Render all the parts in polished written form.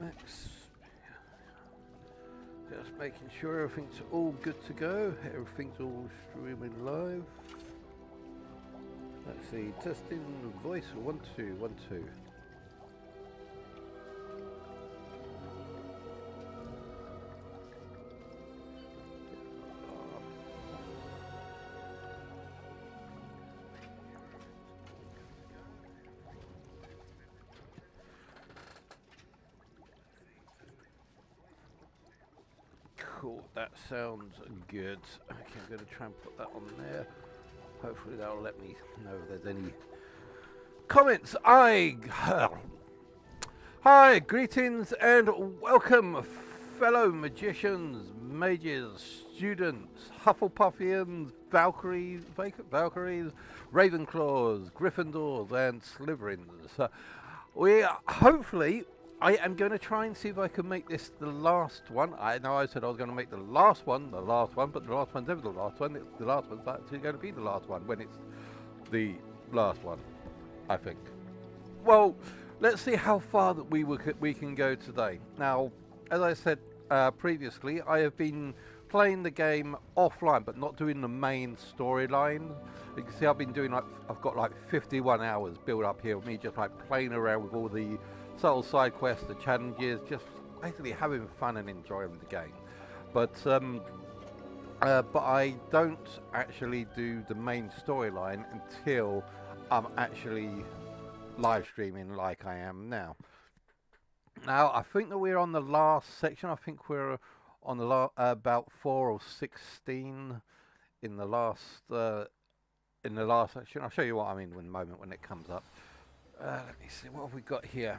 Max. Just making sure everything's all good to go. Everything's all streaming live. Let's see, testing voice 1 2 1 2. Cool, that sounds good. Okay, I'm going to try and put that on there. Hopefully that'll let me know if there's any comments. Hi, greetings and welcome, fellow magicians, mages, students, Hufflepuffians, Valkyries, Ravenclaws, Gryffindors, and Slytherins. I am going to try and see if I can make this the last one. I know I said I was going to make the last one, but the last one's never the last one. The last one's actually going to be the last one when it's the last one, I think. Well, let's see how far that we can go today. Now, as I said previously, I have been playing the game offline, but not doing the main storyline. You can see I've got like 51 hours built up here of me just like playing around with all the subtle side quests, the challenges, just basically having fun and enjoying the game. But I don't actually do the main storyline until I'm actually live streaming like I am now. Now I think that we're on the last section. I think we're on the about 4 or 16 in the last section. I'll show you what I mean in a moment when it comes up. Let me see, what have we got here?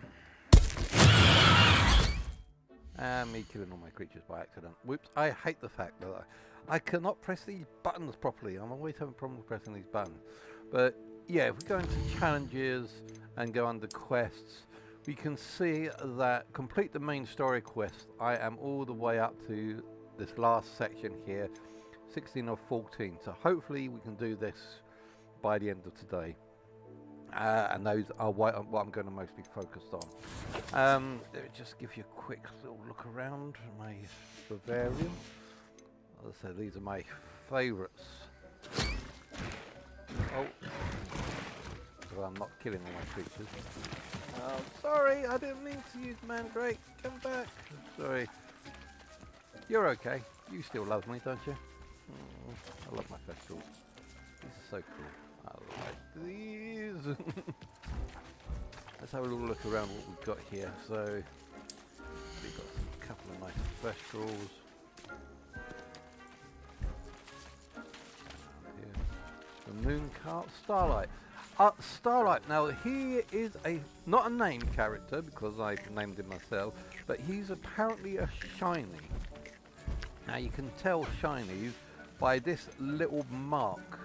And me killing all my creatures by accident. Whoops, I hate the fact that I cannot press these buttons properly. I'm always having problems pressing these buttons. But yeah, if we go into challenges and go under quests, we can see that complete the main story quest. I am all the way up to this last section here, 16 or 14. So hopefully we can do this by the end of today. And those are what I'm going to mostly focus on. Let me just give you a quick little look around my Bavarian. As I said, these are my favourites. Oh, so I'm not killing all my creatures. Oh, sorry, I didn't mean to use Mandrake. Come back. Sorry. You're okay. You still love me, don't you? I love my festivals. These are so cool. I like these. Let's have a little look around what we've got here. So we've got a couple of nice festivals. The moon cart, Starlight. Starlight. Now he is not a named character because I named him myself, but he's apparently a shiny. Now you can tell shinies by this little mark.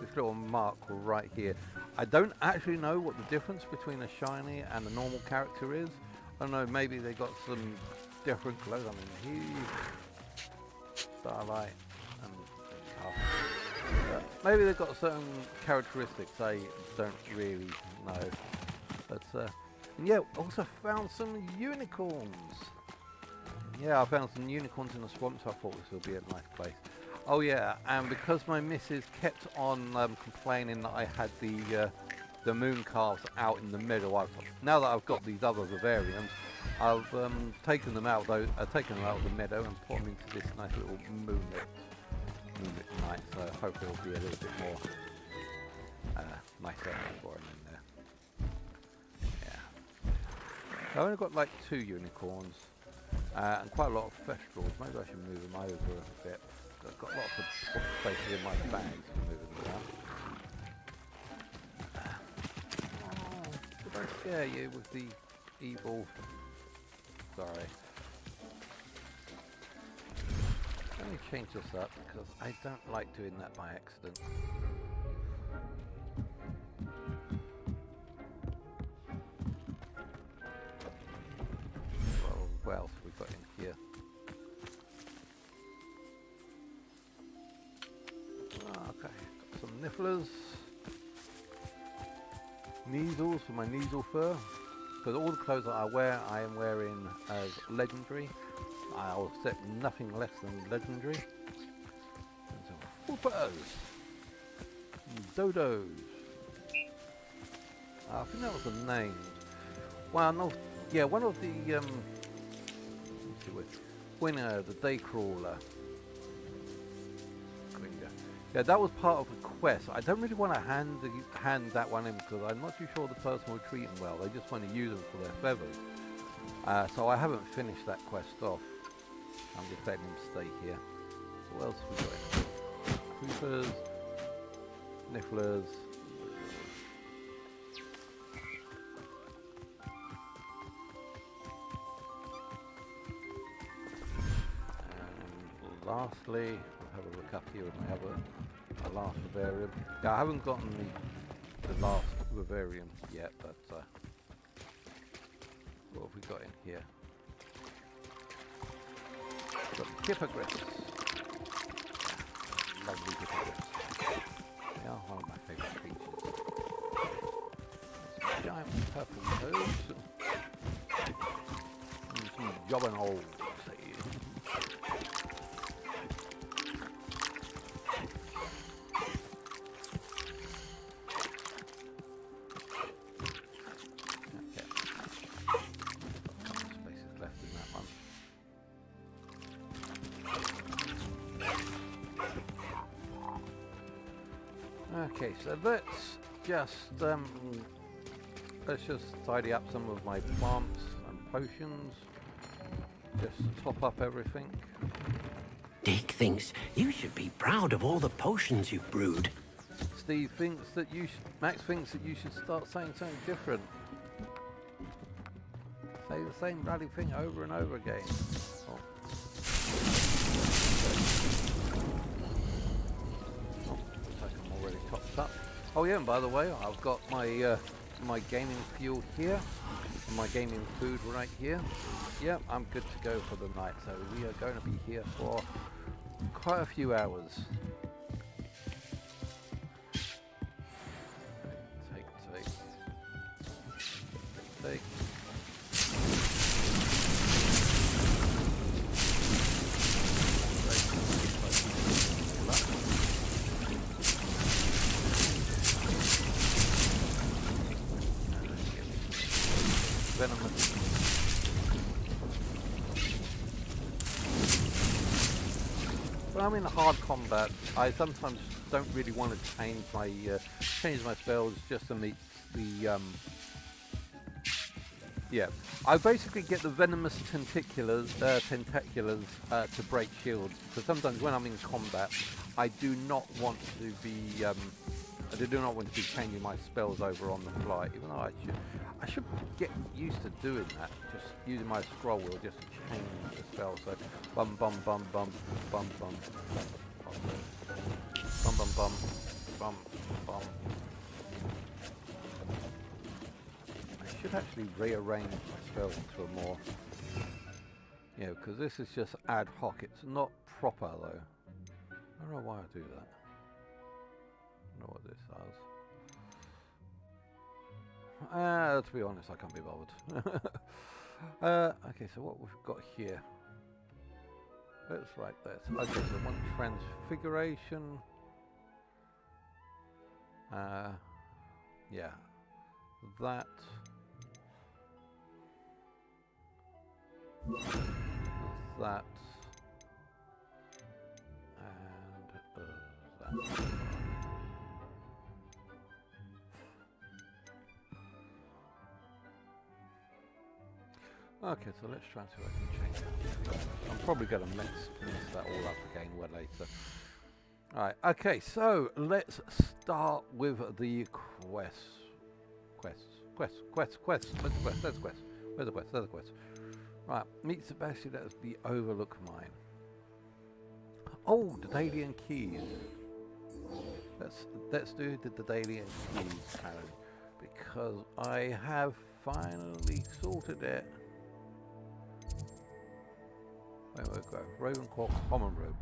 This little mark right here. I don't actually know what the difference between a shiny and a normal character is. I don't know, maybe they got some different clothes. I mean, Starlight and maybe they've got certain characteristics I don't really know. But yeah, also found some unicorns. Yeah, I found some unicorns in the swamp, so I thought this would be a nice place. Oh yeah, and because my missus kept on complaining that I had the moon calves out in the middle, now that I've got these other Bavarians, I've taken them out of the meadow and put them into this nice little moonlit night. So hopefully it'll be a little bit more nicer for them in there. Yeah, I've only got like 2 unicorns and quite a lot of festivals. Maybe I should move them over a bit. I've got lots of spaces in my bags to move them around. Did I scare you with the evil? Sorry. Let me change this up because I don't like doing that by accident. Well, what else have we got in here? Okay, got some nifflers, needles for my needle fur. because all the clothes that I wear, I am wearing as legendary. I'll accept nothing less than legendary. And so, whoopers! Dodos! I think that was the name. Well, no, yeah, one of the, let's see what, winner, the day crawler. Yeah, that was part of the quest. I don't really want to hand that one in because I'm not too sure the person will treat them well. They just want to use them for their feathers. So I haven't finished that quest off. I'm just letting them stay here. So what else have we got? Creepers, Nifflers. And lastly, we'll have a look up here and we have a last vivarium. Yeah, I haven't gotten the last vivarium yet, but what have we got in here? We've got hippogriffs. Lovely hippogriffs. They are one of my favourite creatures. Some giant purple toads. And some jobbing holes. Okay, so let's just tidy up some of my plants and potions. Just top up everything. Dick thinks you should be proud of all the potions you've brewed. Steve thinks that Max thinks that you should start saying something different. Say the same bloody thing over and over again. Oh. Topped up. Oh yeah, and by the way, I've got my my gaming fuel here, and my gaming food right here. Yeah, I'm good to go for the night. So we are going to be here for quite a few hours. Take. When I'm in hard combat, I sometimes don't really want to change my spells just to meet the yeah. I basically get the venomous tentaculars to break shields. So sometimes when I'm in combat, I do not want to be changing my spells over on the fly, even though I should get used to doing that, just using my scroll wheel just to change the spell. So bum bum bum bum bum bum bum bum bum bum bum bum. I should actually rearrange my spells to a more, because this is just ad hoc. It's not proper though. I don't know why I do that. I don't know what this does. To be honest, I can't be bothered. Okay, so what we've got here. Let's write this. Okay, so one transfiguration. Yeah. That. That. And that. Okay, so let's try and see what I can change that. I'm probably going to mix that all up again later. Alright, okay, so let's start with the quests. Quest. Where's the quest? Right, meet Sebastian at the Overlook Mine. Oh, the Daedalian Keys. Let's do the Daedalian Keys challenge, because I have finally sorted it. Where we go? Ravenquark Common Room.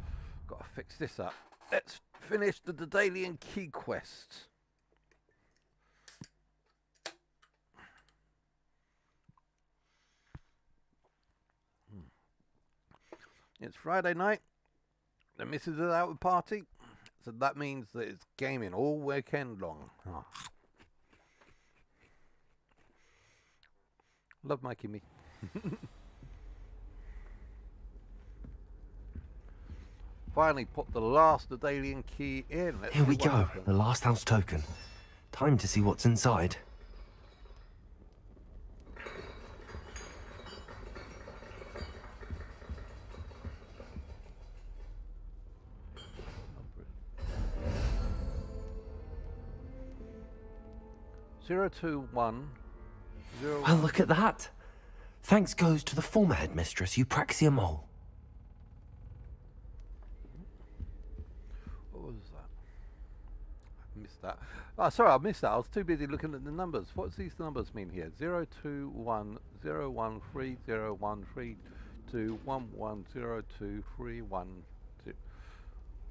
Got to fix this up. Let's finish the Daedalian Key quest. It's Friday night. The missus is out with party. So that means that it's gaming all weekend long. Oh. Love making me. Finally put the last Daedalian key in. Let's Here see we what go, happens. the last house token. Time to see what's inside. Zero two one zero. Well, look at that. Thanks goes to the former headmistress, Eupraxia Mole. What was that? I missed that. Oh, sorry, I missed that. I was too busy looking at the numbers. What's these numbers mean here? 02101301321102312,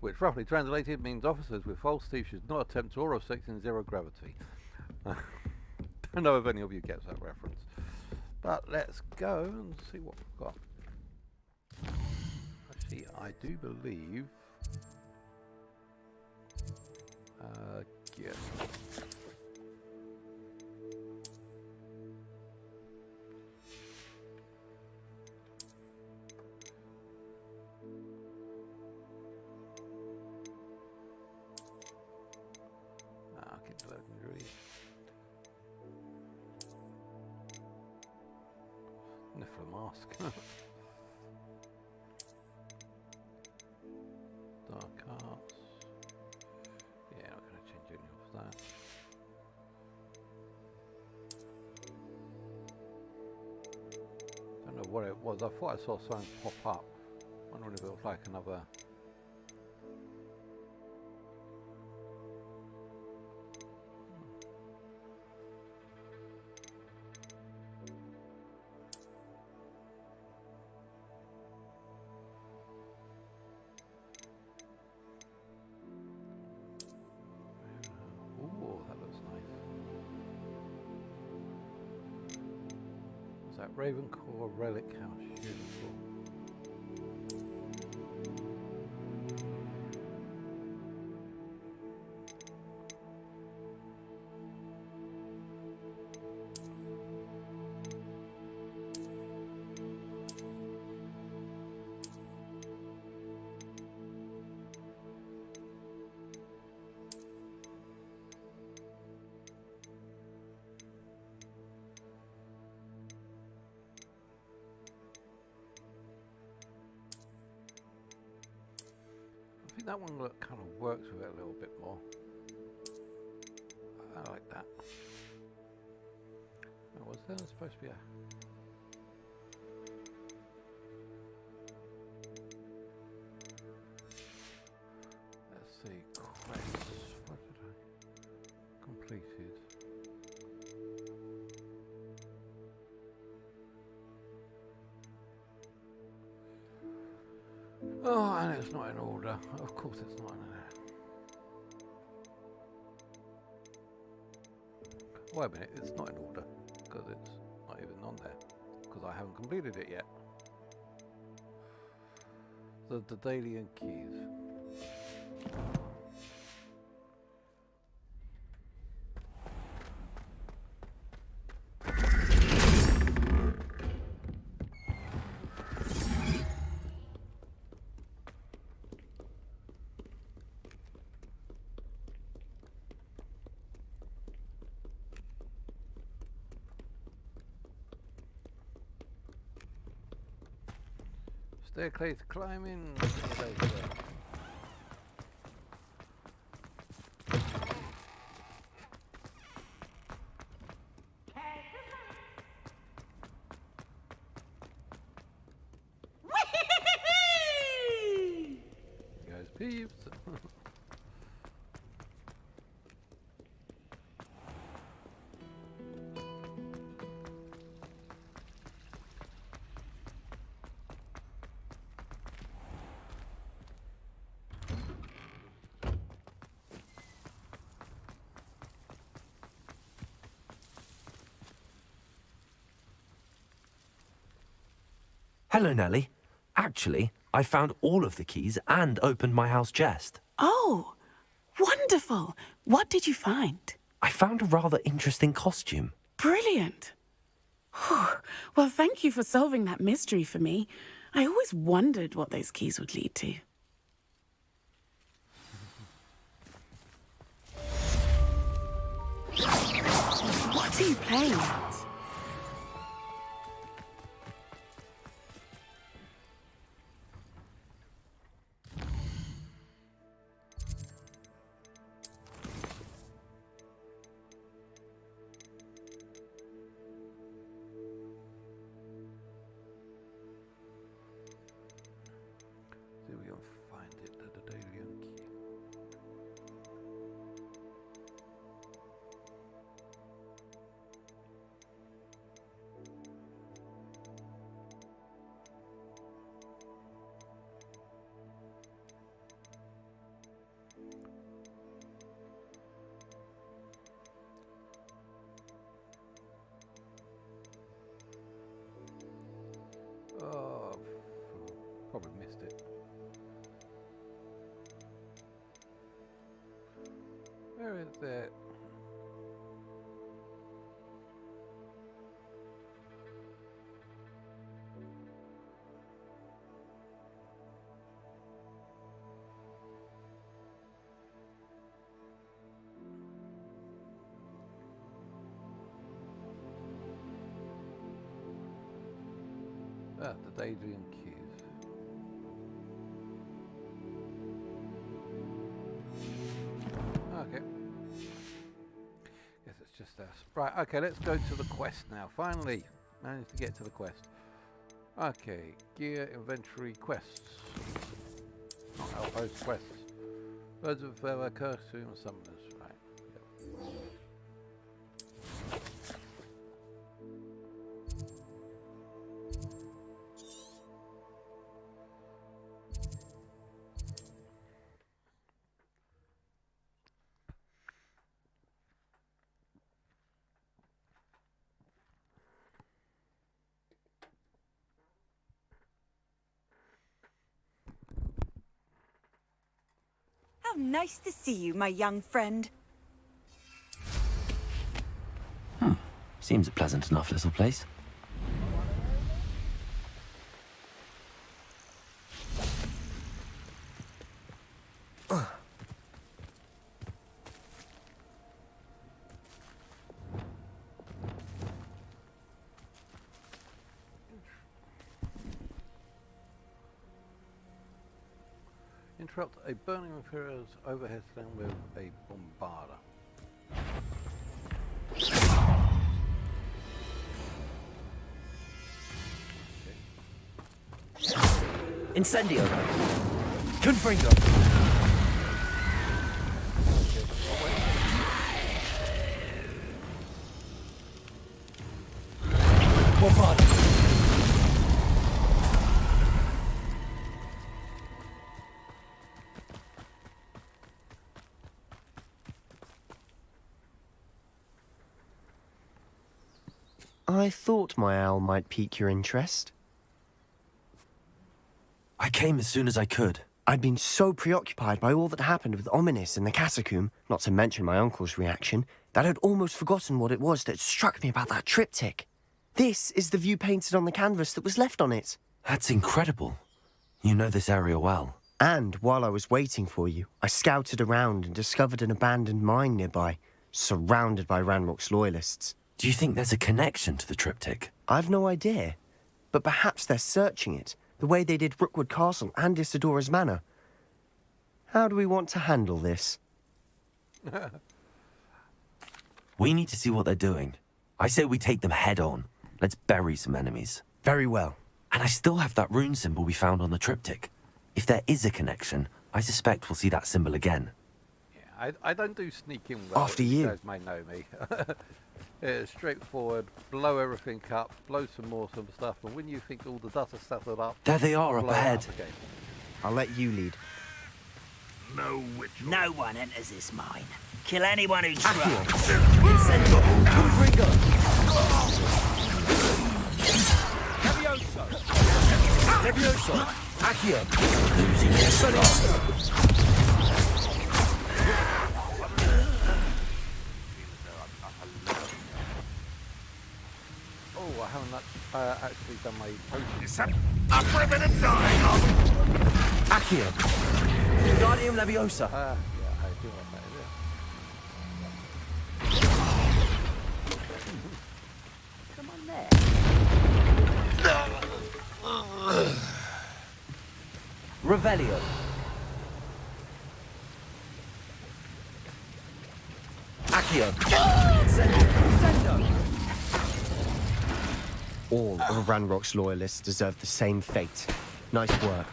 which roughly translated means officers with false teeth should not attempt oral sex in zero gravity. Don't know if any of you gets that reference. But let's go and see what we've got. Actually, I do believe... yes. Okay, legendry. Niffler mask. Dark arts. Yeah, not going to change any of that. Don't know what it was. I thought I saw something pop up. Wondering if it was like another. Ooh, that looks nice. What's that? Ravencore Relic House. Beautiful. I think that one kind of works with it a little bit more. I like that. Oh, was there supposed to be a... Let's see, quests. What did I... Completed. Oh, and it's not in order. Of course it's not in there. Wait a minute, it's not in order. Because it's not even on there. Because I haven't completed it yet. The Daedalian keys. Staircase climbing. Guys, peeps. Hello, Nellie. Actually, I found all of the keys and opened my house chest. Oh, wonderful. What did you find? I found a rather interesting costume. Brilliant. Well, thank you for solving that mystery for me. I always wondered what those keys would lead to. What are you playing at? See if we can find it. The daily key. Oh, probably missed it. Where is it? Ah, the Daedrian keys. Okay. Guess it's just us. Right, okay, let's go to the quest now. Finally, managed to get to the quest. Okay, gear, inventory, quests. Not outpost quests. Birds of feather, costume, summoners. Right. Yep. How nice to see you, my young friend. Seems a pleasant enough little place. Interrupt a burning Imperial's overhead stand with a bombarder. Incendio. Confringo. Bombard. I thought my owl might pique your interest. I came as soon as I could. I'd been so preoccupied by all that happened with Ominous in the catacomb, not to mention my uncle's reaction, that I'd almost forgotten what it was that struck me about that triptych. This is the view painted on the canvas that was left on it. That's incredible. You know this area well. And while I was waiting for you, I scouted around and discovered an abandoned mine nearby, surrounded by Ranrock's loyalists. Do you think there's a connection to the triptych? I've no idea, but perhaps they're searching it, the way they did Rookwood Castle and Isidora's Manor. How do we want to handle this? We need to see what they're doing. I say we take them head on. Let's bury some enemies. Very well. And I still have that rune symbol we found on the triptych. If there is a connection, I suspect we'll see that symbol again. Yeah, I don't do sneaking well. After you. You guys may know me. It's straightforward, blow everything up, blow some stuff, and when you think all the dust has settled up, There they are up blow it ahead. up again. I'll let you lead. No witch. No one enters this mine. Kill anyone who tries. Incendio. Confringo. Levioso. Accio! Losing his Oh, I haven't actually done my potion. Is that upper bit of dying of? Accio! Wingardium Leviosa! Yeah, I do like that, Come on there. Revelio! Accio! Sendo! All of Ranrock's loyalists deserve the same fate. Nice work.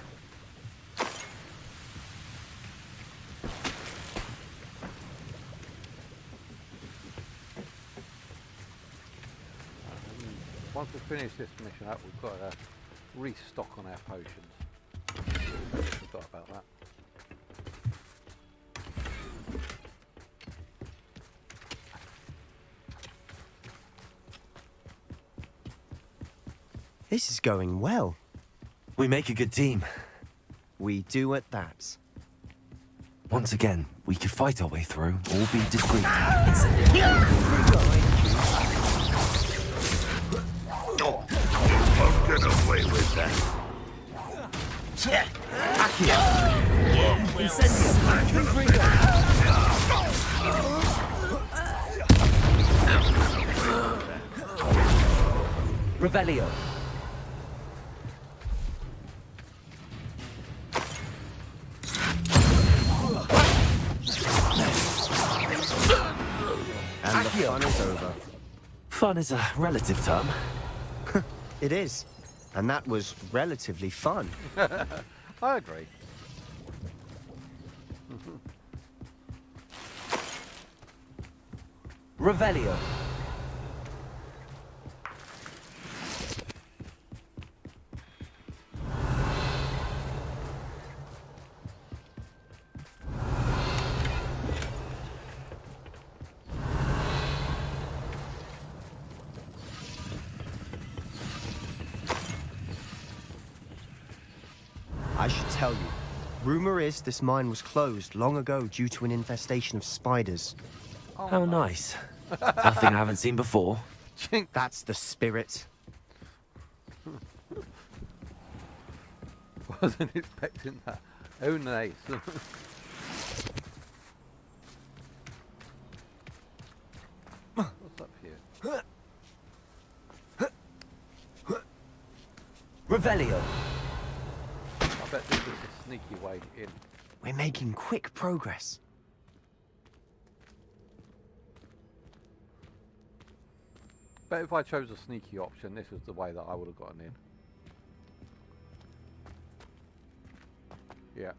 Once we finish this mission up, we've got to restock on our potions. Forgot about that. This is going well. We make a good team. We do at that. Once again, we could fight our way through, or be discreet. Won't get away with that. Accio! Revelio! And the fun is over. Fun is a relative term. It is. And that was relatively fun. I agree. Revelio! I should tell you. Rumor is this mine was closed long ago due to an infestation of spiders. How nice. Nothing I haven't seen before. That's the spirit. Wasn't expecting that. Oh, nice. What's up here? Revelio! I bet this is a sneaky way in. We're making quick progress. Bet if I chose a sneaky option, this is the way that I would have gotten in. Yeah.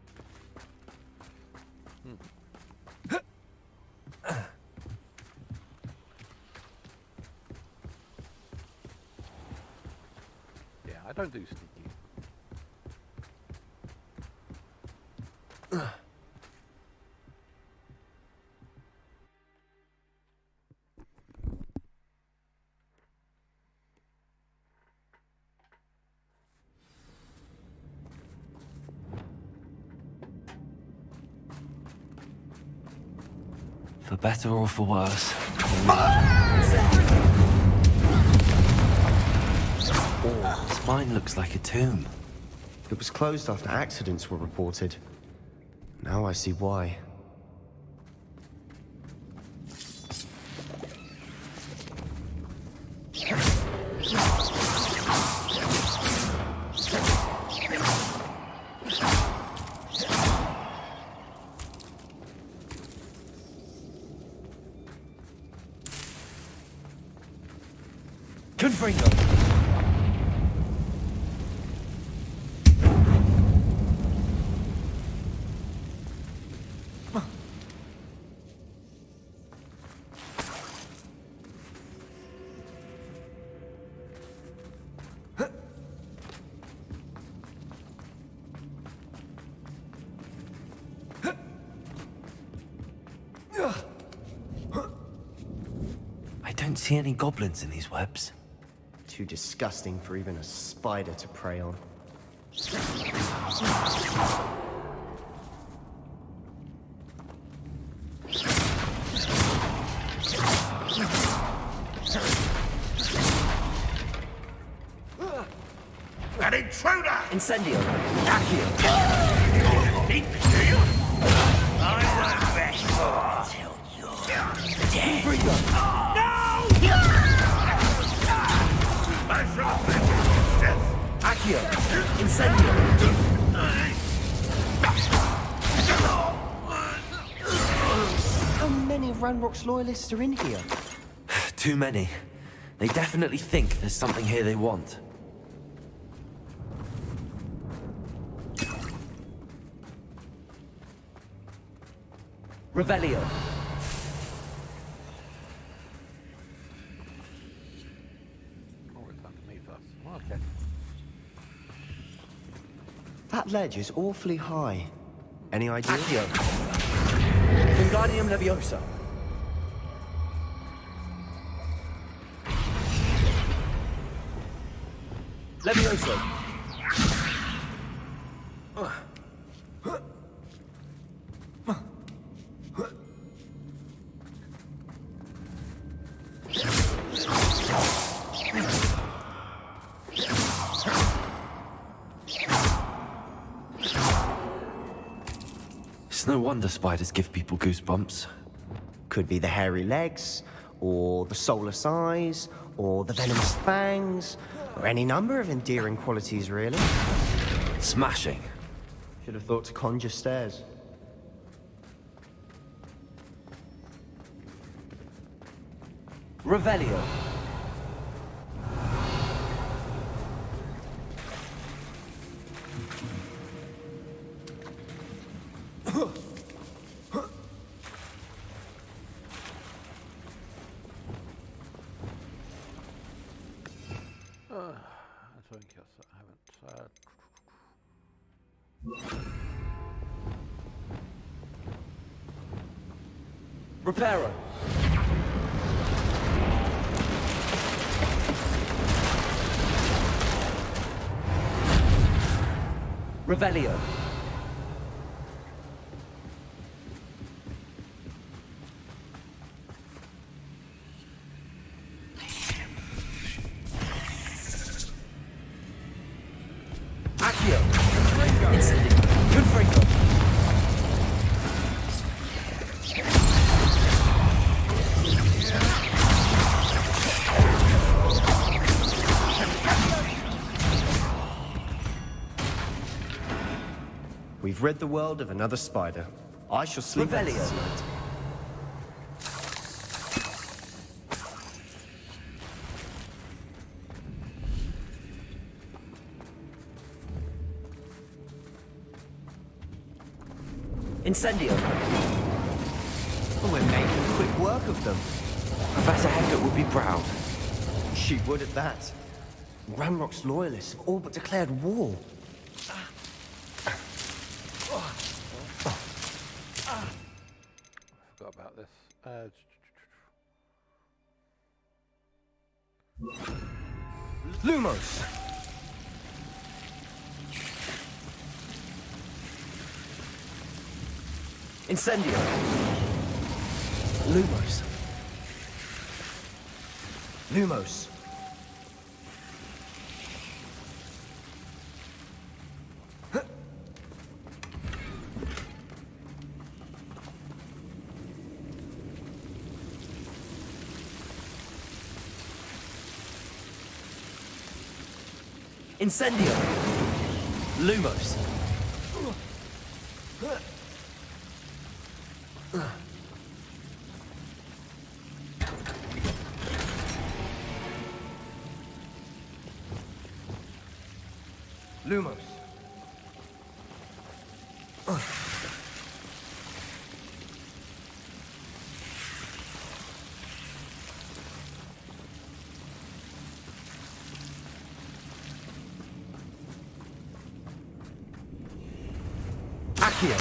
Yeah, I don't do sneaky. For better or for worse. Oh, this mine looks like a tomb. It was closed after accidents were reported. Now I see why. Confringo! I don't see any goblins in these webs. Too disgusting for even a spider to prey on. Incendio. Accio. Beat me, do you? I won't rest until you're dead. Freedom. I shall avenge death. Accio. Incendio. How many of Ranrock's loyalists are in here? Too many. They definitely think there's something here they want. Revelio. Oh, it's underneath us. Okay. That ledge is awfully high. Any idea? Accio. Wingardium Leviosa. Levioso. It's no wonder spiders give people goosebumps. Could be the hairy legs, or the soulless eyes, or the venomous fangs, or any number of endearing qualities, really. Smashing. Should have thought to conjure stairs. Revelio. I don't guess I haven't. Reparo. Revelio. Accio. Incendio. Confringo. We've rid the world of another spider. I shall sleep better Revelio. tonight. Incendio. Oh, we're making quick work of them. Professor Heckett would be proud. She would at that. Ranrock's loyalists have all but declared war. I forgot about this. Lumos! Incendio. Lumos. Lumos. Incendio. Lumos. Lumos. Accio.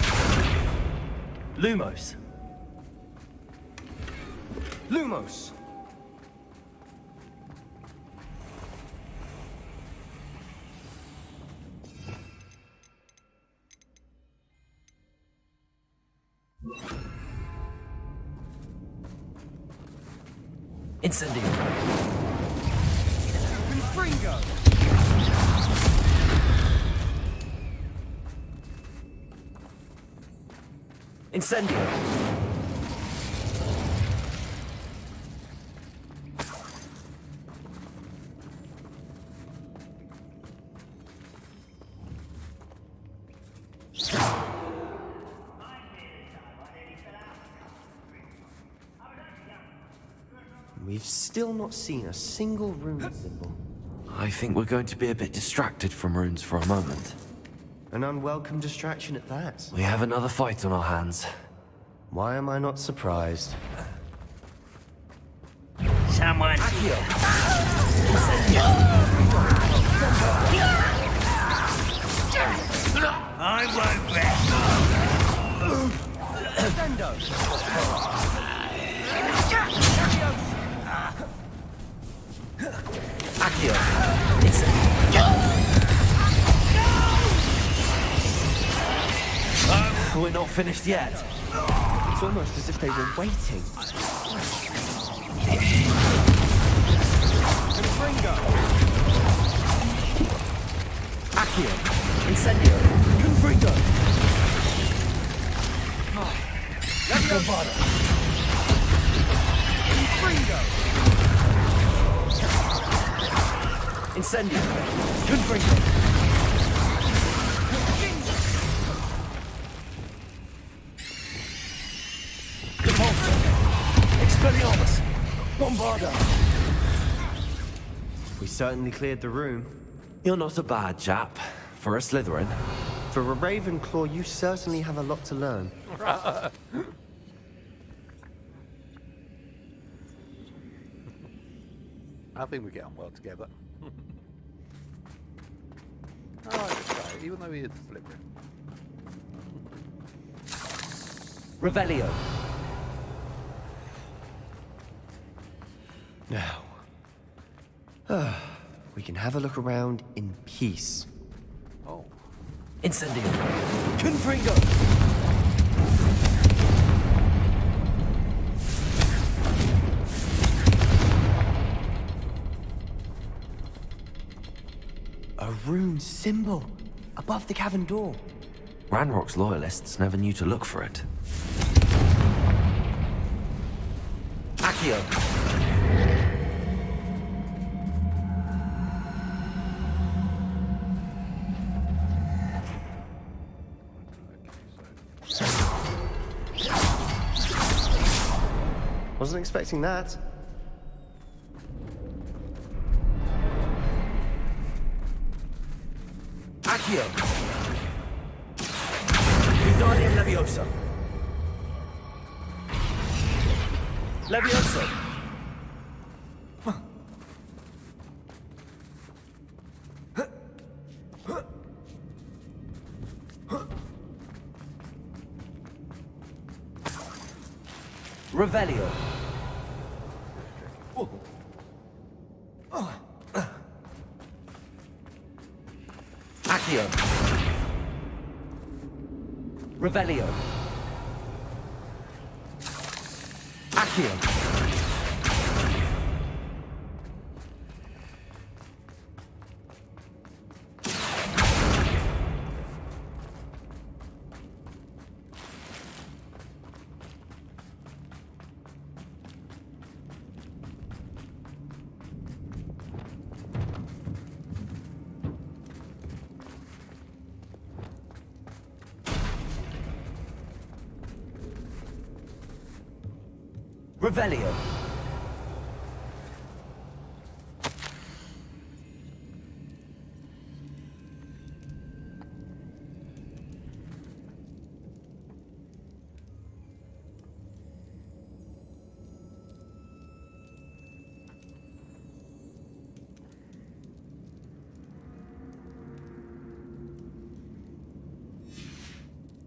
Lumos. Lumos! Incendio. Confringo! Incendio! We've still not seen a single rune symbol. I think we're going to be a bit distracted from runes for a moment. An unwelcome distraction at that. We have another fight on our hands. Why am I not surprised? Someone. I won't rest. Accio! We're not finished yet. It's almost as if they were waiting. Accio! Incendio! Confringo! Incendio! Confringo! Expelliarmus! Bombarda! We certainly cleared the room. You're not a bad chap. For a Slytherin. For a Ravenclaw, you certainly have a lot to learn. I think we get on well together. I like this guy, even though he is Slytherin. Revelio. Now, we can have a look around in peace. Oh. Incendio. Confringo! A rune symbol above the cavern door. Ranrock's loyalists never knew to look for it. Accio! Wasn't expecting that. Accio! Wingardium Leviosa! Leviosa! Revelio! Accio! Revelio! Accio! Revelio!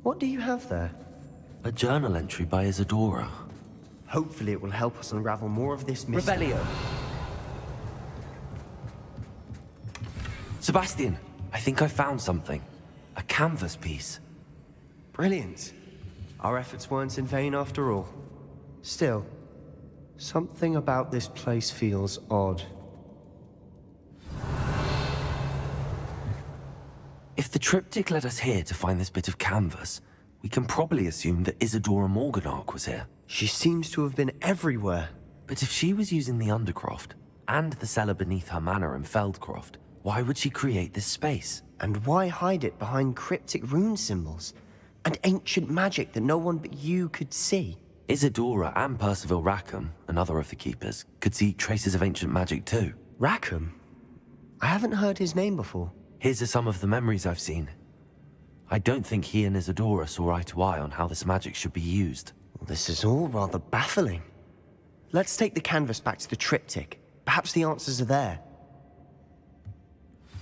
What do you have there? A journal entry by Isadora. Hopefully it will help us unravel more of this mystery. Revelio! Sebastian, I think I found something. A canvas piece. Brilliant. Our efforts weren't in vain after all. Still, something about this place feels odd. If the triptych led us here to find this bit of canvas, we can probably assume that Isadora Morganach was here. She seems to have been everywhere. But if she was using the Undercroft and the cellar beneath her manor in Feldcroft, why would she create this space? And why hide it behind cryptic rune symbols? And ancient magic that no one but you could see? Isadora and Percival Rackham, another of the keepers, could see traces of ancient magic too. Rackham? I haven't heard his name before. Here's some of the memories I've seen. I don't think he and Isadora saw eye to eye on how this magic should be used. This is all rather baffling. Let's take the canvas back to the triptych. Perhaps the answers are there.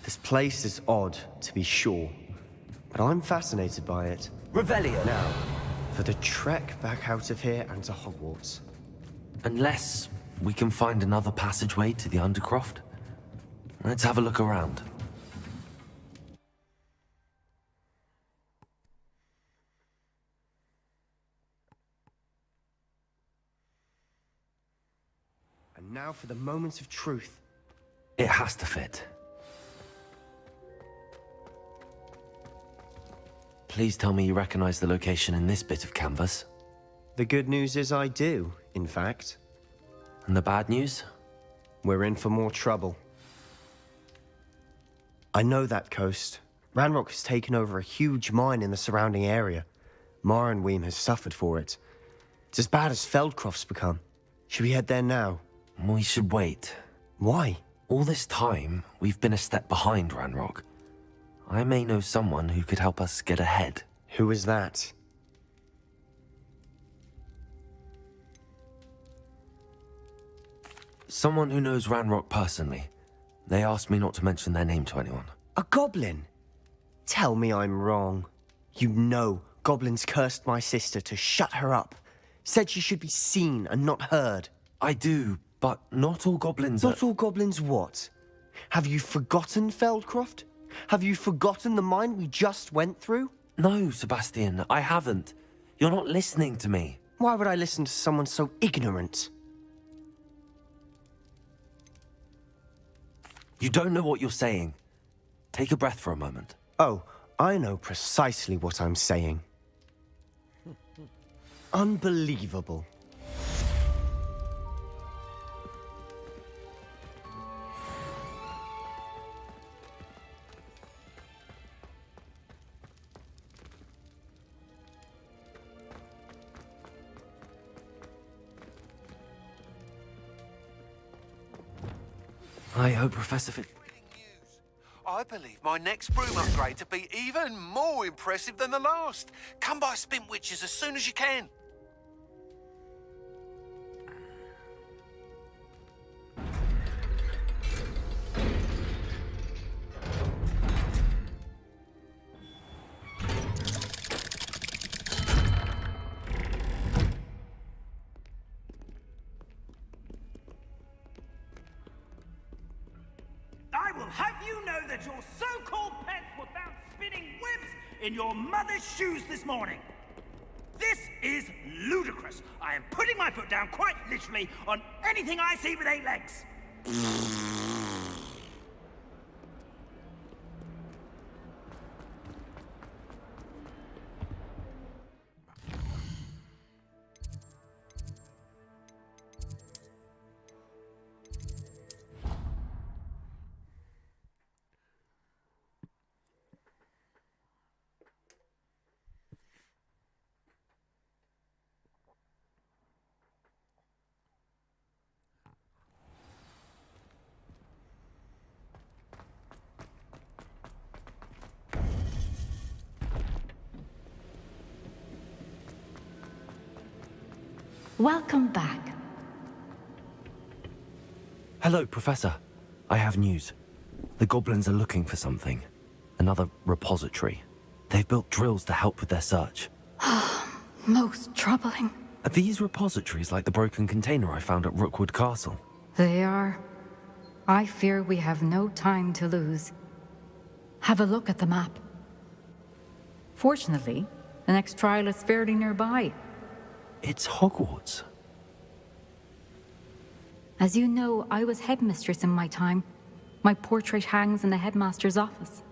This place is odd, to be sure, but I'm fascinated by it. Revelio. Now, for the trek back out of here and to Hogwarts. Unless we can find another passageway to the Undercroft. Let's have a look around. And now for the moment of truth. It has to fit. Please tell me you recognize the location in this bit of canvas. The good news is I do, in fact. And the bad news? We're in for more trouble. I know that coast. Ranrock has taken over a huge mine in the surrounding area. Mornweem has suffered for it. It's as bad as Feldcroft's become. Should we head there now? We should wait. Why? All this time, we've been a step behind Ranrock. I may know someone who could help us get ahead. Who is that? Someone who knows Ranrock personally. They asked me not to mention their name to anyone. A goblin? Tell me I'm wrong. You know goblins cursed my sister to shut her up. Said she should be seen and not heard. I do, but not all goblins are... Not all goblins what? Have you forgotten Feldcroft? Have you forgotten the mine we just went through? No, Sebastian, I haven't. You're not listening to me. Why would I listen to someone so ignorant? You don't know what you're saying. Take a breath for a moment. Oh, I know precisely what I'm saying. Unbelievable. I hope Professor I believe my next broom upgrade to be even more impressive than the last. Come by Spint Witches as soon as you can. I will have you know that your so-called pets were found spinning webs in your mother's shoes this morning. This is ludicrous. I am putting my foot down quite literally on anything I see with 8 legs. Welcome back. Hello, Professor. I have news. The goblins are looking for something. Another repository. They've built drills to help with their search. Most troubling. Are these repositories like the broken container I found at Rookwood Castle? They are. I fear we have no time to lose. Have a look at the map. Fortunately, the next trial is fairly nearby. It's Hogwarts. As you know, I was headmistress in my time. My portrait hangs in the headmaster's office.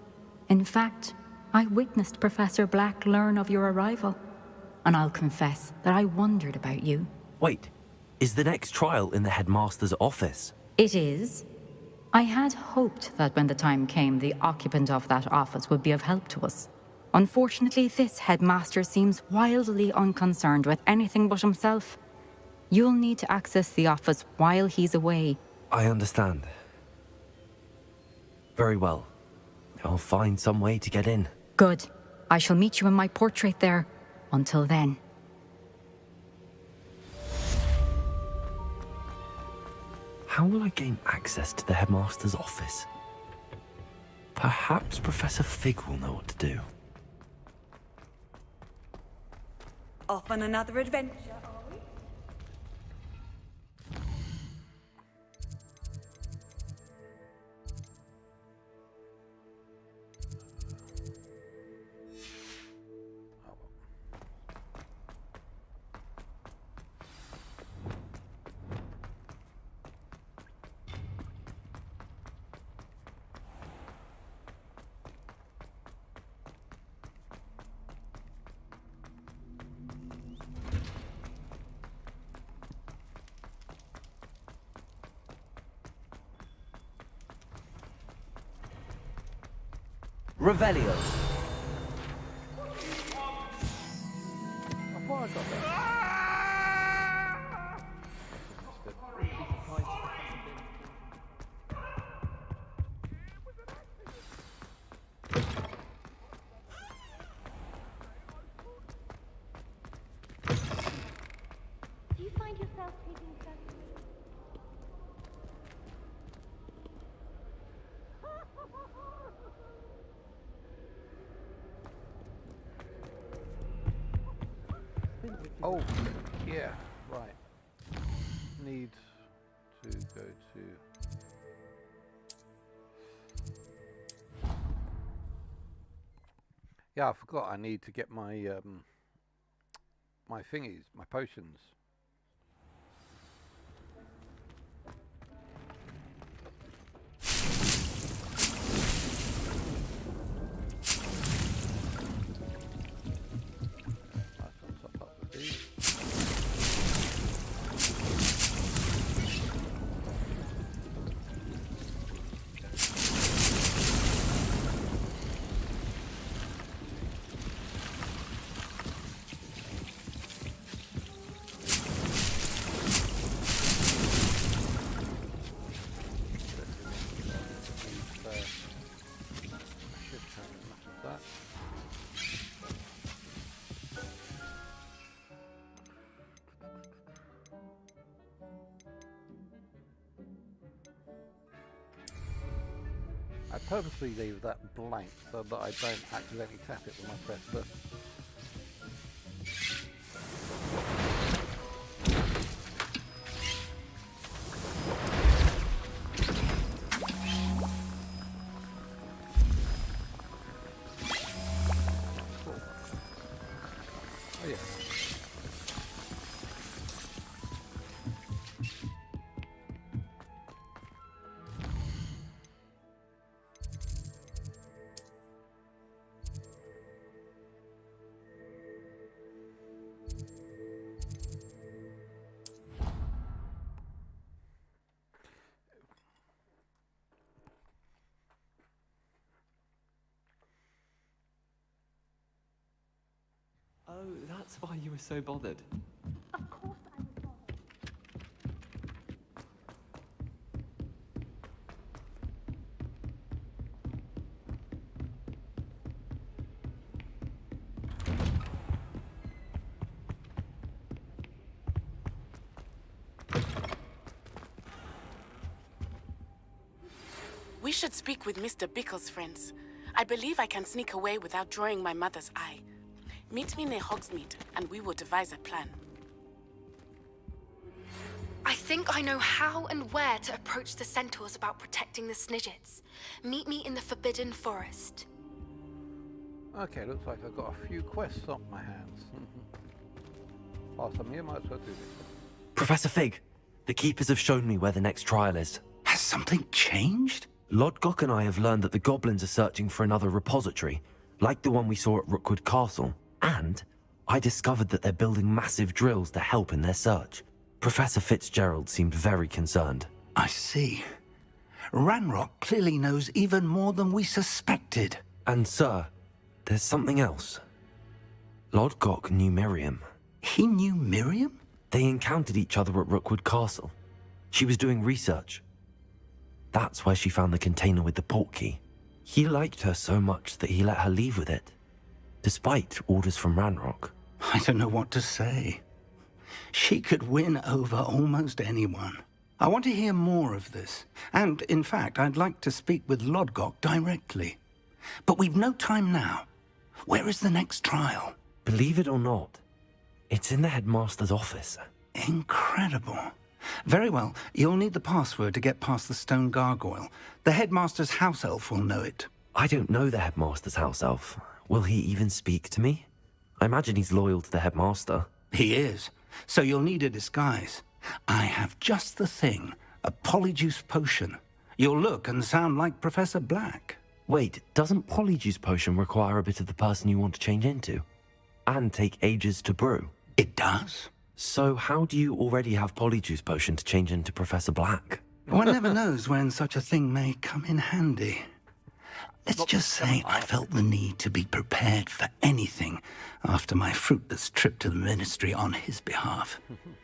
In fact, I witnessed Professor Black learn of your arrival, and I'll confess that I wondered about you. Wait, is the next trial in the headmaster's office? It is. I had hoped that when the time came, the occupant of that office would be of help to us. Unfortunately, this headmaster seems wildly unconcerned with anything but himself. You'll need to access the office while he's away. I understand. Very well. I'll find some way to get in. Good. I shall meet you in my portrait there. Until then. How will I gain access to the headmaster's office? Perhaps Professor Fig will know what to do. Off on another adventure, are we? Revelio. I thought I got that. Do you find yourself taking sesame? Oh, yeah, right. Need to go to... Yeah, I forgot I need to get my my thingies, my potions. I purposely leave that blank so that I don't accidentally tap it when I press the... Oh yeah. Oh, that's why you were so bothered. Of course I was bothered. We should speak with Mr. Bickle's friends. I believe I can sneak away without drawing my mother's eye. Meet me near Hogsmeade, and we will devise a plan. I think I know how and where to approach the centaurs about protecting the Snidgets. Meet me in the Forbidden Forest. Okay, looks like I've got a few quests on my hands. Whilst I'm here, might as well do this. Professor Fig, the Keepers have shown me where the next trial is. Has something changed? Lodgok and I have learned that the goblins are searching for another repository, like the one we saw at Rookwood Castle. And I discovered that they're building massive drills to help in their search. Professor Fitzgerald seemed very concerned. I see. Ranrock clearly knows even more than we suspected. And sir, there's something else. Lodgok knew Miriam. He knew Miriam? They encountered each other at Rookwood Castle. She was doing research. That's where she found the container with the portkey. He liked her so much that he let her leave with it, despite orders from Ranrock. I don't know what to say. She could win over almost anyone. I want to hear more of this. And, in fact, I'd like to speak with Lodgok directly. But we've no time now. Where is the next trial? Believe it or not, it's in the headmaster's office. Incredible. Very well. You'll need the password to get past the stone gargoyle. The headmaster's house elf will know it. I don't know the headmaster's house elf. Will he even speak to me? I imagine he's loyal to the headmaster. He is. So you'll need a disguise. I have just the thing. A polyjuice potion. You'll look and sound like Professor Black. Wait, doesn't polyjuice potion require a bit of the person you want to change into? And take ages to brew? It does. So how do you already have polyjuice potion to change into Professor Black? One never knows when such a thing may come in handy. Let's just say I felt the need to be prepared for anything after my fruitless trip to the ministry on his behalf.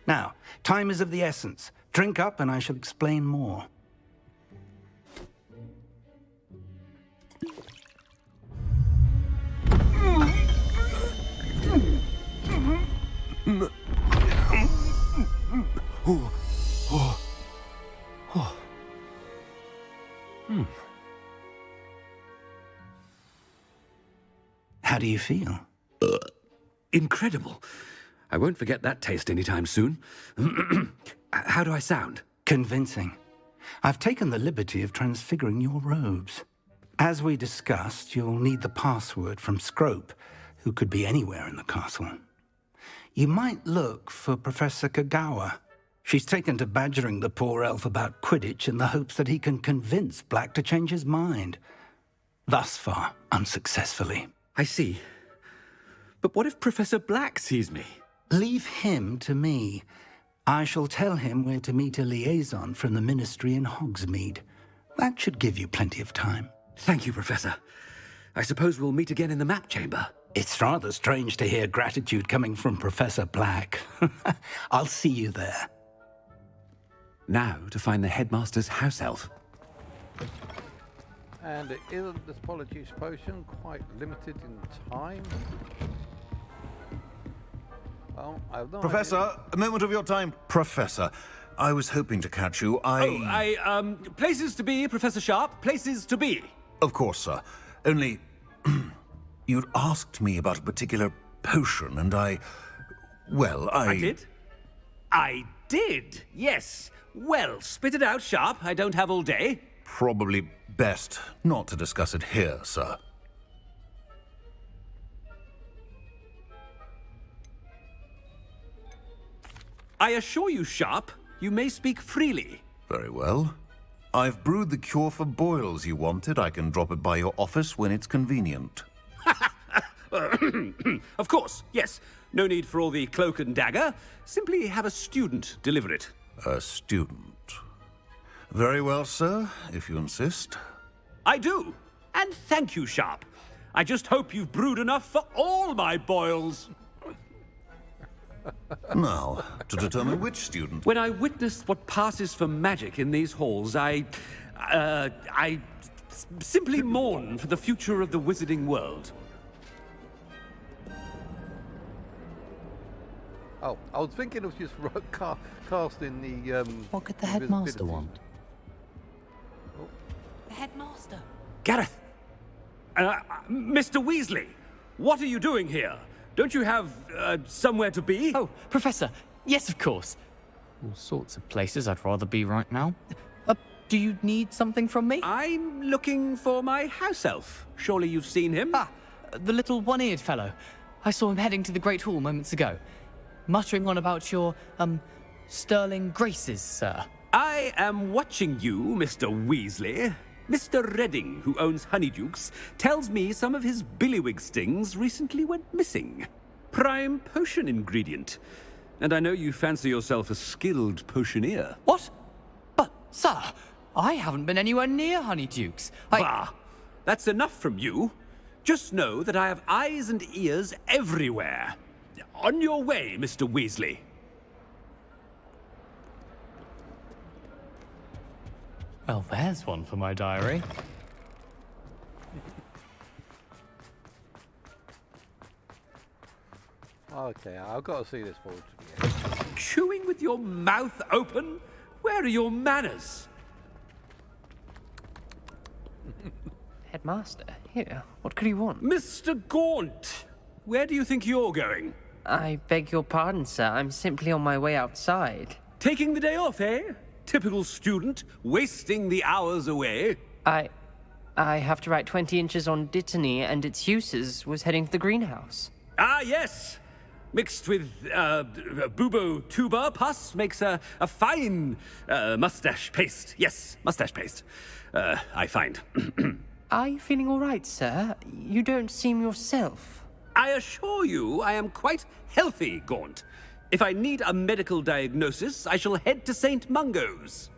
Now, time is of the essence. Drink up and I shall explain more. How do you feel? Incredible. I won't forget that taste anytime soon. How do I sound? Convincing. I've taken the liberty of transfiguring your robes. As we discussed, you'll need the password from Scrope, who could be anywhere in the castle. You might look for Professor Kagawa. She's taken to badgering the poor elf about Quidditch in the hopes that he can convince Black to change his mind. Thus far, unsuccessfully. I see. But what if Professor Black sees me? Leave him to me. I shall tell him where to meet a liaison from the ministry in Hogsmeade. That should give you plenty of time. Thank you, Professor. I suppose we'll meet again in the map chamber. It's rather strange to hear gratitude coming from Professor Black. I'll see you there. Now to find the headmaster's house elf. And isn't this polyjuice potion quite limited in time? Oh, I have no Professor, idea. a moment of your time. Professor, I was hoping to catch you. Places to be, Professor Sharp. Places to be. Of course, sir. Only, you'd asked me about a particular potion, and I did? I did, yes. Well, spit it out, Sharp. I don't have all day. Probably best not to discuss it here, sir. I assure you, Sharp, you may speak freely. Very well. I've brewed the cure for boils you wanted. I can drop it by your office when it's convenient. Of course, yes. No need for all the cloak and dagger. Simply have a student deliver it. A student. Very well, sir, if you insist. I do. And thank you, Sharp. I just hope you've brewed enough for all my boils. Now, to determine which student... When I witness what passes for magic in these halls, I simply mourn for the future of the wizarding world. Oh, I was thinking of just casting the... What could the headmaster want? The headmaster. Gareth! Mr. Weasley, what are you doing here? Don't you have, somewhere to be? Oh, Professor, yes, of course. All sorts of places I'd rather be right now. Do you need something from me? I'm looking for my house elf. Surely you've seen him? Ah, the little one-eared fellow. I saw him heading to the Great Hall moments ago. Muttering on about your, sterling graces, sir. I am watching you, Mr. Weasley. Mr. Redding, who owns Honeydukes, tells me some of his billywig stings recently went missing. Prime potion ingredient. And I know you fancy yourself a skilled potioneer. What? But, sir, I haven't been anywhere near Honeydukes. Bah! That's enough from you. Just know that I have eyes and ears everywhere. On your way, Mr. Weasley. Well, there's one for my diary. Okay, I've got to see this forward to the end. Chewing with your mouth open? Where are your manners? Headmaster, here, what could he want? Mr. Gaunt, where do you think you're going? I beg your pardon, sir. I'm simply on my way outside. Taking the day off, eh? Typical student, wasting the hours away. I have to write 20 inches on Dittany and its uses. Was heading to the greenhouse. Ah, yes. Mixed with bubo tuber pus makes a fine mustache paste. Yes, mustache paste. I find. Are you feeling all right, sir? You don't seem yourself. I assure you I am quite healthy, Gaunt. If I need a medical diagnosis, I shall head to St. Mungo's.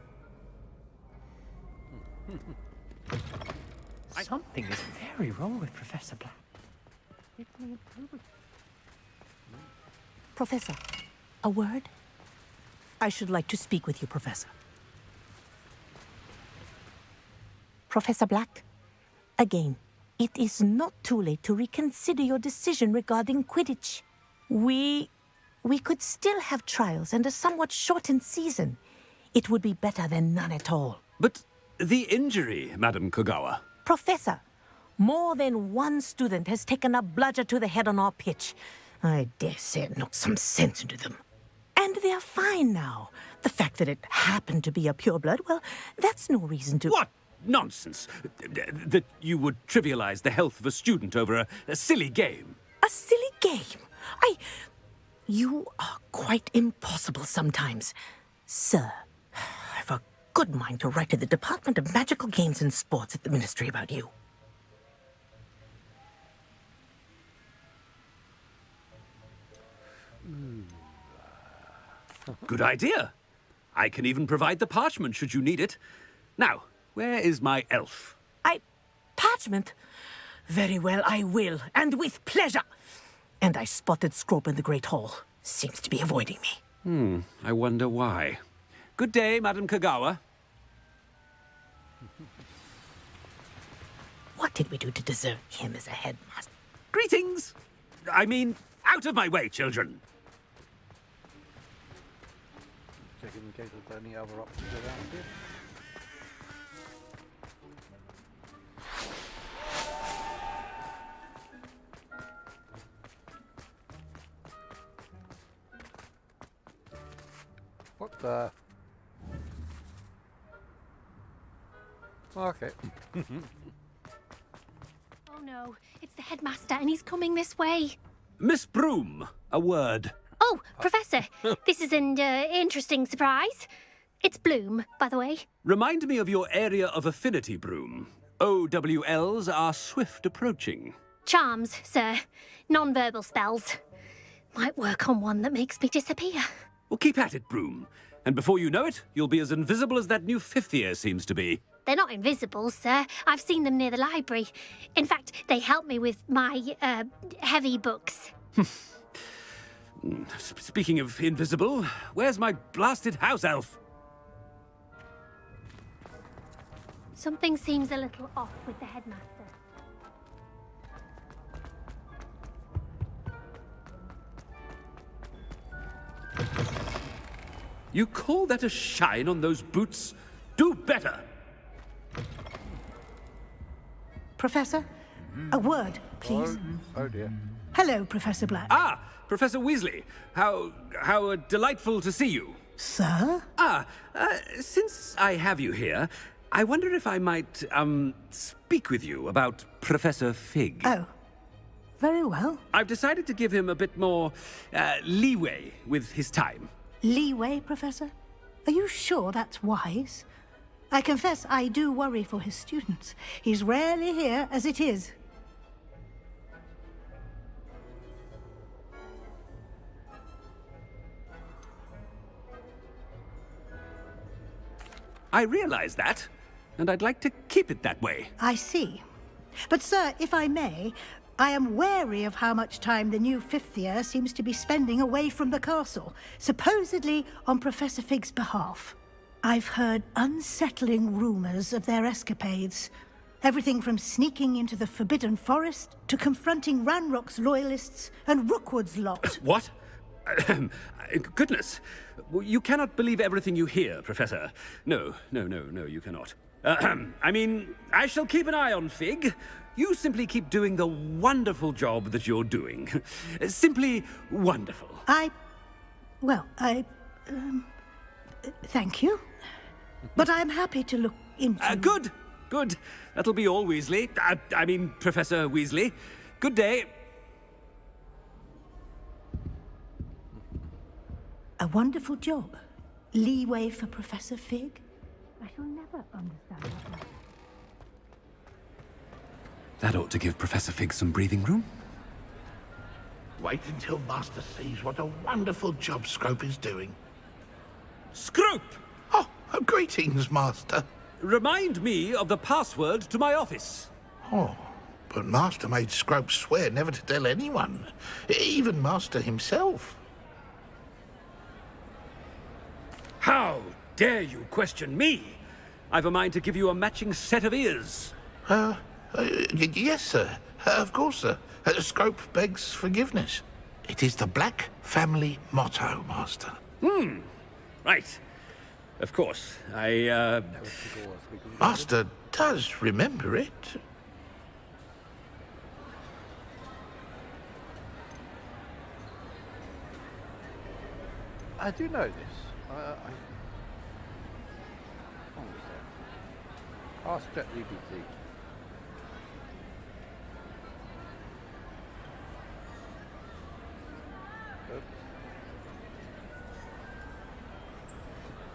Something is very wrong with Professor Black. Professor, a word? I should like to speak with you, Professor. Professor Black, again, it is not too late to reconsider your decision regarding Quidditch. We could still have trials and a somewhat shortened season. It would be better than none at all. But the injury, Madam Kogawa. Professor, more than one student has taken a bludger to the head on our pitch. I dare say it knocked some sense into them. And they're fine now. The fact that it happened to be a pureblood, well, that's no reason to... What nonsense! That you would trivialize the health of a student over a silly game. A silly game? You are quite impossible sometimes. Sir, I've a good mind to write to the Department of Magical Games and Sports at the Ministry about you. Good idea. I can even provide the parchment should you need it. Now, where is my elf? Parchment? Very well, I will, and with pleasure. And I spotted Scrope in the Great Hall. Seems to be avoiding me. I wonder why. Good day, Madam Kogawa. What did we do to deserve him as a headmaster? Greetings! I mean, out of my way, children. Checking in case there's any other options around here. What the? Okay. Oh no, it's the headmaster and he's coming this way. Miss Broom, a word. Oh, Professor, this is an interesting surprise. It's Bloom, by the way. Remind me of your area of affinity, Broom. OWLs are swift approaching. Charms, sir. Non-verbal spells. Might work on one that makes me disappear. Well, keep at it, Broom. And before you know it, you'll be as invisible as that new fifth year seems to be. They're not invisible, sir. I've seen them near the library. In fact, they help me with my, heavy books. Speaking of invisible, where's my blasted house elf? Something seems a little off with the headmaster. You call that a shine on those boots? Do better! Professor, a word, please. Oh dear. Hello, Professor Black. Ah, Professor Weasley. How delightful to see you. Sir? Since I have you here, I wonder if I might, speak with you about Professor Fig. Oh, very well. I've decided to give him a bit more, leeway with his time. Leeway, Professor? Are you sure that's wise? I confess I do worry for his students. He's rarely here as it is. I realize that, and I'd like to keep it that way. I see. But, sir, if I may, I am wary of how much time the new fifth year seems to be spending away from the castle, supposedly on Professor Fig's behalf. I've heard unsettling rumors of their escapades. Everything from sneaking into the Forbidden Forest to confronting Ranrock's loyalists and Rookwood's lot. What? Goodness. You cannot believe everything you hear, Professor. No, you cannot. I mean, I shall keep an eye on Fig. You simply keep doing the wonderful job that you're doing. Simply wonderful. Thank you. But I'm happy to look into... Good. That'll be all, Weasley. I mean, Professor Weasley. Good day. A wonderful job. Leeway for Professor Fig? I shall never understand that. That ought to give Professor Fig some breathing room. Wait until Master sees what a wonderful job Scrope is doing. Scrope! Oh, greetings, Master. Remind me of the password to my office. Oh, but Master made Scrope swear never to tell anyone, even Master himself. How dare you question me? I've a mind to give you a matching set of ears. Yes, sir. Of course, sir. Scrope begs forgiveness. It is the Black family motto, Master. Right. Of course. Master does remember it. I do know this. Ask ChatGPT.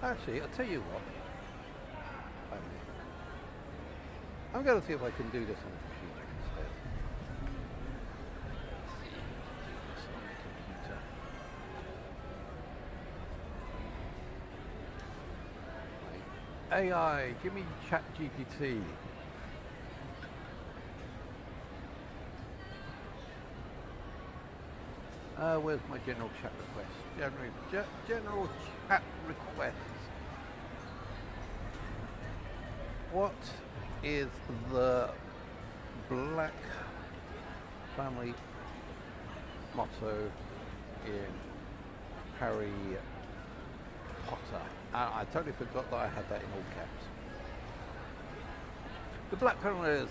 Actually, I'll tell you what. I'm going to see if I can do this on the computer instead. Let's see. Do this on the computer. AI, give me ChatGPT. Where's my general chat request? General chat requests. What is the Black family motto in Harry Potter? I totally forgot that I had that in all caps. The Black family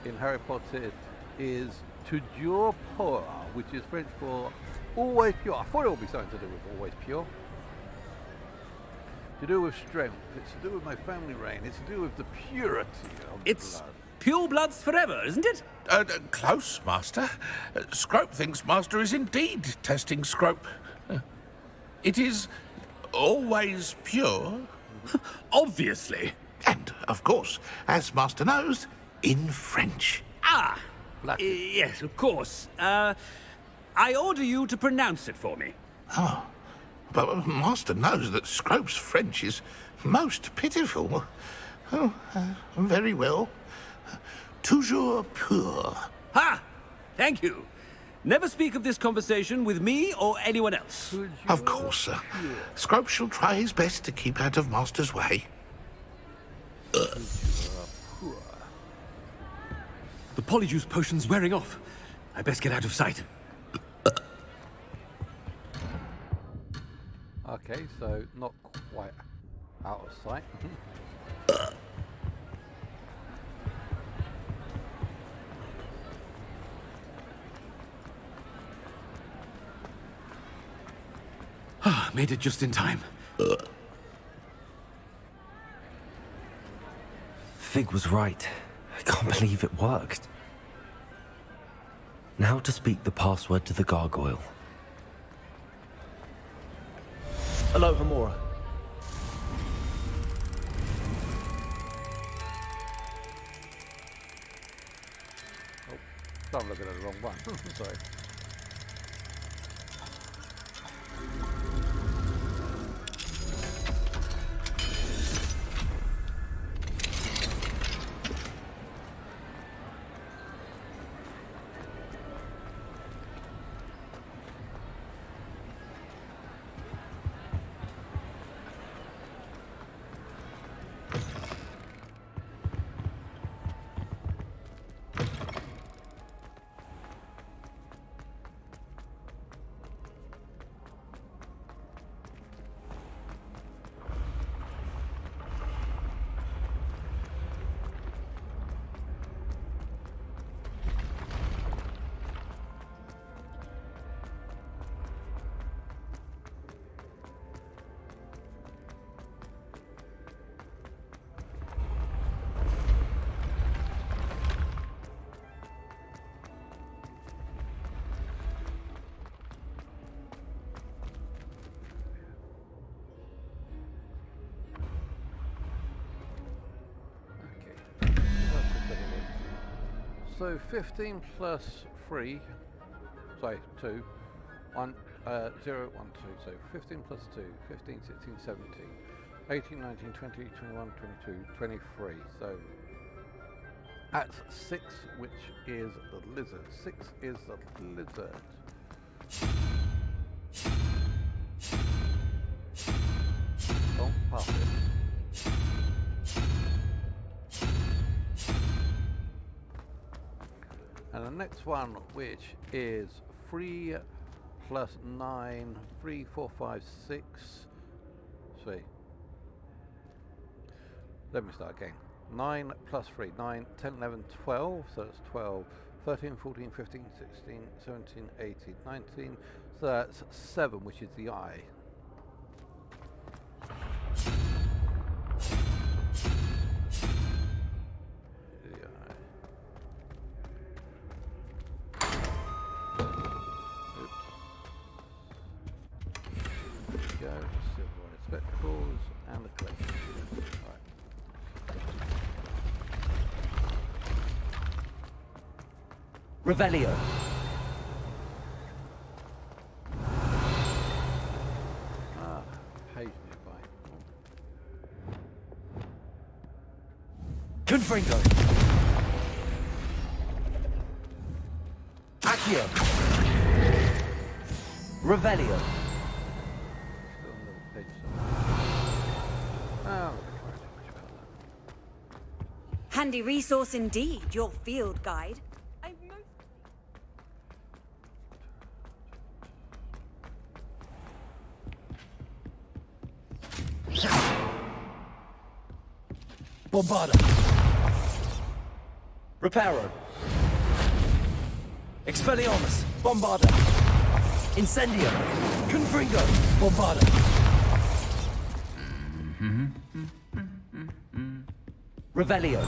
in Harry Potter is toujours pur, which is French for always pure. I thought it would be something to do with always pure. To do with strength. It's to do with my family reign. It's to do with the purity of It's blood. pure bloods forever, isn't it? Close, Master. Scrope thinks Master is indeed testing Scrope. It is always pure. Obviously. And, of course, as Master knows, in French. Ah! Yes, of course. I order you to pronounce it for me. Oh. But Master knows that Scrope's French is most pitiful. Oh, very well. Toujours pur. Ha! Thank you. Never speak of this conversation with me or anyone else. Of course, sir. Scrope shall try his best to keep out of Master's way. The polyjuice potion's wearing off. I best get out of sight. Okay, so not quite out of sight. Made it just in time. Fig was right. I can't believe it worked. Now to speak the password to the gargoyle. Hello, Hamora. I'm looking at the wrong one. Sorry. So 15 plus 3, sorry, 2, 1, 0, 1, 2, so 15 plus 2, 15, 16, 17, 18, 19, 20, 21, 22, 23, so that's 6, which is the lizard. 6 is the lizard. Don't pass it. And the next one, which is 3 plus 9, 3, 4, 5, 6. See. Let me start again. 9 plus 3, 9, 10, 11, 12. So that's 12. 13, 14, 15, 16, 17, 18, 19. So that's 7, which is the eye. Spectacles and the collection. Right. Revelio. Page nearby. Confringo. Accio. Revelio. Handy resource indeed, your field guide. Bombarda. Reparo. Expelliarmus. Bombarda. Incendio. Confringo. Bombarda. Revelio.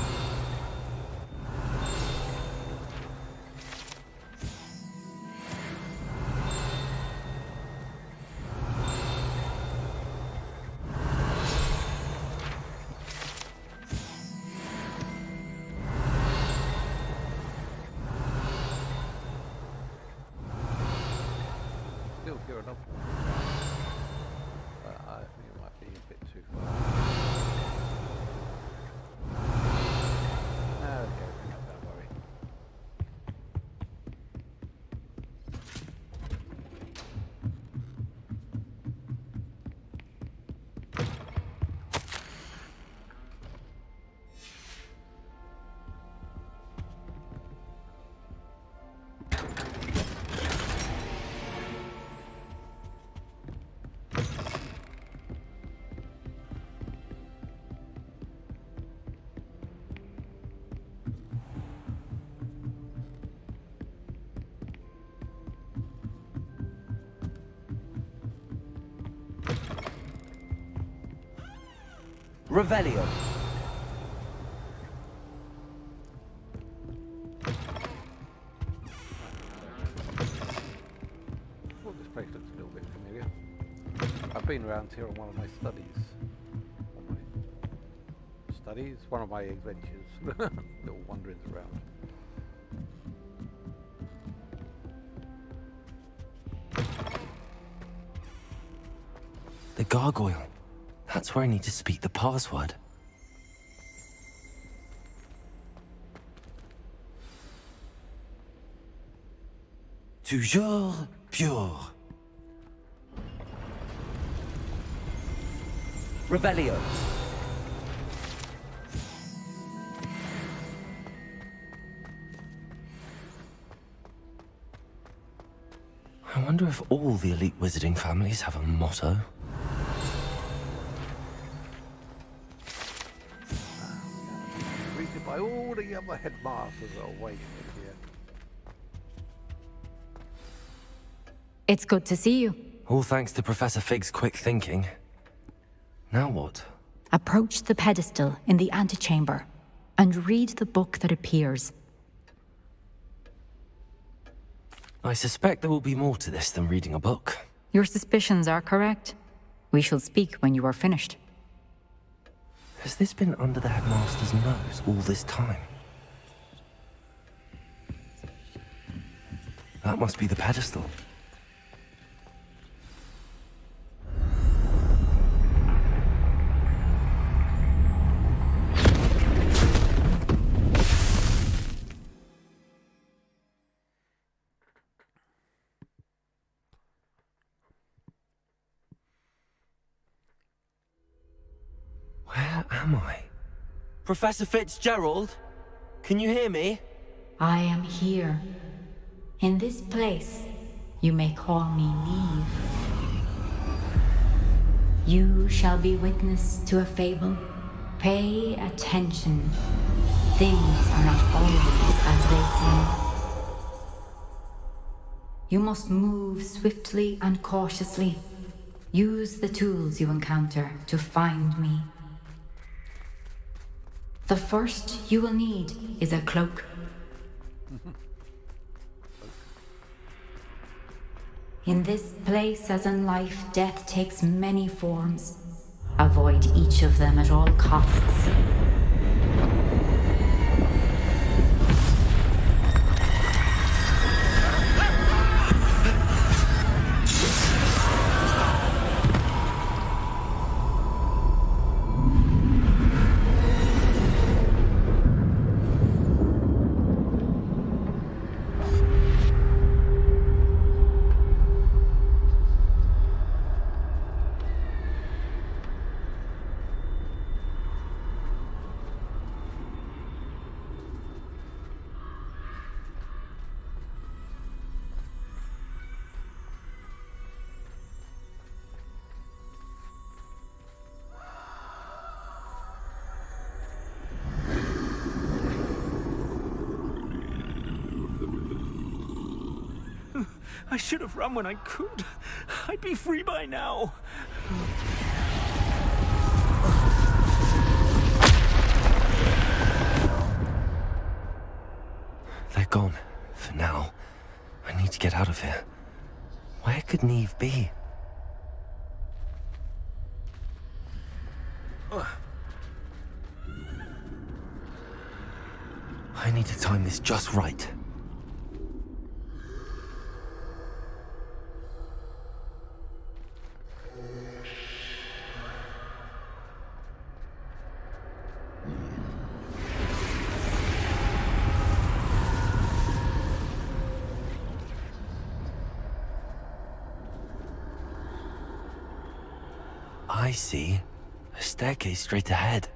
Still hear enough. I think it might be a bit too far. Okay, we're not going to worry. Revelio. Well, this place looks a little bit familiar. I've been around here on one of my studies. One of my adventures. Little wanderings around. The gargoyle. That's where I need to speak the password. Toujours pure. Revelio. I wonder if all the elite wizarding families have a motto. Greeted by all the other headmasters that are waiting here. It's good to see you. All thanks to Professor Fig's quick thinking. Now what? Approach the pedestal in the antechamber and read the book that appears. I suspect there will be more to this than reading a book. Your suspicions are correct. We shall speak when you are finished. Has this been under the headmaster's nose all this time? That must be the pedestal. Where am I? Professor Fitzgerald? Can you hear me? I am here. In this place, you may call me Neve. You shall be witness to a fable. Pay attention. Things are not always as they seem. You must move swiftly and cautiously. Use the tools you encounter to find me. The first you will need is a cloak. In this place, as in life, death takes many forms. Avoid each of them at all costs. I should have run when I could. I'd be free by now. They're gone. For now. I need to get out of here. Where could Neve be? I need to time this just right. I see. A staircase straight ahead.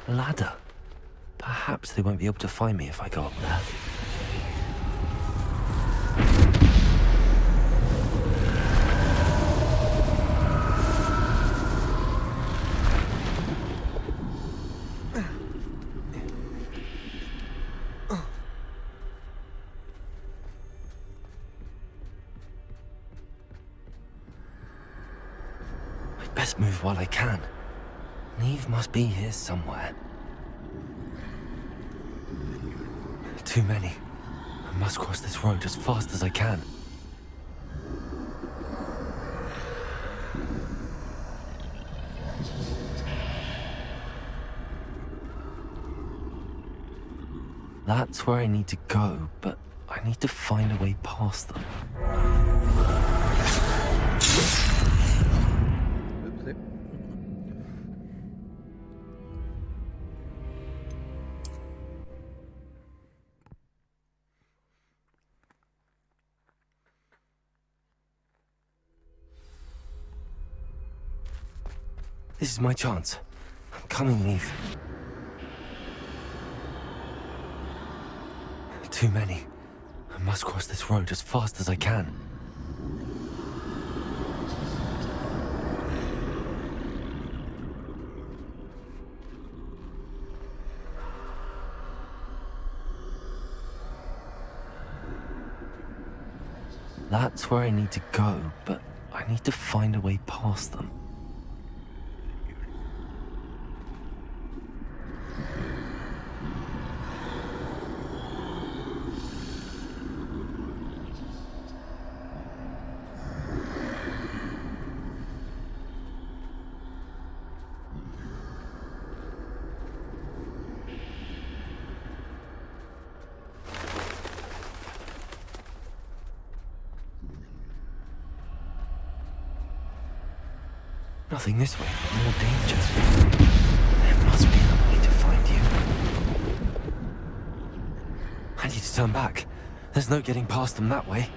Ladder. Perhaps they won't be able to find me if I go up there. Best move while I can. Neve must be here somewhere. Too many. I must cross this road as fast as I can. That's where I need to go, but I need to find a way past them. Oopsie. This is my chance. I'm coming, Neve. Too many. I must cross this road as fast as I can. That's where I need to go, but I need to find a way past them. Nothing this way, but more danger. There must be another way to find you. I need to turn back. There's no getting past them that way.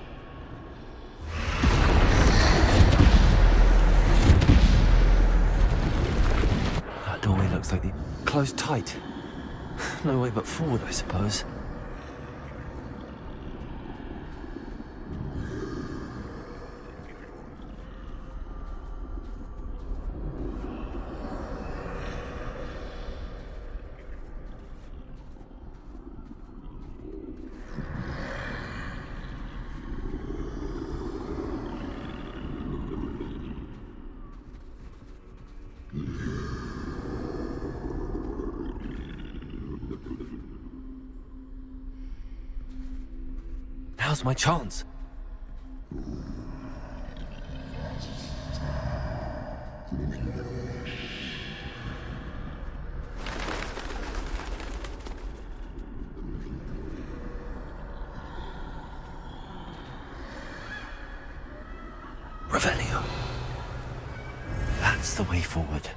That doorway looks like it's closed tight. No way but forward, I suppose. Now's my chance. Revelio. That's the way forward.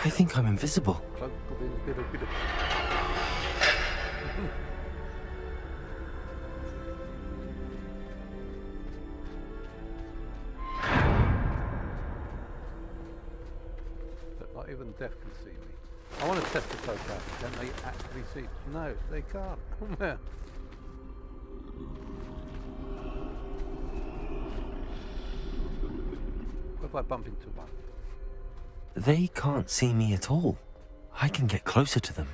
I think I'm invisible. But not even death can see me. I want to test the cloak out. Can they actually see? No, they can't. What if I bump into one? They can't see me at all. I can get closer to them.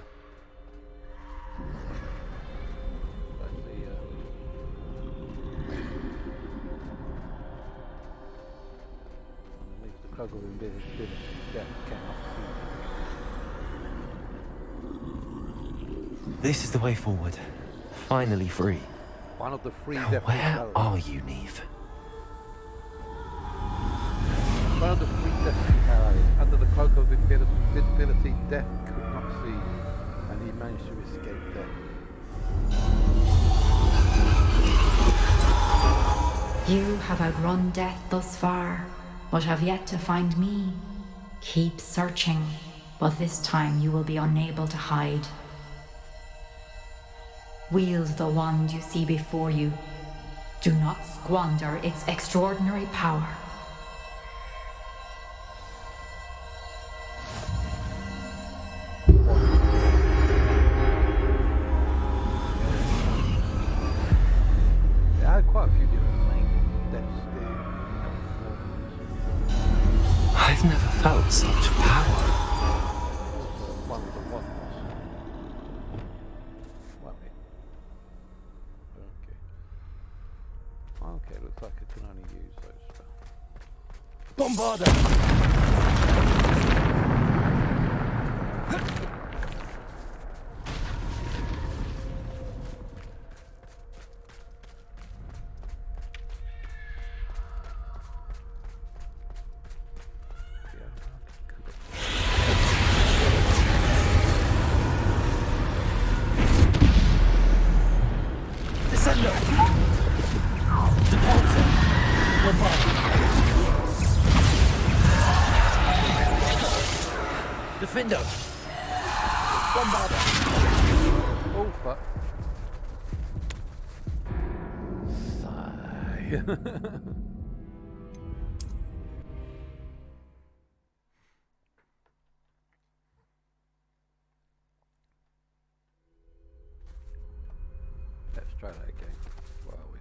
The cloak of invisibility, death cannot see. This is the way forward. Finally free. One of the free Now, death. where are you, Neve? One of the three destiny arrows. Under the cloak of invisibility, death could not see you, and he managed to escape death. You have outrun death thus far, but have yet to find me. Keep searching, but this time you will be unable to hide. Wield the wand you see before you. Do not squander its extraordinary power. Quite a few different things. I've never felt such power. Okay, looks like I can only use those spells. Bombarder! Descendo! Depulso! Bombarder! Defendo! Bombarder! Oh, fuck. Sigh. Let's try that again. Where are we?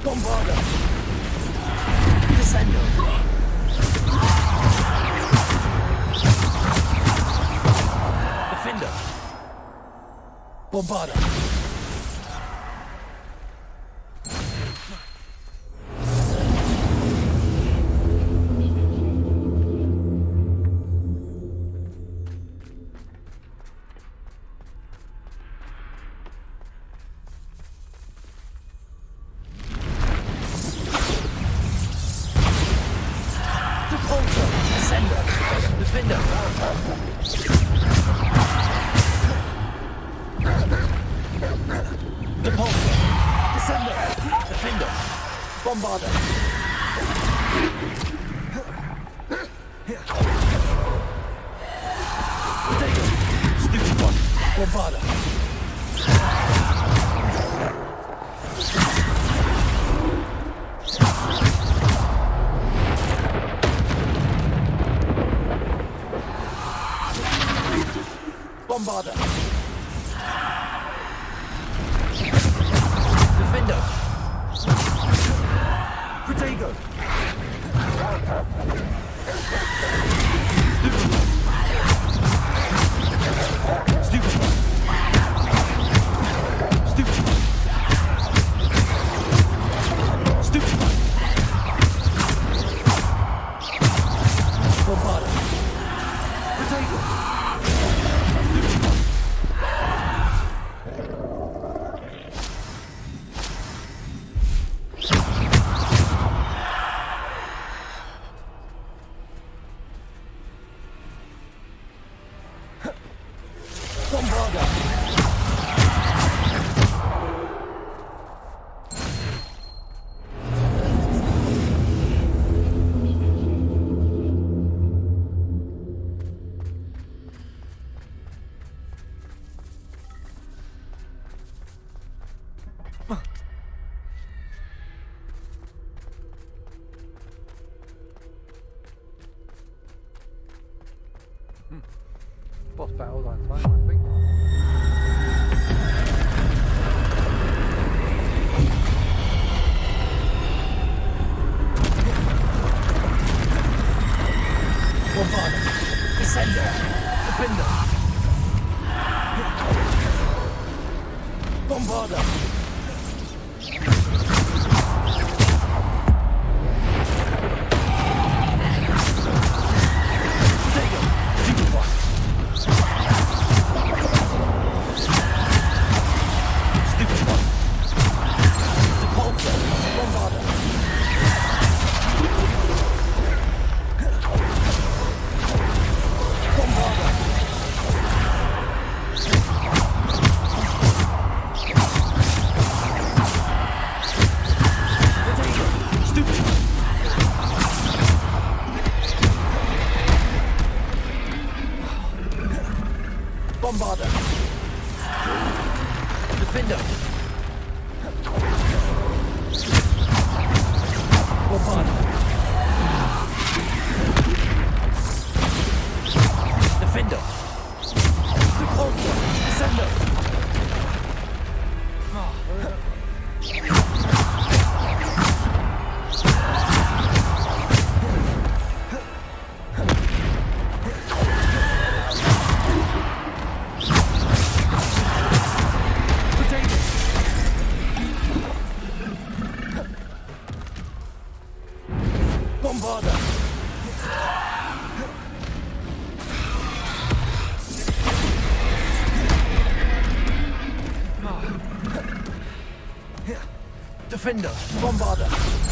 Bombarder! Descendo! Defender! Bombarder! Depulso! Descendo! Defender! Depulso! Descendo! Defender! Bombarder! Potato! Stupid one! Bombarder! Bombarder! Defender! Protego! Stupid one! Stupid one! Stupid one! Bombarder! Protego! Bombarder! Boss battle that time, I think. Bombarder! Descendo! Defender! Bombarder! Potato! Stupid one! Stupid one! Depulso! Bombarder! Bombarder! Potato! Stupid one! Bombarder! Defender! Bombarder! Defender! Depulso! Descendo! Defender! Bombarder!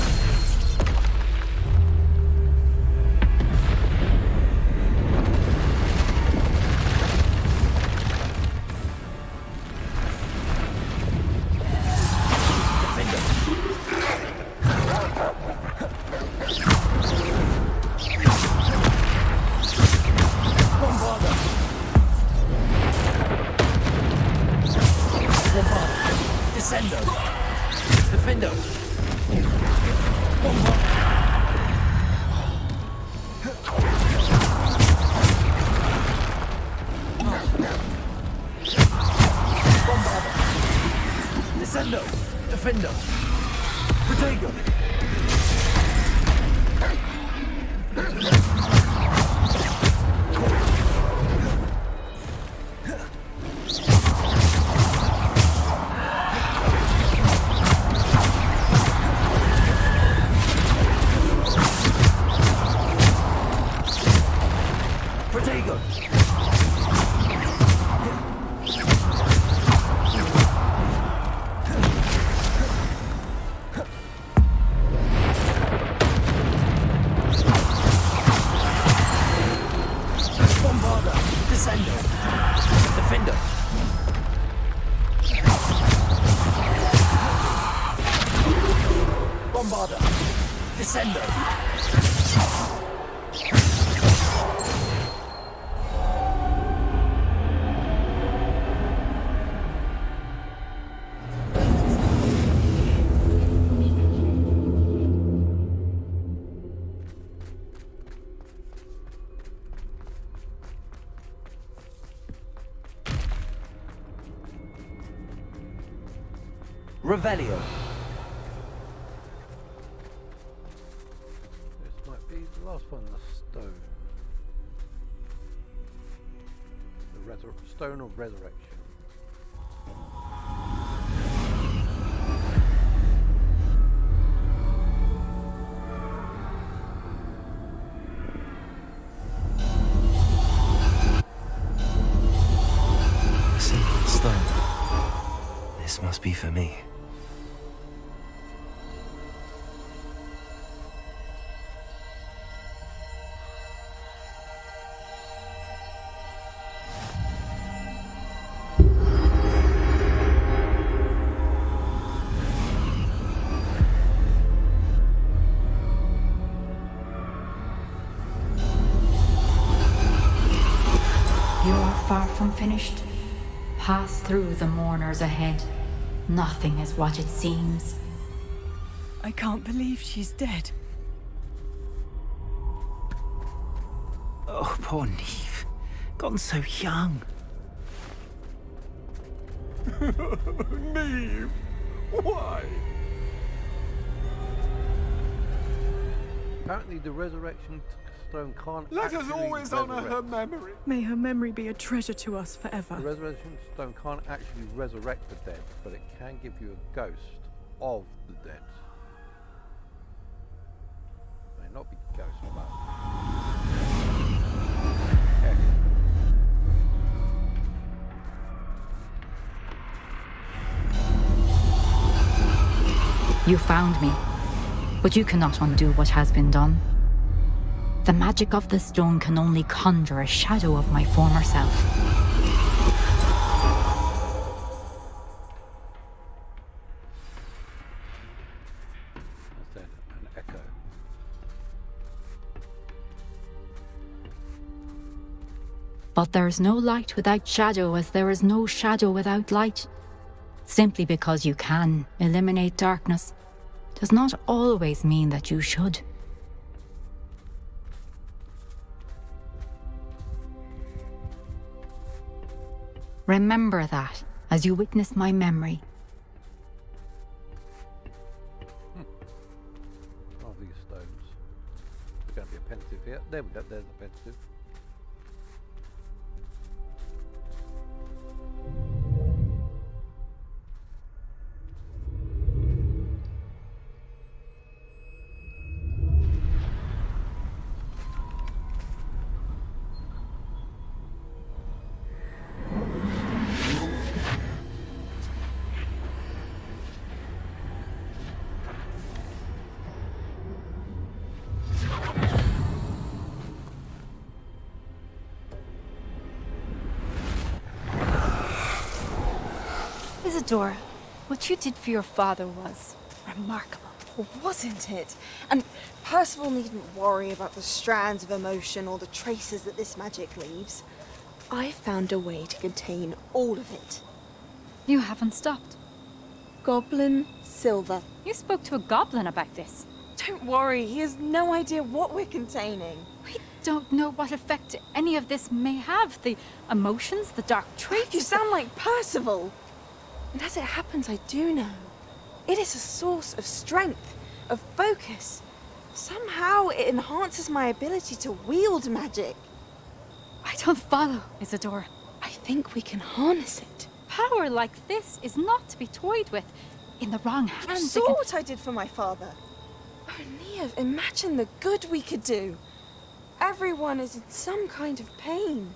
Revelio. This might be the last one, the stone. The stone of resurrection. A simple stone. This must be for me. Far from finished. Pass through the mourners ahead. Nothing is what it seems. I can't believe she's dead. Oh, poor Neve. Gone so young. Neve! Why? Apparently the resurrection stone can't Let us actually always honour resurrect. her memory. May her memory be a treasure to us forever. The resurrection stone can't actually resurrect the dead, but it can give you a ghost of the dead. May not be ghost, but You found me, but you cannot undo what has been done. The magic of the stone can only conjure a shadow of my former self. That's an echo. But there is no light without shadow, as there is no shadow without light. Simply because you can eliminate darkness does not always mean that you should. Remember that as you witness my memory. Oh, these stones. There's going to be a pensive here. There we go, there's a pensive. Isadora, what you did for your father was remarkable. Wasn't it? And Percival needn't worry about the strands of emotion or the traces that this magic leaves. I found a way to contain all of it. You haven't stopped. Goblin Silver. You spoke to a goblin about this. Don't worry, he has no idea what we're containing. We don't know what effect any of this may have. The emotions, the dark traits. You sound like Percival. And as it happens, I do know. It is a source of strength, of focus. Somehow it enhances my ability to wield magic. I don't follow, Isadora. I think we can harness it. Power like this is not to be toyed with. In the wrong hands, You saw what I did for my father. Oh, Neve, imagine the good we could do. Everyone is in some kind of pain.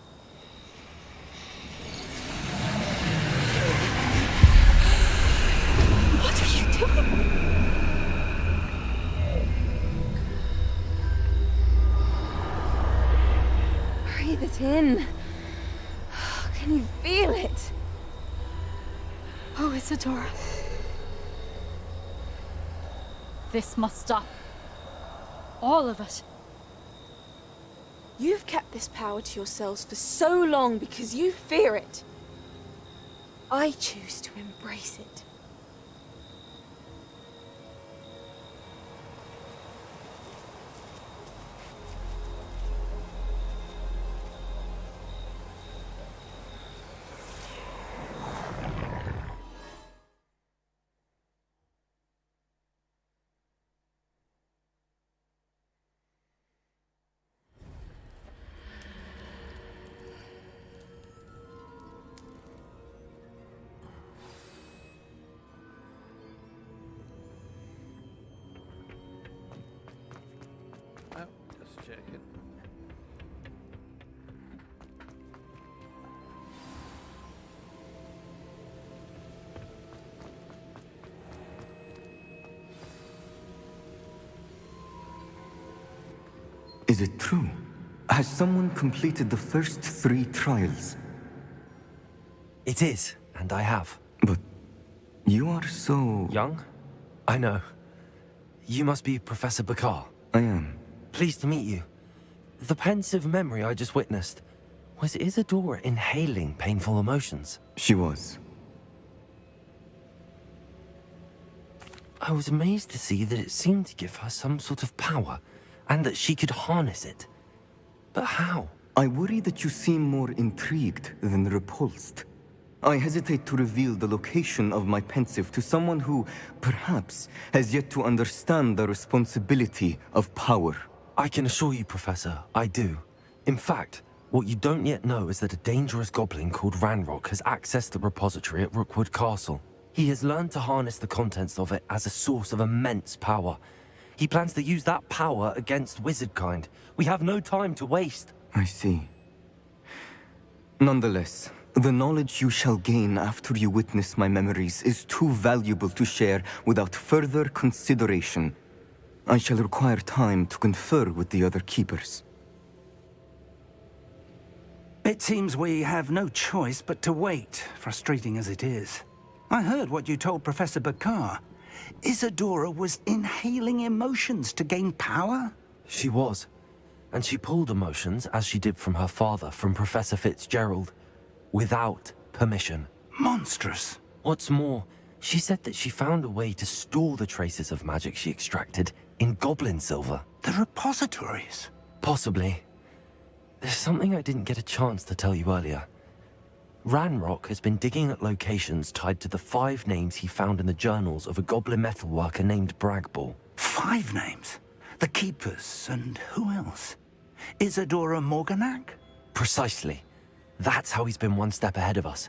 What are you doing? Breathe it in. Can you feel it? Oh, Isadora. This must stop. All of it. You've kept this power to yourselves for so long because you fear it. I choose to embrace it. Just checking. Is it true? Has someone completed the first 3 trials? It is, and I have. But you are so... Young? I know. You must be Professor Bakar. I am. Pleased to meet you. The pensive memory I just witnessed, was Isadora inhaling painful emotions? She was. I was amazed to see that it seemed to give her some sort of power, and that she could harness it. But how? I worry that you seem more intrigued than repulsed. I hesitate to reveal the location of my pensive to someone who, perhaps, has yet to understand the responsibility of power. I can assure you, Professor, I do. In fact, what you don't yet know is that a dangerous goblin called Ranrock has accessed the repository at Rookwood Castle. He has learned to harness the contents of it as a source of immense power. He plans to use that power against wizardkind. We have no time to waste. I see. Nonetheless, the knowledge you shall gain after you witness my memories is too valuable to share without further consideration. I shall require time to confer with the other keepers. It seems we have no choice but to wait, frustrating as it is. I heard what you told Professor Bakar. Isadora was inhaling emotions to gain power? She was. And she pulled emotions, as she did from her father, from Professor Fitzgerald, without permission. Monstrous. What's more, she said that she found a way to store the traces of magic she extracted in goblin silver. The repositories? Possibly. There's something I didn't get a chance to tell you earlier. Ranrock has been digging at locations tied to the 5 names he found in the journals of a goblin metalworker named Bragball. 5 names? The Keepers, and who else? Isadora Morganac? Precisely. That's how he's been one step ahead of us.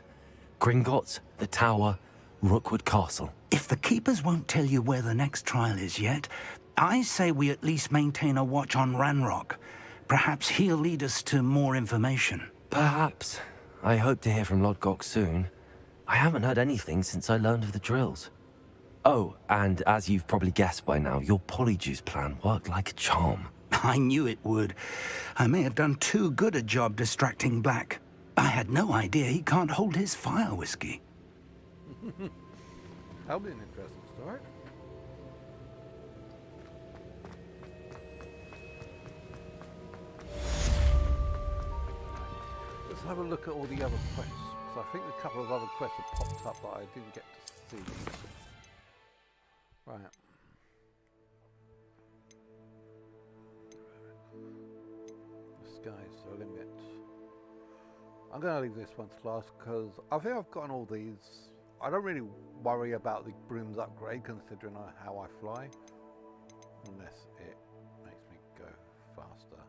Gringotts, the Tower, Rookwood Castle. If the Keepers won't tell you where the next trial is yet, I say we at least maintain a watch on Ranrock. Perhaps he'll lead us to more information. Perhaps. I hope to hear from Lodgok soon. I haven't heard anything since I learned of the drills. Oh, and as you've probably guessed by now, your polyjuice plan worked like a charm. I knew it would. I may have done too good a job distracting Black. I had no idea he can't hold his fire whiskey. That'll be an interesting story. Let's have a look at all the other quests. So I think a couple of other quests have popped up that I didn't get to see. Right. The sky's the limit. I'm going to leave this one to last because I think I've gotten all these. I don't really worry about the broom's upgrade considering how I fly. Unless it makes me go faster.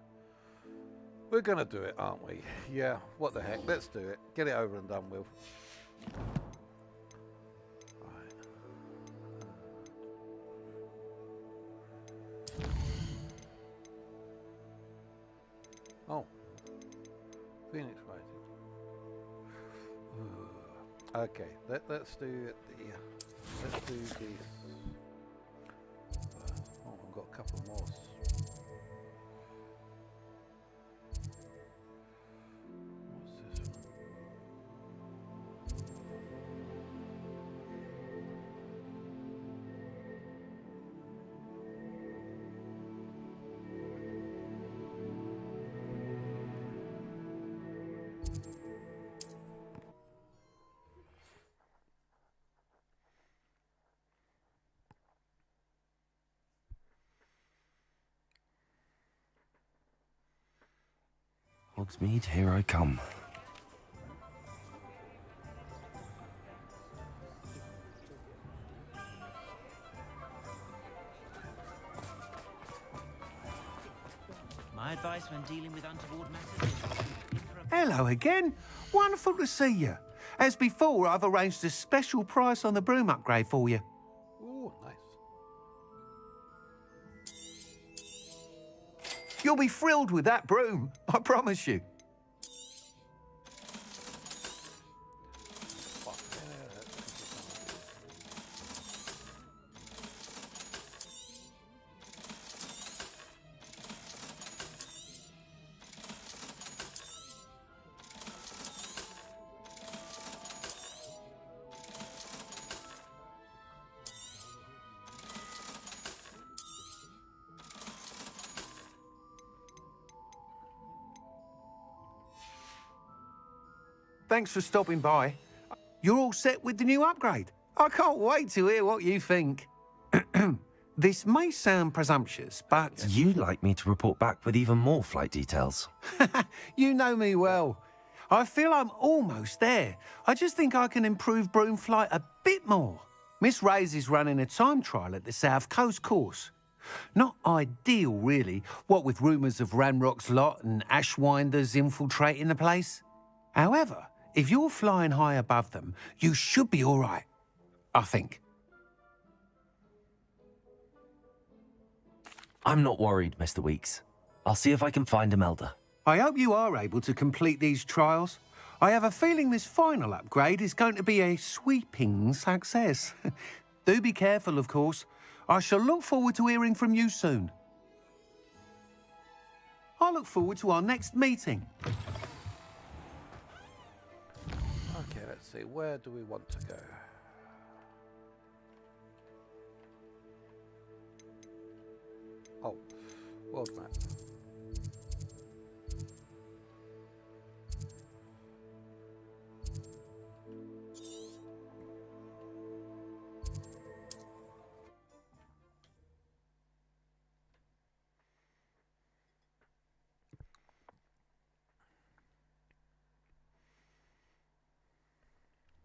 We're going to do it, aren't we? Yeah, what the heck. Let's do it. Get it over and done with. Oh, Phoenix Rising. Okay, let's do let's do this. Oh, I've got a couple more. What's this one? Hogsmeade, here I come. My advice when dealing with untoward matters is... Hello again. Wonderful to see you. As before, I've arranged a special price on the broom upgrade for you. Ooh, nice. You'll be thrilled with that broom, I promise you. Thanks for stopping by. You're all set with the new upgrade. I can't wait to hear what you think. This may sound presumptuous, but... You'd like me to report back with even more flight details. You know me well. I feel I'm almost there. I just think I can improve broom flight a bit more. Miss Ray's is running a time trial at the South Coast course. Not ideal, really, what with rumours of Ranrock's lot and Ashwinders infiltrating the place. However, if you're flying high above them, you should be all right, I think. I'm not worried, Mr. Weeks. I'll see if I can find Imelda. I hope you are able to complete these trials. I have a feeling this final upgrade is going to be a sweeping success. Do be careful, of course. I shall look forward to hearing from you soon. I look forward to our next meeting. Okay, let's see. Where do we want to go? Oh, world map.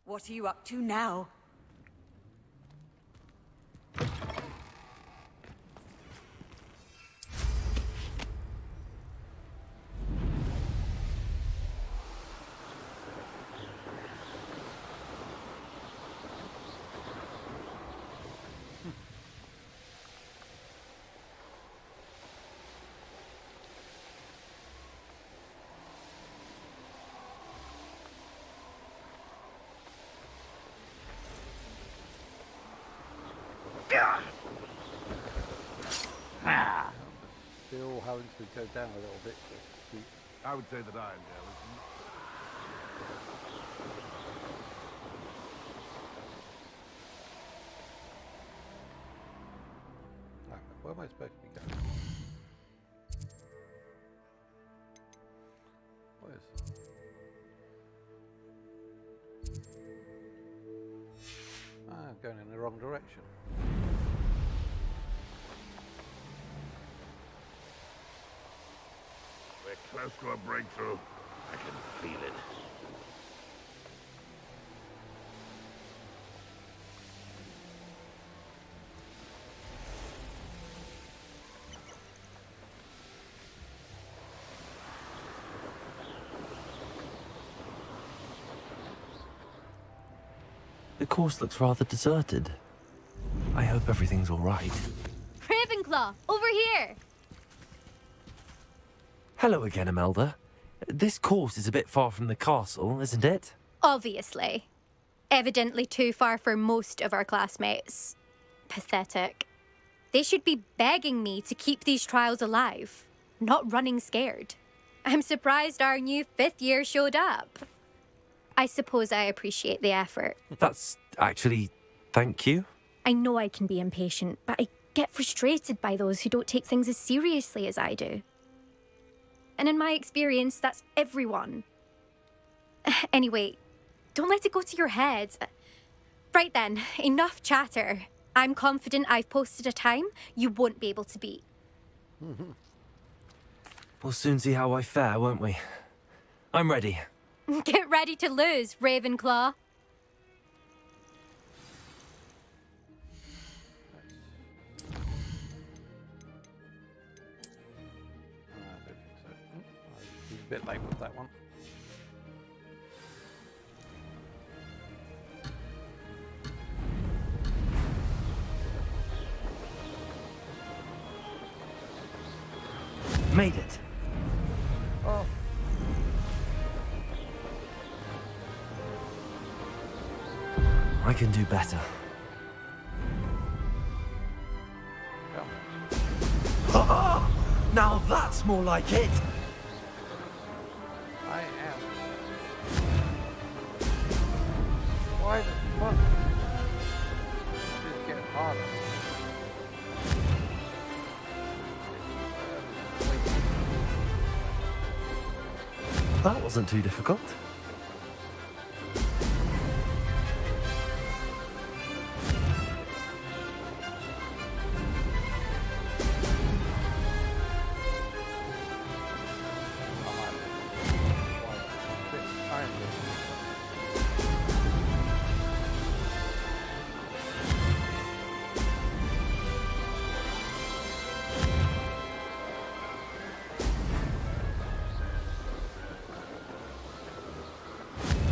What are you up to now? Still having to go down a little bit. Just to keep... I would say that I am jealous. Where am I supposed to be going? What is it? I'm going in the wrong direction. We're close to a breakthrough. I can feel it. The course looks rather deserted. I hope everything's all right. Ravenclaw, over here! Hello again, Imelda. This course is a bit far from the castle, isn't it? Obviously. Evidently too far for most of our classmates. Pathetic. They should be begging me to keep these trials alive, not running scared. I'm surprised our new 5th year showed up. I suppose I appreciate the effort. That's actually... thank you. I know I can be impatient, but I get frustrated by those who don't take things as seriously as I do. And in my experience, that's everyone. Anyway, don't let it go to your head. Right then, enough chatter. I'm confident I've posted a time you won't be able to beat. We'll soon see how I fare, won't we? I'm ready. Get ready to lose, Ravenclaw. He's a bit late with that one. Made it. Oh. I can do better. Now that's more like it! I am. Why the fuck? This is getting harder. That wasn't too difficult.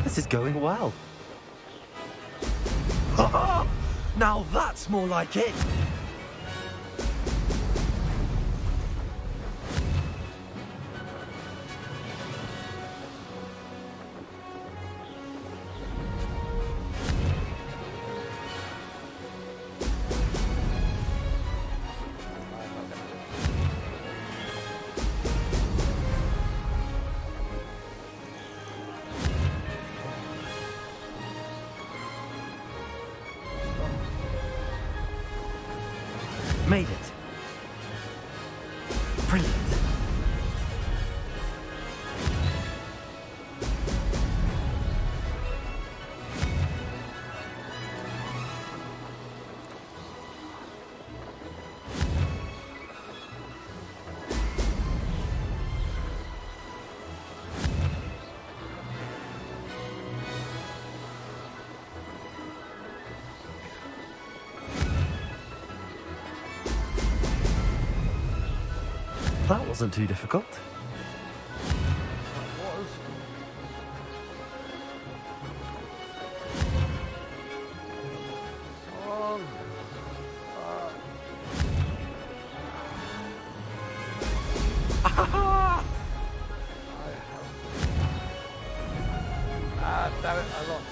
This is going well. Now that's more like it! Made it. Brilliant. That wasn't too difficult. Damn it, I lost.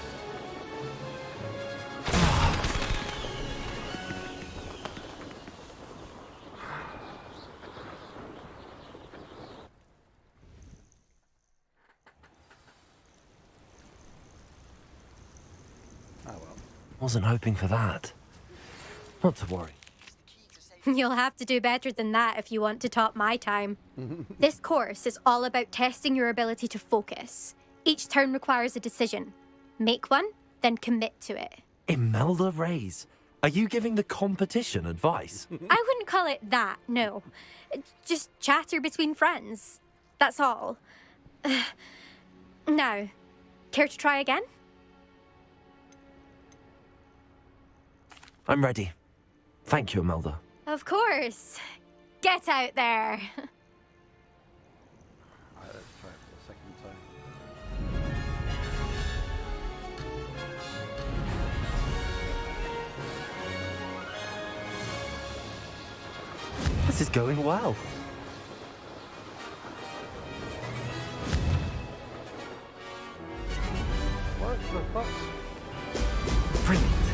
Wasn't hoping for that. Not to worry. You'll have to do better than that if you want to top my time. This course is all about testing your ability to focus. Each turn requires a decision. Make one, then commit to it. Imelda Reyes, are you giving the competition advice? I wouldn't call it that, no. Just chatter between friends. That's all. Now, care to try again? I'm ready. Thank you, Imelda. Of course. Get out there. Alright, let's try it for the second time. This is going well. What the fuck? Brilliant.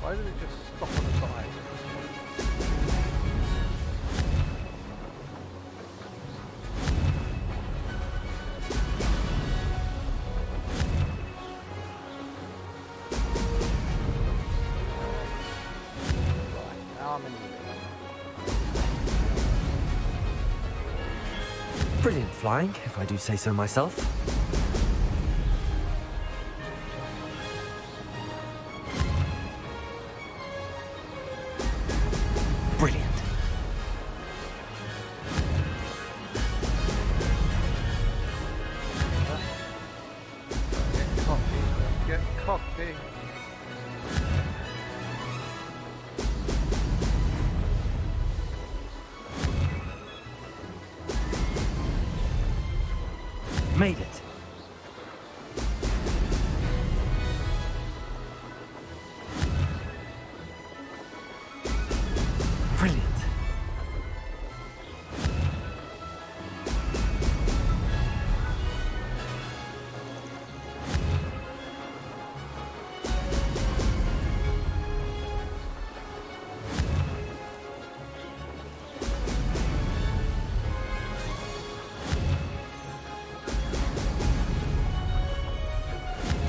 Why did it just stop on the side? Now I'm in the Brilliant flying, if I do say so myself. Brilliant. Get cocky. Get cocky. Made it. Brilliant.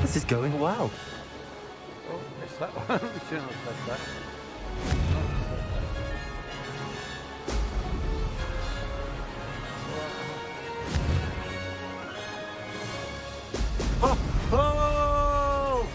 This is going well. Oh, missed that one. We shouldn't have said that. Oh! Oh!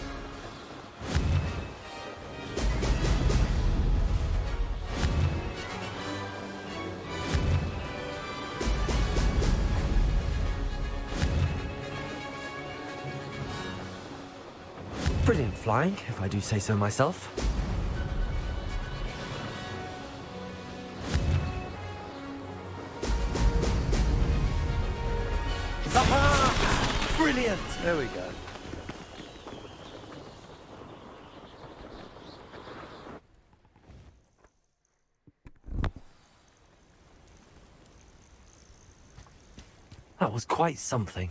Brilliant flying, if I do say so myself. Aha! Brilliant! There we go. That was quite something.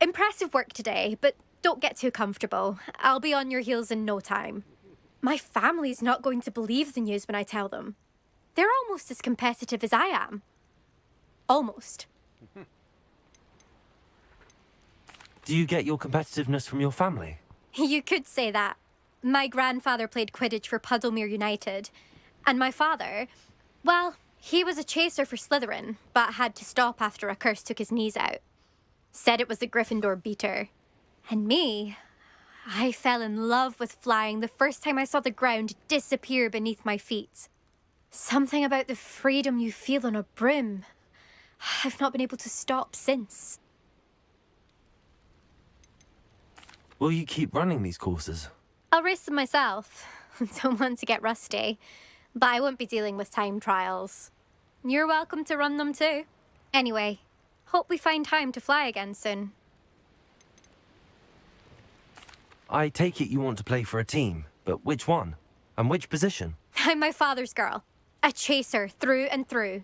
Impressive work today, but don't get too comfortable. I'll be on your heels in no time. My family's not going to believe the news when I tell them. They're almost as competitive as I am. Almost. Do you get your competitiveness from your family? You could say that. My grandfather played Quidditch for Puddlemere United. And my father, well, he was a chaser for Slytherin, but had to stop after a curse took his knees out. Said it was the Gryffindor beater. And me, I fell in love with flying the first time I saw the ground disappear beneath my feet. Something about the freedom you feel on a broom. I've not been able to stop since. Will you keep running these courses? I'll race them myself. Don't want to get rusty. But I won't be dealing with time trials. You're welcome to run them too. Anyway, hope we find time to fly again soon. I take it you want to play for a team, but which one? And which position? I'm my father's girl. A chaser through and through.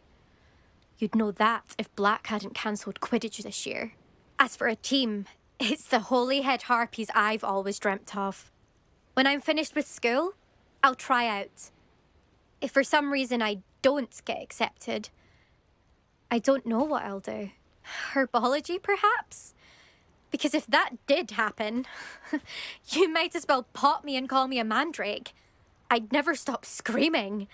You'd know that if Black hadn't cancelled Quidditch this year. As for a team, it's the Holyhead Harpies I've always dreamt of. When I'm finished with school, I'll try out. If for some reason I don't get accepted, I don't know what I'll do. Herbology, perhaps? Because if that did happen, you might as well pop me and call me a mandrake. I'd never stop screaming.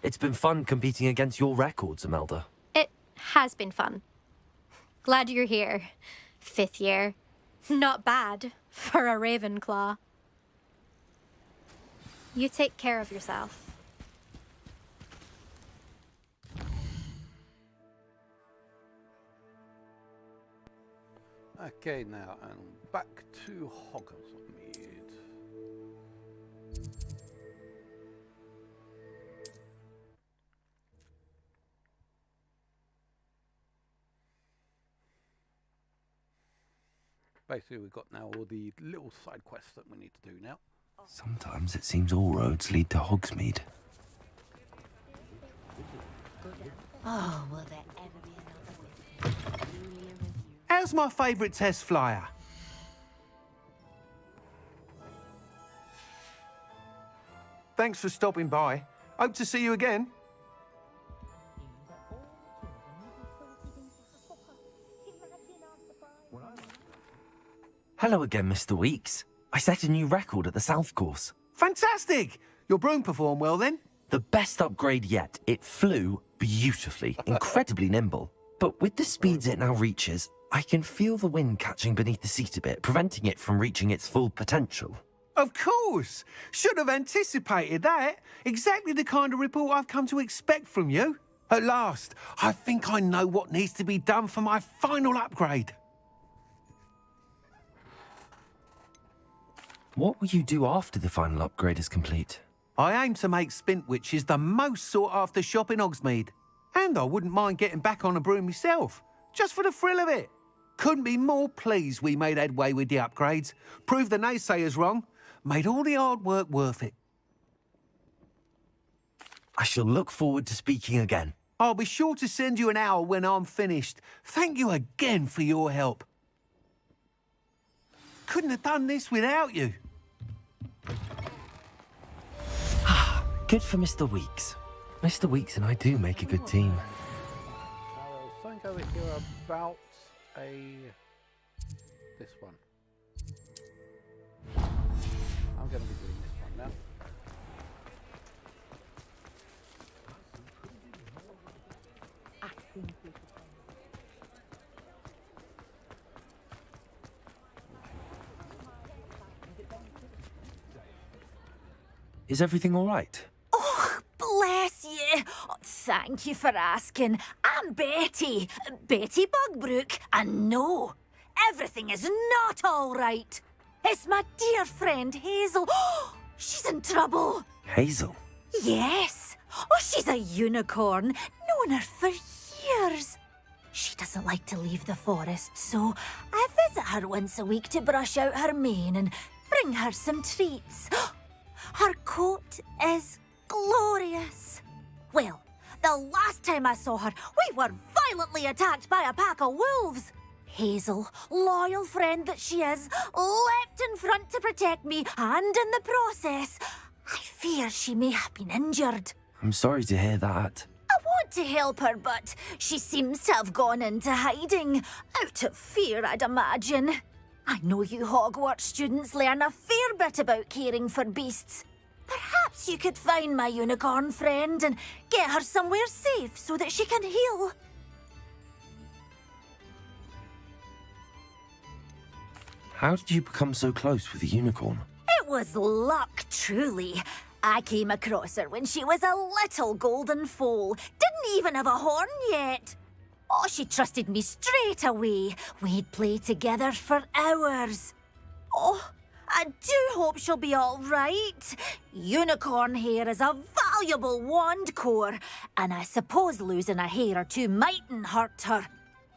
It's been fun competing against your records, Imelda. It has been fun. Glad you're here. 5th year. Not bad for a Ravenclaw. You take care of yourself. Okay, now, and back to Hogwarts. Basically, we've got now all the little side quests that we need to do now. Sometimes it seems all roads lead to Hogsmeade. Oh, will there ever be another How's my favourite test flyer? Thanks for stopping by. Hope to see you again. Hello again, Mr. Weeks. I set a new record at the South Course. Fantastic! Your broom performed well then? The best upgrade yet. It flew beautifully, incredibly nimble. But with the speeds it now reaches, I can feel the wind catching beneath the seat a bit, preventing it from reaching its full potential. Of course! Should have anticipated that. Exactly the kind of report I've come to expect from you. At last, I think I know what needs to be done for my final upgrade. What will you do after the final upgrade is complete? I aim to make Spintwitches the most sought-after shop in Hogsmeade. And I wouldn't mind getting back on a broom myself, just for the thrill of it. Couldn't be more pleased we made headway with the upgrades, proved the naysayers wrong, made all the hard work worth it. I shall look forward to speaking again. I'll be sure to send you an hour when I'm finished. Thank you again for your help. Couldn't have done this without you. Good for Mr. Weeks. Mr. Weeks and I do make a good team. Now, there's something over here about this one. I'm going to be doing this one now. Is everything all right? Bless you. Oh, thank you for asking. I'm Betty. Betty Bugbrook. And no, everything is not all right. It's my dear friend Hazel. She's in trouble. Hazel? Yes. Oh, she's a unicorn. Known her for years. She doesn't like to leave the forest, so I visit her once a week to brush out her mane and bring her some treats. Her coat is glorious. Well, the last time I saw her, we were violently attacked by a pack of wolves. Hazel, loyal friend that she is, leapt in front to protect me, and in the process, I fear she may have been injured. I'm sorry to hear that. I want to help her, but she seems to have gone into hiding. Out of fear, I'd imagine. I know you Hogwarts students learn a fair bit about caring for beasts. Perhaps you could find my unicorn friend and get her somewhere safe so that she can heal. How did you become so close with the unicorn? It was luck, truly. I came across her when she was a little golden foal. Didn't even have a horn yet. Oh, she trusted me straight away. We'd play together for hours. Oh, I do hope she'll be all right. Unicorn hair is a valuable wand core, and I suppose losing a hair or two mightn't hurt her.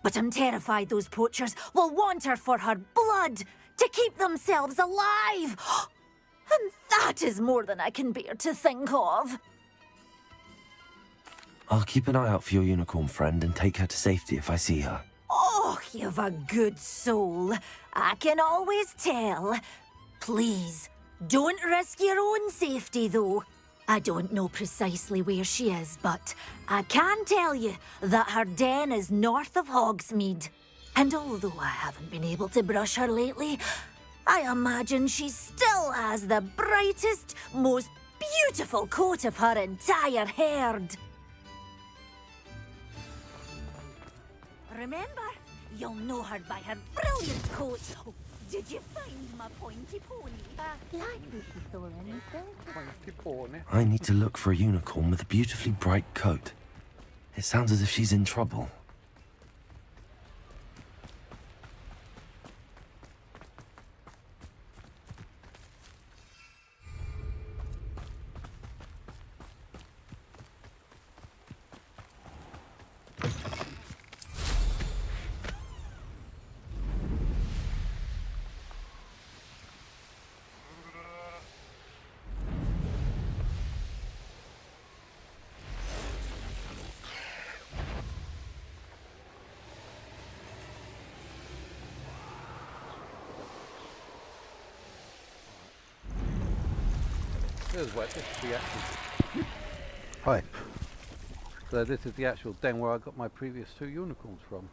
But I'm terrified those poachers will want her for her blood, to keep themselves alive. And that is more than I can bear to think of. I'll keep an eye out for your unicorn friend and take her to safety if I see her. Oh, you've a good soul. I can always tell. Please, don't risk your own safety, though. I don't know precisely where she is, but I can tell you that her den is north of Hogsmeade. And although I haven't been able to brush her lately, I imagine she still has the brightest, most beautiful coat of her entire herd. Remember, you'll know her by her brilliant coat. Oh, did you find my pointy pony? I need to look for a unicorn with a beautifully bright coat. It sounds as if she's in trouble. This is the actual... Hi. So this is the actual den where I got my previous 2 unicorns from.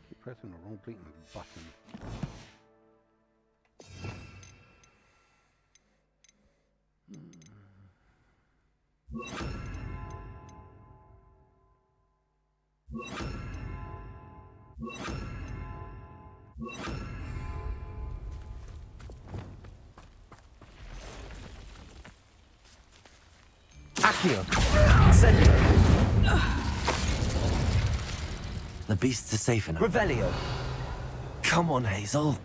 Keep pressing the wrong bleeding button. Accio! Send it! The beasts are safe enough. Revelio! Come on, Hazel.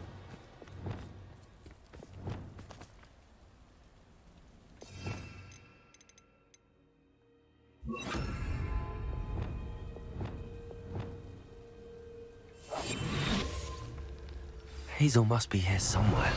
Hazel must be here somewhere.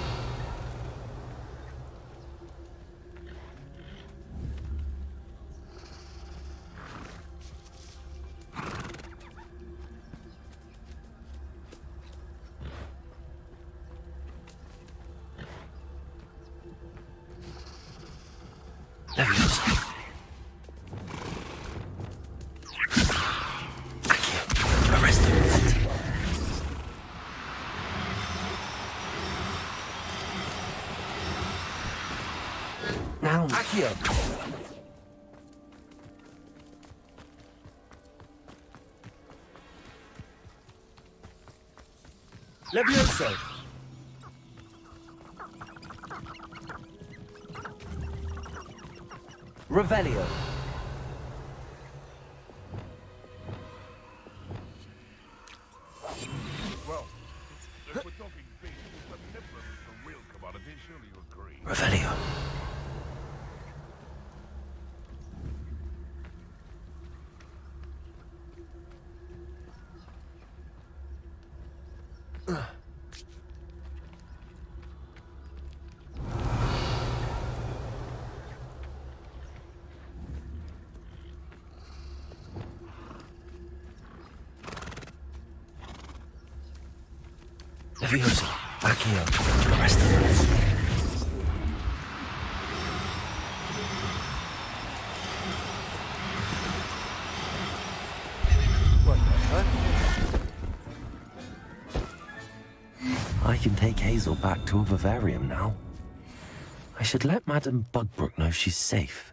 Now, Accio! Levioso! Revelio! Well, if we're talking beef, the nibbler is the real commodity, surely you agree. Revelio. Levioso, Accio, arrest them. I can take Hazel back to a vivarium now. I should let Madame Bugbrook know she's safe.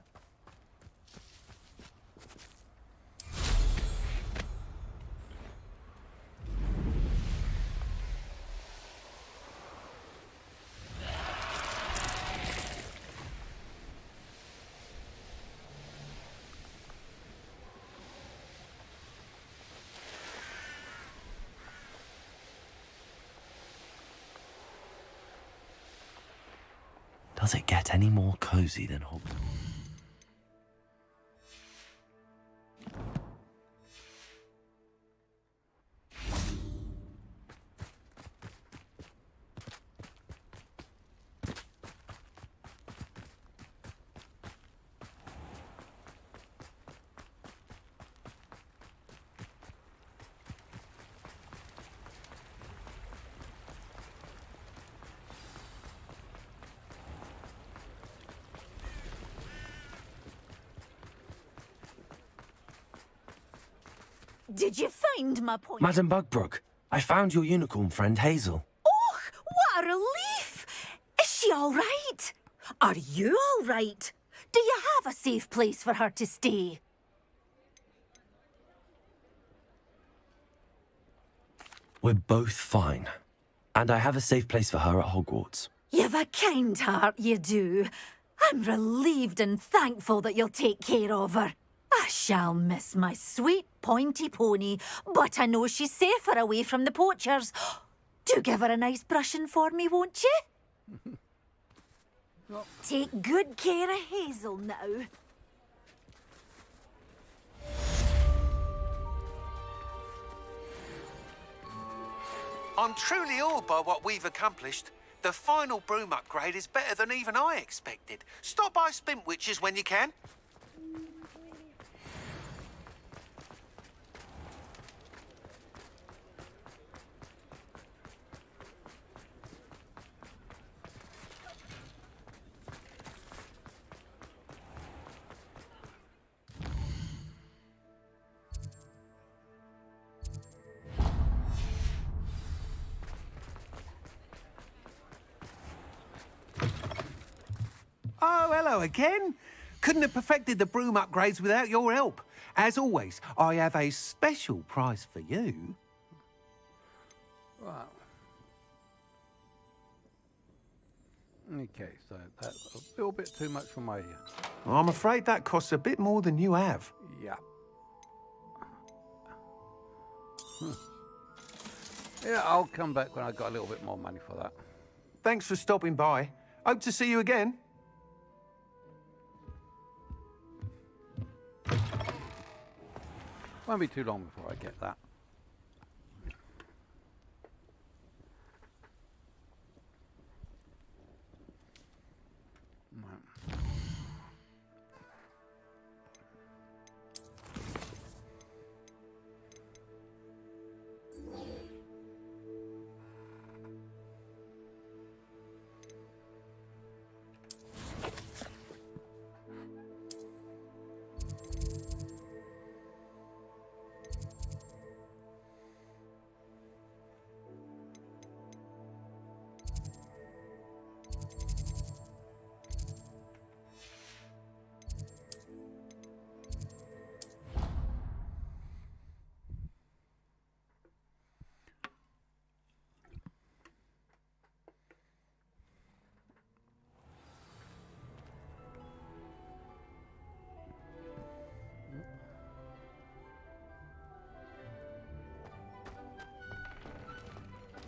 Does it get any more cozy than Hogwarts? Did you find my point? Madam Bugbrook, I found your unicorn friend Hazel. Oh, what a relief! Is she all right? Are you all right? Do you have a safe place for her to stay? We're both fine. And I have a safe place for her at Hogwarts. You've a kind heart, you do. I'm relieved and thankful that you'll take care of her. I shall miss my sweet pointy pony, but I know she's safer away from the poachers. Do give her a nice brushing for me, won't you? Take good care of Hazel now. I'm truly awed by what we've accomplished. The final broom upgrade is better than even I expected. Stop by Spintwitches when you can. Oh, hello again. Couldn't have perfected the broom upgrades without your help. As always, I have a special prize for you. Wow. Okay, so that's a little bit too much for my... I'm afraid that costs a bit more than you have. Yeah. Yeah, I'll come back when I got a little bit more money for that. Thanks for stopping by. Hope to see you again. Won't be too long before I get that.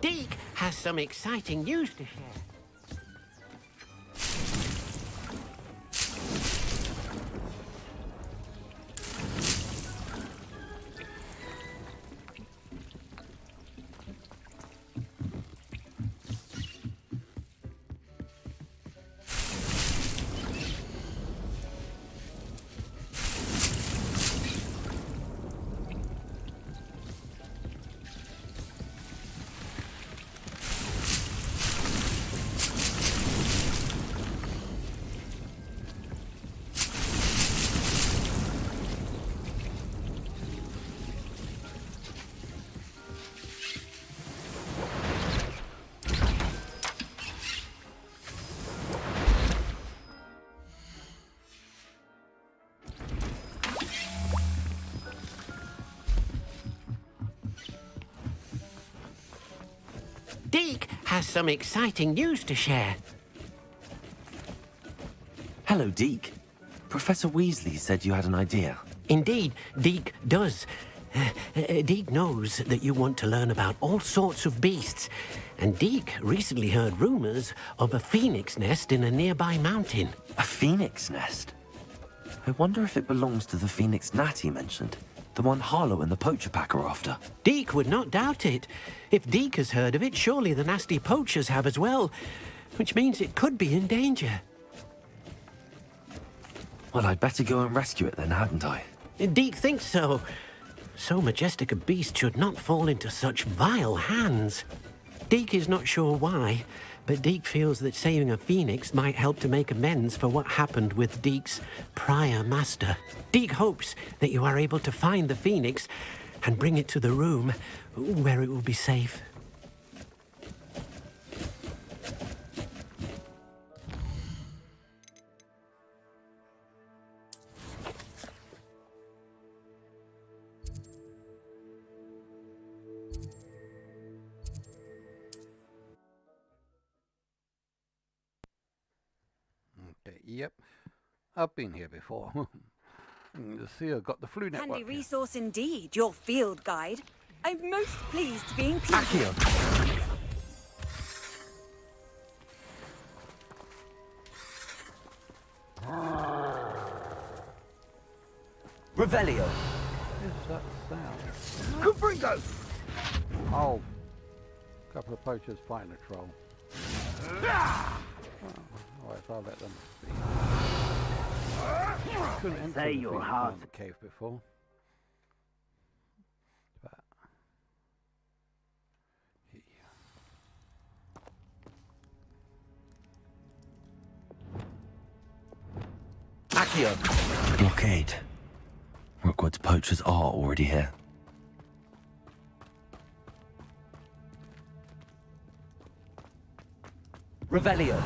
Deke has some exciting news to share. Deke has some exciting news to share. Hello, Deke. Professor Weasley said you had an idea. Indeed, Deke does. Deke knows that you want to learn about all sorts of beasts, and Deke recently heard rumors of a phoenix nest in a nearby mountain. A phoenix nest? I wonder if it belongs to the phoenix gnat he mentioned. The one Harlow and the poacher pack are after. Deke would not doubt it. If Deke has heard of it, surely the nasty poachers have as well, which means it could be in danger. Well, I'd better go and rescue it then, hadn't I? Deke thinks so. So majestic a beast should not fall into such vile hands. Deke is not sure why, but Deke feels that saving a phoenix might help to make amends for what happened with Deke's prior master. Deke hopes that you are able to find the phoenix and bring it to the room where it will be safe. Okay, yep. I've been here before. You see, I've got the flu network. Handy resource indeed, your field guide. I'm most pleased to be included. Accio. Revelio. What is that sound? Confringo! Oh. A couple of poachers fighting a troll. Alright, so I'll let them speak. Couldn't enter Say the your Phoenix heart. Mountain cave before. But Accio. Blockade. Rookwood's poachers are already here. Revelio.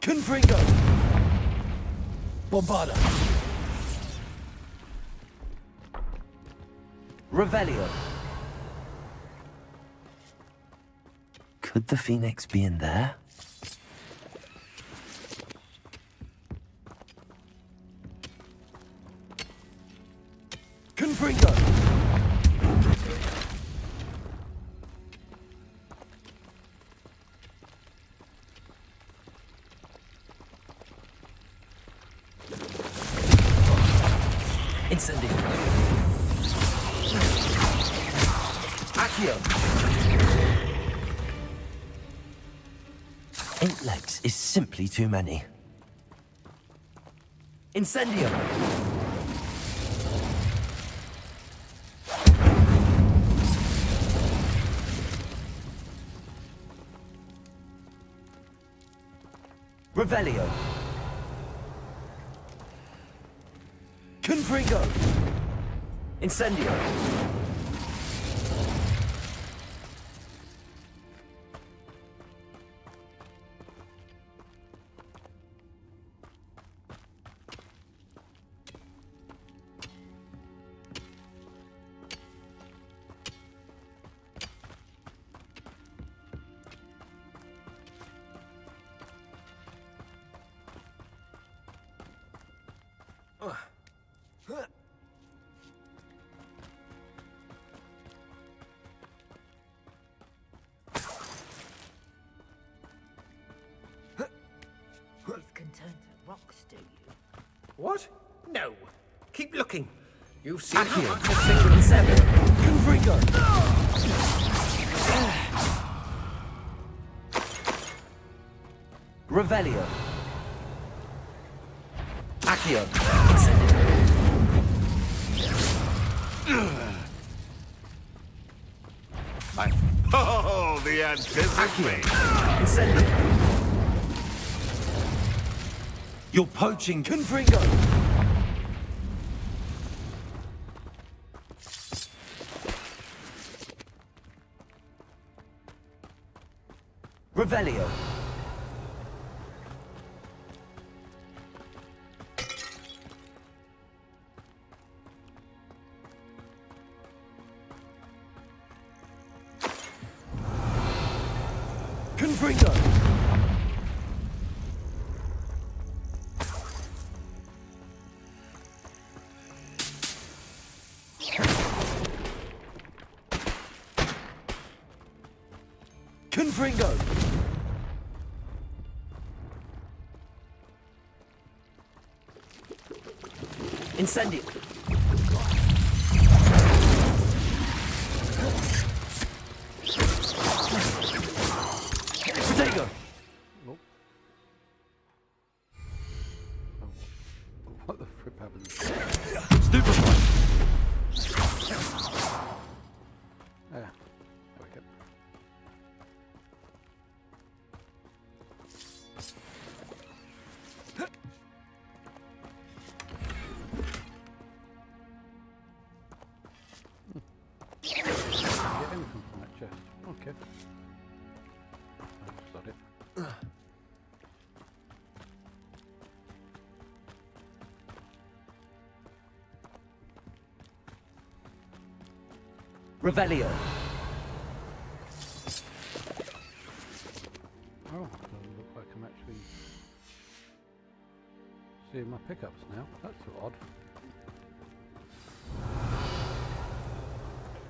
Confringo. Bombarda. Revelio. Could the Phoenix be in there? Confringo. Incendio. Accio. Intlex is simply too many. Incendio. Revelio. Confringo. Incendio. These can turn to rocks, do you? What? No. Keep looking. You've seen Accio. how much a single Incendio. Confringo. Revelio. Accio. Oh, the anticipation. Incendio. You're poaching Confringo. Revelio. Confringo. Confringo. Incendio. Protego. Nope. What the flip happened? Stupefy. chest. Okay. Is that it? Revelio. Oh, doesn't look like I'm actually seeing my pickups now. That's odd.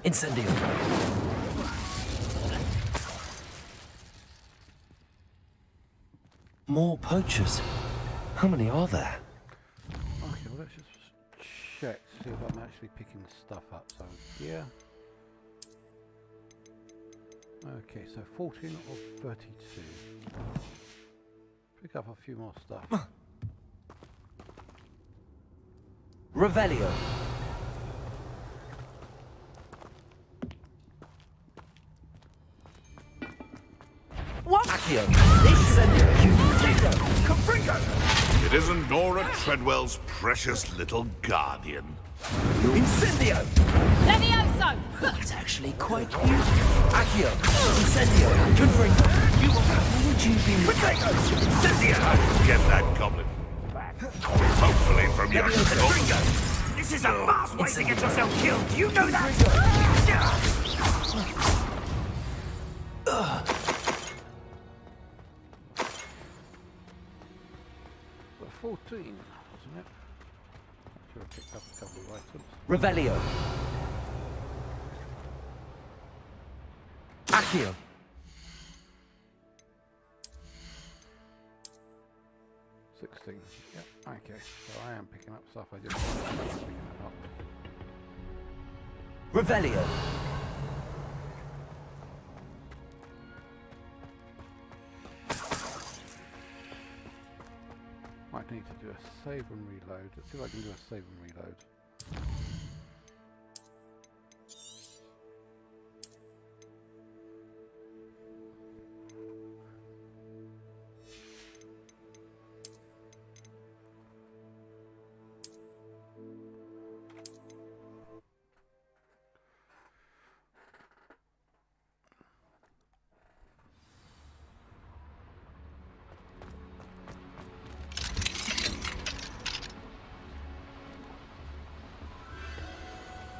Incendio. More poachers. How many are there? Okay, well, let's just check to see if I'm actually picking stuff up. So, yeah. Okay, so 14 of 32. Pick up a few more stuff. Revelio. What? Accio. It isn't Nora Treadwell's precious little guardian. Incendio. Levioso! That's actually quite useful. Accio. Incendio. Confringo. How would you be? Potatoes! Incendio! Get that goblin back. Hopefully from your soul. This is a fast way to get yourself killed. Do you know that? So 14, wasn't it? I should have picked up a couple of items. Revelio. Accio. Yep, okay. So I am picking up stuff. I just wasn't picking it up. Revelio. Might need to do a save and reload. Let's see if I can do a save and reload.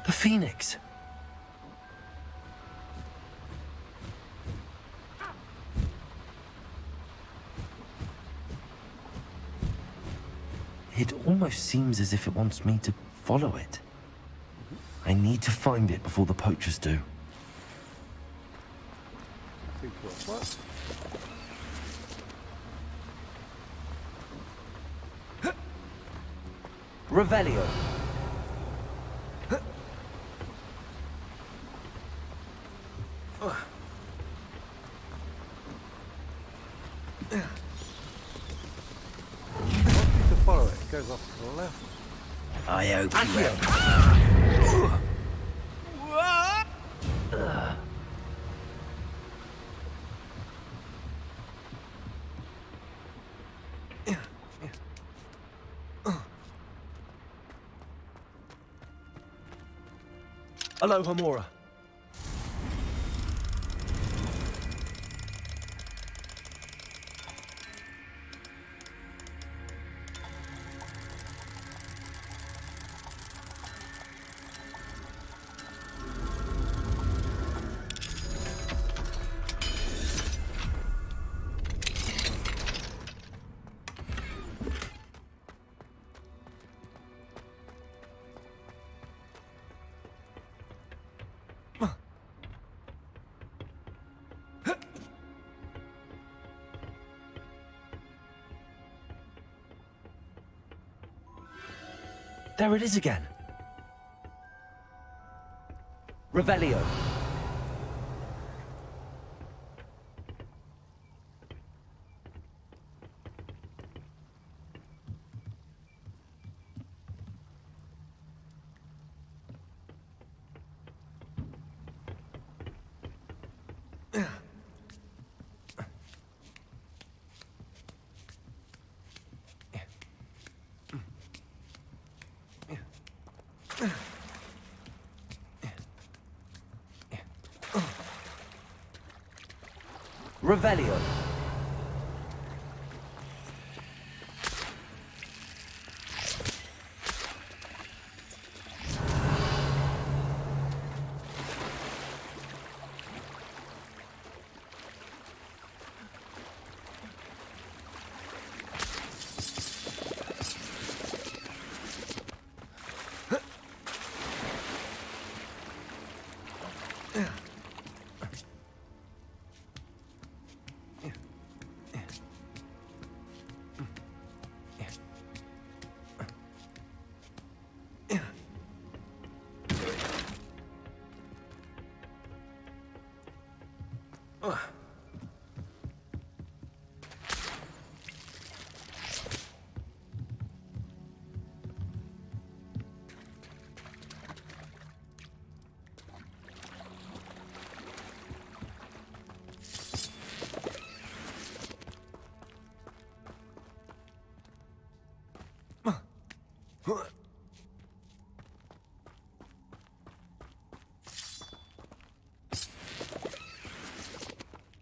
The Phoenix. It almost seems as if it wants me to follow it. I need to find it before the poachers do. I think we'll work. Revelio. To follow it, it goes off to the left. I hope you will. Aloha Mora. There it is again. Revelio. Revelio.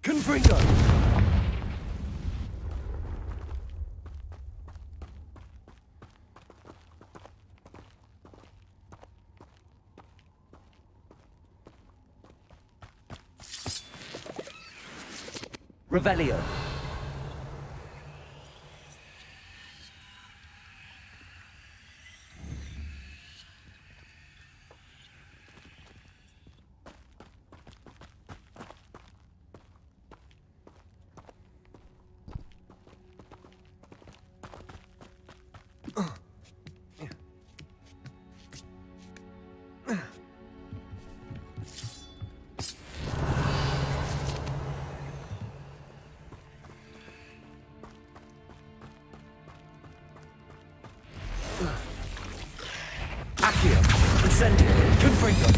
Confringo! Revelio. Accio. Incendio. Confringo.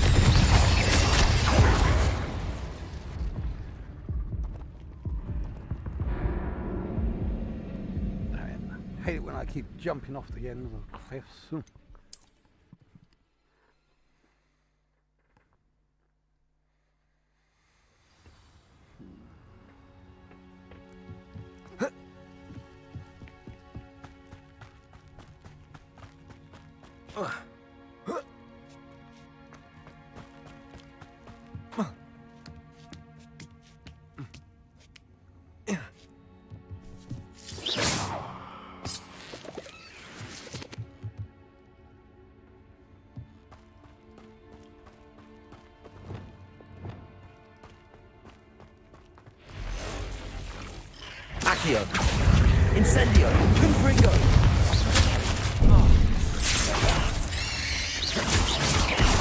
I hate it when I keep jumping off the ends of cliffs. Accio. Incendio. Confringo.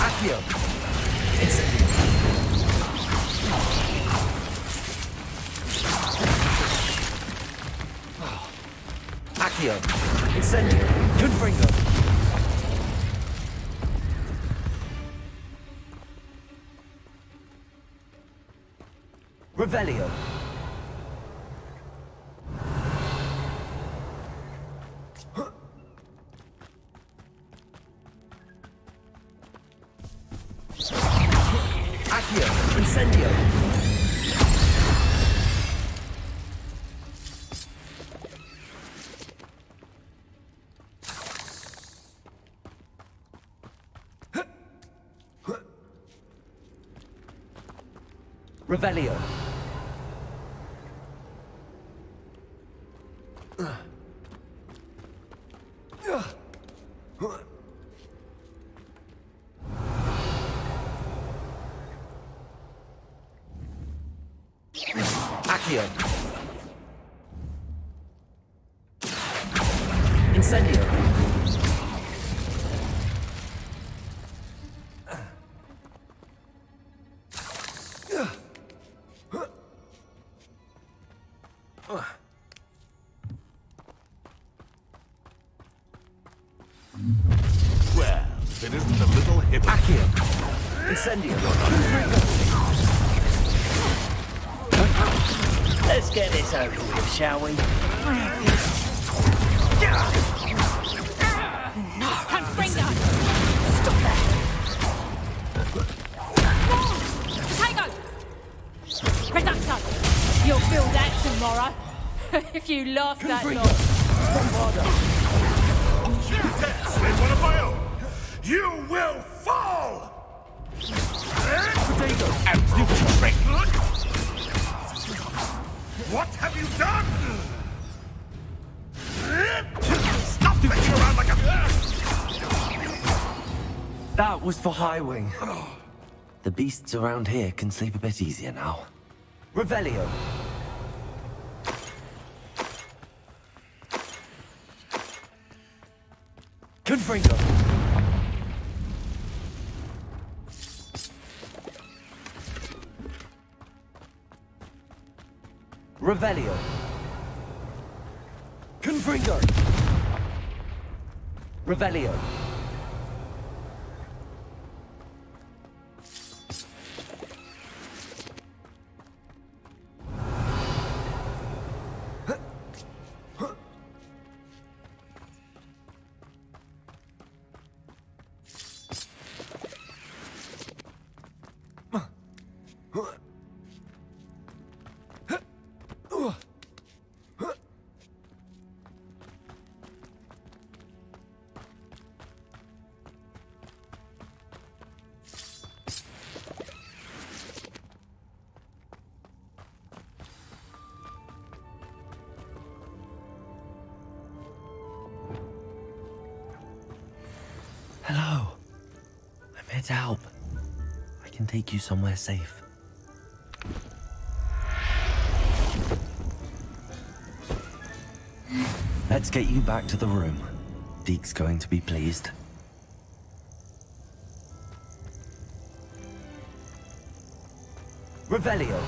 Accio. Incendio. Accio. Incendio. Confringo. Revelio. Accio. Incendio. Revelio. Accio. Incendio. Well, if it isn't a little hip. Accio. Incendio. Let's get this over with, shall we? Confringo! Stop that! Potato! Reducto! You'll feel that tomorrow. If you last that long. Yes, it's one of my own. You will fall! Potato! And you trick! What have you done? Stop messing around like a... That was for Highwing. The beasts around here can sleep a bit easier now. Revelio. Confringo. Revelio. Confringo. Revelio. Hello. I'm here to help. I can take you somewhere safe. Let's get you back to the room. Deke's going to be pleased. Revelio.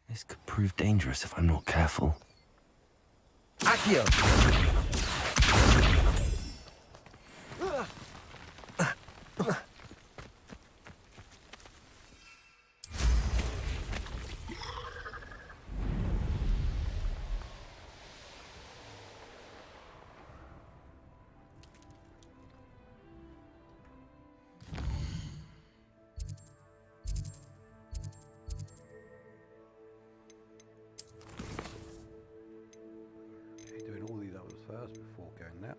This could prove dangerous if I'm not careful. Accio! Doing all these others first before going there.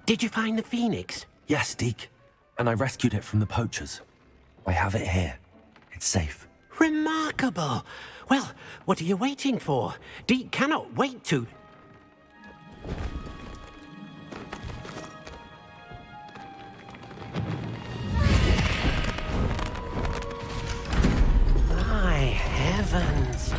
Did you find the phoenix? Yes, Deke. And I rescued it from the poachers. I have it here. It's safe. Remarkable! Well, what are you waiting for? Deke cannot wait to... My heavens!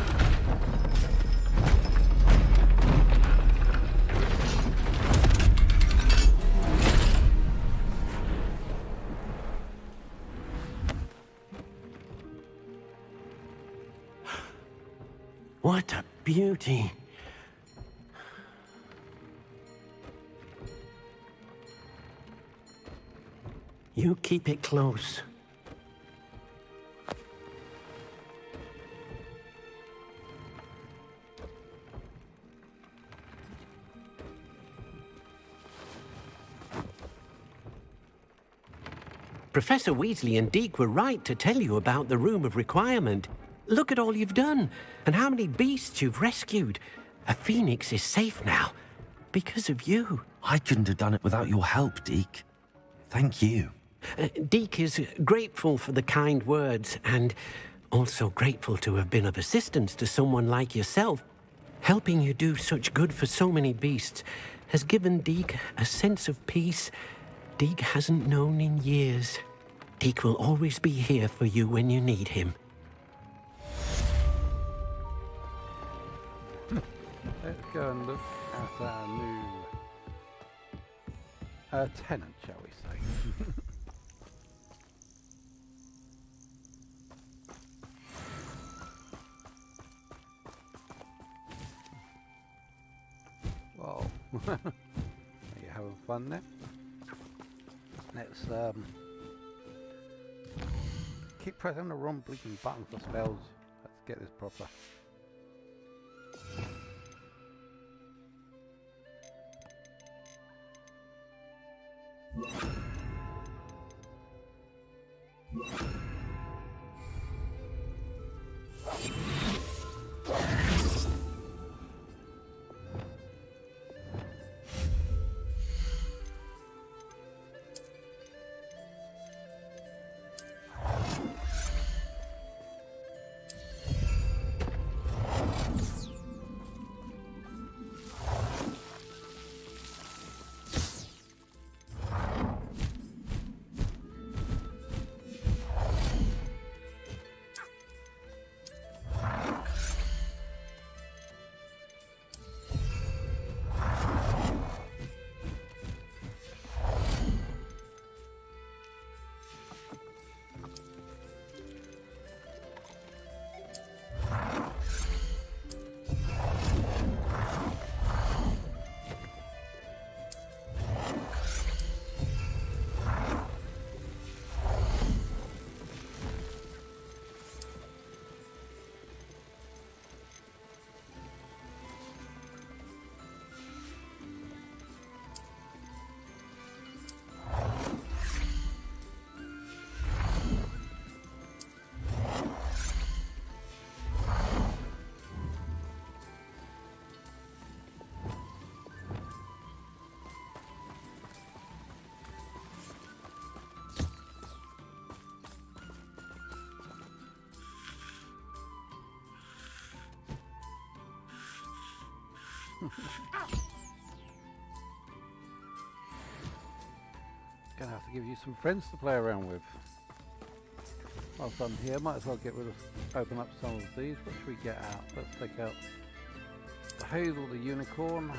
What a beauty. You keep it close. Professor Weasley and Deke were right to tell you about the Room of Requirement. Look at all you've done, and how many beasts you've rescued. A phoenix is safe now, because of you. I couldn't have done it without your help, Deke. Thank you. Deke is grateful for the kind words, and also grateful to have been of assistance to someone like yourself. Helping you do such good for so many beasts has given Deke a sense of peace Deke hasn't known in years. Deke will always be here for you when you need him. Let's go and look at our new tenant, shall we say. Whoa. Are you having fun there? Let's keep pressing the wrong blinking button for spells. Let's get this proper. Gonna have to give you some friends to play around with. Whilst I'm here, might as well open up some of these. What should we get out? Let's take out the Hazel, the Unicorn,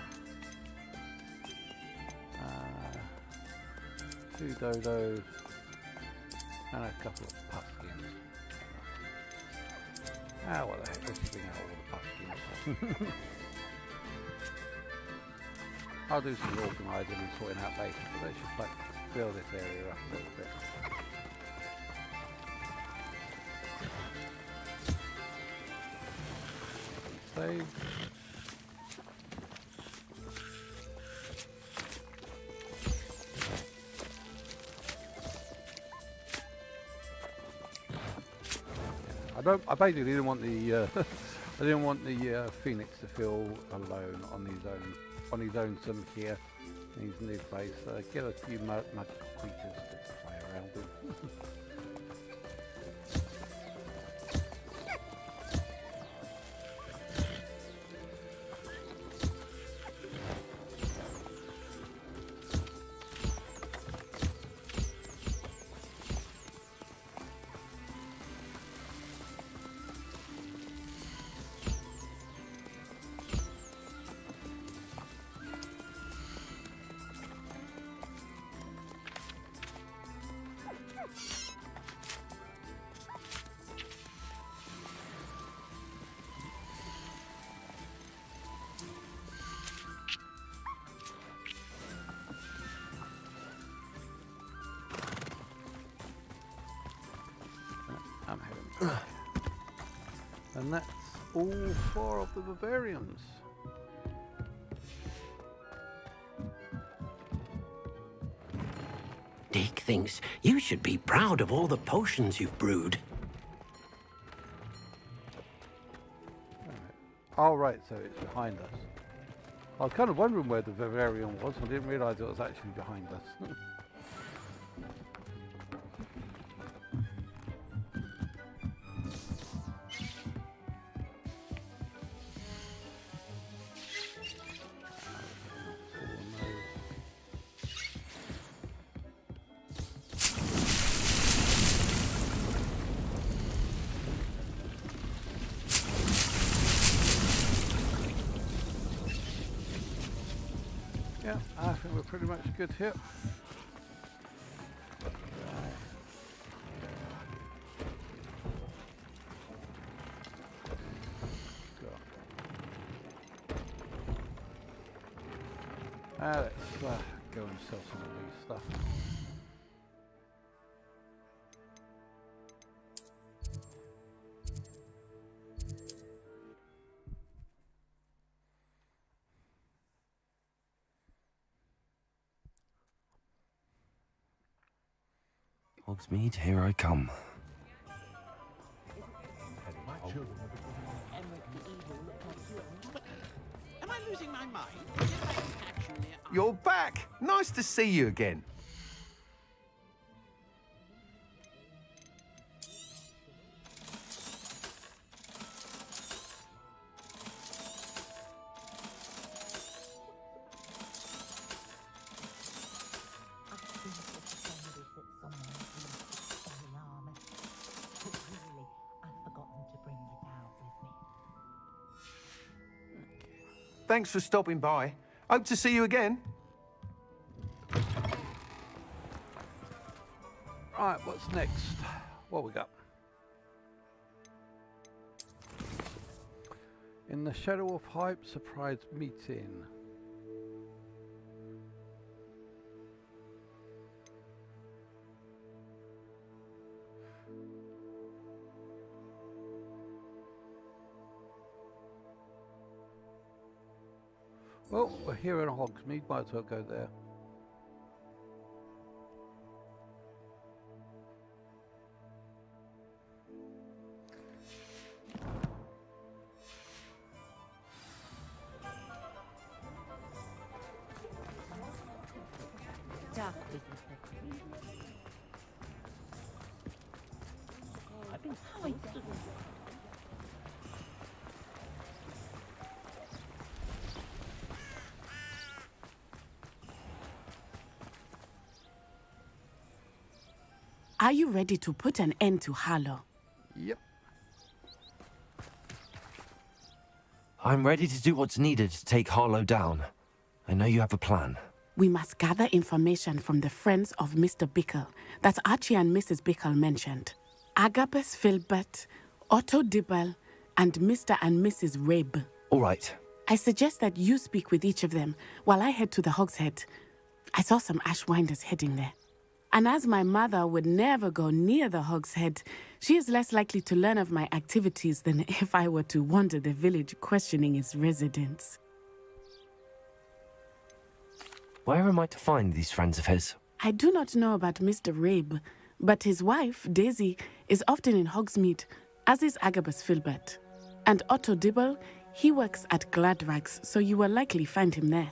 2 Dodos, and a couple of Puffskins. Ah, what the heck, let's bring out all the Puffskins. I'll do some organising and sorting out later, but let's just like fill this area up a little bit. Save. I basically didn't want the I didn't want the Phoenix to feel alone on his own sim here in his new place. Get a few magical creatures to play around with. And that's all 4 of the Bavarians. Dick thinks you should be proud of all the potions you've brewed. Oh right, so it's behind us. I was kind of wondering where the Bavarian was. I didn't realise it was actually behind us. Yeah, I think we're pretty much good here. Let's go and sell some of these stuff. Hogsmeade, here I come. Am I losing my mind? You're back! Nice to see you again. Thanks for stopping by. Hope to see you again. Right, what's next? What we got? In the shadow of hype, surprise meeting. Well, we're here in Hogsmeade, might as well go there. Dark wizard. I've been Are you ready to put an end to Harlow? Yep. I'm ready to do what's needed to take Harlow down. I know you have a plan. We must gather information from the friends of Mr. Bickle that Archie and Mrs. Bickle mentioned. Agabus Filbert, Otto Dibble, and Mr. and Mrs. Rabe. All right. I suggest that you speak with each of them while I head to the Hogshead. I saw some Ashwinders heading there. And as my mother would never go near the Hogshead, she is less likely to learn of my activities than if I were to wander the village questioning its residents. Where am I to find these friends of his? I do not know about Mr. Rabe, but his wife, Daisy, is often in Hogsmeade, as is Agabus Filbert. And Otto Dibble, he works at Gladrags, so you will likely find him there.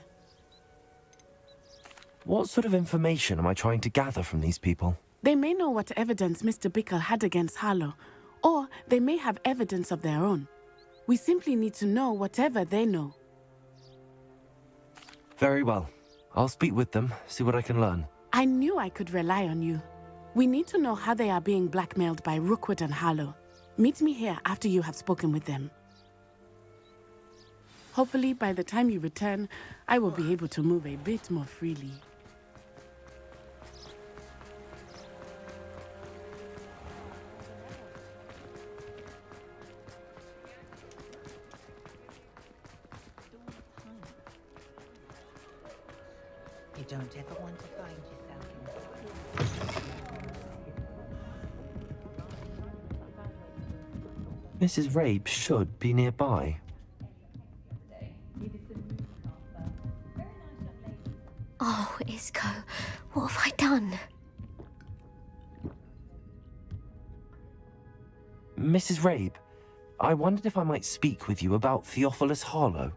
What sort of information am I trying to gather from these people? They may know what evidence Mr. Bickle had against Harlow, or they may have evidence of their own. We simply need to know whatever they know. Very well. I'll speak with them, see what I can learn. I knew I could rely on you. We need to know how they are being blackmailed by Rookwood and Harlow. Meet me here after you have spoken with them. Hopefully, by the time you return, I will be able to move a bit more freely. You don't ever want to find yourself in Mrs. Rabe should be nearby. Oh, Isco, what have I done? Mrs. Rabe, I wondered if I might speak with you about Theophilus Harlow.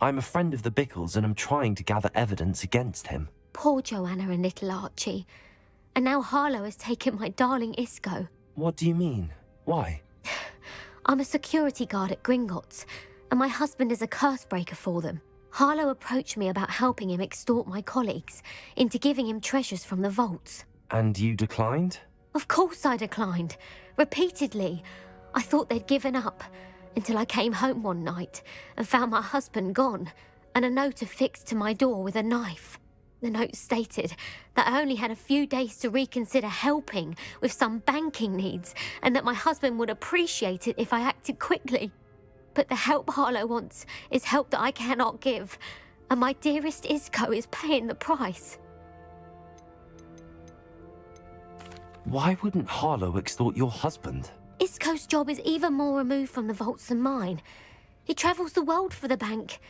I'm a friend of the Bickles and I'm trying to gather evidence against him. Poor Joanna and little Archie. And now Harlow has taken my darling Isco. What do you mean? Why? I'm a security guard at Gringotts, and my husband is a curse breaker for them. Harlow approached me about helping him extort my colleagues into giving him treasures from the vaults. And you declined? Of course I declined. Repeatedly. I thought they'd given up, until I came home one night and found my husband gone, and a note affixed to my door with a knife. The note stated that I only had a few days to reconsider helping with some banking needs and that my husband would appreciate it if I acted quickly. But the help Harlow wants is help that I cannot give, and my dearest Isco is paying the price. Why wouldn't Harlow extort your husband? Isco's job is even more removed from the vaults than mine. He travels the world for the bank.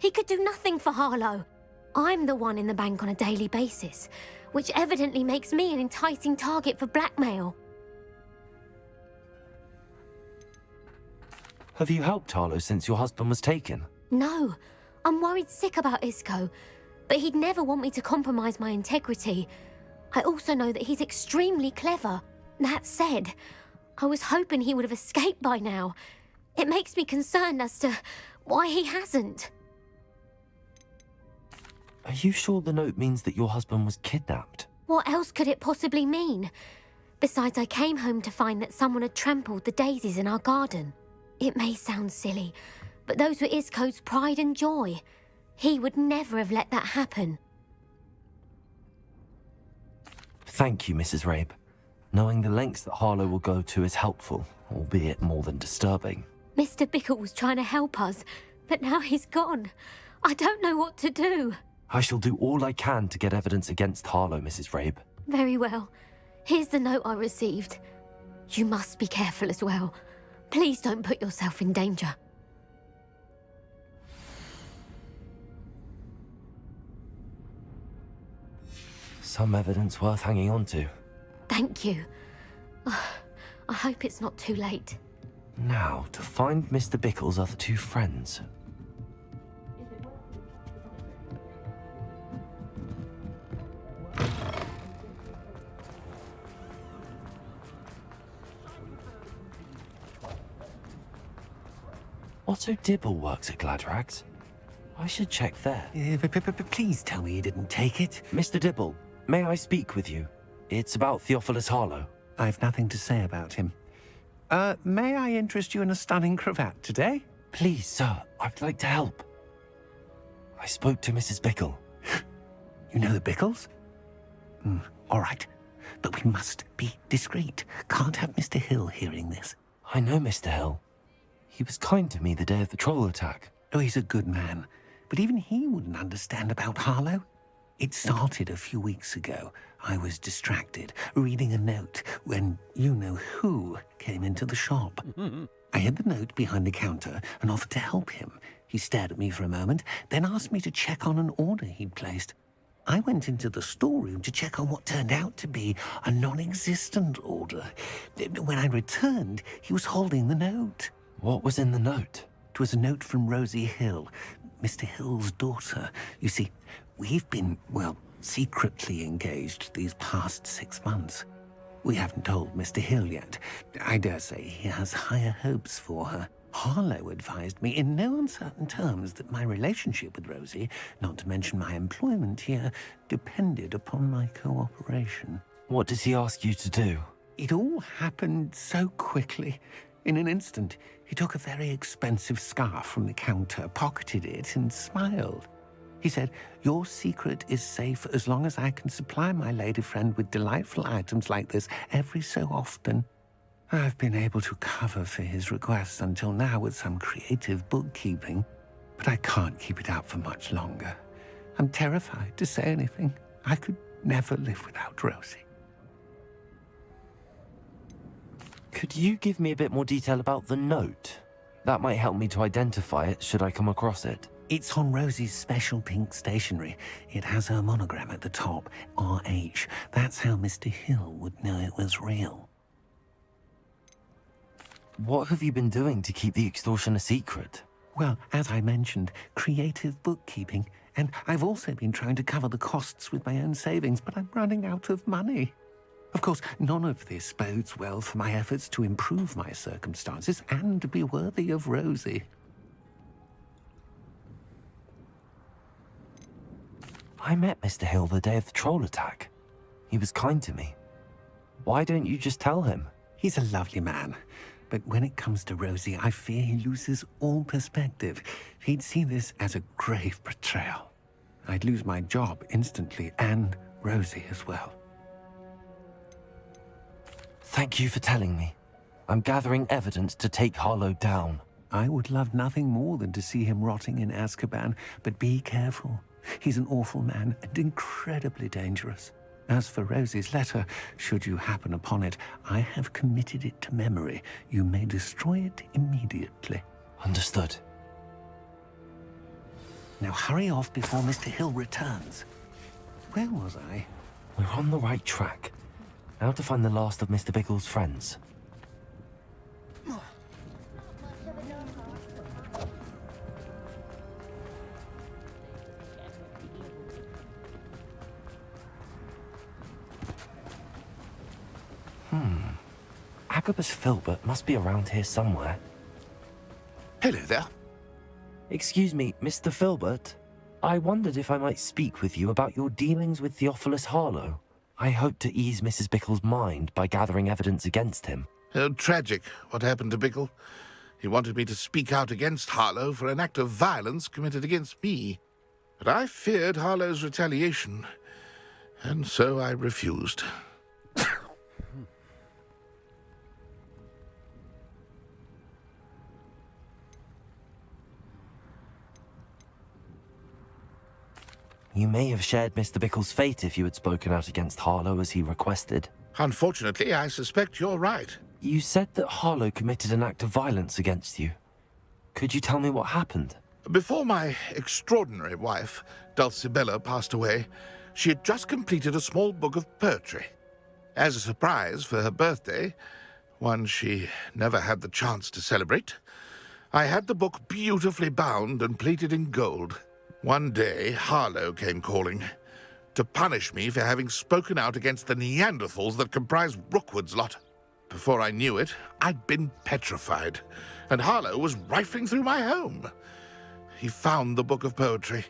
He could do nothing for Harlow. I'm the one in the bank on a daily basis, which evidently makes me an enticing target for blackmail. Have you helped Harlow since your husband was taken? No, I'm worried sick about Isco, but he'd never want me to compromise my integrity. I also know that he's extremely clever. That said, I was hoping he would have escaped by now. It makes me concerned as to why he hasn't. Are you sure the note means that your husband was kidnapped? What else could it possibly mean? Besides, I came home to find that someone had trampled the daisies in our garden. It may sound silly, but those were Isco's pride and joy. He would never have let that happen. Thank you, Mrs. Rabe. Knowing the lengths that Harlow will go to is helpful, albeit more than disturbing. Mr. Bickle was trying to help us, but now he's gone. I don't know what to do. I shall do all I can to get evidence against Harlow, Mrs. Rabe. Very well. Here's the note I received. You must be careful as well. Please don't put yourself in danger. Some evidence worth hanging on to. Thank you. I hope it's not too late. Now, to find Mr. Bickle's other two friends. Otto Dibble works at Gladrags. I should check there. Please tell me you didn't take it. Mr. Dibble, may I speak with you? It's about Theophilus Harlow. I've nothing to say about him. May I interest you in a stunning cravat today? Please, sir, I'd like to help. I spoke to Mrs. Bickle. You know the Bickles? All right, but we must be discreet. Can't have Mr. Hill hearing this. I know Mr. Hill. He was kind to me the day of the troll attack. Oh, he's a good man, but even he wouldn't understand about Harlow. It started a few weeks ago. I was distracted, reading a note, when you-know-who came into the shop. I hid the note behind the counter and offered to help him. He stared at me for a moment, then asked me to check on an order he'd placed. I went into the storeroom to check on what turned out to be a non-existent order. When I returned, he was holding the note. What was in the note? It was a note from Rosie Hill, Mr. Hill's daughter. You see, we've been, well, secretly engaged these past 6 months. We haven't told Mr. Hill yet. I dare say he has higher hopes for her. Harlow advised me in no uncertain terms that my relationship with Rosie, not to mention my employment here, depended upon my cooperation. What does he ask you to do? It all happened so quickly. In an instant, he took a very expensive scarf from the counter, pocketed it, and smiled. He said, "Your secret is safe as long as I can supply my lady friend with delightful items like this every so often." I've been able to cover for his requests until now with some creative bookkeeping, but I can't keep it up for much longer. I'm terrified to say anything. I could never live without Rosie. Could you give me a bit more detail about the note? That might help me to identify it should I come across it. It's on Rosie's special pink stationery. It has her monogram at the top, RH. That's how Mr. Hill would know it was real. What have you been doing to keep the extortion a secret? Well, as I mentioned, creative bookkeeping. And I've also been trying to cover the costs with my own savings, but I'm running out of money. Of course, none of this bodes well for my efforts to improve my circumstances and be worthy of Rosie. I met Mr. Hill the day of the troll attack. He was kind to me. Why don't you just tell him? He's a lovely man, But when it comes to Rosie, I fear he loses all perspective. He'd see this as a grave betrayal. I'd lose my job instantly, and Rosie as well. Thank you for telling me. I'm gathering evidence to take Harlow down. I would love nothing more than to see him rotting in Azkaban, but be careful. He's an awful man and incredibly dangerous. As for Rosie's letter, should you happen upon it, I have committed it to memory. You may destroy it immediately. Understood. Now hurry off before Mr. Hill returns. Where was I? We're on the right track. Now to find the last of Mr. Biggles' friends. Agabus Filbert must be around here somewhere. Hello there. Excuse me, Mr. Filbert. I wondered if I might speak with you about your dealings with Theophilus Harlow. I hope to ease Mrs. Bickle's mind by gathering evidence against him. Oh, tragic, what happened to Bickle. He wanted me to speak out against Harlow for an act of violence committed against me. But I feared Harlow's retaliation, and so I refused. You may have shared Mr. Bickle's fate if you had spoken out against Harlow as he requested. Unfortunately, I suspect you're right. You said that Harlow committed an act of violence against you. Could you tell me what happened? Before my extraordinary wife, Dulcibella, passed away, she had just completed a small book of poetry. As a surprise for her birthday, one she never had the chance to celebrate, I had the book beautifully bound and plated in gold. One day, Harlow came calling to punish me for having spoken out against the Neanderthals that comprise Rookwood's lot. Before I knew it, I'd been petrified, and Harlow was rifling through my home. He found the book of poetry,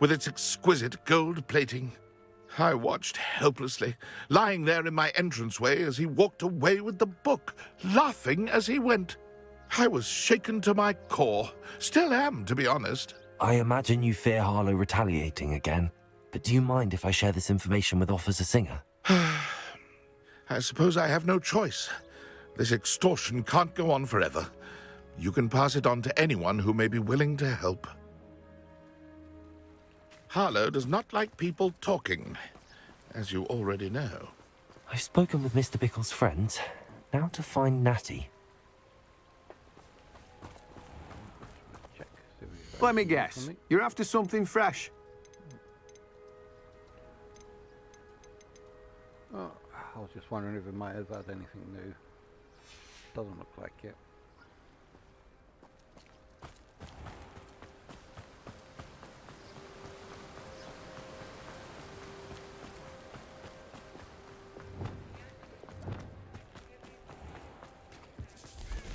with its exquisite gold plating. I watched helplessly, lying there in my entranceway as he walked away with the book, laughing as he went. I was shaken to my core. Still am, to be honest. I imagine you fear Harlow retaliating again, but do you mind if I share this information with Officer Singer? I suppose I have no choice. This extortion can't go on forever. You can pass it on to anyone who may be willing to help. Harlow does not like people talking, as you already know. I've spoken with Mr. Bickle's friends. Now to find Natty. Let me guess. You're after something fresh. Oh, I was just wondering if it might have had anything new. Doesn't look like it.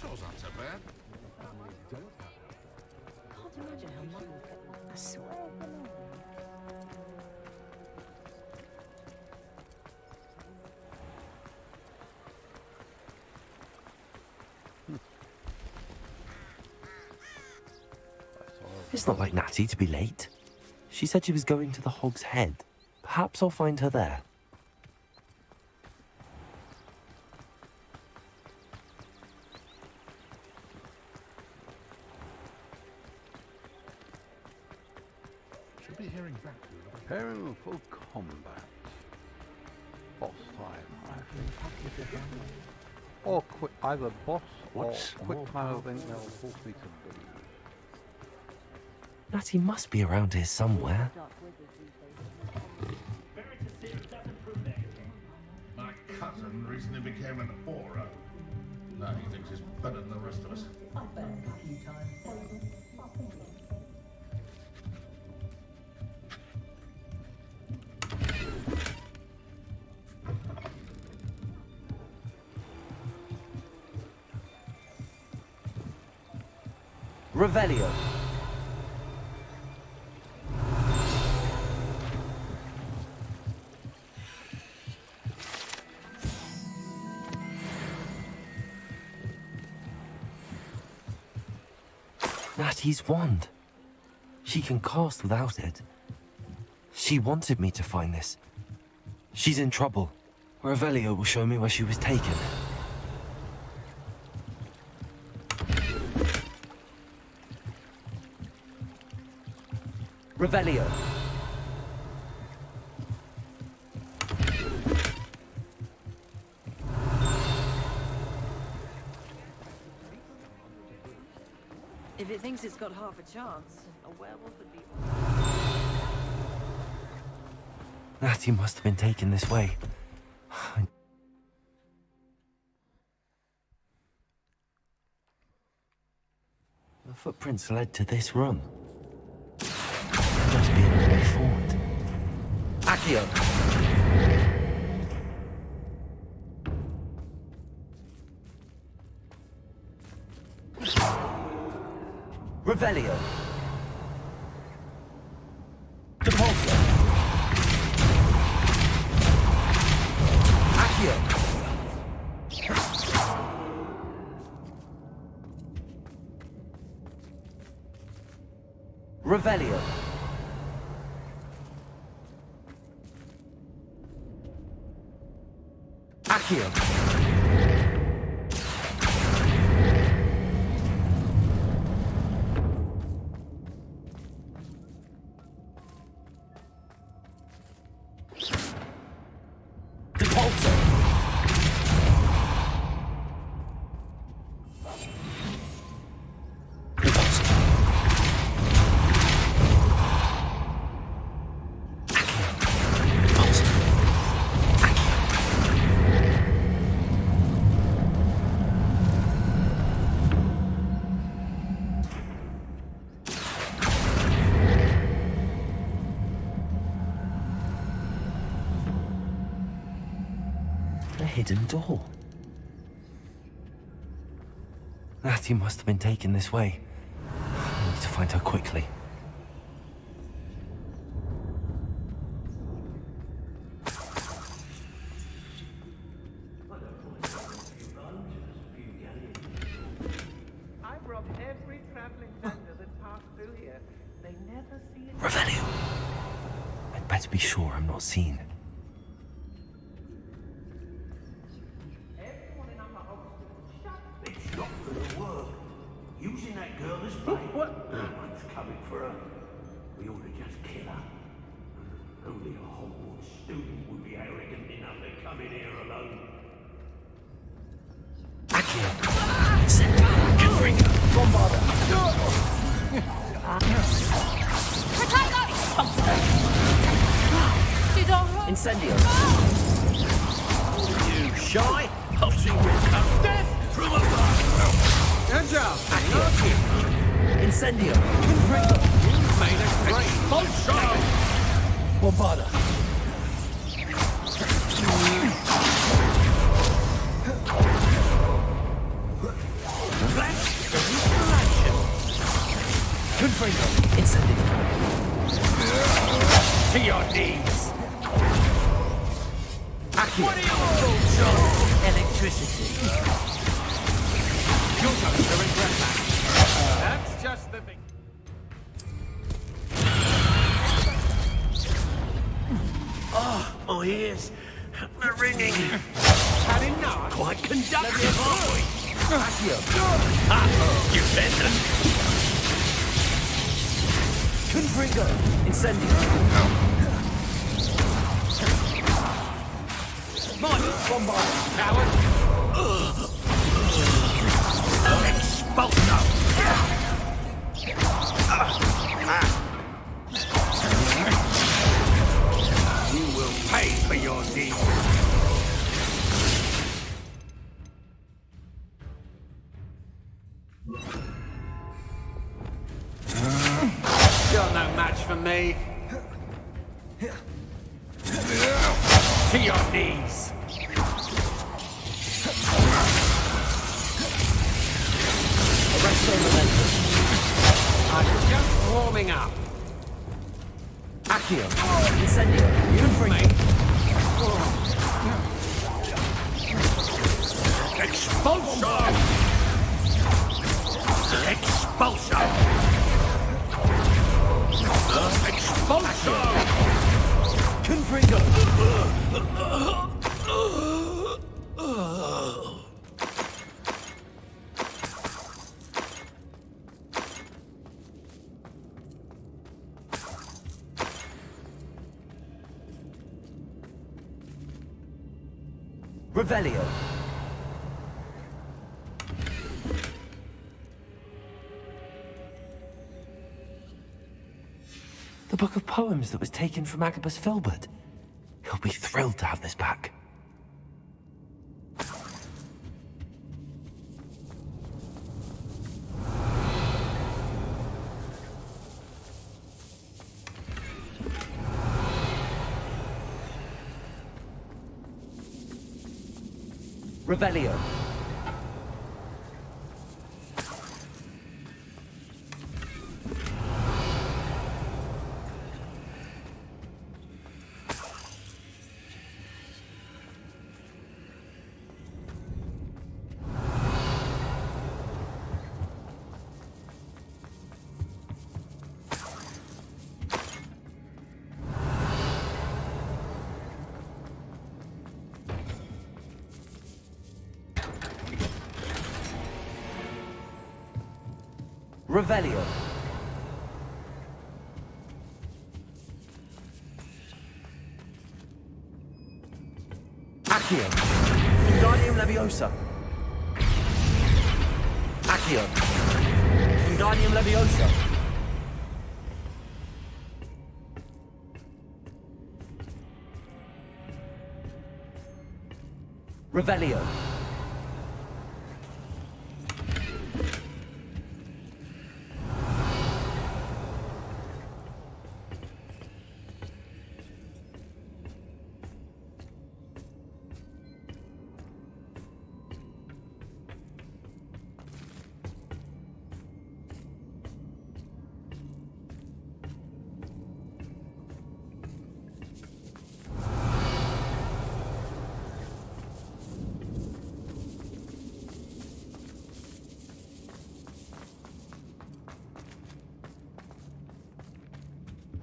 Chores aren't so bad. I swear. It's not like Natty to be late. She said she was going to the Hog's Head. Perhaps I'll find her there. Should be hearing back. Preparing for combat. Boss time, I think. Or quick, either boss or quick time event that will force me to lose. Natty must be around here somewhere. My cousin recently became an aura. Now he thinks he's better than the rest of us. Revelio. Natty's wand. She can cast without it. She wanted me to find this. She's in trouble. Revelio will show me where she was taken. Revelio. If it thinks it's got half a chance, a werewolf would be... Natty must have been taken this way. The footprints led to this room. There must be another way forward. Accio! Revelio! Depulso! Accio! Revelio! Accio! Hidden door. Natty must have been taken this way. I need to find her quickly. I've robbed every traveling vendor that passed through here. They never see it. Revelio! I'd better be sure I'm not seen. Using that girl as bait. What? One's coming for her. We ought to just kill her. Only a Hogwarts student would be arrogant enough to come in here alone. Accio! Confringo! Bombarda! Incendio! You shy? I'll see you come death from above. Good job. Incendio! Confringo! You've made a great monster! Bombarda! Confringo! Incendio! To your knees! Accio! What are you all, John? Electricity! You're going to regret that. That's just the thing. Oh, my ears. They're ringing. Had enough? Quite conductive, aren't we? Accio! Ah, you bender. Confringo! Incendio! Bombard! Coward! Expulso! You will pay for your deed. You're no match for me. To your knees. I'm just warming up. Accio! Incendio! Confringo! Expulso! Expulsion! Expulsion! Confringo! Revelio. The book of poems that was taken from Agabus Filbert. He'll be thrilled to have this back. Revelio. Revelio. Accio. Wingardium Leviosa. Accio. Wingardium Leviosa. Revelio.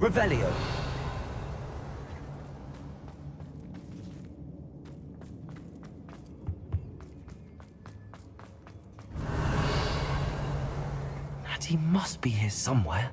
Revelio. Natty must be here somewhere.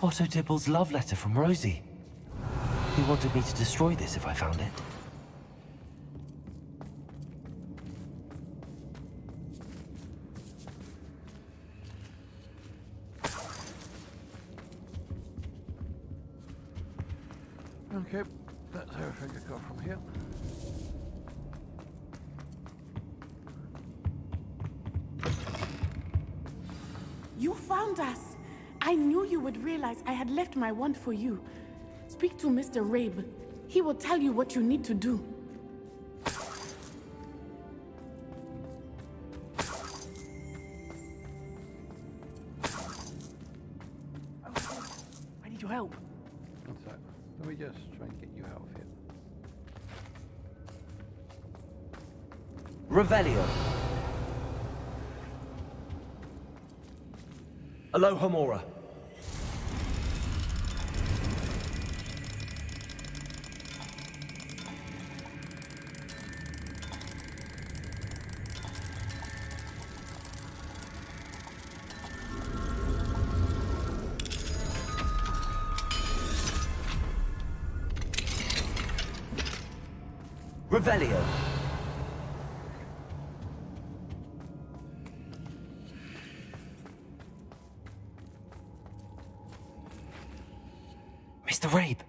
Otto Dibble's love letter from Rosie. He wanted me to destroy this if I found it. Okay, that's everything I got from here. You found us! I knew you would realize I had left my wand for you. Speak to Mr. Rabe. He will tell you what you need to do. I need your help. One sec. Let me just try and get you out of here. Revelio. Alohomora. Revelio. Mr. Rabe,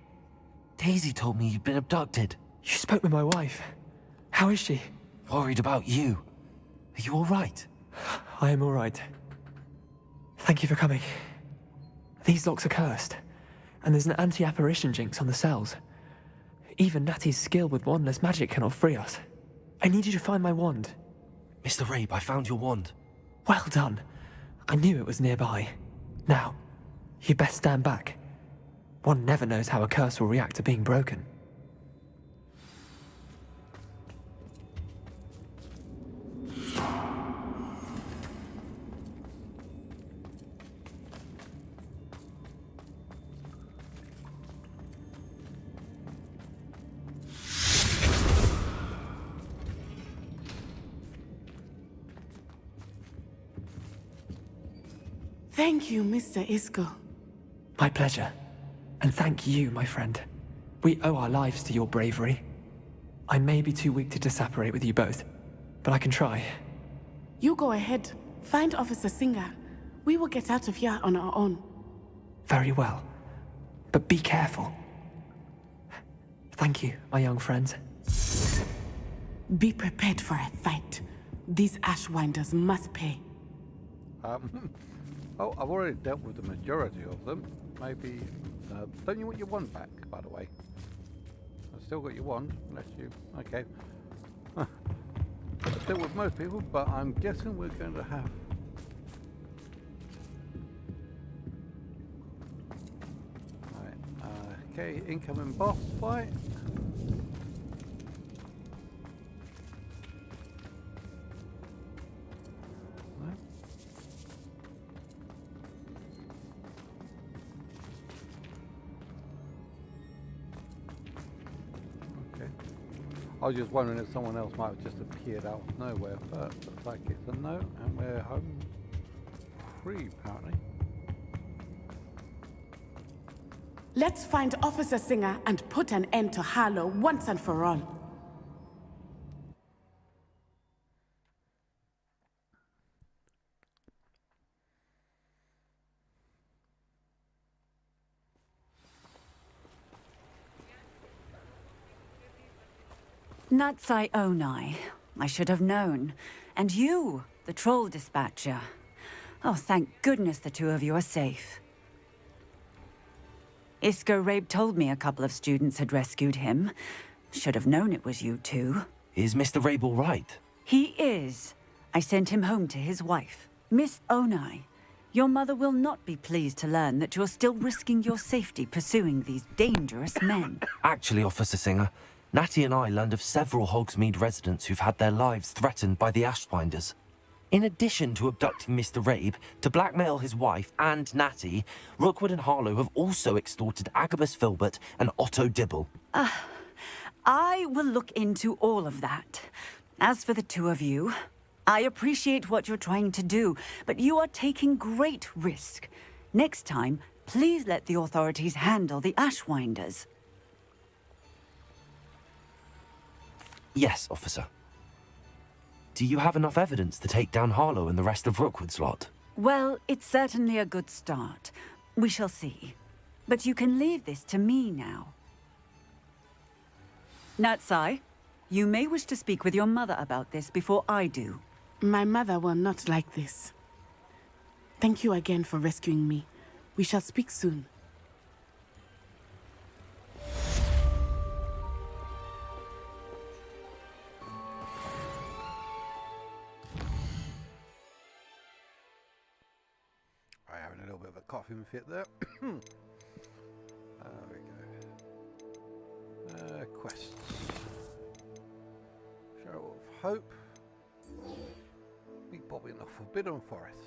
Daisy told me you'd been abducted. You spoke with my wife. How is she? Worried about you. Are you all right? I am all right. Thank you for coming. These locks are cursed, and there's an anti-apparition jinx on the cells. Even Natty's skill with wandless magic cannot free us. I need you to find my wand. Mr. Rabe, I found your wand. Well done. I knew it was nearby. Now, you best stand back. One never knows how a curse will react to being broken. Thank you, Mr. Isco. My pleasure. And thank you, my friend. We owe our lives to your bravery. I may be too weak to disapparate with you both, but I can try. You go ahead. Find Officer Singer. We will get out of here on our own. Very well. But be careful. Thank you, my young friends. Be prepared for a fight. These Ashwinders must pay. Oh, I've already dealt with the majority of them. Maybe... don't you want your wand back, by the way? I've still got your wand, unless you... Okay. I've dealt with most people, but I'm guessing we're going to have... Right, okay, incoming boss fight. I was just wondering if someone else might have just appeared out of nowhere, but looks like it's a no, and we're home free, apparently. Let's find Officer Singer and put an end to Harlow once and for all. Natsai Onai. I should have known. And you, the troll dispatcher. Oh, thank goodness the two of you are safe. Isco Rabe told me a couple of students had rescued him. Should have known it was you two. Is Mr. Rabe all right? He is. I sent him home to his wife. Miss Onai, your mother will not be pleased to learn that you're still risking your safety pursuing these dangerous men. Actually, Officer Singer, Natty and I learned of several Hogsmeade residents who've had their lives threatened by the Ashwinders. In addition to abducting Mr. Rabe, to blackmail his wife and Natty, Rookwood and Harlow have also extorted Agabus Filbert and Otto Dibble. I will look into all of that. As for the two of you, I appreciate what you're trying to do, but you are taking great risk. Next time, please let the authorities handle the Ashwinders. Yes, officer. Do you have enough evidence to take down Harlow and the rest of Rookwood's lot? Well, it's certainly a good start. We shall see. But you can leave this to me now. Natsai, you may wish to speak with your mother about this before I do. My mother will not like this. Thank you again for rescuing me. We shall speak soon. Having a little bit of a coughing fit there. There we go. Quests. Show of Hope. Big Bobby in the Forbidden Forest.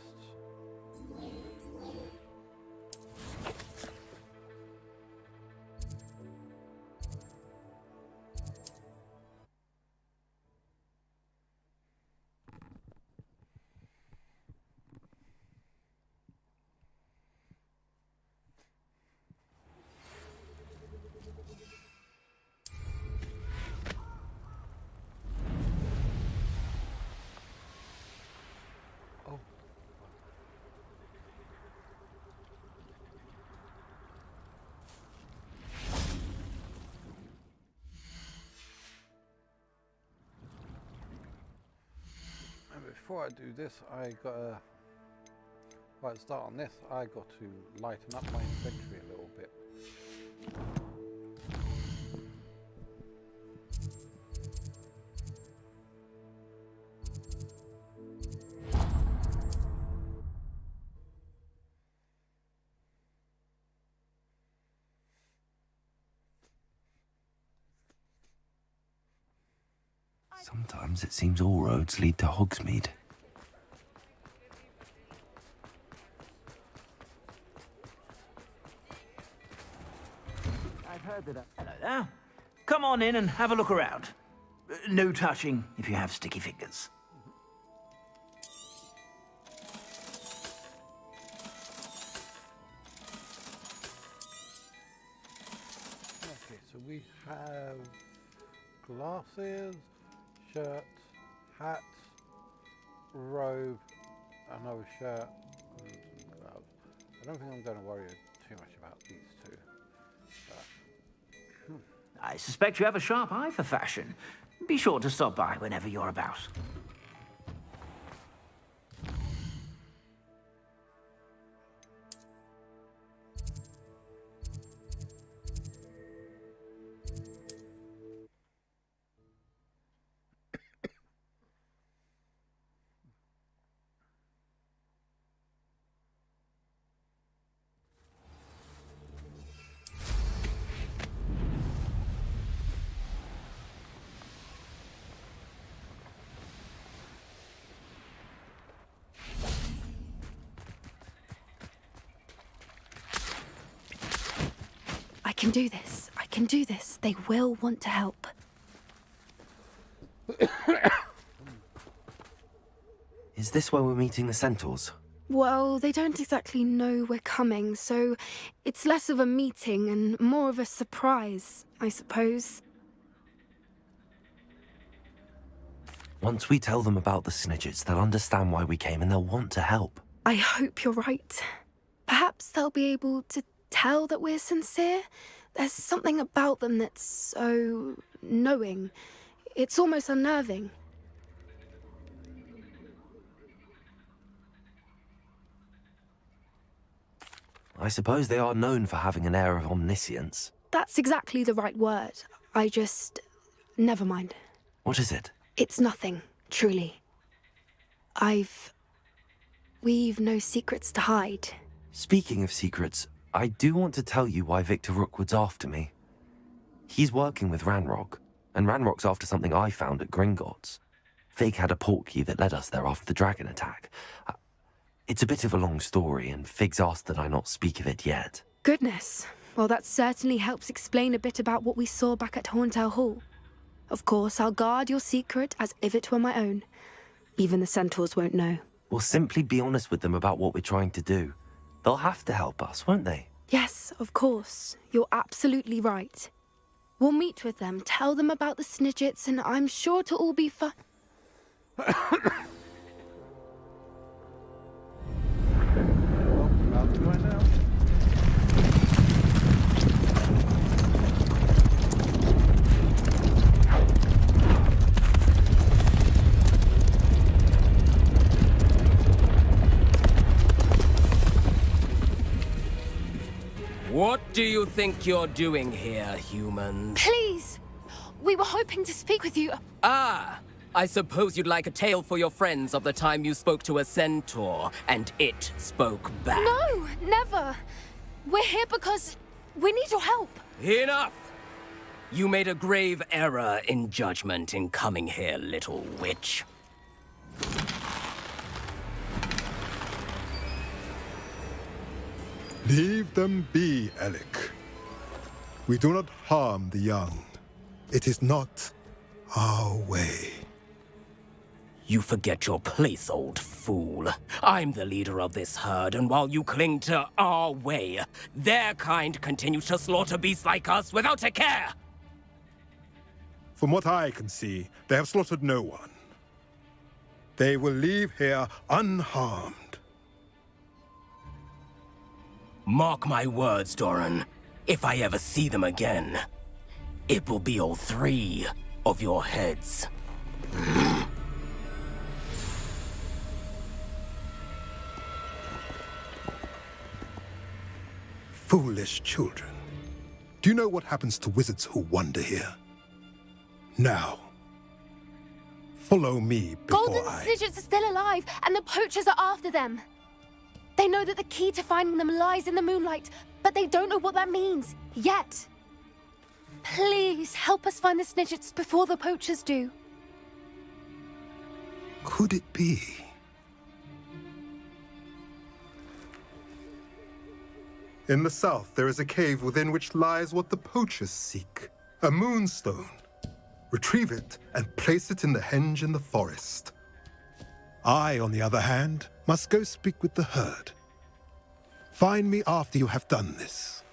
Before I do this, I gotta, well, to start on this, I got to lighten up my inventory a little bit. Sometimes it seems all roads lead to Hogsmeade. I've heard that. Hello there. Come on in and have a look around. No touching if you have sticky fingers. Okay, so we have glasses, shirt, hat, robe, another shirt, and some gloves. I don't think I'm going to worry too much about these two. I suspect you have a sharp eye for fashion. Be sure to stop by whenever you're about. I can do this. I can do this. They will want to help. Is this where we're meeting the centaurs? Well, they don't exactly know we're coming, so it's less of a meeting and more of a surprise, I suppose. Once we tell them about the Snidgets, they'll understand why we came and they'll want to help. I hope you're right. Perhaps they'll be able to tell that we're sincere. There's something about them that's so knowing. It's almost unnerving. I suppose they are known for having an air of omniscience. That's exactly the right word. I just... never mind. What is it? It's nothing, truly. We've no secrets to hide. Speaking of secrets, I do want to tell you why Victor Rookwood's after me. He's working with Ranrock, and Ranrock's after something I found at Gringotts. Fig had a portkey that led us there after the dragon attack. It's a bit of a long story, and Fig's asked that I not speak of it yet. Goodness. Well, that certainly helps explain a bit about what we saw back at Horntail Hall. Of course, I'll guard your secret as if it were my own. Even the centaurs won't know. We'll simply be honest with them about what we're trying to do. They'll have to help us, won't they? Yes, of course. You're absolutely right. We'll meet with them, tell them about the Snidgets, and I'm sure to all be fine. What do you think you're doing here, humans? Please! We were hoping to speak with you. Ah! I suppose you'd like a tale for your friends of the time you spoke to a centaur, and it spoke back. No, never. We're here because we need your help. Enough! You made a grave error in judgment in coming here, little witch. Leave them be, Alec. We do not harm the young. It is not our way. You forget your place, old fool. I'm the leader of this herd, and while you cling to our way, their kind continue to slaughter beasts like us without a care! From what I can see, they have slaughtered no one. They will leave here unharmed. Mark my words, Doran. If I ever see them again, it will be all 3 of your heads. Foolish children. Do you know what happens to wizards who wander here? Now, follow me before Golden Snidgets are still alive, and the poachers are after them. They know that the key to finding them lies in the moonlight, but they don't know what that means, yet. Please, help us find the Snidgets before the poachers do. could it be? In the south, there is a cave within which lies what the poachers seek. A moonstone. Retrieve it and place it in the henge in the forest. I, on the other hand, must go speak with the herd. Find me after you have done this.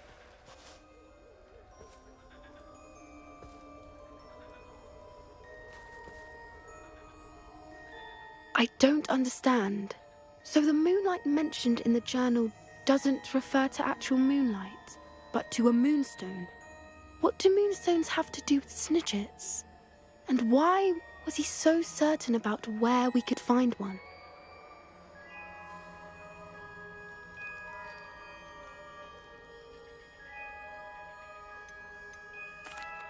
I don't understand. So the moonlight mentioned in the journal doesn't refer to actual moonlight, but to a moonstone. What do moonstones have to do with snidgets? And why was he so certain about where we could find one?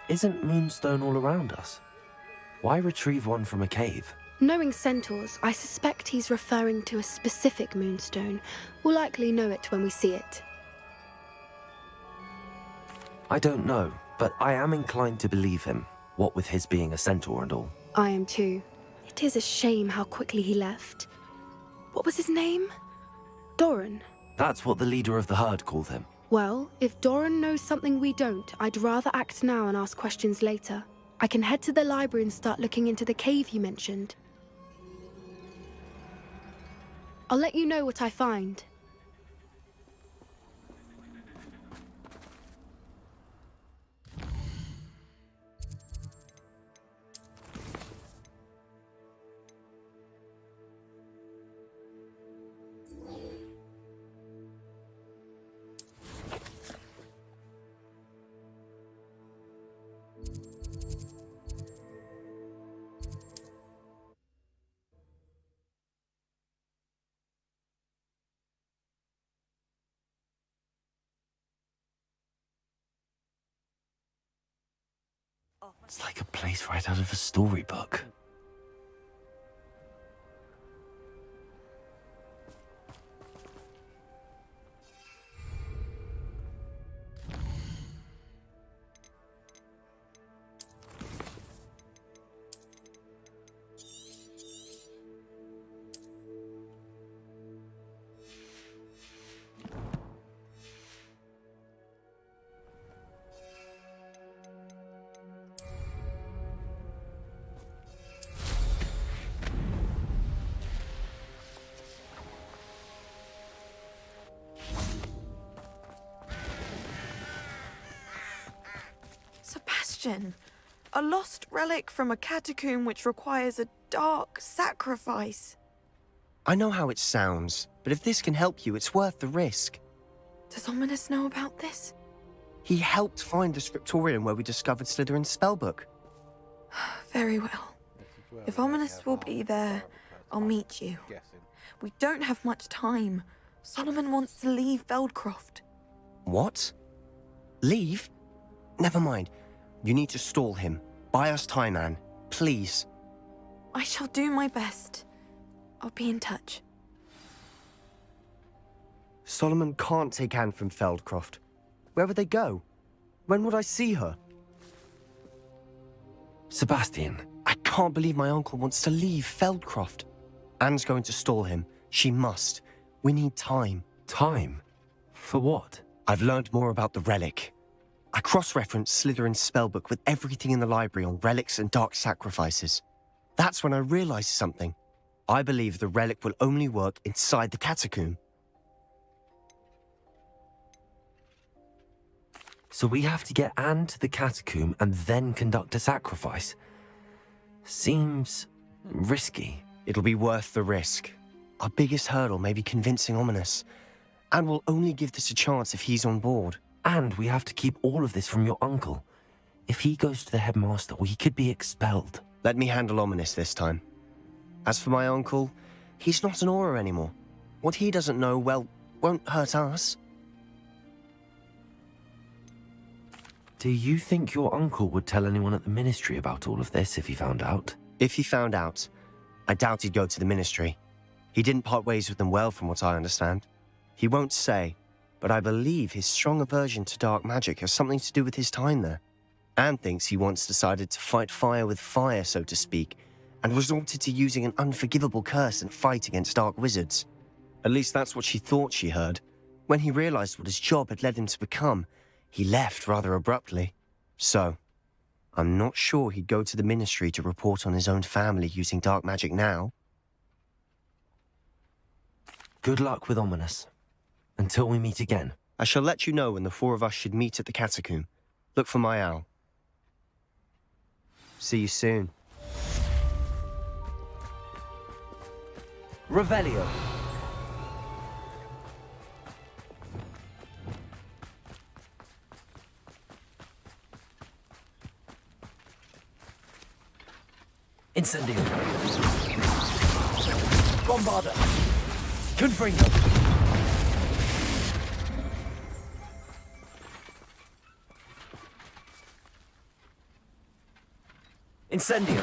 Isn't moonstone all around us? Why retrieve one from a cave? Knowing centaurs, I suspect he's referring to a specific moonstone. We'll likely know it when we see it. I don't know, but I am inclined to believe him, what with his being a centaur and all. I am too. It is a shame how quickly he left. What was his name? Doran. That's what the leader of the herd called him. Well, if Doran knows something we don't, I'd rather act now and ask questions later. I can head to the library and start looking into the cave you mentioned. I'll let you know what I find. It's like a place right out of a storybook. Sebastian, a lost relic from a catacomb which requires a dark sacrifice. I know how it sounds, but if this can help you, it's worth the risk. Does Ominous know about this? He helped find the scriptorium where we discovered Slytherin's spellbook. Very well. If Ominous will be there, I'll meet you. We don't have much time. Solomon wants to leave Feldcroft. What? Leave? Never mind. You need to stall him. Buy us time, Anne. Please. I shall do my best. I'll be in touch. Solomon can't take Anne from Feldcroft. Where would they go? When would I see her? Sebastian. I can't believe my uncle wants to leave Feldcroft. Anne's going to stall him. She must. We need time. Time? For what? I've learned more about the relic. I cross-referenced Slytherin's spellbook with everything in the library on relics and dark sacrifices. That's when I realized something. I believe the relic will only work inside the catacomb. So we have to get Anne to the catacomb and then conduct a sacrifice. Seems risky. It'll be worth the risk. Our biggest hurdle may be convincing Ominous. And we'll only give this a chance if he's on board. And we have to keep all of this from your uncle. If he goes to the headmaster, we could be expelled. Let me handle Ominous this time. As for my uncle, he's not an Auror anymore. What he doesn't know, well, won't hurt us. Do you think your uncle would tell anyone at the ministry about all of this if he found out? If he found out, I doubt he'd go to the ministry. He didn't part ways with them well, from what I understand. He won't say, but I believe his strong aversion to dark magic has something to do with his time there. Anne thinks he once decided to fight fire with fire, so to speak, and resorted to using an unforgivable curse and fight against dark wizards. At least that's what she thought she heard. When he realized what his job had led him to become, he left rather abruptly. So, I'm not sure he'd go to the ministry to report on his own family using dark magic now. Good luck with Ominous. Until we meet again. I shall let you know when the four of us should meet at the catacomb. Look for my owl. See you soon. Revelio. Incendio. Bombarda. Confringo. Incendio.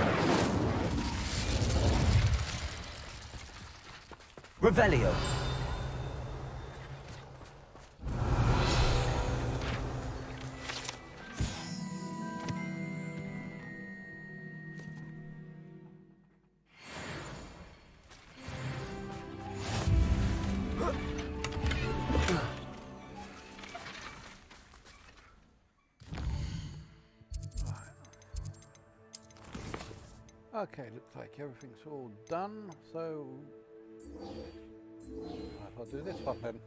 Revelio. Okay, looks like everything's all done, so I'll do this one then.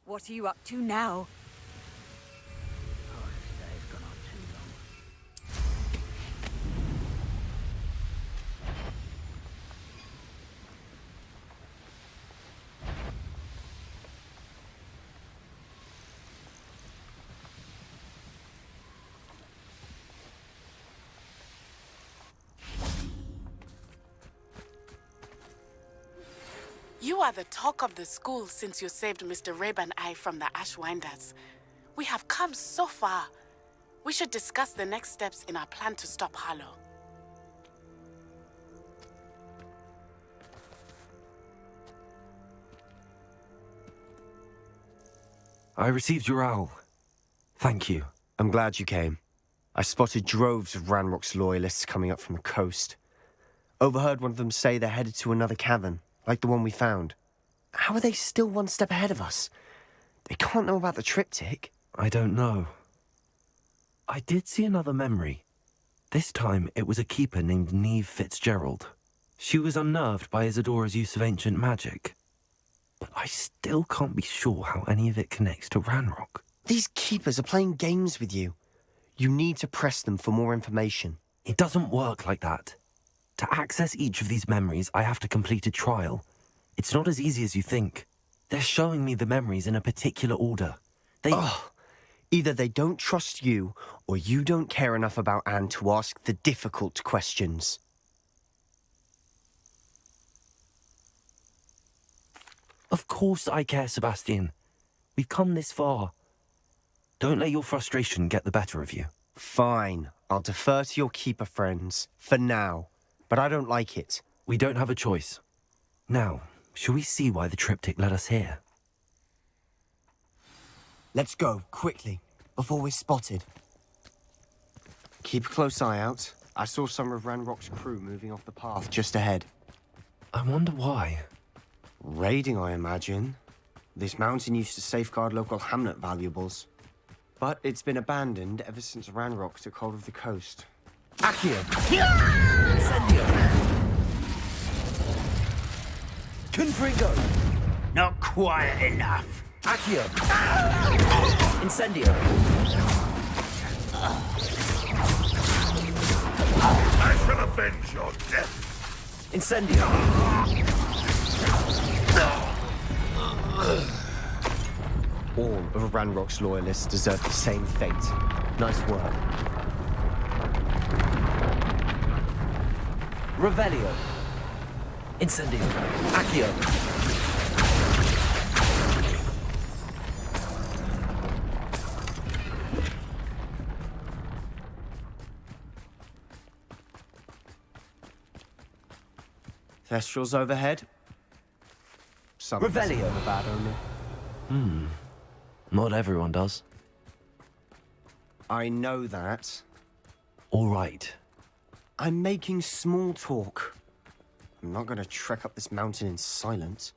What are you up to now? You are the talk of the school since you saved Mr. Rabe and I from the Ashwinders. We have come so far. We should discuss the next steps in our plan to stop Harlow. I received your owl. Thank you. I'm glad you came. I spotted droves of Ranrock's loyalists coming up from the coast. Overheard one of them say they're headed to another cavern, like the one we found. How are they still one step ahead of us? They can't know about the triptych. I don't know. I did see another memory. This time, it was a keeper named Neve Fitzgerald. She was unnerved by Isadora's use of ancient magic. But I still can't be sure how any of it connects to Ranrock. These keepers are playing games with you. You need to press them for more information. It doesn't work like that. To access each of these memories, I have to complete a trial. It's not as easy as you think. They're showing me the memories in a particular order. Either they don't trust you, or you don't care enough about Anne to ask the difficult questions. Of course I care, Sebastian. We've come this far. Don't let your frustration get the better of you. Fine. I'll defer to your keeper friends, for now. But I don't like it. We don't have a choice. Now, shall we see why the triptych led us here? Let's go, quickly, before we're spotted. Keep a close eye out. I saw some of Ranrock's crew moving off the path just ahead. I wonder why. Raiding, I imagine. This mountain used to safeguard local hamlet valuables. But it's been abandoned ever since Ranrock took hold of the coast. Accio! Incendio! Confringo! Not quiet enough. Accio! Incendio! I shall avenge your death. Incendio! All of Ranrock's loyalists deserve the same fate. Nice work. Revelio. Incendio. Accio. Thestrals overhead. Some Revelio. have a bad omen. Not everyone does. I know that. All right. I'm making small talk. I'm not going to trek up this mountain in silence.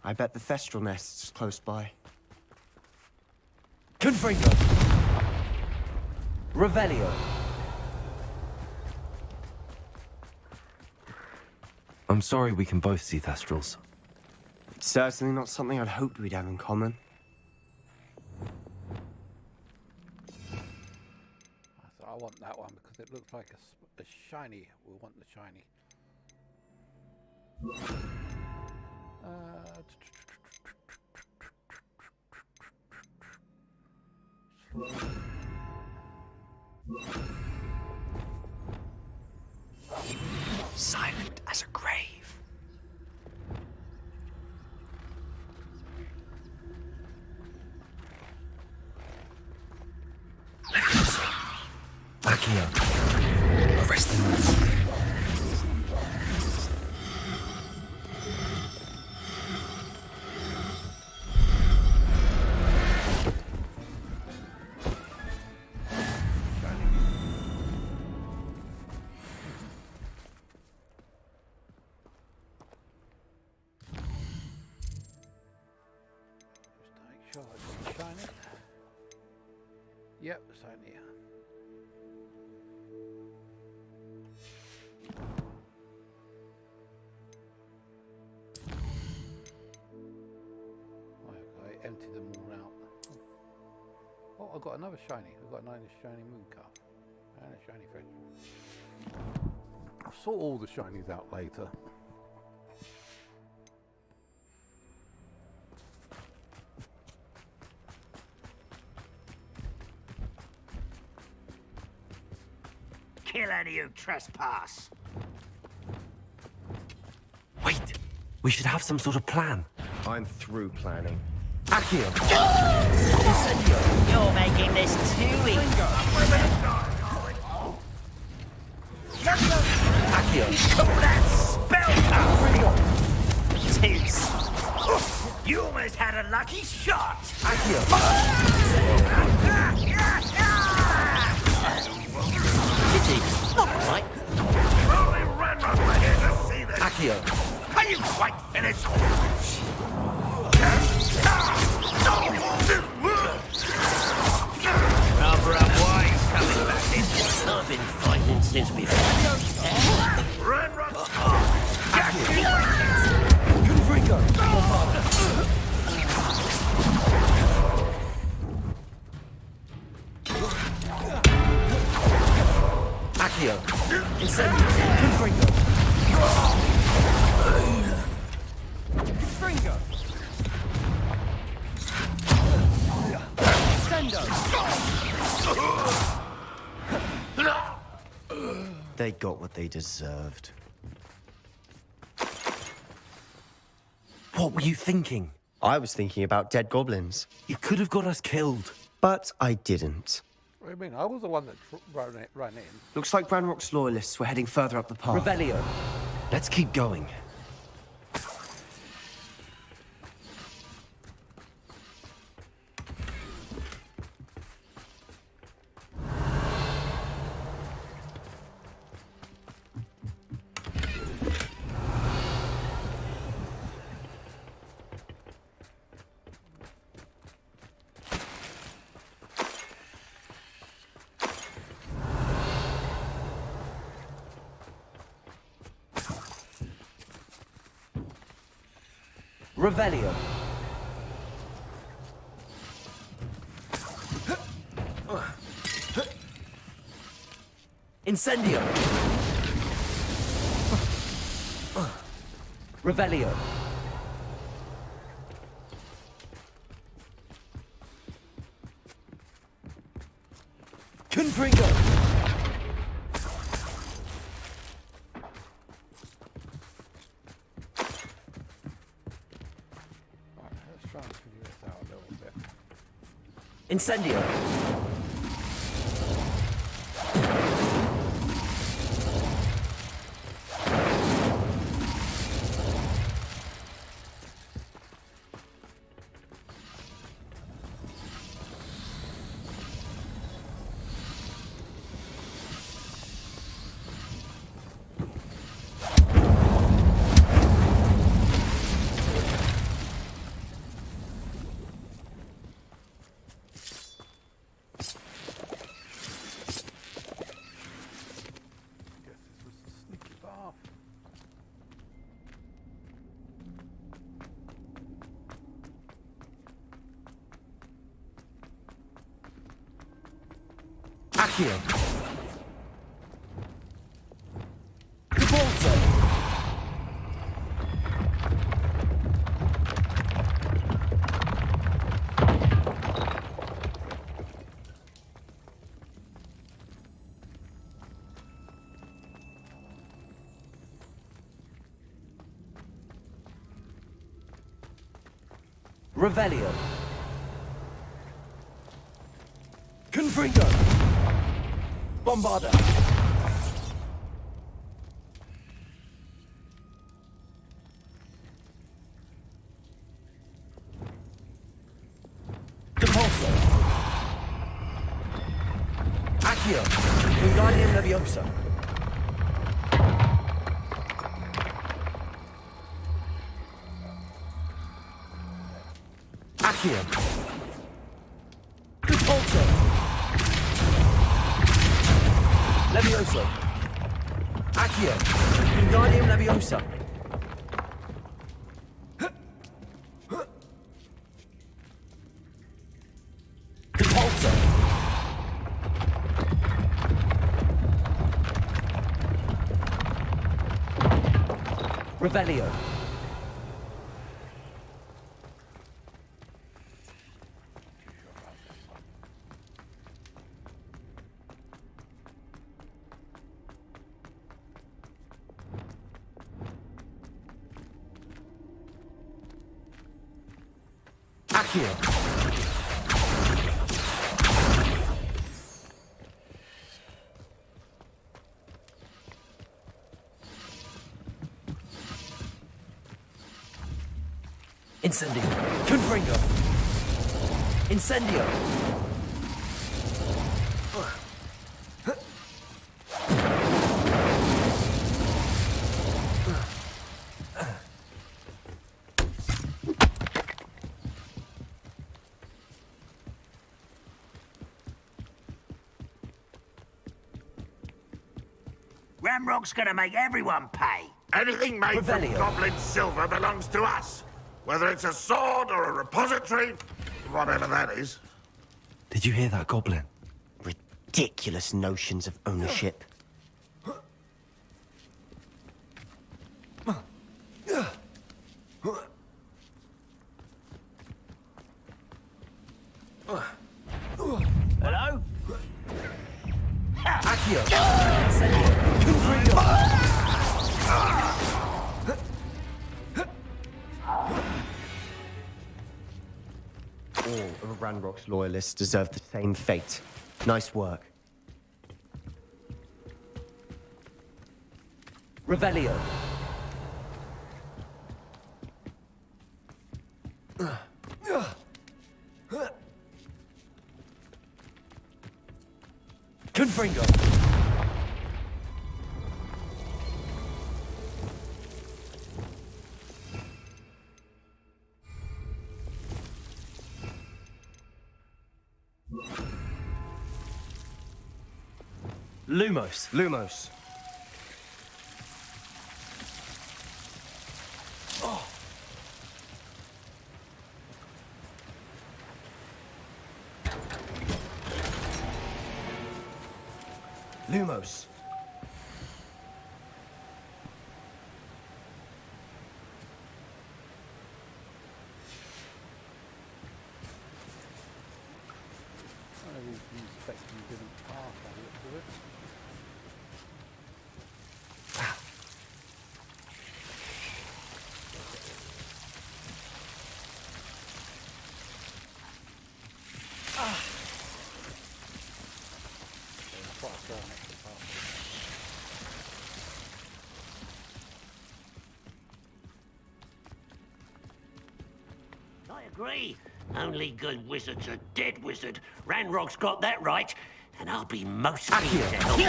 I bet the Thestral nest's close by. Confringo. Revelio. I'm sorry we can both see Thestrals. It's certainly not something I'd hoped we'd have in common. I want that one because it looks like a shiny. We want the shiny. Silent as a grave. Accio. Arrest them. Yep, same here. I emptied them all out. Oh, I got another shiny. I've got another shiny moon calf and a shiny friend. I'll sort all the shinies out later. Kill any who trespass. Wait. We should have some sort of plan. I'm through planning. Accio. You're making this too easy. Accio. Call that spell Toots. You almost had a lucky shot. Pity. Not right. Only Ranrock were here to see this. Accio. Are you quite finished? Rather unwise coming back in. I've been fighting since before. Ranrock. Accio. Incendio. Confringo. Confringo. They got what they deserved. What were you thinking? I was thinking about dead goblins. You could have got us killed. But I didn't. What do you mean? I was the one that ran in. Looks like Ranrock's loyalists were heading further up the path. Revelio. Let's keep going. Revelio. Incendio. Revelio. Confringo! Right, let's try and figure this out a little bit. Incendio! Accio. Debolso. Revelio. Confringo. Bombarda. Depulso. Accio. Wingardium Leviosa. Accio. Depulso. Levioso. Accio. Wingardium Leviosa. Depulso. Revelio. Accio. Incendio. Confringo. Incendio. Ramrock's gonna make everyone pay. Anything made from goblin silver belongs to us. Whether it's a sword or a repository, whatever that is. Did you hear that, Goblin? Ridiculous notions of ownership. Hello? Accio. Incendio. Confringo. All of Ranrock's loyalists deserve the same fate. Nice work. Revelio. Confringo. Lumos. Lumos. Lumos. I was inspecting didn't pass by the looks of it. I agree. Only good wizard's a dead wizard. Ranrock's got that right, and I'll be most keen to help.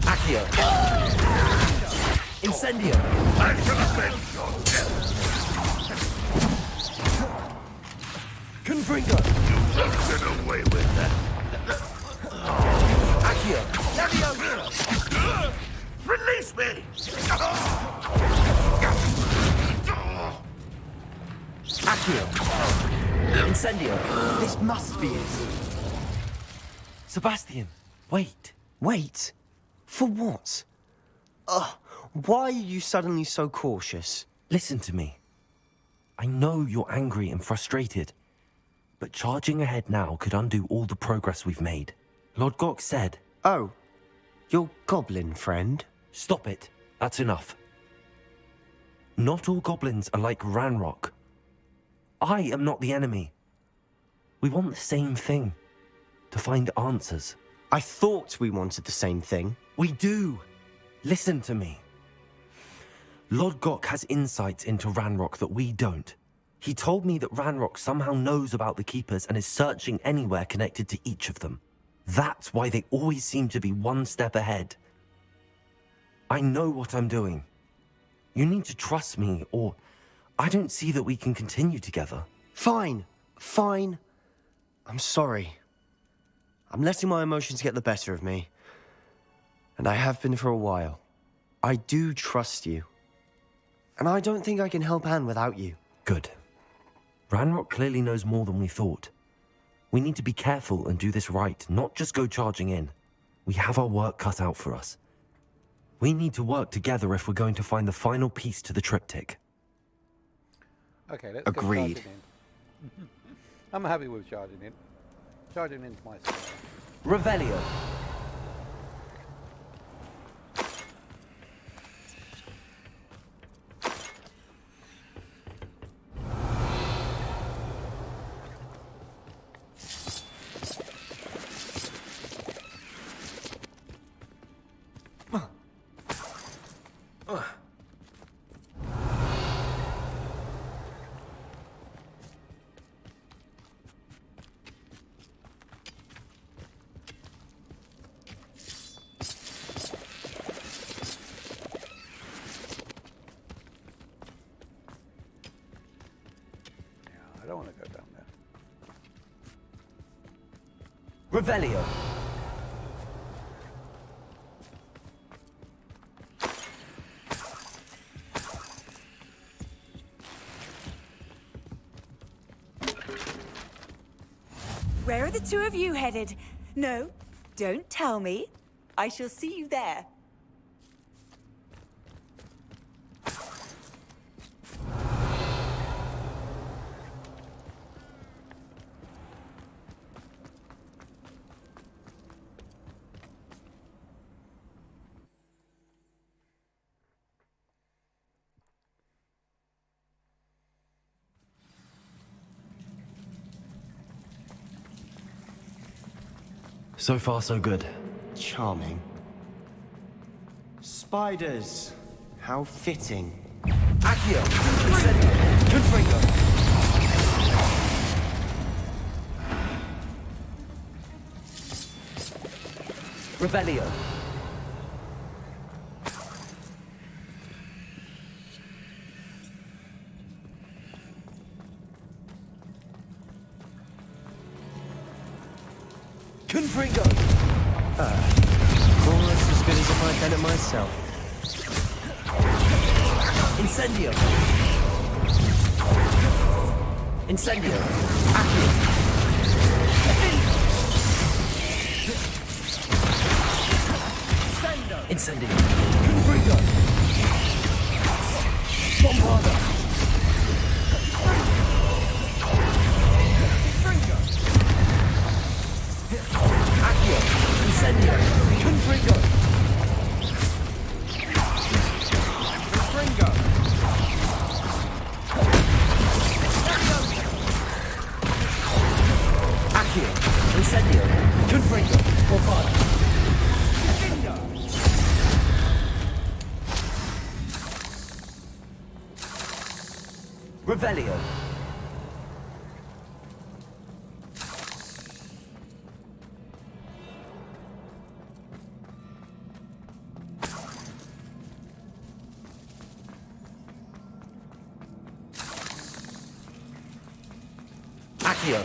Accio! Incendio! I shall avenge your death! Confringo! You won't get away with that. Accio! Release me! Accio! Incendio! This must be it. Sebastian, wait. Wait? For what? Why are you suddenly so cautious? Listen to me. I know you're angry and frustrated, but charging ahead now could undo all the progress we've made. Lord Gok said... Oh, your goblin friend? Stop it. That's enough. Not all goblins are like Ranrock. I am not the enemy. We want the same thing. To find answers. I thought we wanted the same thing. We do. Listen to me. Lord Gok has insights into Ranrock that we don't. He told me that Ranrock somehow knows about the Keepers and is searching anywhere connected to each of them. That's why they always seem to be one step ahead. I know what I'm doing. You need to trust me, or I don't see that we can continue together. Fine. Fine. I'm sorry. I'm letting my emotions get the better of me. And I have been for a while. I do trust you. And I don't think I can help Anne without you. Good. Ranrock clearly knows more than we thought. We need to be careful and do this right, not just go charging in. We have our work cut out for us. We need to work together if we're going to find the final piece to the triptych. Okay, let's Agreed. go charging in. I'm happy with charging in. Charging into my side. Revelio. I don't want to go down there. Revelio. Where are the two of you headed? No, don't tell me. I shall see you there. So far, so good. Charming. Spiders. How fitting. Accio! Confringo! Revelio. Confringo! Almost as good as if I'd done it myself. Incendio! Incendio! Accio! Incendio! Confringo! Bombarda! Revelio. Accio.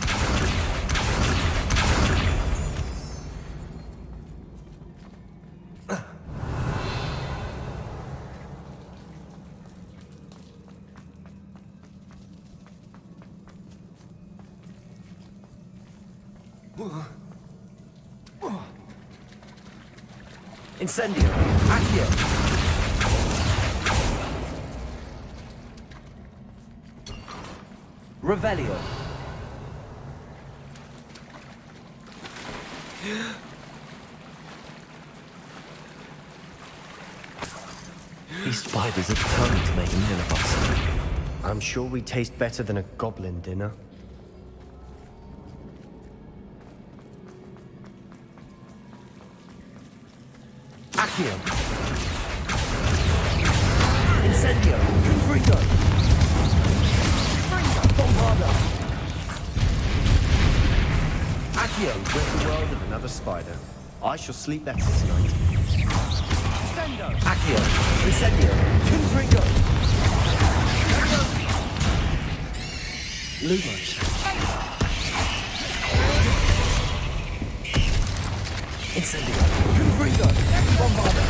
Incendio. Accio. Revelio. These spiders are determined to make a meal of us. I'm sure we taste better than a goblin dinner. Accio. Incendio. Confringo. Bombarda. Accio, with the world of another spider. I shall sleep better tonight. Accio. Incendio. Confringo. Lumos. Incendio. Confringo. Bombarda.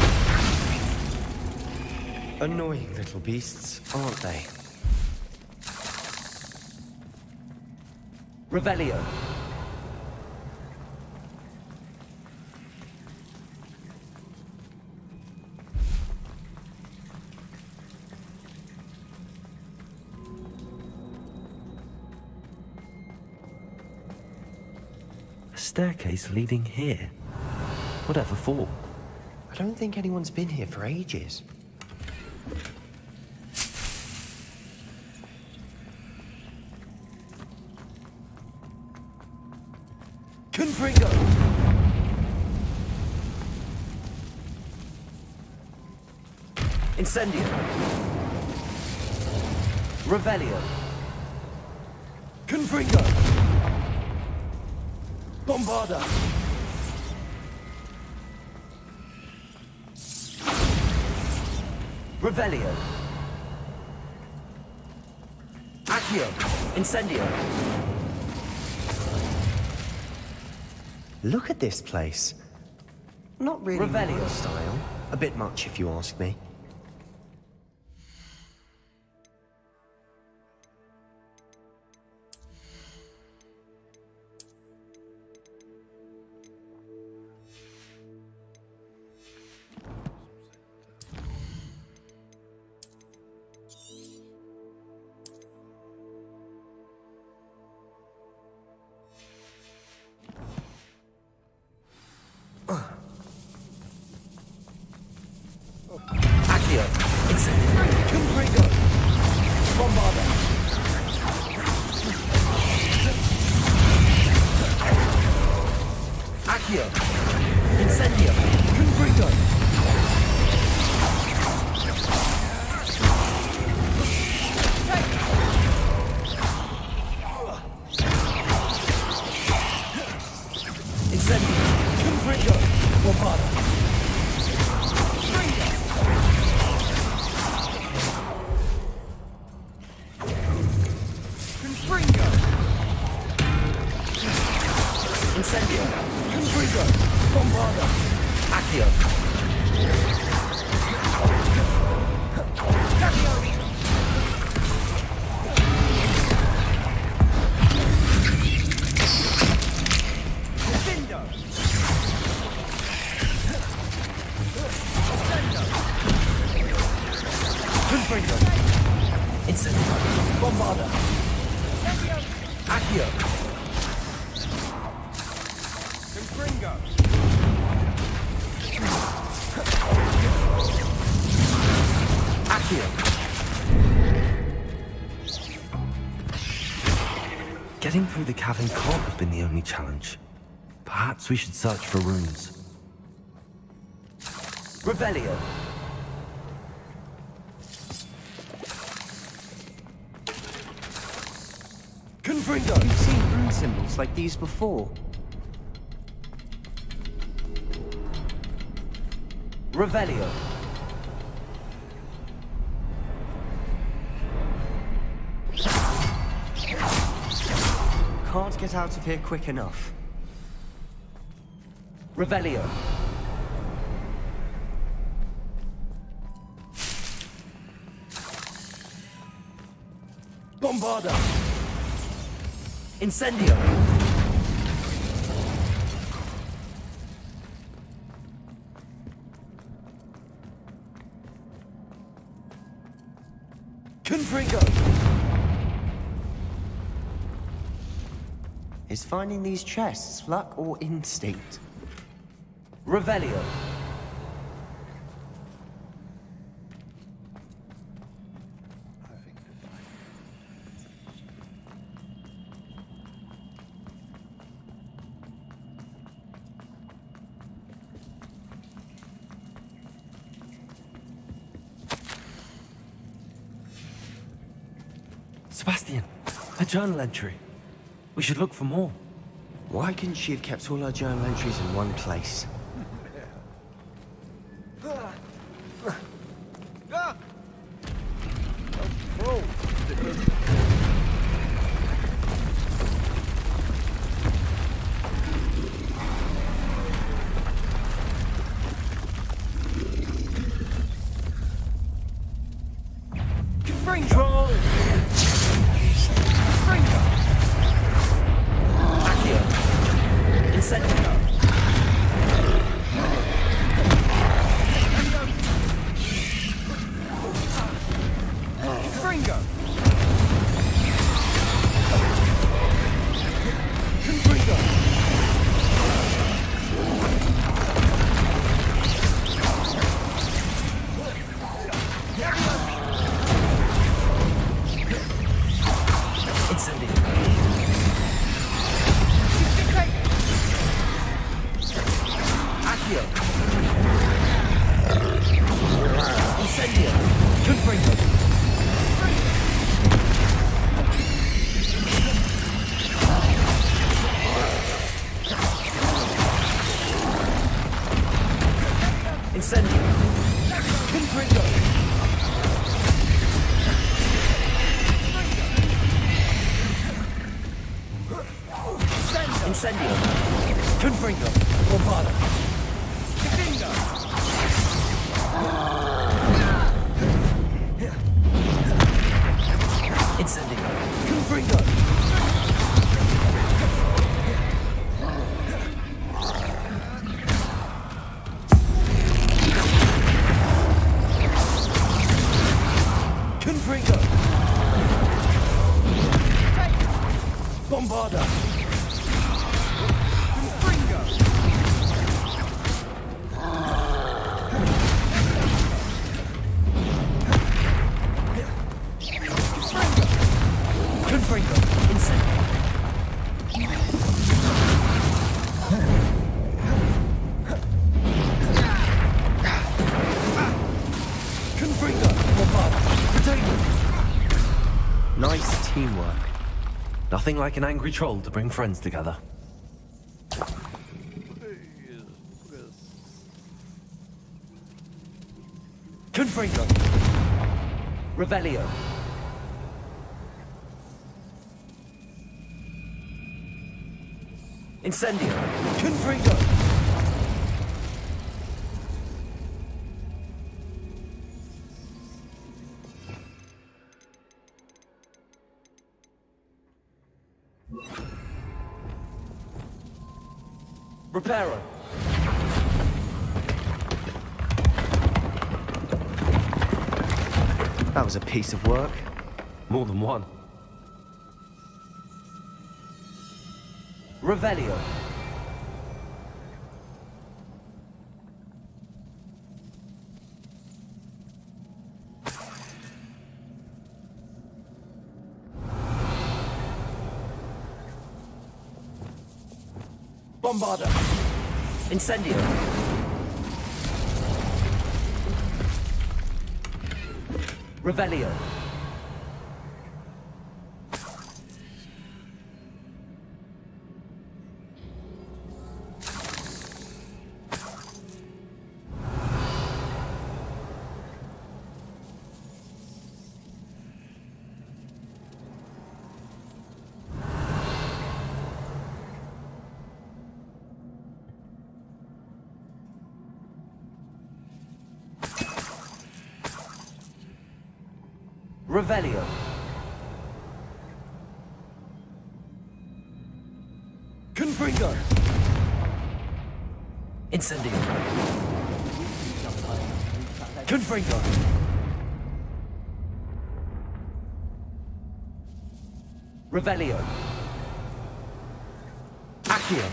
Annoying little beasts, aren't they? Revelio. A staircase leading here. Whatever for? I don't think anyone's been here for ages. Confringo! Incendio! Revelio! Confringo! Bombarda! Revelio! Accio! Incendio! Look at this place. Not really Revelio. my style. A bit much if you ask me. Accio! Incendio! Confringo! Bombarda! Accio! Incendio! Confringo! Incendio! Confringo! Bombarda! Incendio! Confringo! Bombarda! Accio! Incendio! Confringo! Incendio! Bombarda! Accio! Confringo! Accio! Getting through the cavern can't have been the only challenge. Perhaps we should search for runes. Revelio! Confringo! You've seen rune symbols like these before. Revelio. Can't get out of here quick enough. Revelio. Bombarda. Incendio. Confringo. Is finding these chests luck or instinct? Revelio. Sebastian, a journal entry. We should look for more. Why couldn't she have kept all her journal entries in one place? Control! Accio. Incendio. Confringo. Confringo. Incendio. Accio. Incendio. Confringo. Incendio. Confringo. Incendio. Confringo. Bombarda. Incendio. Confringo. Confringo. Bombarda. Confringo. Incendio. Confringo. Bombarda. Potato. Nice teamwork. Nothing like an angry troll to bring friends together. Confringo. Revelio. Incendio. Confringo. Reparo. That was a piece of work. More than one. Revelio. Bombarda. Incendio. Revelio. Revelio. Confringo. Incendio. Confringo. Revelio. Accio.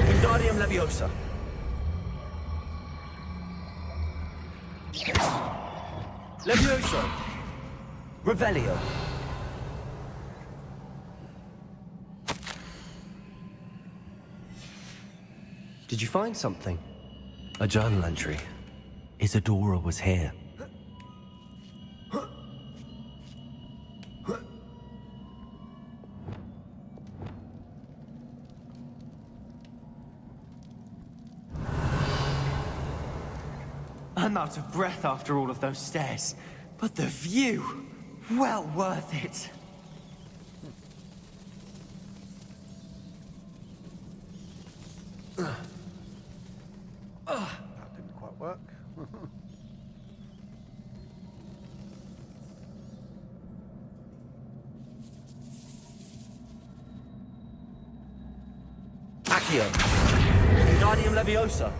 Wingardium Leviosa. Levioso. Revelio. Did you find something? A journal entry. Isadora was here. I'm out of breath after all of those stairs. But the view, well worth it. That didn't quite work. Accio. Wingardium Leviosa.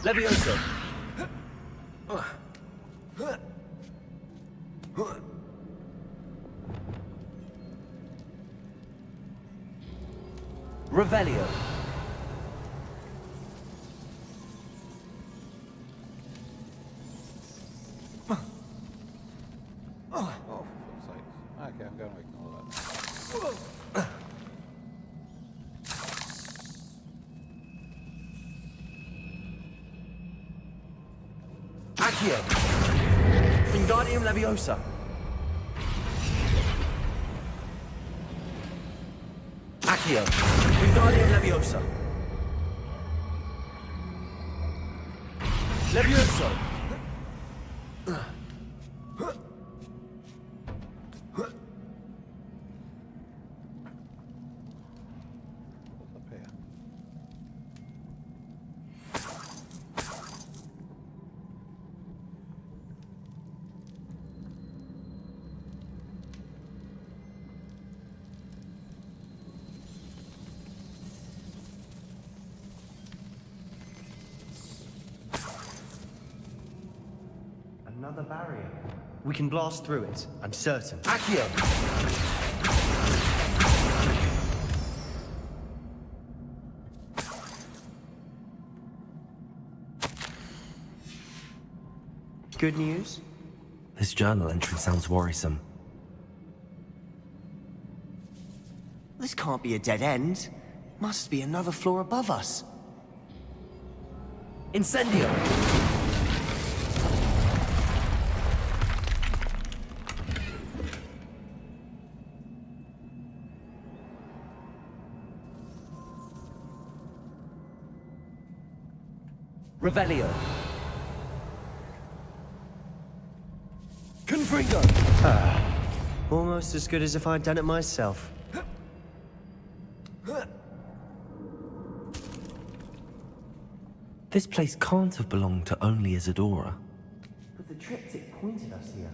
Levioso. Revelio. Oh, for fuck's sake. Okay, I'm going to ignore that. Accio. Wingardium Leviosa. Accio. Wingardium Leviosa. Levioso. What's up here? Another barrier. We can blast through it, I'm certain. Accio. Good news? This journal entry sounds worrisome. This can't be a dead end. Must be another floor above us. Incendio. Revelio. Confringo. Almost as good as if I'd done it myself. This place can't have belonged to only Isadora. But the triptych pointed us here.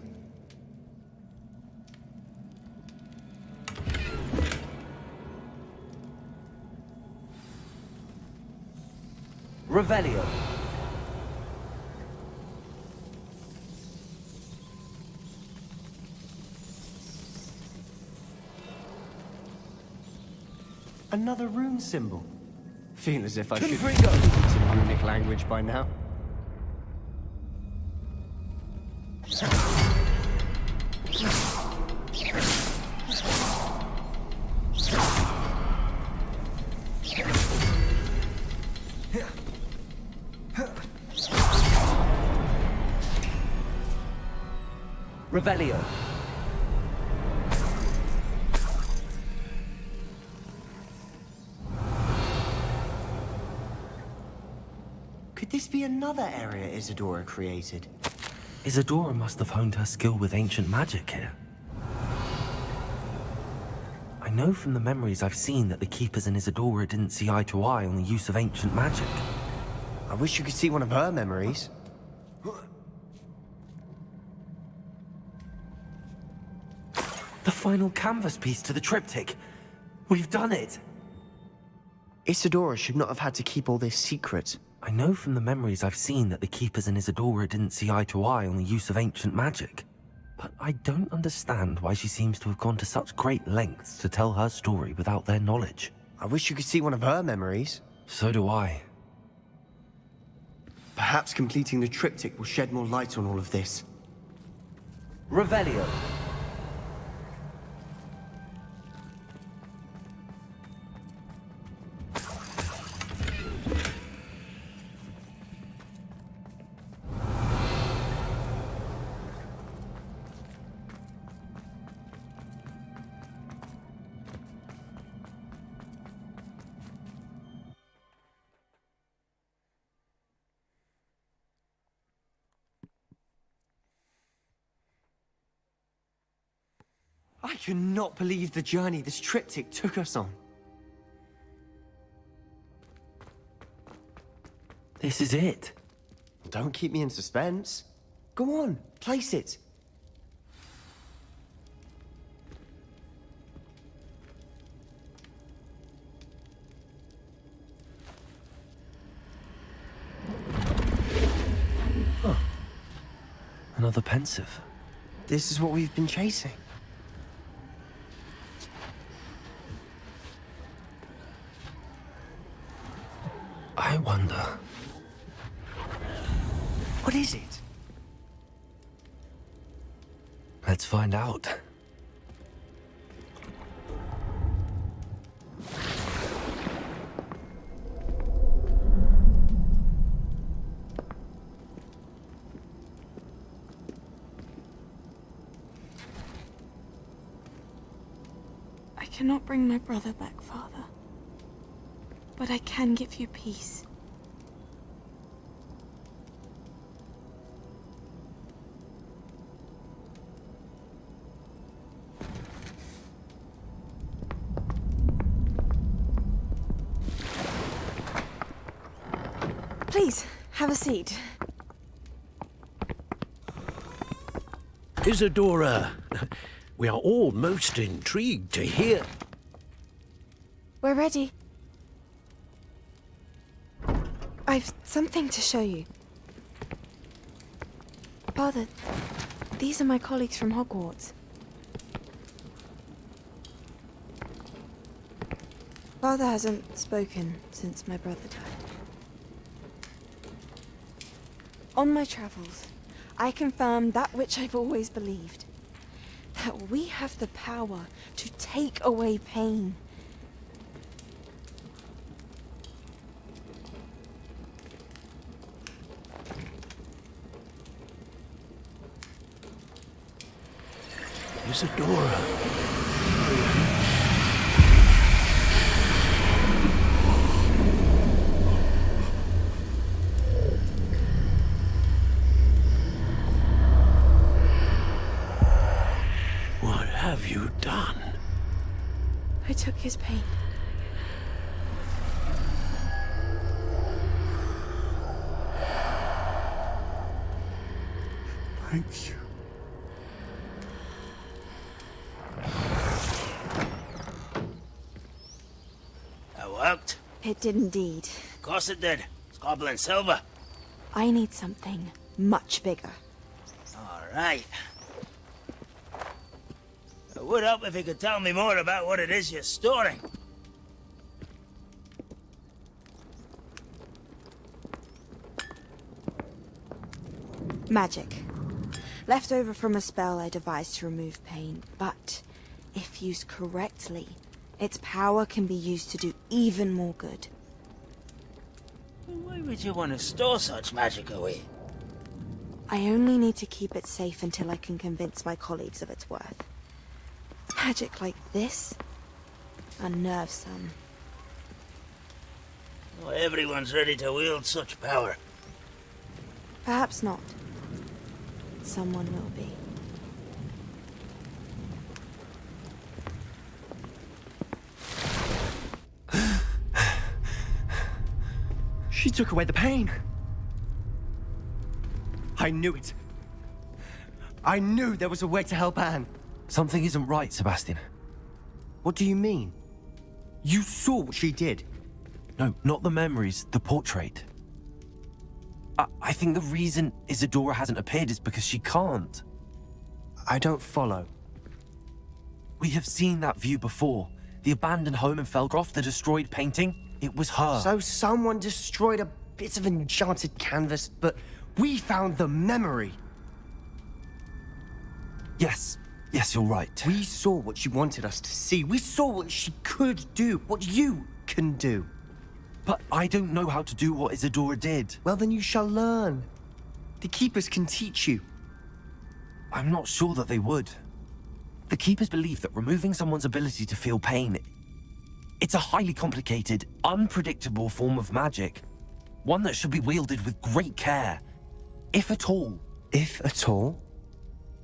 Revelio. Another rune symbol. Feel as if I should Confringo. speak some runic language by now. Revelio. Could this be another area Isadora created? Isadora must have honed her skill with ancient magic here. I know from the memories I've seen that the Keepers and Isadora didn't see eye to eye on the use of ancient magic. I wish you could see one of her memories. The final canvas piece to the triptych. We've done it! Isadora should not have had to keep all this secret. I know from the memories I've seen that the Keepers and Isadora didn't see eye to eye on the use of ancient magic. But I don't understand why she seems to have gone to such great lengths to tell her story without their knowledge. I wish you could see one of her memories. So do I. Perhaps completing the triptych will shed more light on all of this. Revelio. I cannot believe the journey this triptych took us on. This is it. Don't keep me in suspense. Go on, place it. Huh. Another pensive. This is what we've been chasing. I wonder... What is it? Let's find out. I cannot bring my brother back, Father. But I can give you peace. Please, have a seat. Isadora, we are all most intrigued to hear. We're ready. I've something to show you. Father, these are my colleagues from Hogwarts. Father hasn't spoken since my brother died. On my travels, I confirmed that which I've always believed. That we have the power to take away pain. Isadora. What have you done? I took his pain. Thank you. That worked. It did indeed. Of course it did. It's goblin silver. I need something much bigger. All right. It would help if you could tell me more about what it is you're storing. Magic. Left over from a spell I devised to remove pain, but if used correctly, its power can be used to do even more good. Why would you want to store such magic away? I only need to keep it safe until I can convince my colleagues of its worth. Magic like this unnerves some. Not everyone's ready to wield such power. Perhaps not. Someone will be. She took away the pain. I knew it. I knew there was a way to help Anne. Something isn't right, Sebastian. What do you mean? You saw what she did. No, not the memories, the portrait. I think the reason Isadora hasn't appeared is because she can't. I don't follow. We have seen that view before. The abandoned home in Felcroft, the destroyed painting. It was her. So someone destroyed a bit of enchanted canvas, but we found the memory. Yes, you're right. We saw what she wanted us to see. We saw what she could do, what you can do. But I don't know how to do what Isadora did. Well, then you shall learn. The Keepers can teach you. I'm not sure that they would. The Keepers believe that removing someone's ability to feel pain, it's a highly complicated, unpredictable form of magic. One that should be wielded with great care. If at all. If at all?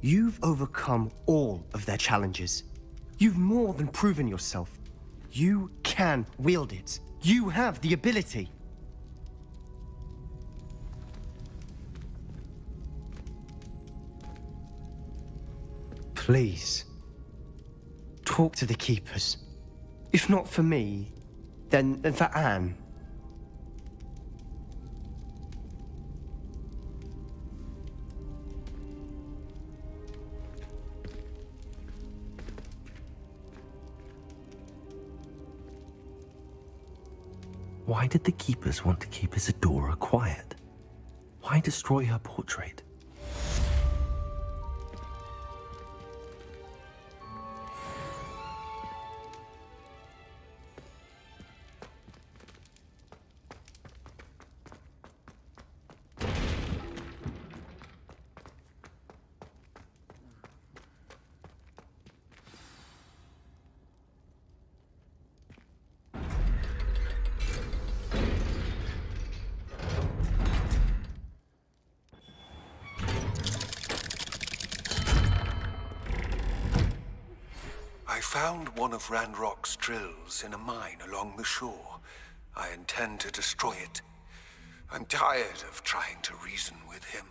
You've overcome all of their challenges. You've more than proven yourself. You can wield it. You have the ability. Please, talk to the Keepers. If not for me, then for Anne. Why did the Keepers want to keep Isadora quiet? Why destroy her portrait? I found one of Ranrock's drills in a mine along the shore. I intend to destroy it. I'm tired of trying to reason with him.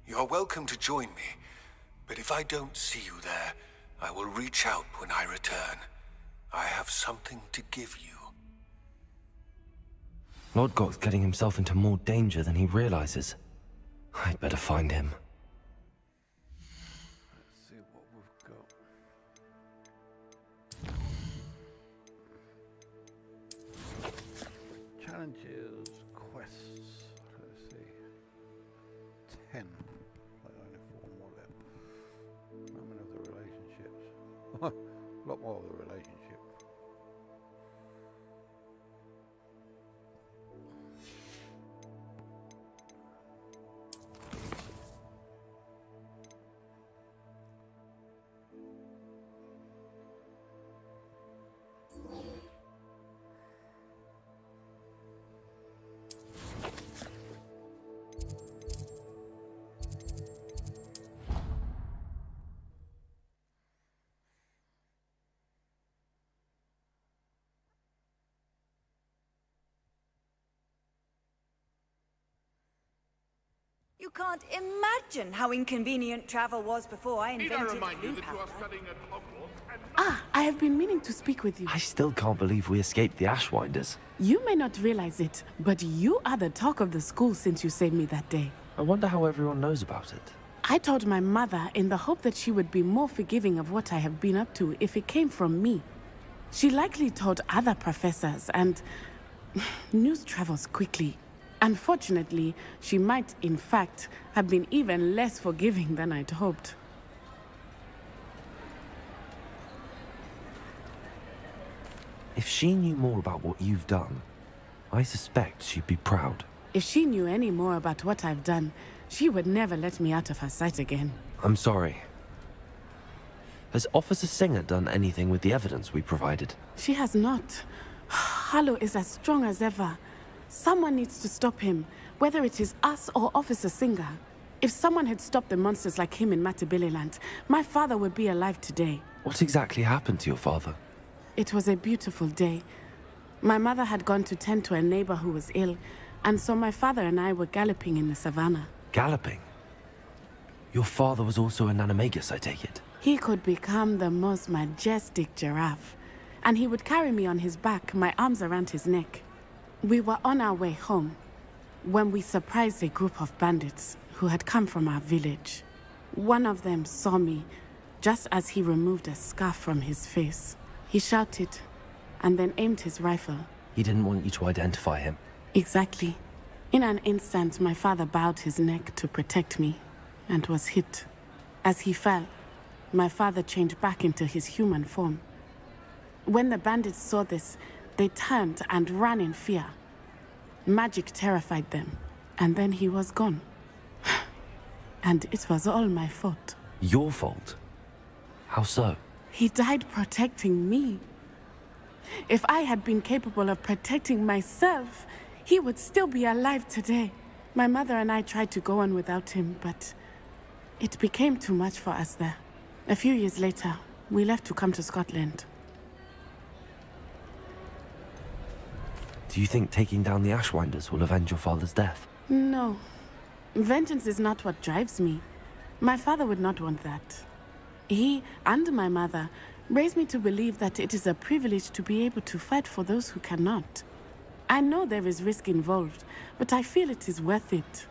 You're welcome to join me, but if I don't see you there, I will reach out when I return. I have something to give you. Lodgok's getting himself into more danger than he realizes. I'd better find him. Let's see what we've got. Challenges, quests, let's see. 10. Like only 4 more left. How many of the relationships? A lot more of the relationships. You can't imagine how inconvenient travel was before I invented blue powder. I have been meaning to speak with you. I still can't believe we escaped the Ashwinders. You may not realize it, but you are the talk of the school since you saved me that day. I wonder how everyone knows about it. I told my mother in the hope that she would be more forgiving of what I have been up to if it came from me. She likely told other professors, and news travels quickly. Unfortunately, she might, in fact, have been even less forgiving than I'd hoped. If she knew more about what you've done, I suspect she'd be proud. If she knew any more about what I've done, she would never let me out of her sight again. I'm sorry. Has Officer Singer done anything with the evidence we provided? She has not. Harlow is as strong as ever. Someone needs to stop him, whether it is us or Officer Singer. If someone had stopped the monsters like him in Matabeleland, my father would be alive today. What exactly happened to your father? It was a beautiful day. My mother had gone to tend to a neighbor who was ill, and so my father and I were galloping in the savannah. Galloping? Your father was also an animagus, I take it? He could become the most majestic giraffe, and he would carry me on his back, my arms around his neck. We were on our way home when we surprised a group of bandits who had come from our village. One of them saw me just as he removed a scarf from his face. He shouted and then aimed his rifle. He didn't want you to identify him. Exactly. In an instant, my father bowed his neck to protect me and was hit. As he fell, my father changed back into his human form. When the bandits saw this, they turned and ran in fear. Magic terrified them, and then he was gone. And it was all my fault. Your fault? How so? He died protecting me. If I had been capable of protecting myself, he would still be alive today. My mother and I tried to go on without him, but it became too much for us there. A few years later, we left to come to Scotland. Do you think taking down the Ashwinders will avenge your father's death? No. Vengeance is not what drives me. My father would not want that. He and my mother raised me to believe that it is a privilege to be able to fight for those who cannot. I know there is risk involved, but I feel it is worth it.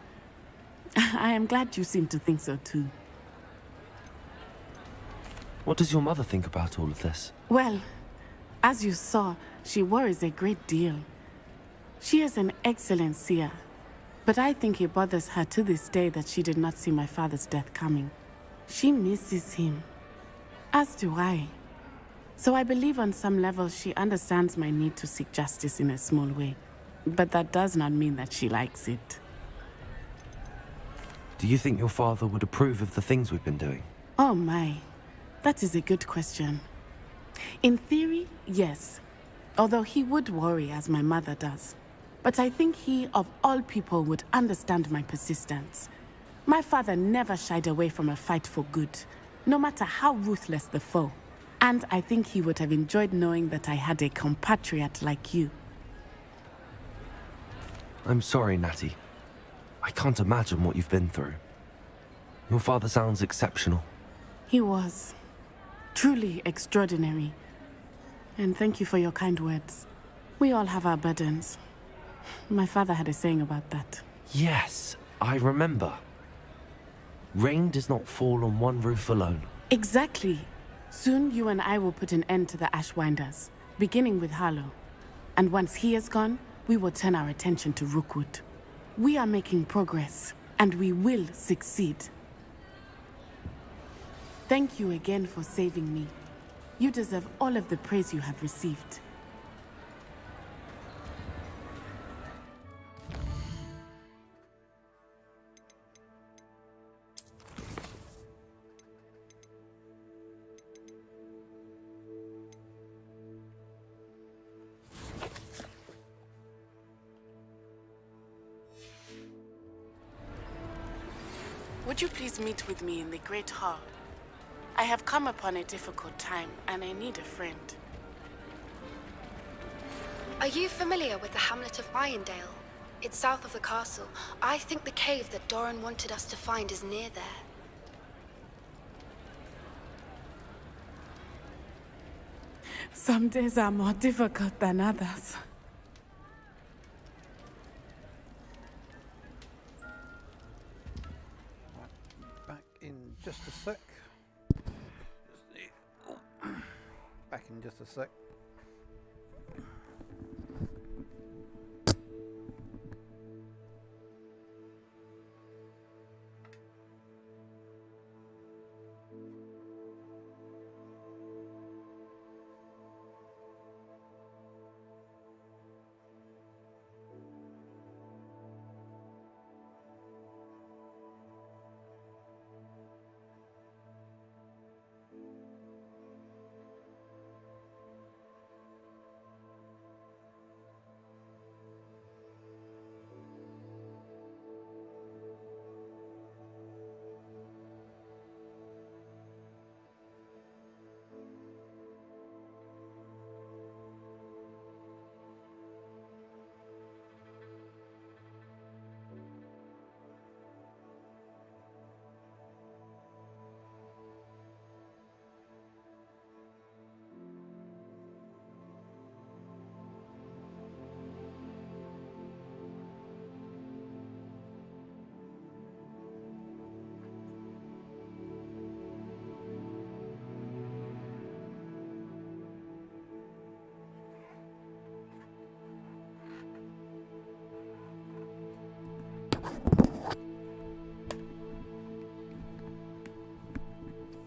I am glad you seem to think so too. What does your mother think about all of this? Well, as you saw, she worries a great deal. She is an excellent seer, but I think it bothers her to this day that she did not see my father's death coming. She misses him, as do I. So I believe on some level she understands my need to seek justice in a small way. But that does not mean that she likes it. Do you think your father would approve of the things we've been doing? Oh my, that is a good question. In theory, yes. Although he would worry as my mother does. But I think he, of all people, would understand my persistence. My father never shied away from a fight for good, no matter how ruthless the foe. And I think he would have enjoyed knowing that I had a compatriot like you. I'm sorry, Natty. I can't imagine what you've been through. Your father sounds exceptional. He was. Truly extraordinary. And thank you for your kind words. We all have our burdens. My father had a saying about that. Yes, I remember. Rain does not fall on one roof alone. Exactly. Soon you and I will put an end to the Ashwinders, beginning with Harlow. And once he is gone, we will turn our attention to Rookwood. We are making progress, and we will succeed. Thank you again for saving me. You deserve all of the praise you have received. Would you please meet with me in the Great Hall? I have come upon a difficult time, and I need a friend. Are you familiar with the hamlet of Irondale? It's south of the castle. I think the cave that Doran wanted us to find is near there. Some days are more difficult than others. Back in just a sec. Back in just a sec.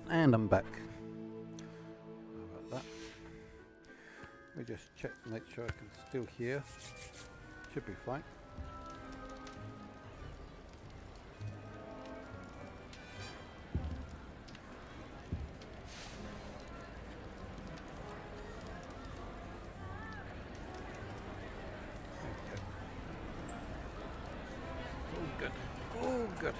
And I'm back. How about that? Let me just check, make sure I can still hear. Should be fine. Good. Oh, good.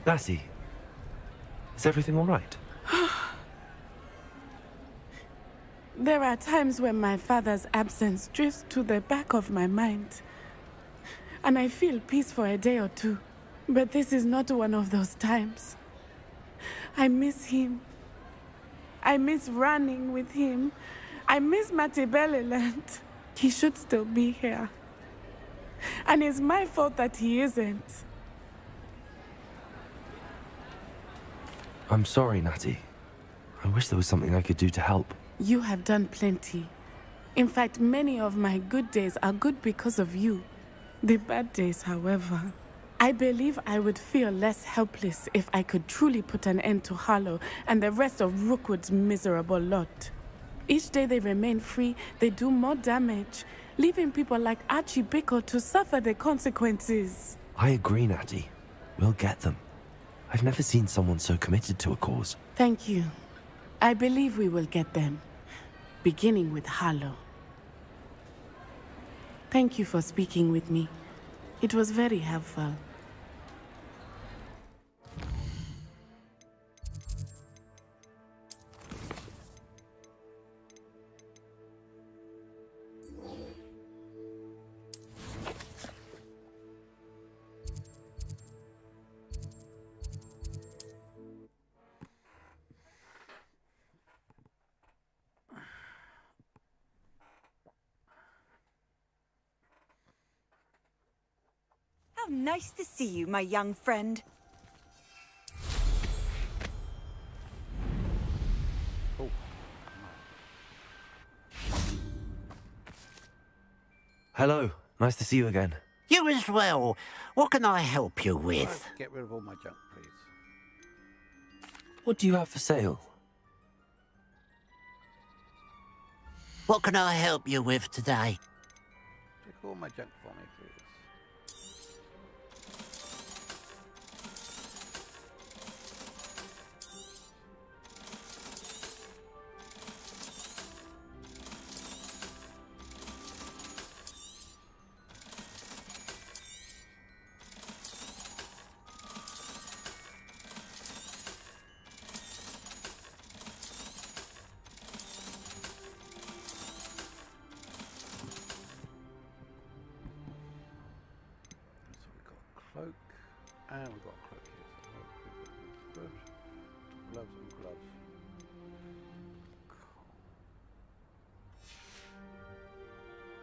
Lassie, is everything all right? There are times when my father's absence drifts to the back of my mind, and I feel peace for a day or two. But this is not one of those times. I miss him. I miss running with him. I miss Matibeleland. He should still be here. And it's my fault that he isn't. I'm sorry, Natty. I wish there was something I could do to help. You have done plenty. In fact, many of my good days are good because of you. The bad days, however. I believe I would feel less helpless if I could truly put an end to Harlow and the rest of Rookwood's miserable lot. Each day they remain free, they do more damage, leaving people like Archie Bickle to suffer the consequences. I agree, Natty. We'll get them. I've never seen someone so committed to a cause. Thank you. I believe we will get them, beginning with Harlow. Thank you for speaking with me. It was very helpful. How nice to see you, my young friend. Hello. Nice to see you again. You as well. What can I help you with? Get rid of all my junk, please. What do you have for sale? What can I help you with today? Take all my junk for me, please. Cloak, and we've got a cloak here. So good. Gloves and gloves.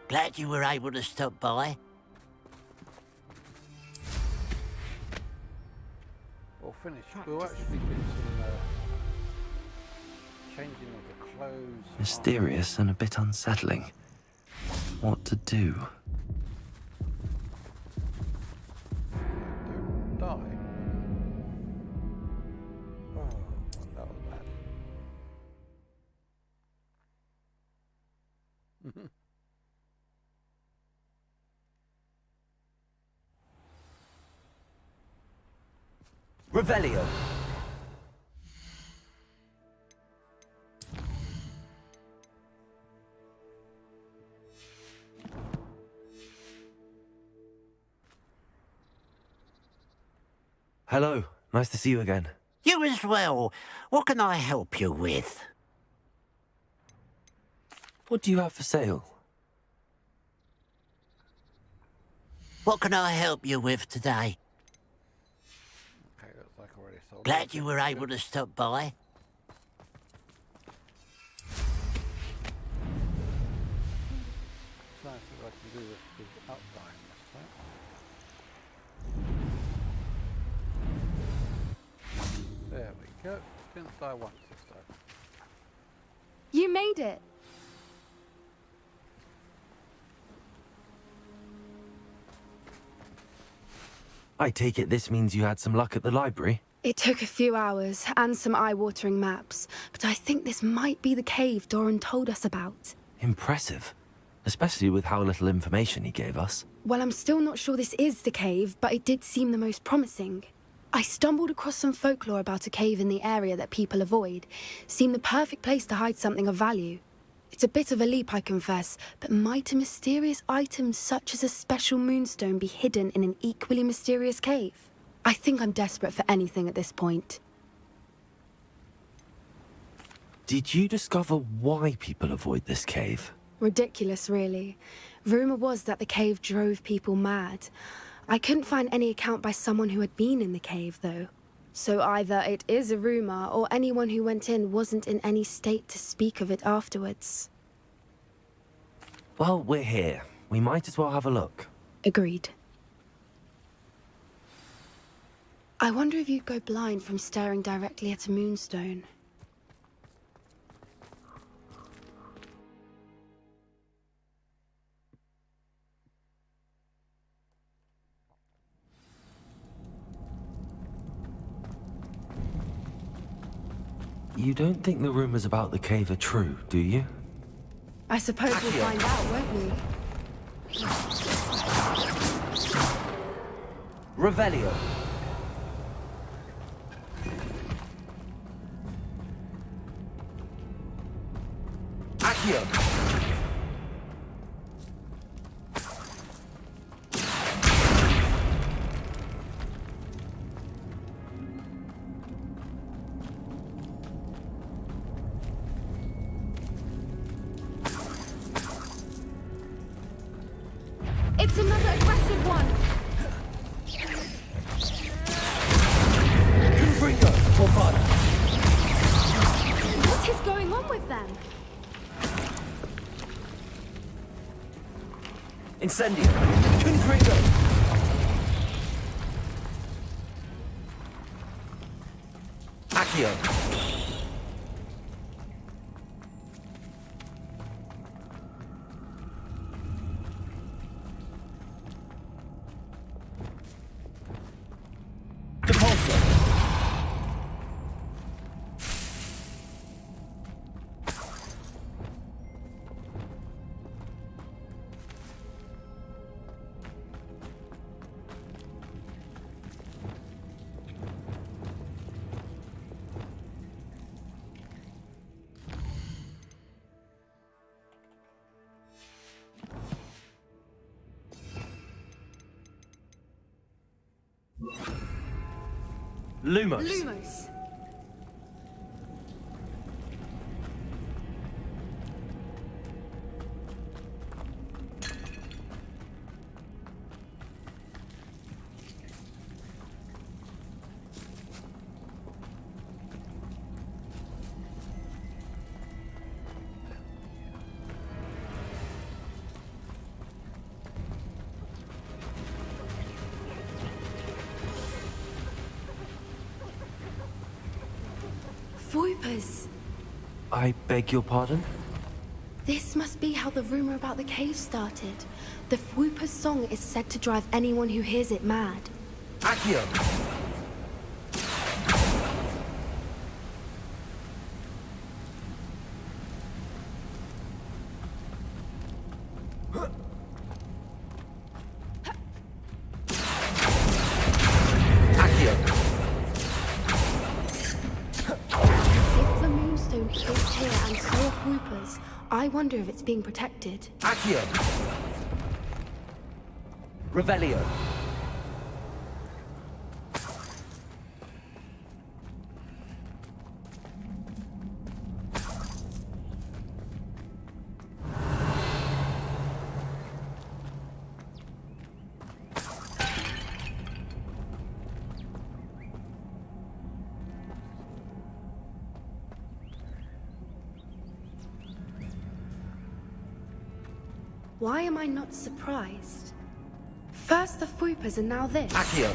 Glad you were able to stop by. We'll finish. We'll actually do some changing of the clothes. Mysterious and a bit unsettling. What to do? Don't die. Oh, that was bad. Revelio. Hello. Nice to see you again. You as well. What can I help you with? What do you have for sale? What can I help you with today? Okay, looks like I already sold. Glad you were able to stop by. Try and see what I can do without dying this time. There we go. Didn't die once this time. You made it. I take it this means you had some luck at the library? It took a few hours and some eye-watering maps, but I think this might be the cave Doran told us about. Impressive. Especially with how little information he gave us. Well, I'm still not sure this is the cave, but it did seem the most promising. I stumbled across some folklore about a cave in the area that people avoid. Seemed the perfect place to hide something of value. It's a bit of a leap, I confess, but might a mysterious item such as a special moonstone be hidden in an equally mysterious cave? I think I'm desperate for anything at this point. Did you discover why people avoid this cave? Ridiculous, really. Rumour was that the cave drove people mad. I couldn't find any account by someone who had been in the cave, though. So either it is a rumour, or anyone who went in wasn't in any state to speak of it afterwards. Well, we're here. We might as well have a look. Agreed. I wonder if you'd go blind from staring directly at a moonstone. You don't think the rumors about the cave are true, do you? I suppose we'll find out, won't we? Revelio. Accio. It's another aggressive one! Confringo, Torvada. What is going on with them? Incendio. Confringo. Accio. Lumos. Lumos. Voipers. I beg your pardon? This must be how the rumor about the cave started. The Whooper's song is said to drive anyone who hears it mad. Accio. If the moonstone is here and so are Whoopers, I wonder if it's being protected. Accio. Revelio. Why am I not surprised? First the Whoopers and now this. Accio.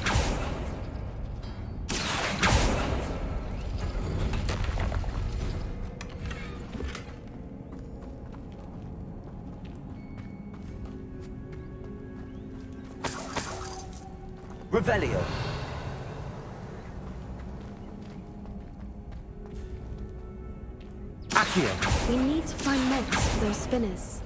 Revelio. Accio. We need to find moths for those spinners.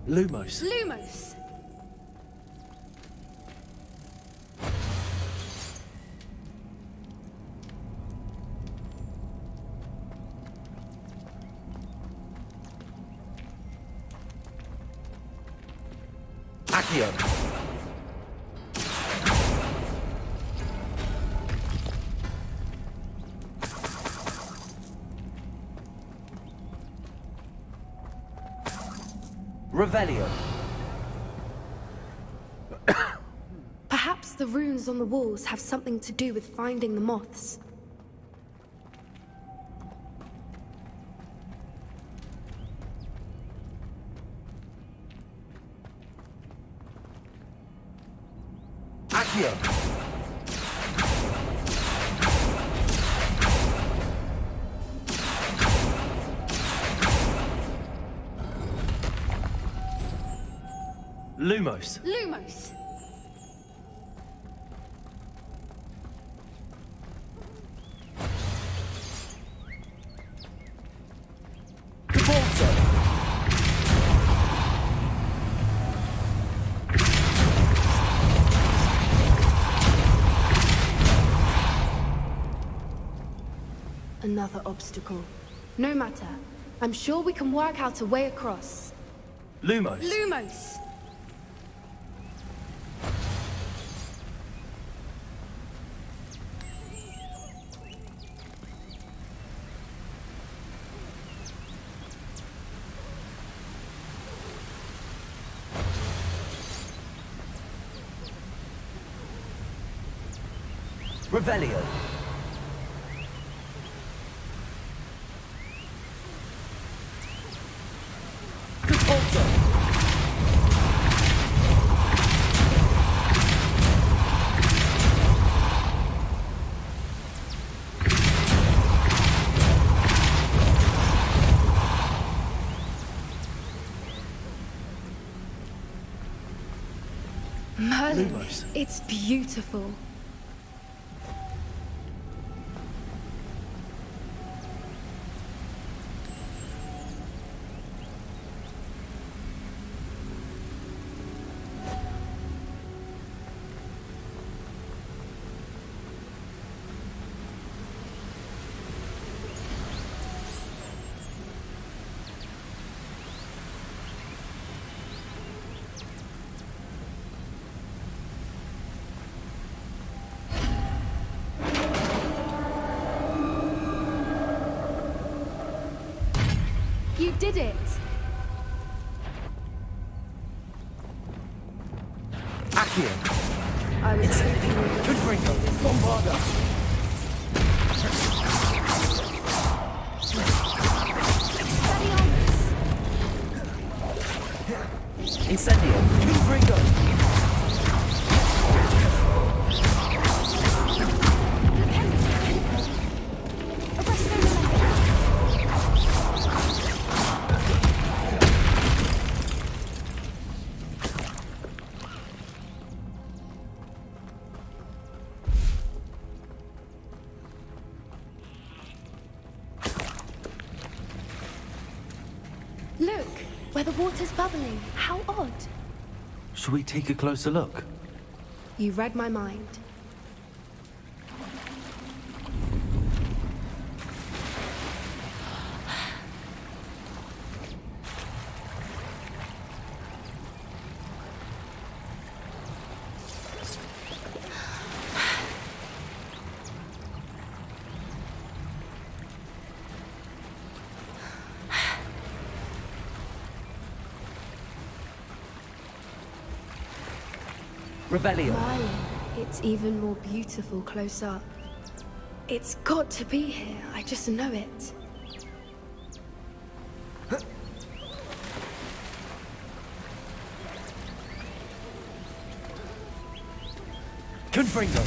Lumos. Lumos! Accio. Revelio. Perhaps the runes on the walls have something to do with finding the moths. Accio. Lumos. Lumos! Another obstacle. No matter. I'm sure we can work out a way across. Lumos. Lumos! Revelio. Merlin, Lumos. it's beautiful. You did it! Accio. I was sleeping. Good Fringo. Bombarda. Incendio. Good Fringo. Look, where the water's bubbling. How odd. Should we take a closer look? You read my mind. Revelio. Merlin, it's even more beautiful close up. It's got to be here. I just know it. Confringo.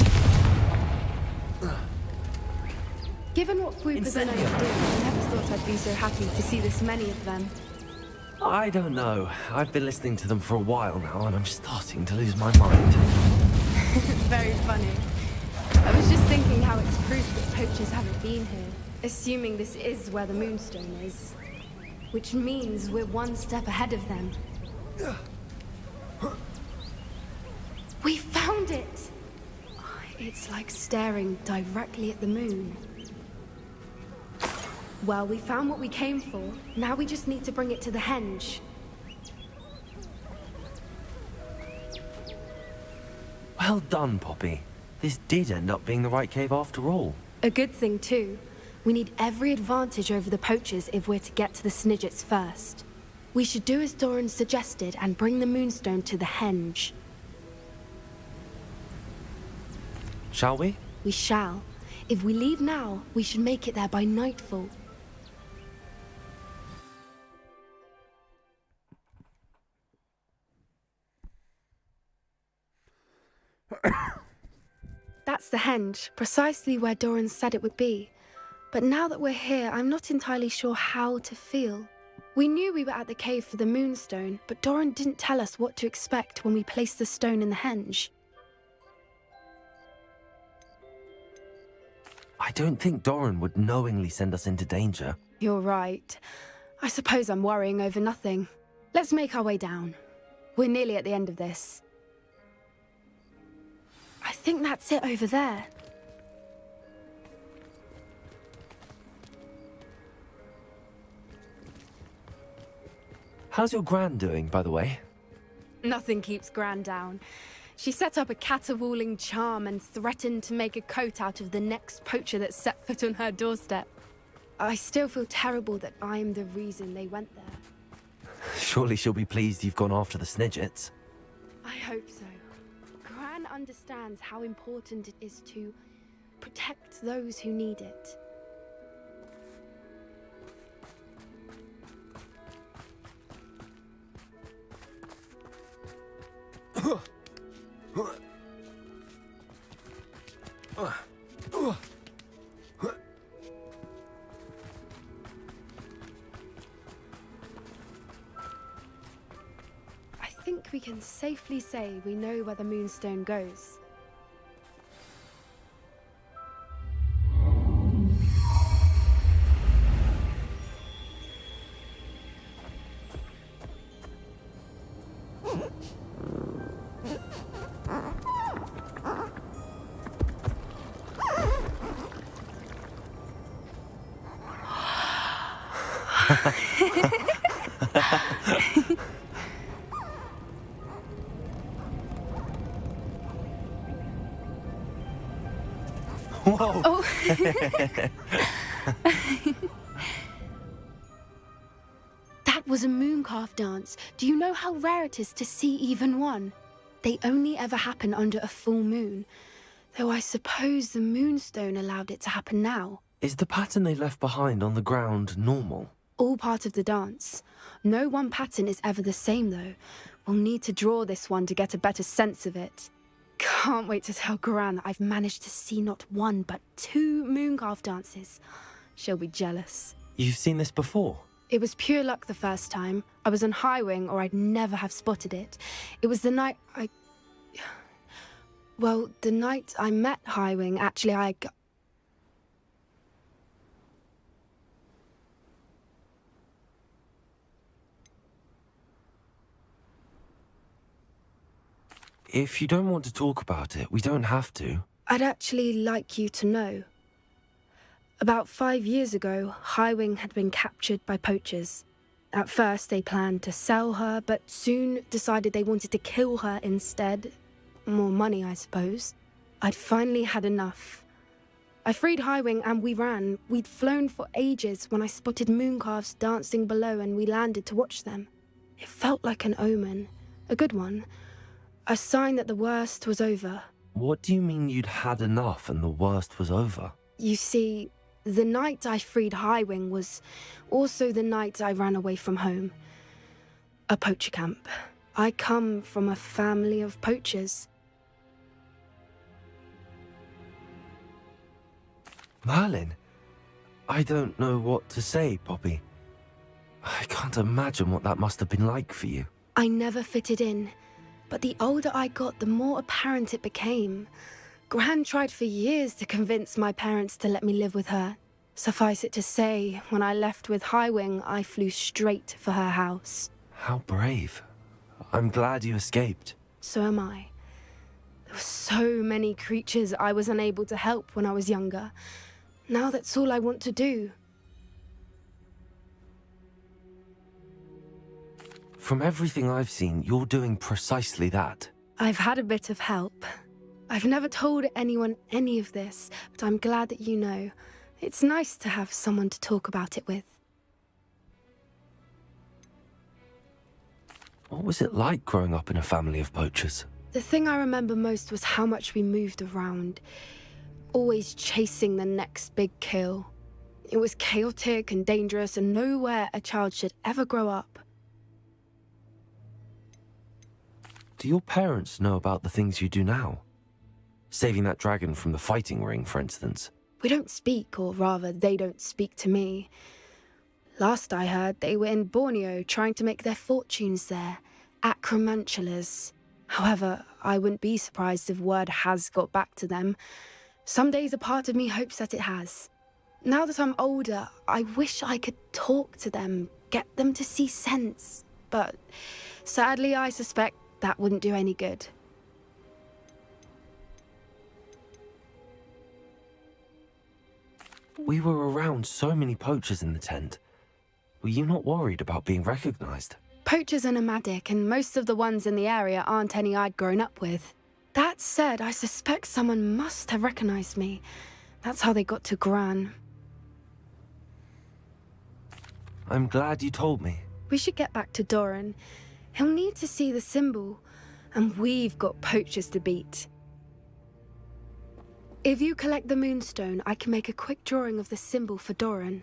Given what Swoopers are known to do, I never thought I'd be so happy to see this many of them. I don't know. I've been listening to them for a while now, and I'm starting to lose my mind. Very funny. I was just thinking how it's proof that poachers haven't been here, assuming this is where the Moonstone is. Which means we're one step ahead of them. We found it! It's like staring directly at the moon. Well, we found what we came for. Now we just need to bring it to the henge. Well done, Poppy. This did end up being the right cave after all. A good thing, too. We need every advantage over the poachers if we're to get to the Snidgets first. We should do as Doran suggested and bring the Moonstone to the henge. Shall we? We shall. If we leave now, we should make it there by nightfall. That's the henge, precisely where Doran said it would be. But now that we're here, I'm not entirely sure how to feel. We knew we were at the cave for the Moonstone, but Doran didn't tell us what to expect when we placed the stone in the henge. I don't think Doran would knowingly send us into danger. You're right. I suppose I'm worrying over nothing. Let's make our way down. We're nearly at the end of this. I think that's it over there. How's your Gran doing, by the way? Nothing keeps Gran down. She set up a caterwauling charm and threatened to make a coat out of the next poacher that set foot on her doorstep. I still feel terrible that I'm the reason they went there. Surely she'll be pleased you've gone after the Snidgets. I hope so. Gran understands how important it is to protect those who need it. I think we can safely say we know where the Moonstone goes. Whoa! Oh. That was a mooncalf dance. Do you know how rare it is to see even one? They only ever happen under a full moon. Though I suppose the Moonstone allowed it to happen now. Is the pattern they left behind on the ground normal? All part of the dance. No one pattern is ever the same, though. We'll need to draw this one to get a better sense of it. Can't wait to tell Gran that I've managed to see not one, but 2 mooncalf dances. She'll be jealous. You've seen this before? It was pure luck the first time. I was on Highwing, or I'd never have spotted it. It was the night Well, the night I met Highwing, actually, If you don't want to talk about it, we don't have to. I'd actually like you to know. About 5 years ago, Highwing had been captured by poachers. At first, they planned to sell her, but soon decided they wanted to kill her instead. More money, I suppose. I'd finally had enough. I freed Highwing and we ran. We'd flown for ages when I spotted mooncalves dancing below and we landed to watch them. It felt like an omen. A good one. A sign that the worst was over. What do you mean you'd had enough and the worst was over? You see, the night I freed Highwing was also the night I ran away from home. A poacher camp. I come from a family of poachers. Merlin, I don't know what to say, Poppy. I can't imagine what that must have been like for you. I never fitted in, but the older I got, the more apparent it became. Gran tried for years to convince my parents to let me live with her. Suffice it to say, when I left with Highwing, I flew straight for her house. How brave. I'm glad you escaped. So am I. There were so many creatures I was unable to help when I was younger. Now that's all I want to do. From everything I've seen, you're doing precisely that. I've had a bit of help. I've never told anyone any of this, but I'm glad that you know. It's nice to have someone to talk about it with. What was it like growing up in a family of poachers? The thing I remember most was how much we moved around, always chasing the next big kill. It was chaotic and dangerous, and nowhere a child should ever grow up. Do your parents know about the things you do now? Saving that dragon from the fighting ring, for instance. We don't speak, or rather, they don't speak to me. Last I heard, they were in Borneo trying to make their fortunes there, acromantulas. However, I wouldn't be surprised if word has got back to them. Some days a part of me hopes that it has. Now that I'm older, I wish I could talk to them, get them to see sense. But sadly, I suspect that wouldn't do any good. We were around so many poachers in the tent. Were you not worried about being recognized? Poachers are nomadic, and most of the ones in the area aren't any I'd grown up with. That said, I suspect someone must have recognized me. That's how they got to Gran. I'm glad you told me. We should get back to Doran. He'll need to see the symbol, and we've got poachers to beat. If you collect the moonstone, I can make a quick drawing of the symbol for Doran.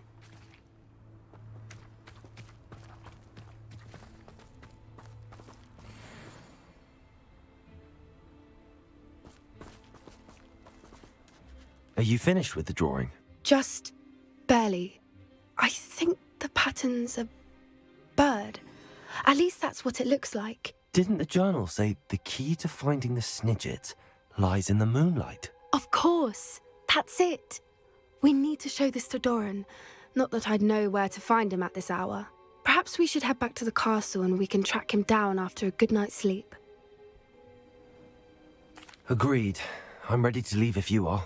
Are you finished with the drawing? Just barely. I think the pattern's a bird. At least that's what it looks like. Didn't the journal say the key to finding the Snidget lies in the moonlight? Of course. That's it. We need to show this to Doran. Not that I'd know where to find him at this hour. Perhaps we should head back to the castle and we can track him down after a good night's sleep. Agreed. I'm ready to leave if you are.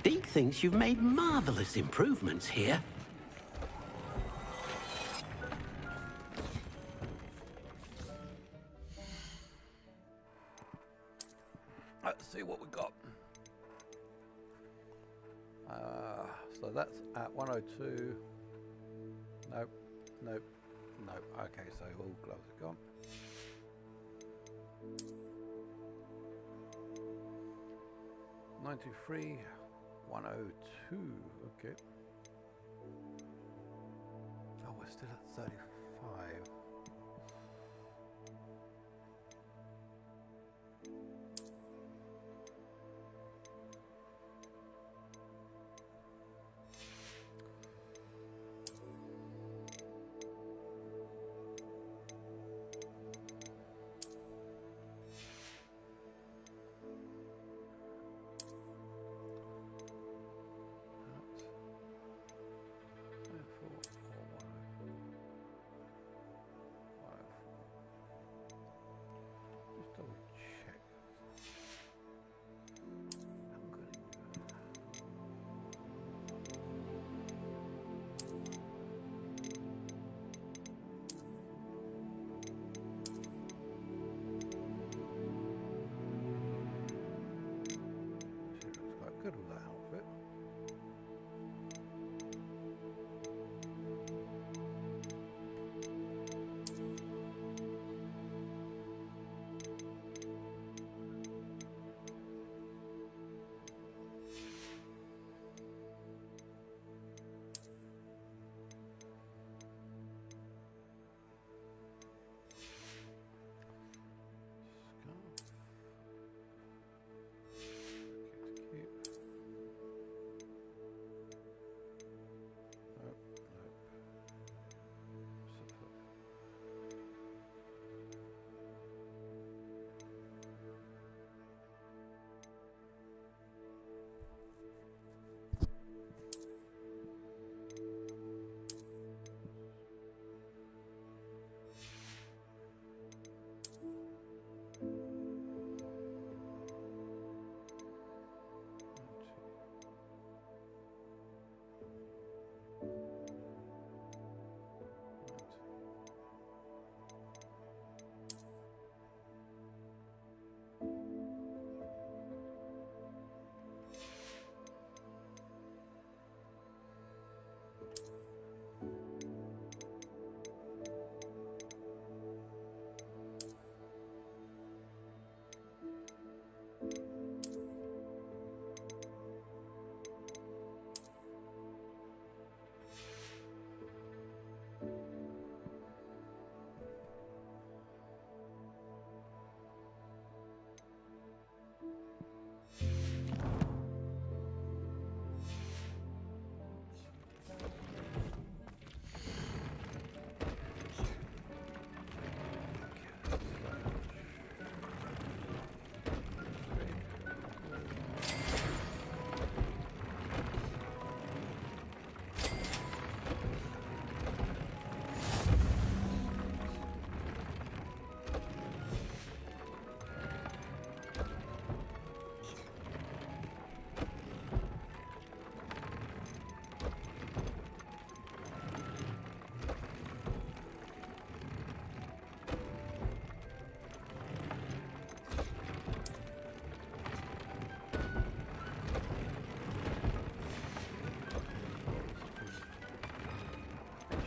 Deke thinks you've made marvelous improvements here. Let's see what we got. So that's at 102. Nope, nope, nope. Okay, so all gloves are gone. $93, 102. Okay. Oh, we're still at 35.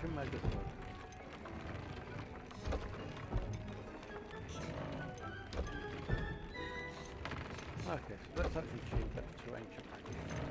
ultra mega fun. Okay, so let's actually change that to ancient magic first.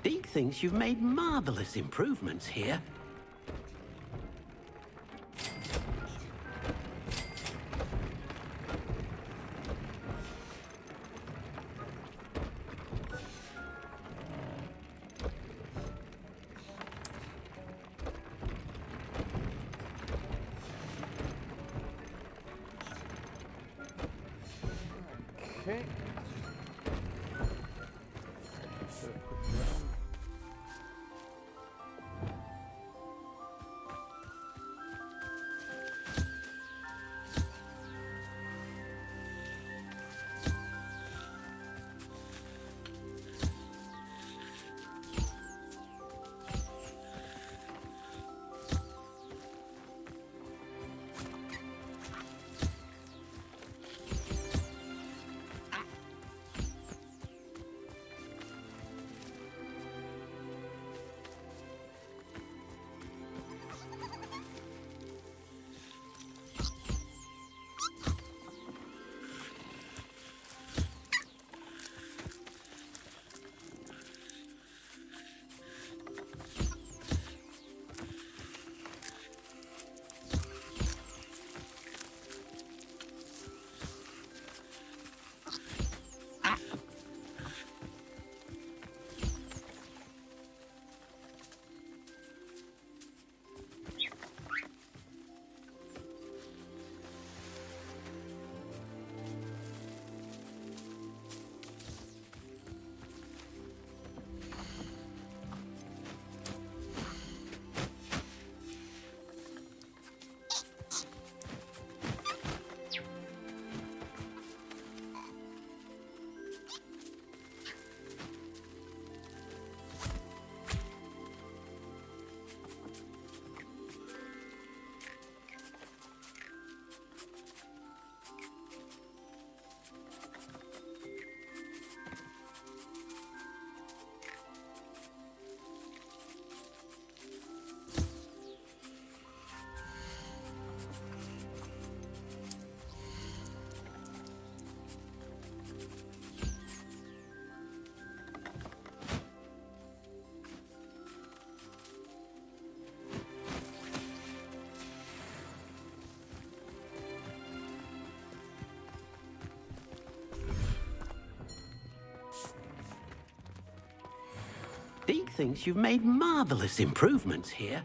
Deke thinks you've made marvelous improvements here. Okay. So quick round. Deke thinks you've made marvelous improvements here.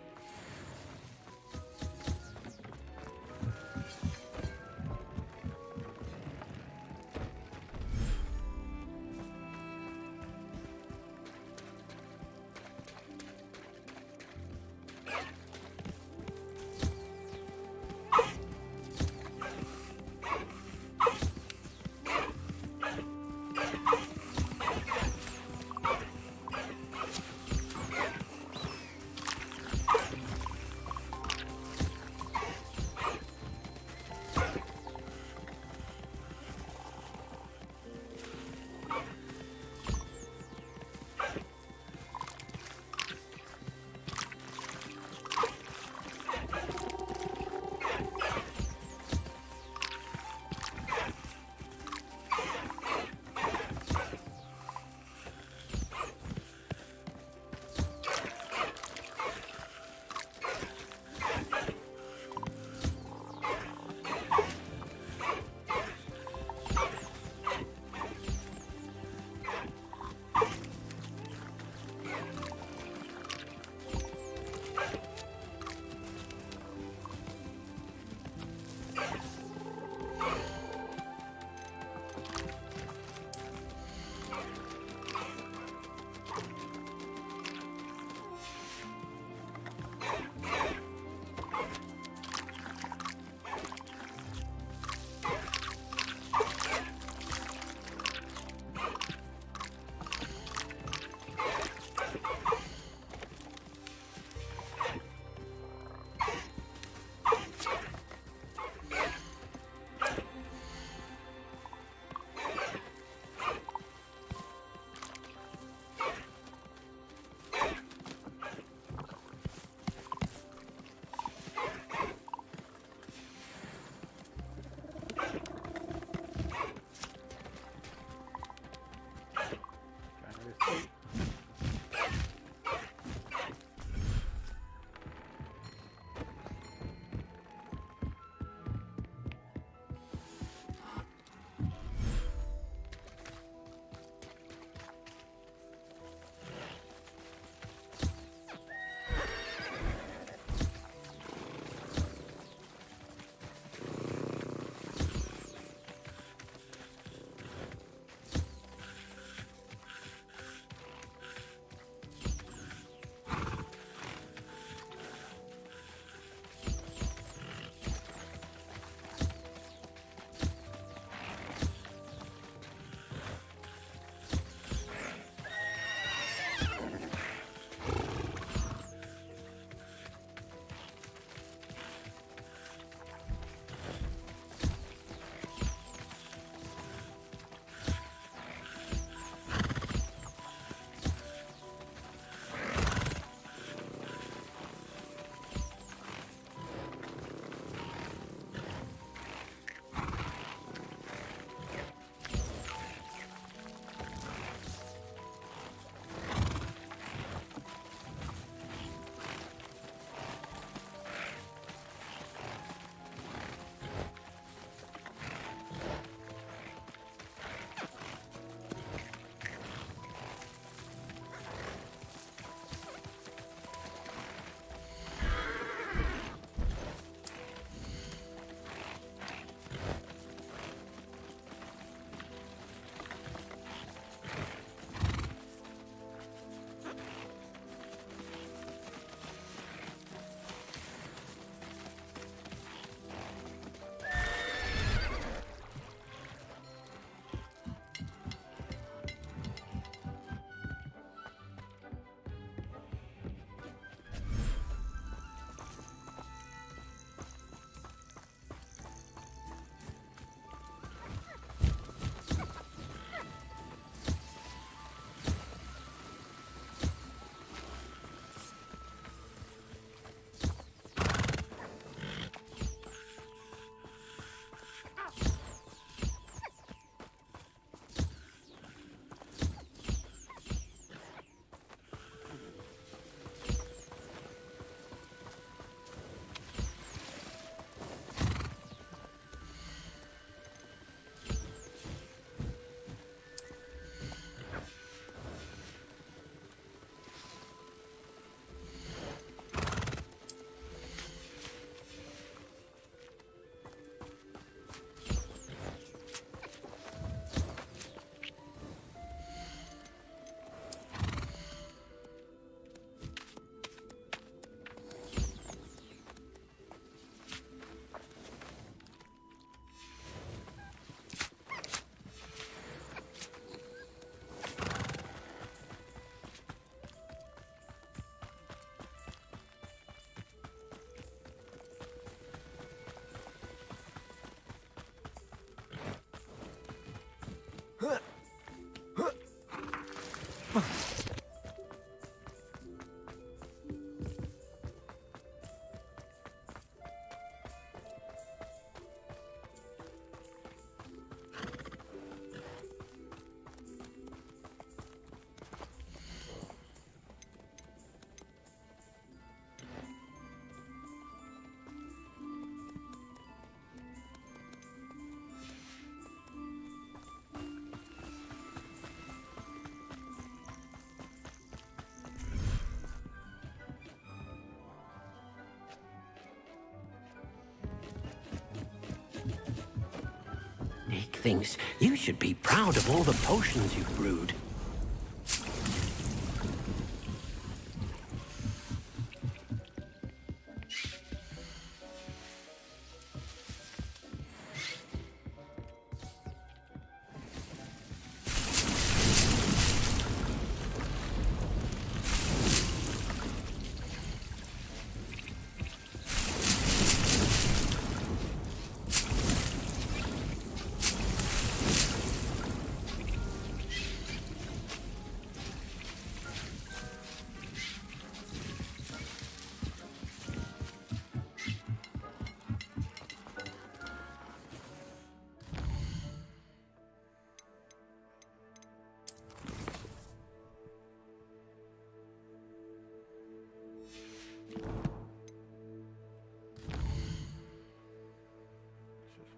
thinks you should be proud of all the potions you've brewed.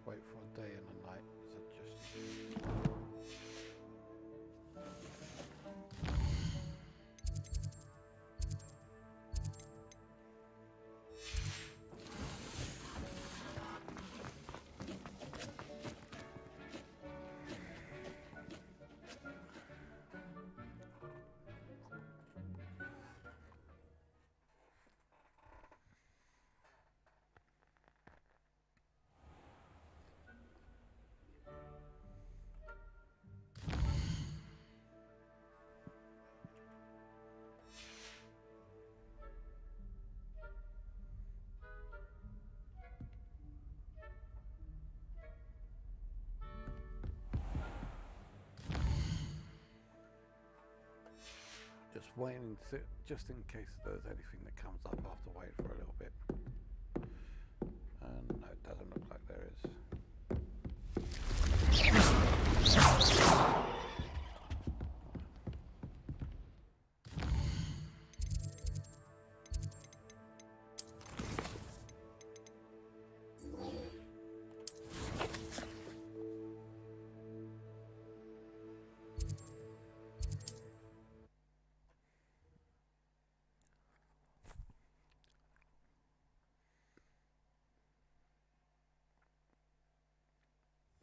Wait for a day and a night. Is it just... Just waiting, just in case there's anything that comes up after waiting for a little bit. No, it doesn't look like there is.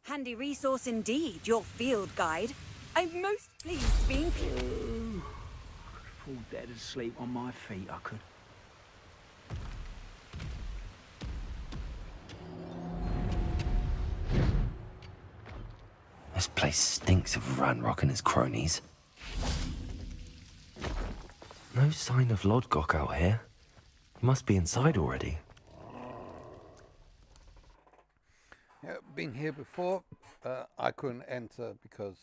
Handy resource indeed, your field guide. I'm most pleased being... I could fall dead asleep on my feet, I could. This place stinks of Ranrock and his cronies. No sign of Lodgok out here. He must be inside already. Yeah, been here before. I couldn't enter because,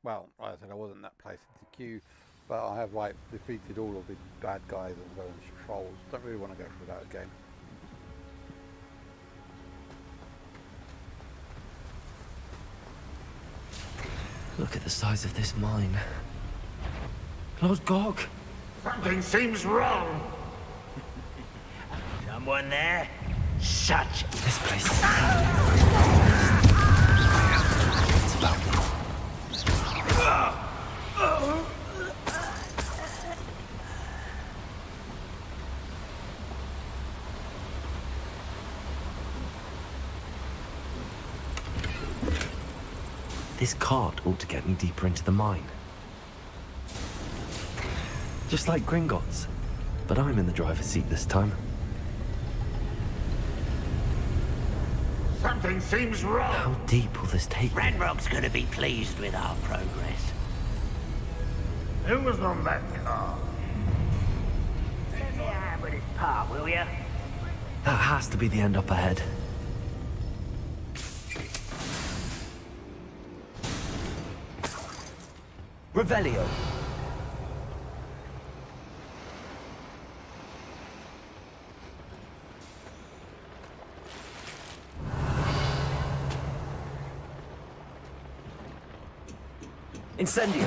well, like I said, I wasn't that place in the queue, but I have like defeated all of the bad guys as well as trolls. Don't really want to go through that again. Look at the size of this mine. Lodgok! Something seems wrong. Someone there? Such... This place... It's about me. This cart ought to get me deeper into the mine. Just like Gringotts, but I'm in the driver's seat this time. Something seems wrong. How deep will this take me? Ranrock's gonna be pleased with our progress. Who was on that car? Let me have with his part, will ya? That has to be the end up ahead. Revelio. Incendio.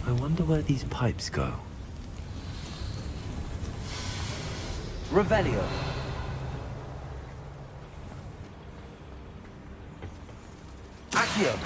I wonder where these pipes go. Revelio. Accio.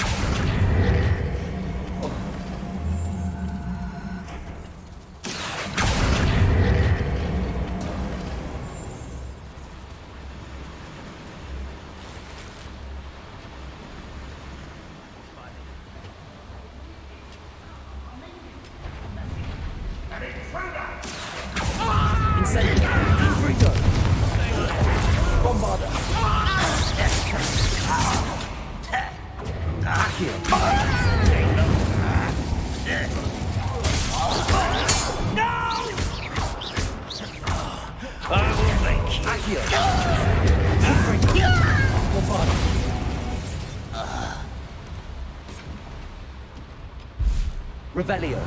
Revelio.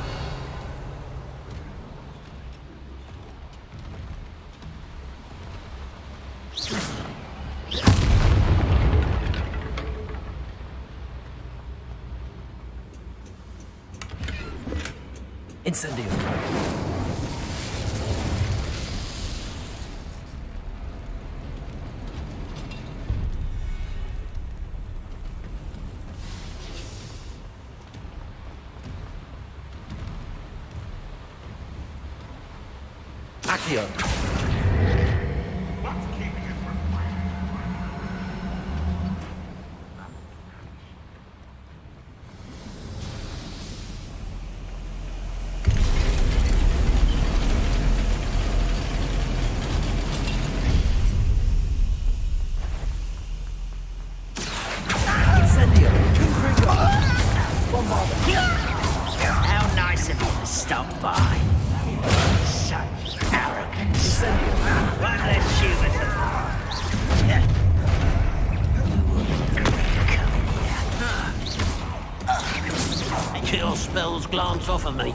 Incendio. Accio. How nice of you to stop by. Such arrogance. One less human to Kill spells glance off of me.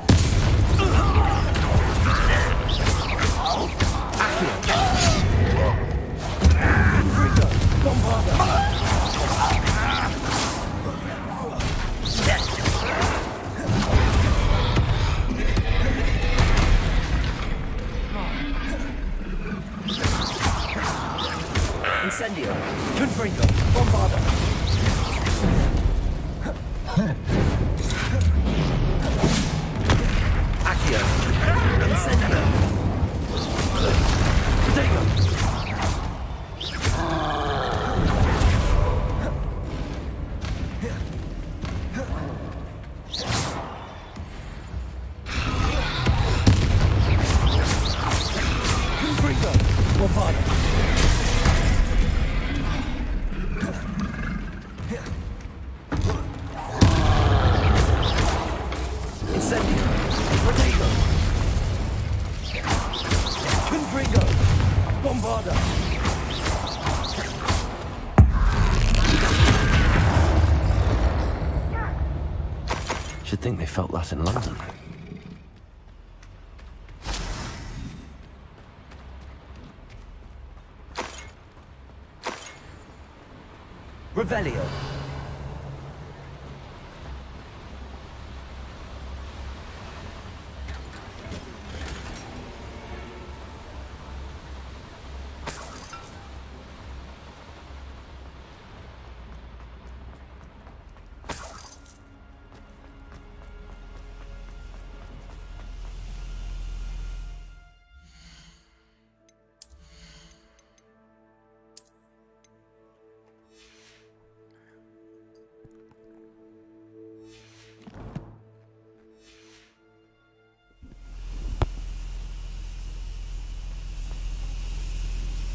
Incendio. Confringo. Bombarda. Accio. Incendio. Potato. Confringo. Bombarda. Incendio. Potato. Confringo. Bombarda. Should think they felt that in London. Revelio.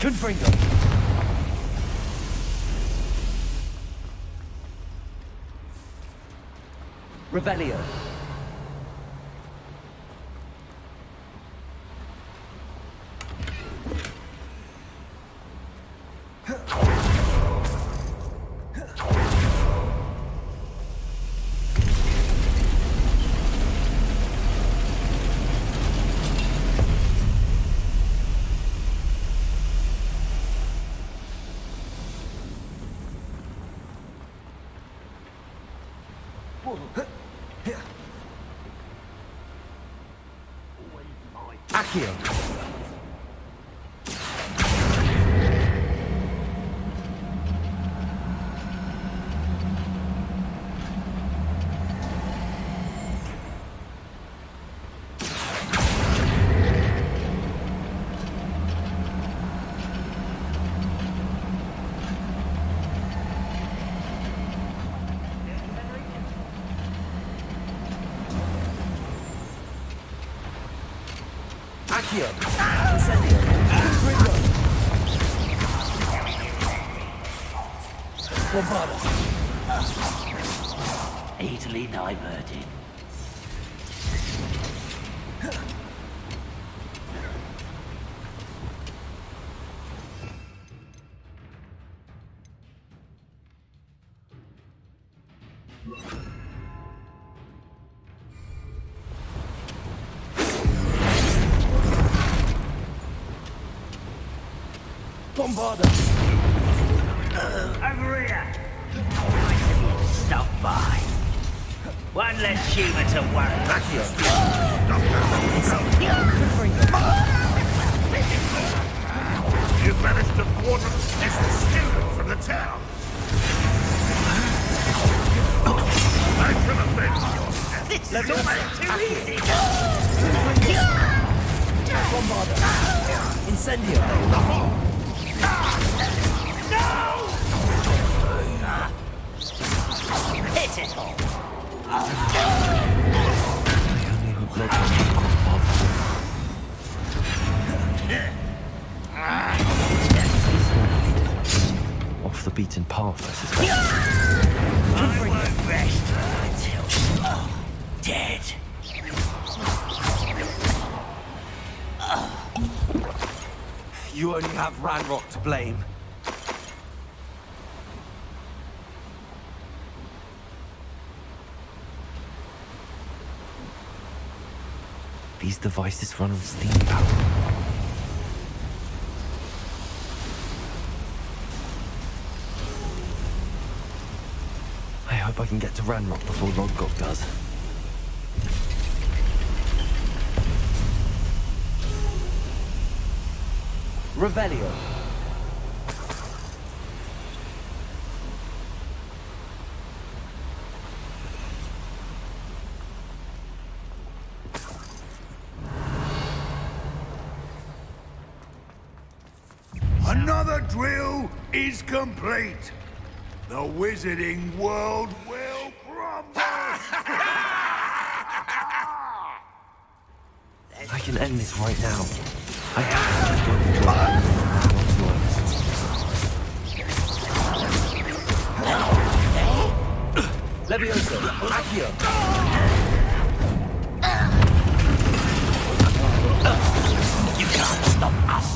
Confringo. Revelio. Accio. Accio. Incendio. Confringo. Bombarda. Easily diverted. Bombarda. Over here. Stop by. One less human to worry. Accio. You've managed to thwart an student from the town. I can avenge This Let's is go. almost too easy. Bombarda. Incendio. Hit it all. I only hope blood comes across paths. Off the beaten path, I suspect. I won't rest until you're dead. You only have Ranrock to blame. These devices run on steam power. I hope I can get to Ranrock before Lodgok does. Revelio. Another drill is complete. The wizarding world will crumble. I can end this right now. I have to destroy Ranrock's loyalty. Levioso. Accio. You can't stop us.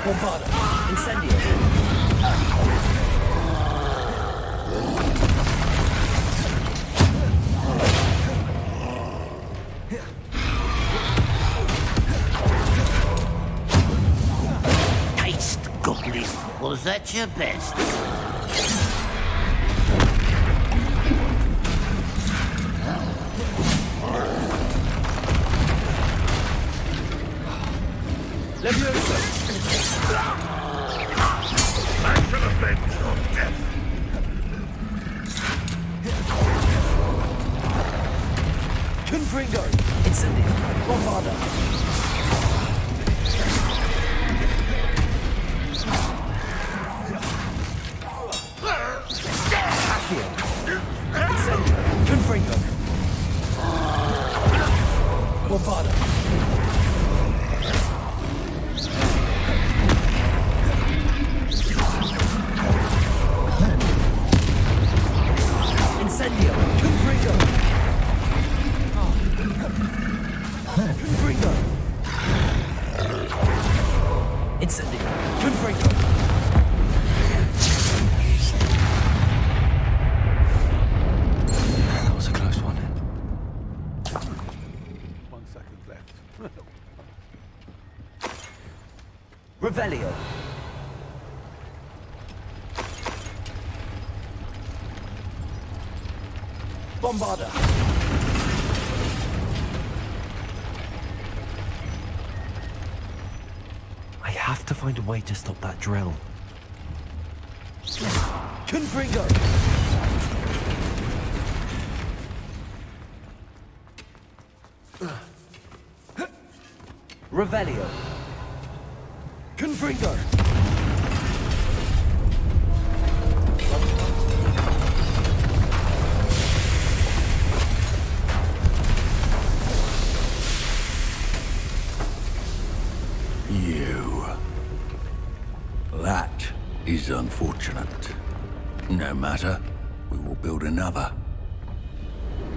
Bombarda. Incendio. Taste goblin. Was that your best? Levioso. I shall avenge your death. Confringo. Incendio. Bombarda. Accio. Incendio. Confringo. Bombarda. Incendio. Confringo. Confringo. Incendio. Confringo. That was a close one. 1 second left. Revelio. Bombarda. I have to find a way to stop that drill. Confringo. Revelio. broken finger! You. That is unfortunate. No matter, we will build another.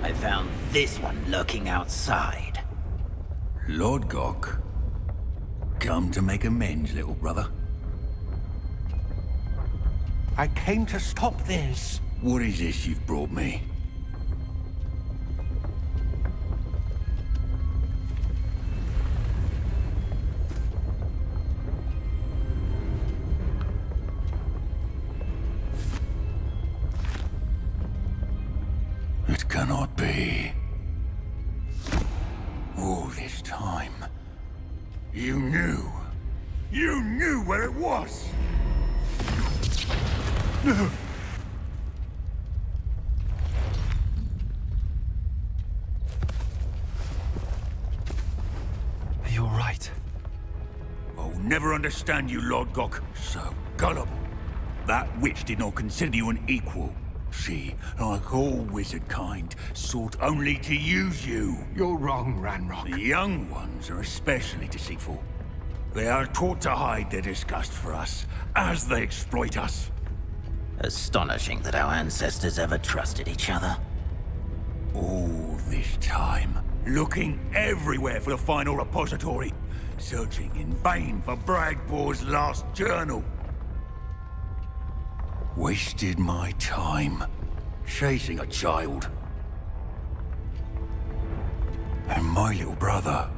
I found this one lurking outside. Lord Gok, come to make amends, little brother. I came to stop this. What is this you've brought me? It cannot be. All this time, you knew. You knew where it was! No! Are you all right? I'll never understand you, Lord Gok. So gullible. That witch did not consider you an equal. She, like all wizard kind, sought only to use you. You're wrong, Ranrock. The young ones are especially deceitful. They are taught to hide their disgust for us, as they exploit us. Astonishing that our ancestors ever trusted each other. All this time, looking everywhere for the final repository, searching in vain for Bragbor's last journal. Wasted my time, chasing a child. And my little brother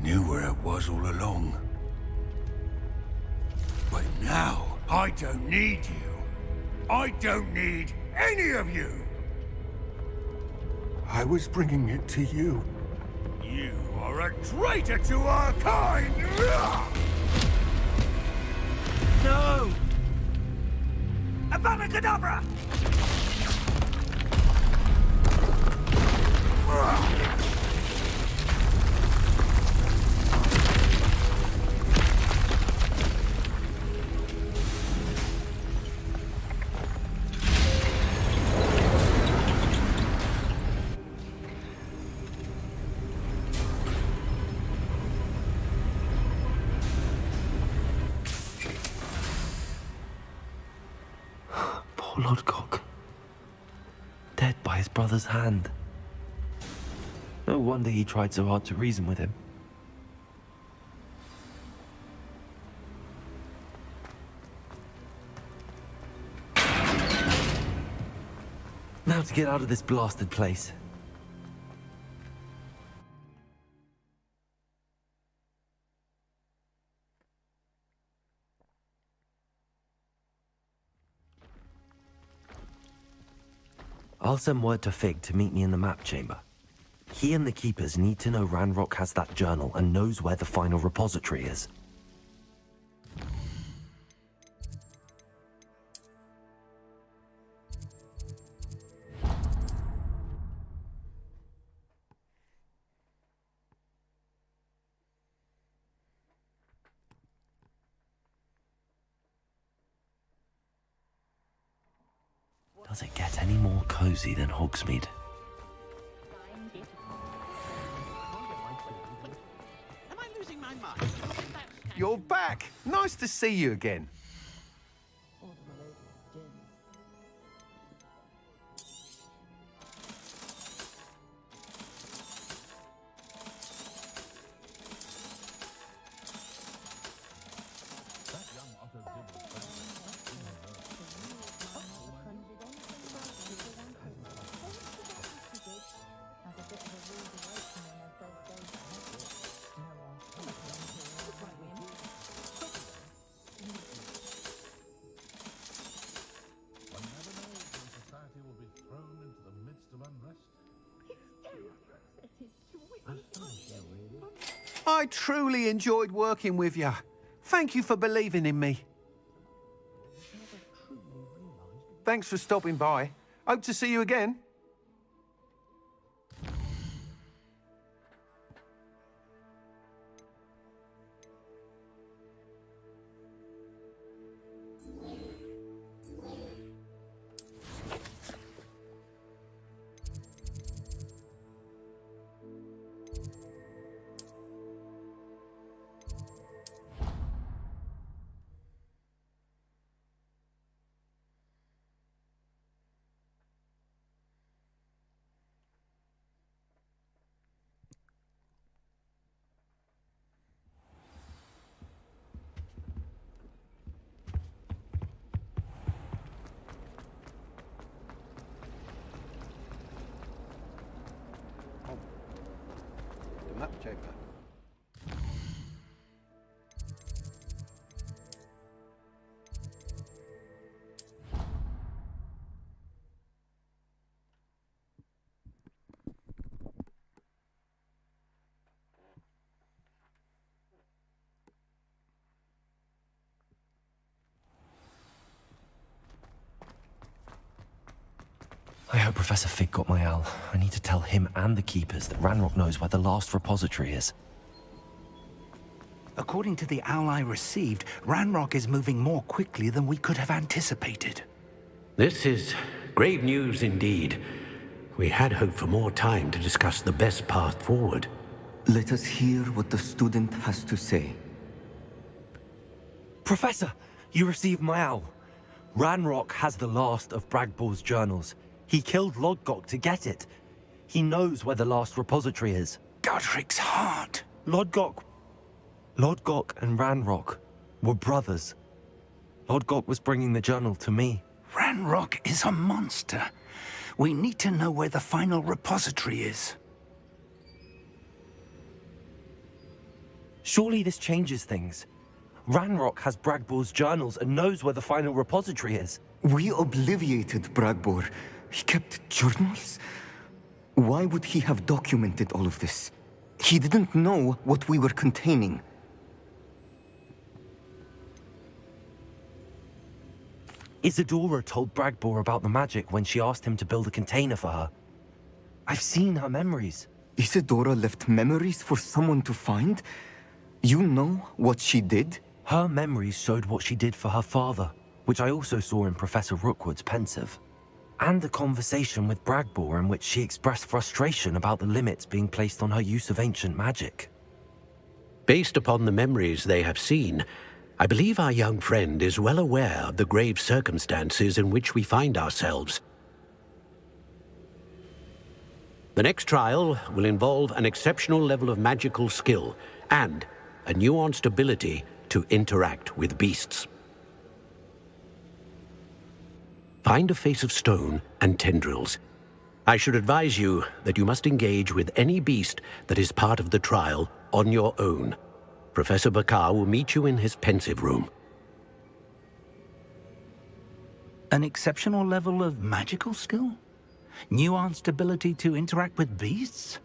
knew where it was all along. But now, I don't need you. I don't need any of you! I was bringing it to you. You are a traitor to our kind! No! Avada Kedavra! Poor Lord Gok. Dead by his brother's hand. No wonder he tried so hard to reason with him. Now to get out of this blasted place. I'll send word to Fig to meet me in the map chamber. He and the Keepers need to know Ranrock has that journal and knows where the final repository is. Does it get any more cozy than Hogsmeade? You're back! Nice to see you again. I truly enjoyed working with you. Thank you for believing in me. Thanks for stopping by. Hope to see you again. The map chamber. I hope Professor Fig got my owl. I need to tell him and the Keepers that Ranrock knows where the last repository is. According to the owl I received, Ranrock is moving more quickly than we could have anticipated. This is grave news indeed. We had hoped for more time to discuss the best path forward. Let us hear what the student has to say. Professor, you received my owl. Ranrock has the last of Bragbor's journals. He killed Lodgok to get it. He knows where the last repository is. Godric's heart. Lodgok and Ranrock were brothers. Lodgok was bringing the journal to me. Ranrock is a monster. We need to know where the final repository is. Surely this changes things. Ranrock has Bragbor's journals and knows where the final repository is. We obliviated Bragbor. He kept journals? Why would he have documented all of this? He didn't know what we were containing. Isadora told Bragbor about the magic when she asked him to build a container for her. I've seen her memories. Isadora left memories for someone to find? You know what she did? Her memories showed what she did for her father, which I also saw in Professor Rookwood's pensive. And a conversation with Bragbor in which she expressed frustration about the limits being placed on her use of ancient magic. Based upon the memories they have seen, I believe our young friend is well aware of the grave circumstances in which we find ourselves. The next trial will involve an exceptional level of magical skill and a nuanced ability to interact with beasts. Find a face of stone and tendrils. I should advise you that you must engage with any beast that is part of the trial on your own. Professor Bakar will meet you in his pensive room. An exceptional level of magical skill? Nuanced ability to interact with beasts?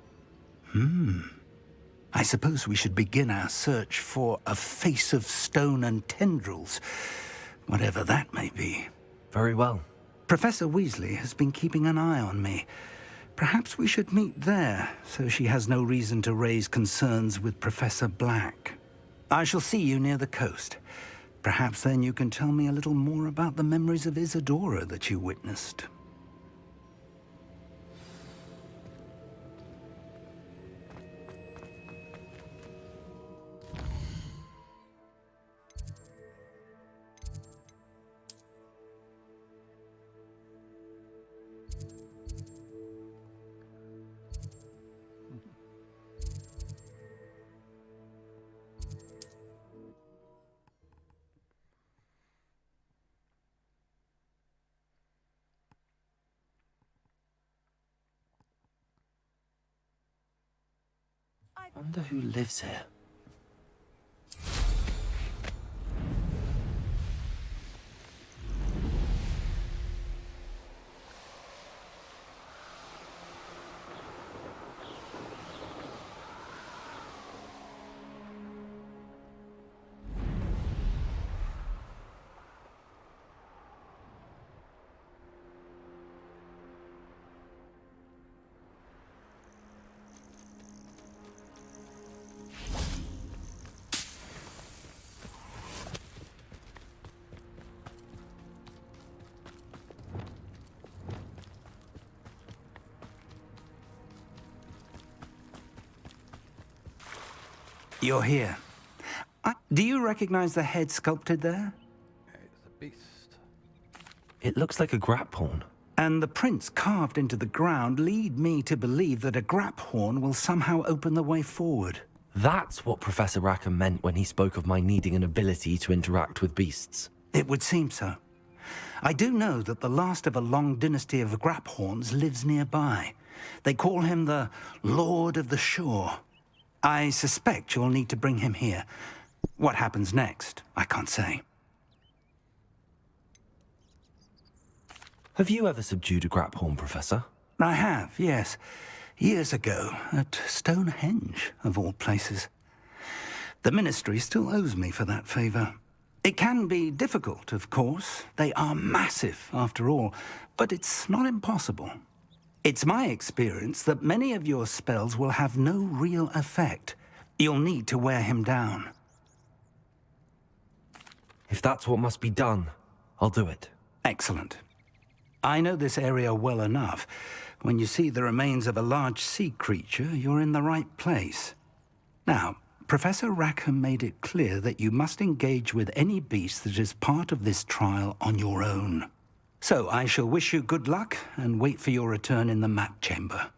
I suppose we should begin our search for a face of stone and tendrils, whatever that may be. Very well. Professor Weasley has been keeping an eye on me. Perhaps we should meet there, so she has no reason to raise concerns with Professor Black. I shall see you near the coast. Perhaps then you can tell me a little more about the memories of Isadora that you witnessed. I wonder who lives here. You're here. Do you recognize the head sculpted there? It's a beast. It looks like a grap horn. And the prints carved into the ground lead me to believe that a grap horn will somehow open the way forward. That's what Professor Rackham meant when he spoke of my needing an ability to interact with beasts. It would seem so. I do know that the last of a long dynasty of grap horns lives nearby. They call him the Lord of the Shore. I suspect you'll need to bring him here. What happens next, I can't say. Have you ever subdued a grap horn, Professor? I have, yes. Years ago, at Stonehenge, of all places. The Ministry still owes me for that favor. It can be difficult, of course. They are massive, after all, but it's not impossible. It's my experience that many of your spells will have no real effect. You'll need to wear him down. If that's what must be done, I'll do it. Excellent. I know this area well enough. When you see the remains of a large sea creature, you're in the right place. Now, Professor Rackham made it clear that you must engage with any beast that is part of this trial on your own. So I shall wish you good luck and wait for your return in the map chamber.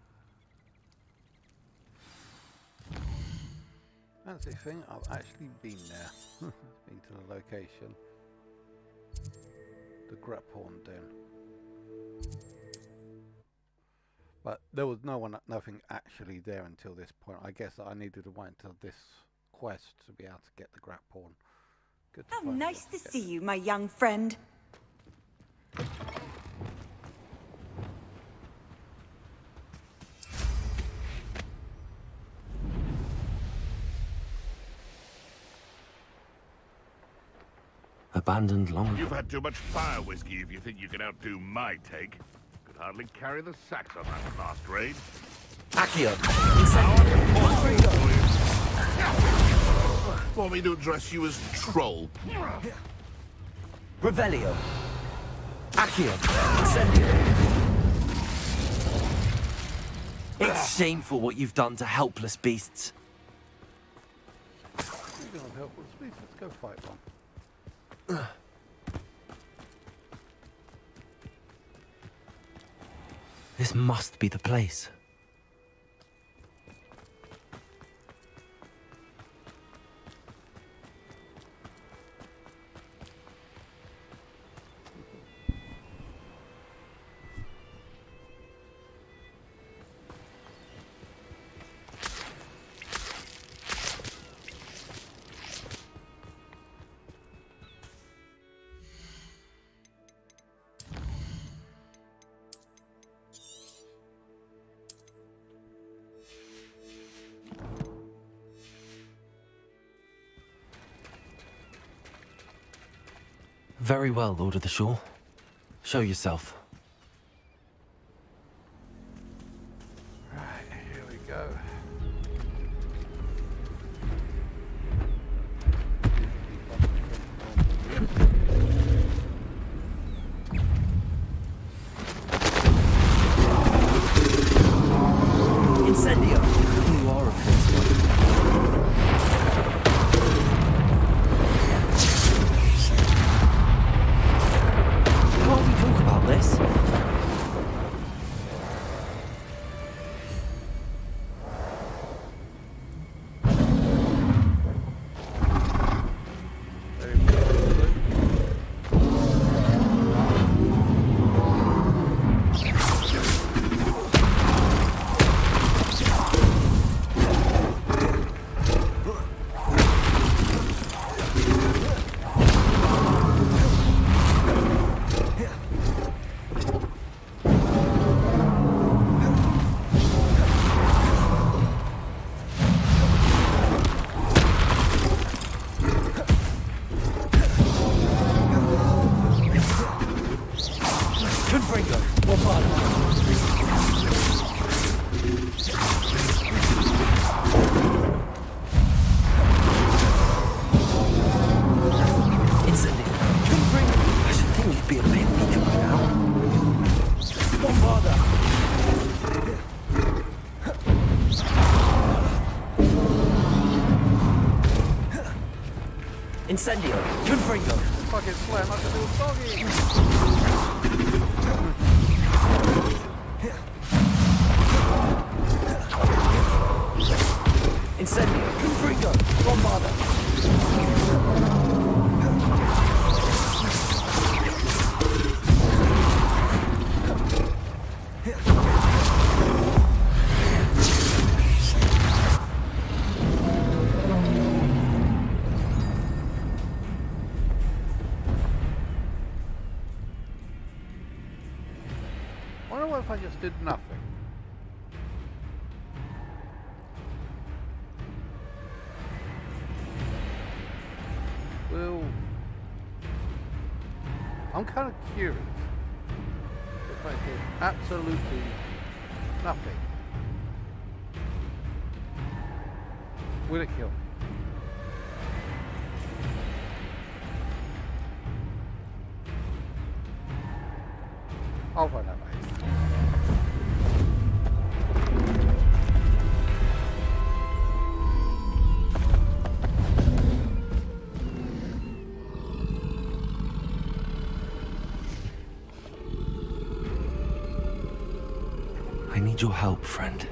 Fancy thing, I've actually been there. Been to the location. The grap horn den. But there was nothing actually there until this point. I guess I needed to wait until this quest to be able to get the grap horn. Good to How find nice out. to see you, my young friend. Abandoned long ago. You've had too much fire whiskey if you think you can outdo my take. Could hardly carry the sacks on that last raid. Accio! Want me to address you as Troll? Revelio! Accio! Incendio! It's shameful what you've done to helpless beasts. Speaking of helpless beasts, let's go fight one. This must be the place. Very well, Lord of the Shore. Show yourself. Right, here we go. Incendio! You are a fierce one. Can't we talk about this? Incendio! Confringo! Fucking slam like a little doggy! Incendio! Confringo! Bombarda! I wonder what if I just did nothing. Well, I'm kind of curious if I did absolutely nothing. Will it kill me? I'll find out later. I need your help, friend.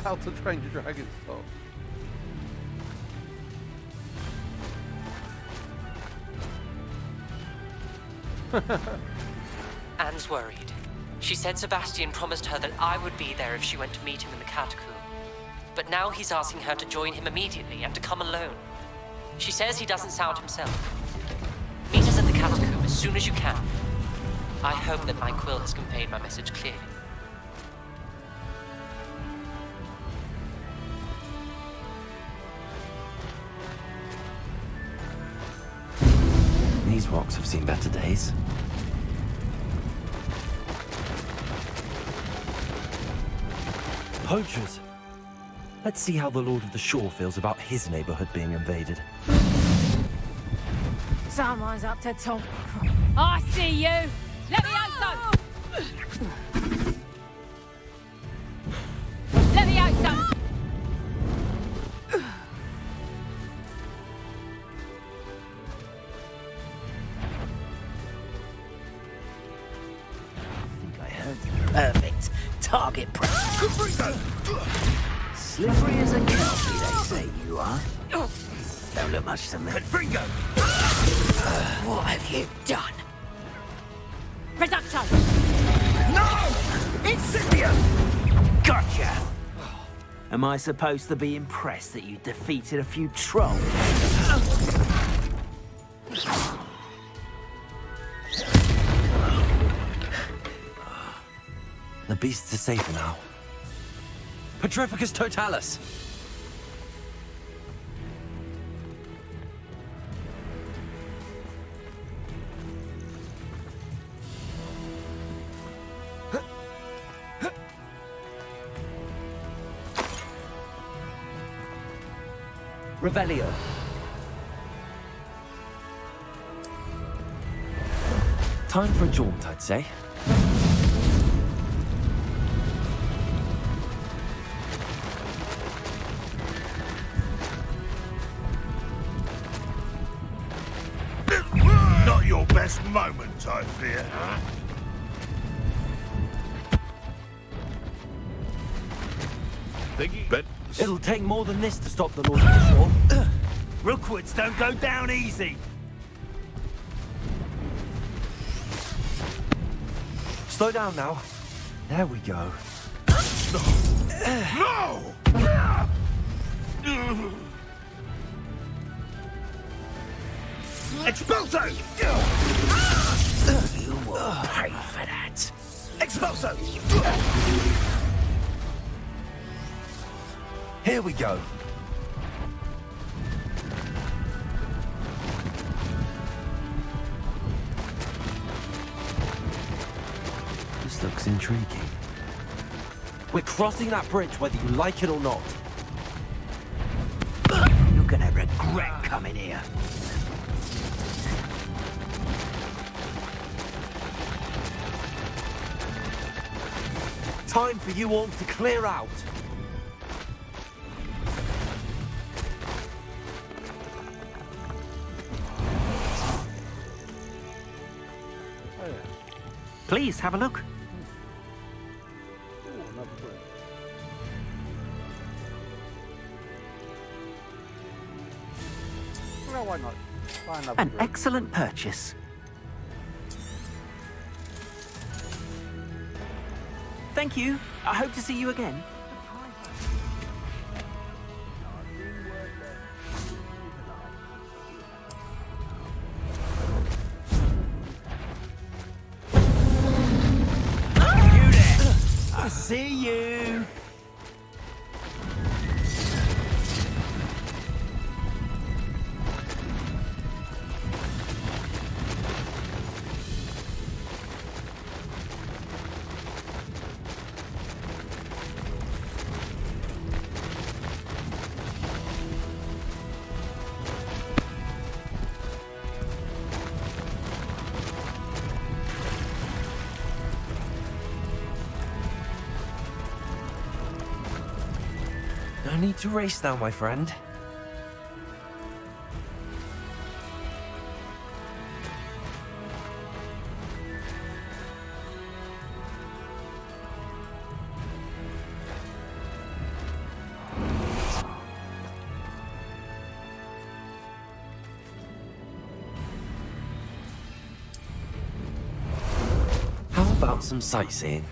How to Train Your Dragon song. Anne's worried. She said Sebastian promised her that I would be there if she went to meet him in the catacomb. But now he's asking her to join him immediately and to come alone. She says he doesn't sound himself. Meet us at the catacomb as soon as you can. I hope that my quill has conveyed my message clearly. These rocks have seen better days. Poachers! Let's see how the Lord of the Shore feels about his neighborhood being invaded. Someone's up to talk. I see you! Levioso! Levioso! Perfect. Target practice. Slippery as a kelpie, they say you are. Don't look much to me. Confringo! What have you done? Reducto! No! Incipient! Gotcha! Am I supposed to be impressed that you defeated a few trolls? The beasts are safer now. Petrificus Totalis! Revelio. Time for a jaunt, I'd say. Not your best moment, I fear. But it'll take more than this to stop the Lord of the Shore. Rookwoods don't go down easy. Slow down now. There we go. No! Expulso! You will pay for that. Expulso! Here we go. Looks intriguing. We're crossing that bridge whether you like it or not. You're gonna regret coming here. Time for you all to clear out. Please have a look. Well, why not? Buy another An drink. excellent purchase. Thank you. I hope to see you again. You there! I see you! No need to race now, my friend. How about some sightseeing?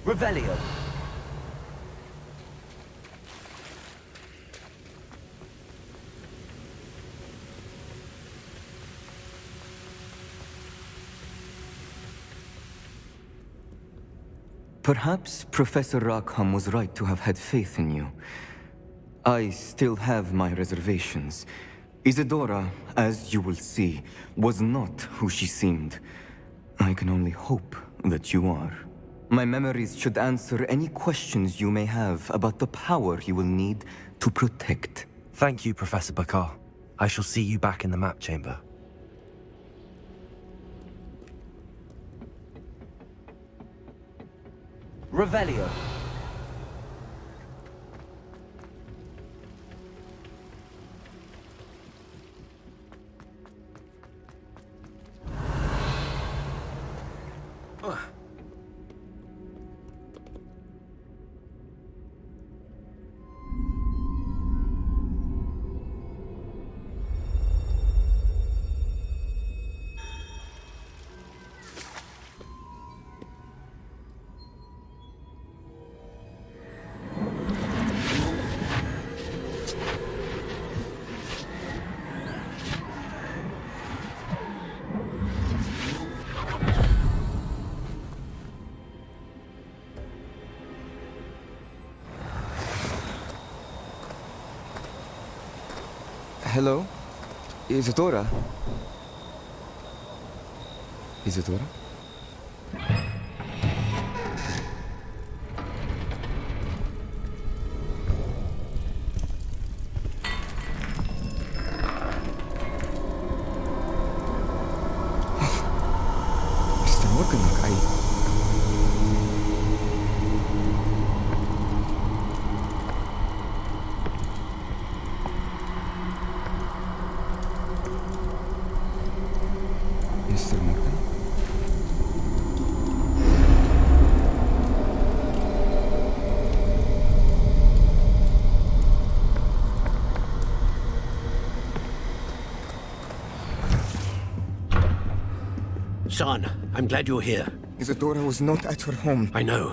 Revelio. Perhaps Professor Rackham was right to have had faith in you. I still have my reservations. Isadora, as you will see, was not who she seemed. I can only hope that you are. My memories should answer any questions you may have about the power you will need to protect. Thank you, Professor Bakar. I shall see you back in the map chamber. Revelio. Hello? Isadora? Isadora? Mr. Morgan, on. I'm glad you're here. Isadora was not at her home. I know.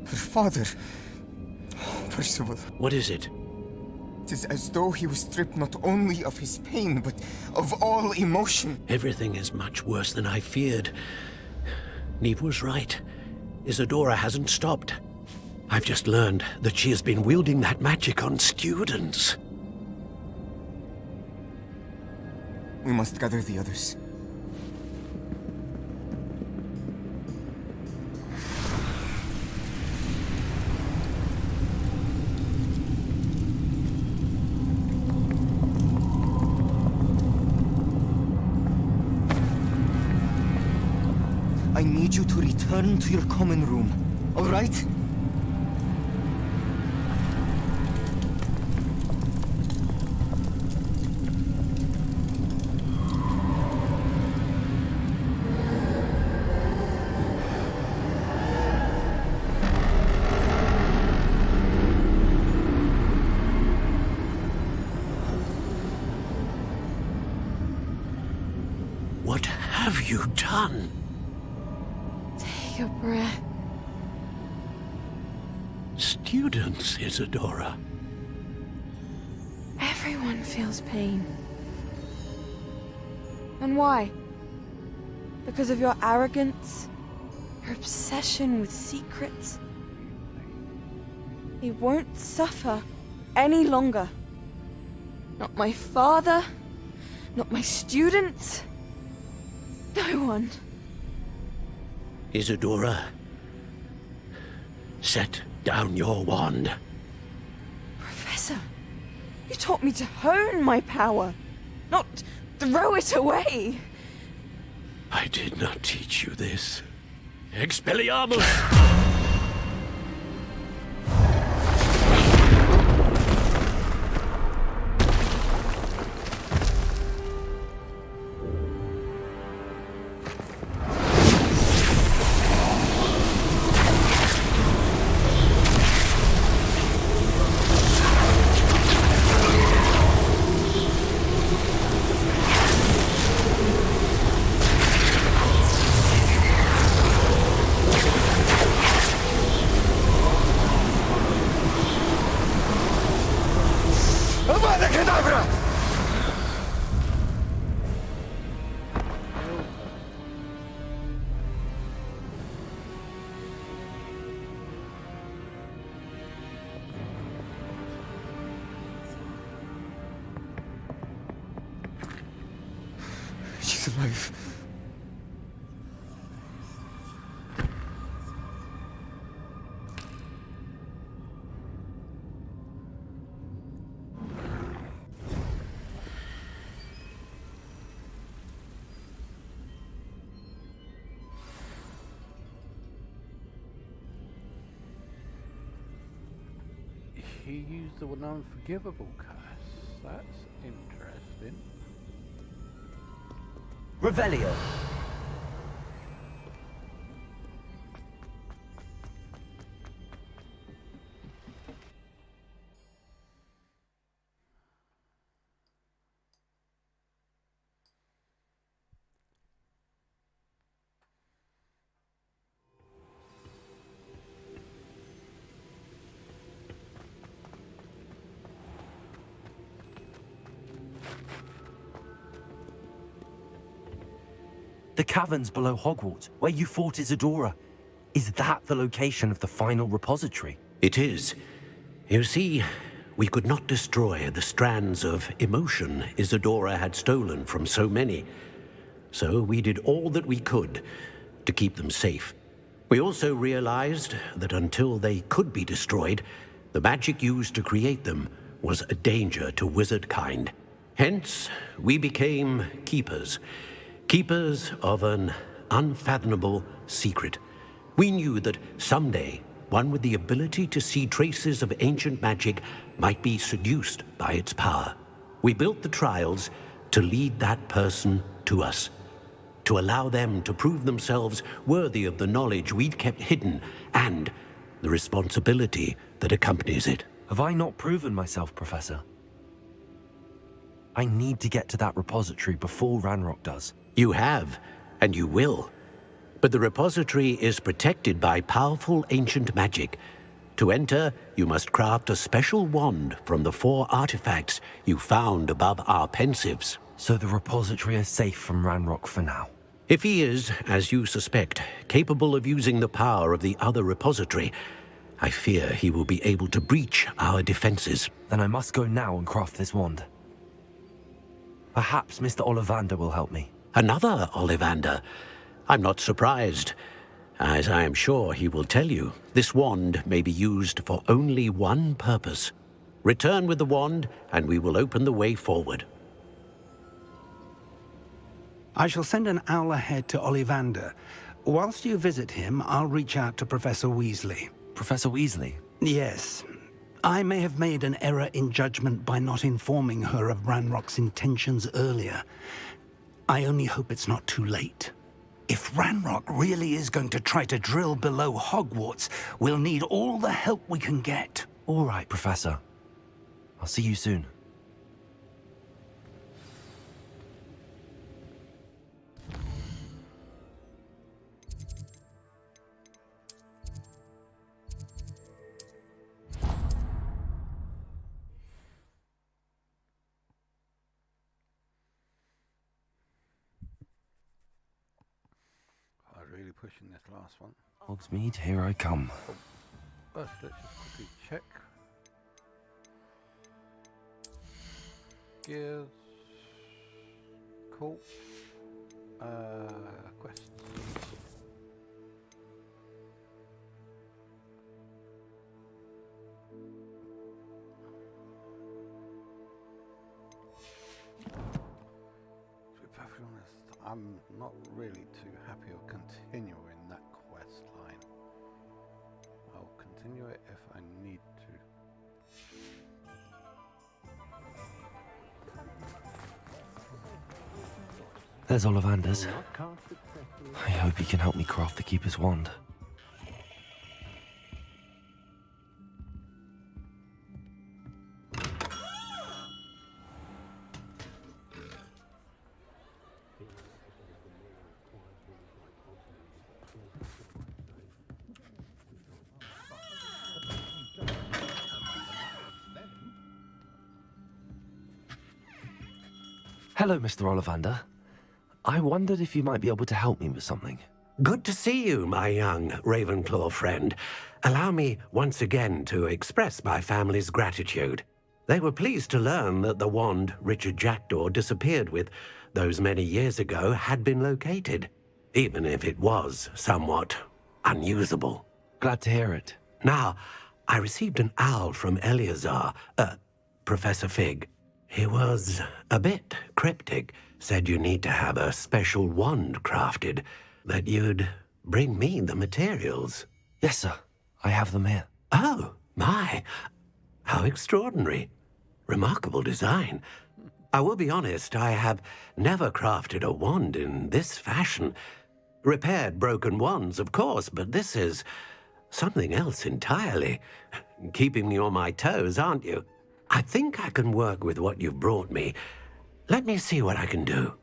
Her father... Percival. What is it? It is as though he was stripped not only of his pain, but of all emotion. Everything is much worse than I feared. Neve was right. Isadora hasn't stopped. I've just learned that she has been wielding that magic on students. We must gather the others. I need you to return to your common room, all right? What have you done? Take a breath. Students, Isadora. Everyone feels pain. And why? Because of your arrogance? Your obsession with secrets? He won't suffer any longer. Not my father, not my students, no one. Isadora, set down your wand. Professor, you taught me to hone my power, not throw it away. I did not teach you this. Expelliarmus! She's alive. He used the unforgivable curse. That's interesting. Revelio. The caverns below Hogwarts, where you fought Isadora. Is that the location of the final repository? It is. You see, we could not destroy the strands of emotion Isadora had stolen from so many. So we did all that we could to keep them safe. We also realized that until they could be destroyed, the magic used to create them was a danger to wizard kind. Hence, we became keepers. Keepers of an unfathomable secret. We knew that someday, one with the ability to see traces of ancient magic might be seduced by its power. We built the trials to lead that person to us, to allow them to prove themselves worthy of the knowledge we'd kept hidden and the responsibility that accompanies it. Have I not proven myself, Professor? I need to get to that repository before Ranrock does. You have, and you will. But the repository is protected by powerful ancient magic. To enter, you must craft a special wand from the 4 artifacts you found above our pensives. So the repository is safe from Ranrock for now? If he is, as you suspect, capable of using the power of the other repository, I fear he will be able to breach our defenses. Then I must go now and craft this wand. Perhaps Mr. Ollivander will help me. Another Ollivander? I'm not surprised. As I am sure he will tell you, this wand may be used for only one purpose. Return with the wand, and we will open the way forward. I shall send an owl ahead to Ollivander. Whilst you visit him, I'll reach out to Professor Weasley. Professor Weasley? Yes. I may have made an error in judgment by not informing her of Ranrock's intentions earlier. I only hope it's not too late. If Ranrock really is going to try to drill below Hogwarts, we'll need all the help we can get. All right, Professor. I'll see you soon. Really pushing this last one. Hogsmeade, here I come. First, let's just quickly check. Gears. Cool. Quest. To be perfectly honest, I'm not really too happy of continuing that quest line. I'll continue it if I need to. There's Ollivander's. I hope he can help me craft the Keeper's wand. Hello, Mr. Ollivander. I wondered if you might be able to help me with something. Good to see you, my young Ravenclaw friend. Allow me once again to express my family's gratitude. They were pleased to learn that the wand Richard Jackdaw disappeared with those many years ago had been located, even if it was somewhat unusable. Glad to hear it. Now, I received an owl from Eleazar, Professor Fig. He was a bit cryptic, said you need to have a special wand crafted, that you'd bring me the materials. Yes, sir. I have them here. Oh, my. How extraordinary. Remarkable design. I will be honest, I have never crafted a wand in this fashion. Repaired broken wands, of course, but this is something else entirely. Keeping me on my toes, aren't you? I think I can work with what you've brought me. Let me see what I can do.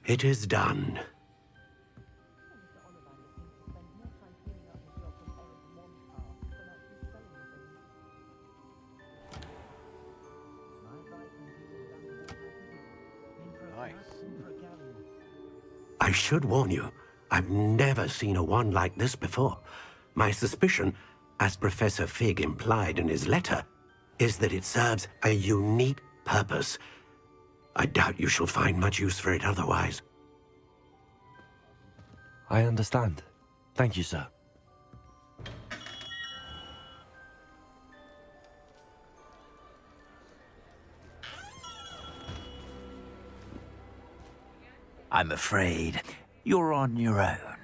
It is done. Nice. I should warn you, I've never seen a wand like this before. My suspicion, as Professor Fig implied in his letter, is that it serves a unique purpose. I doubt you shall find much use for it otherwise. I understand. Thank you, sir. I'm afraid you're on your own.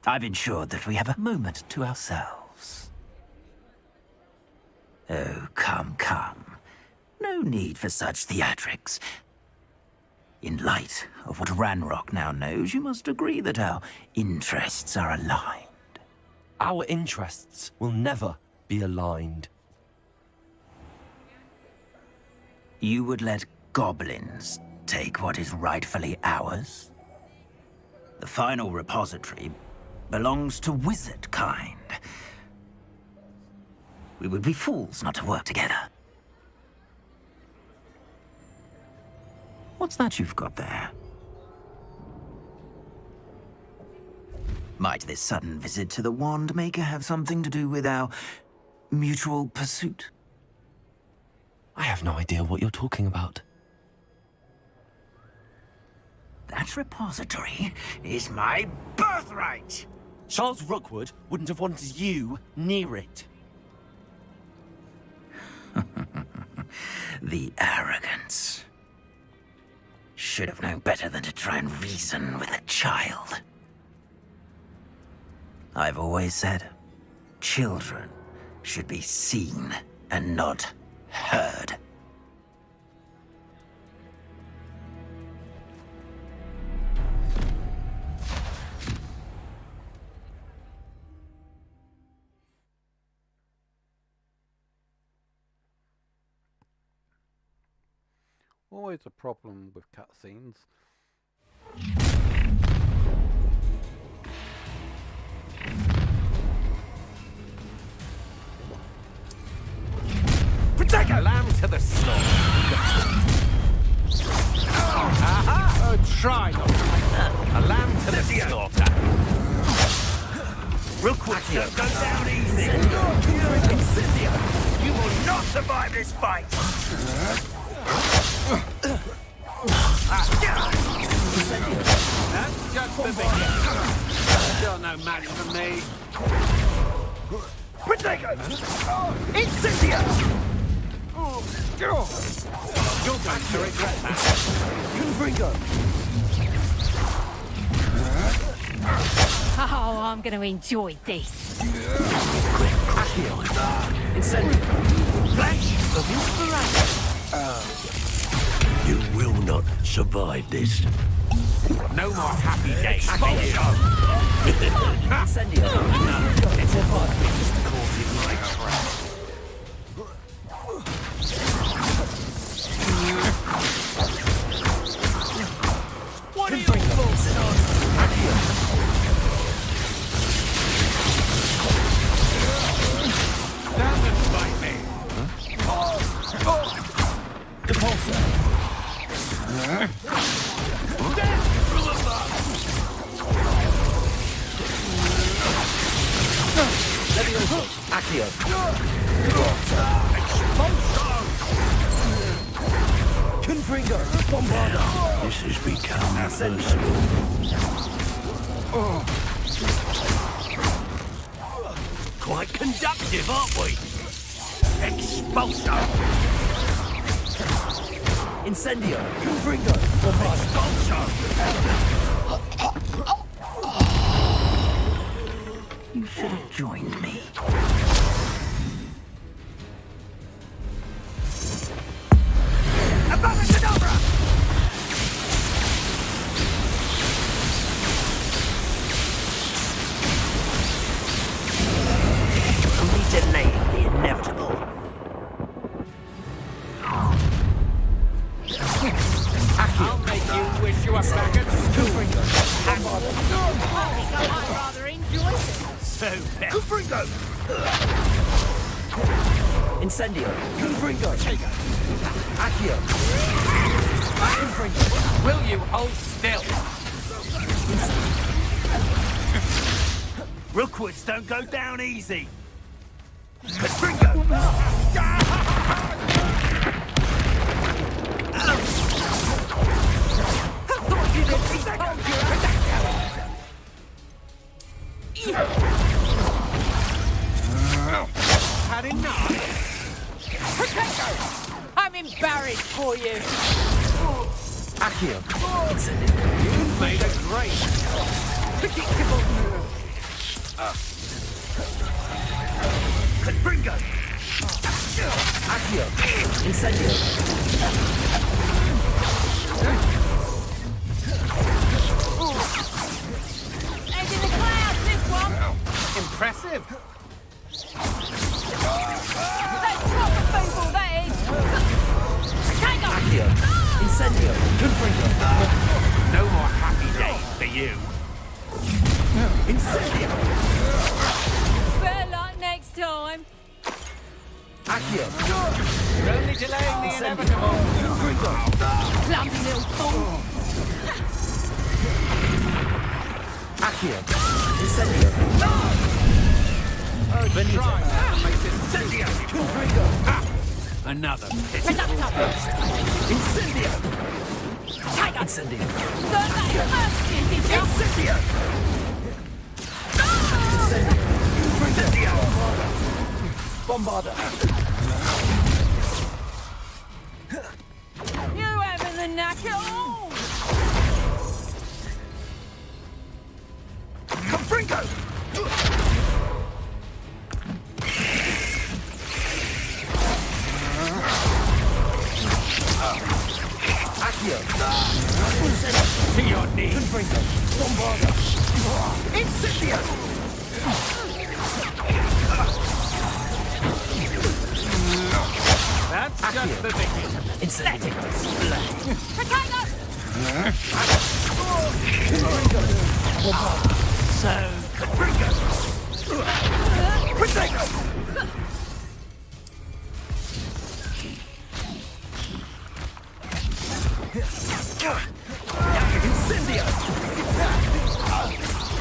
I've ensured that we have a moment to ourselves. Oh, come, come. No need for such theatrics. In light of what Ranrock now knows, you must agree that our interests are aligned. Our interests will never be aligned. You would let goblins take what is rightfully ours? The final repository belongs to wizard kind. We would be fools not to work together. What's that you've got there? Might this sudden visit to the Wand Maker have something to do with our mutual pursuit? I have no idea what you're talking about. That repository is my birthright! Charles Rookwood wouldn't have wanted you near it. The arrogance. Should have known better than to try and reason with a child. I've always said, children should be seen and not heard. Always a problem with cutscenes. Protect a lamb to the slaughter. Try not a lamb to the slaughter. Real quick, don't go down easy. You will not survive this fight. That's just the beginning. Still no match for me. Protego! Incendio! You're going to regret that. Confringo! Oh, I'm going to enjoy this. Incendio! Flash of inspiration! You will not survive this. No more happy days. Incendio! It's a fun. Caught in my trap. What are you focusing on? Doesn't fight me. Depulsor! Accio! Confringo! Now, this has become personal. Quite conductive, aren't we? Expulso! Incendio! Confringo! Expulso! You should have joined me. Abracadabra! Only delaying the inevitable. I'll make you wish you were back at school. I'd rather enjoy it. So bad. Confringo! Incendio! Confringo! Accio! Confringo! Will you hold still? Rookwoods don't go down easy! Confringo! Had enough? Potato! I'm embarrassed for you. Accio. You've made a great. Confringo! Accio. Incendio. Head in the clouds, this one. Impressive. That's proper people, that is. Take off. Accio. Incendio. Confringo. No more happy days for you. Incendio. Better luck next time. Accio. You're only delaying the inevitable. Clumsy little fool. Accio. Incendio. Benito. Incendio! Confringo. Another Incendio. Incendio. Learn that first, did you? Incendio! Incendio. Bombarda. You having the knack at all? Confringo! Accio. to your knees. Confringo. Bombarda. Incendio! That's just the beginning. Incendio. Potato! Confringo. Bombarda. So, Confringo! Potato! Incendio.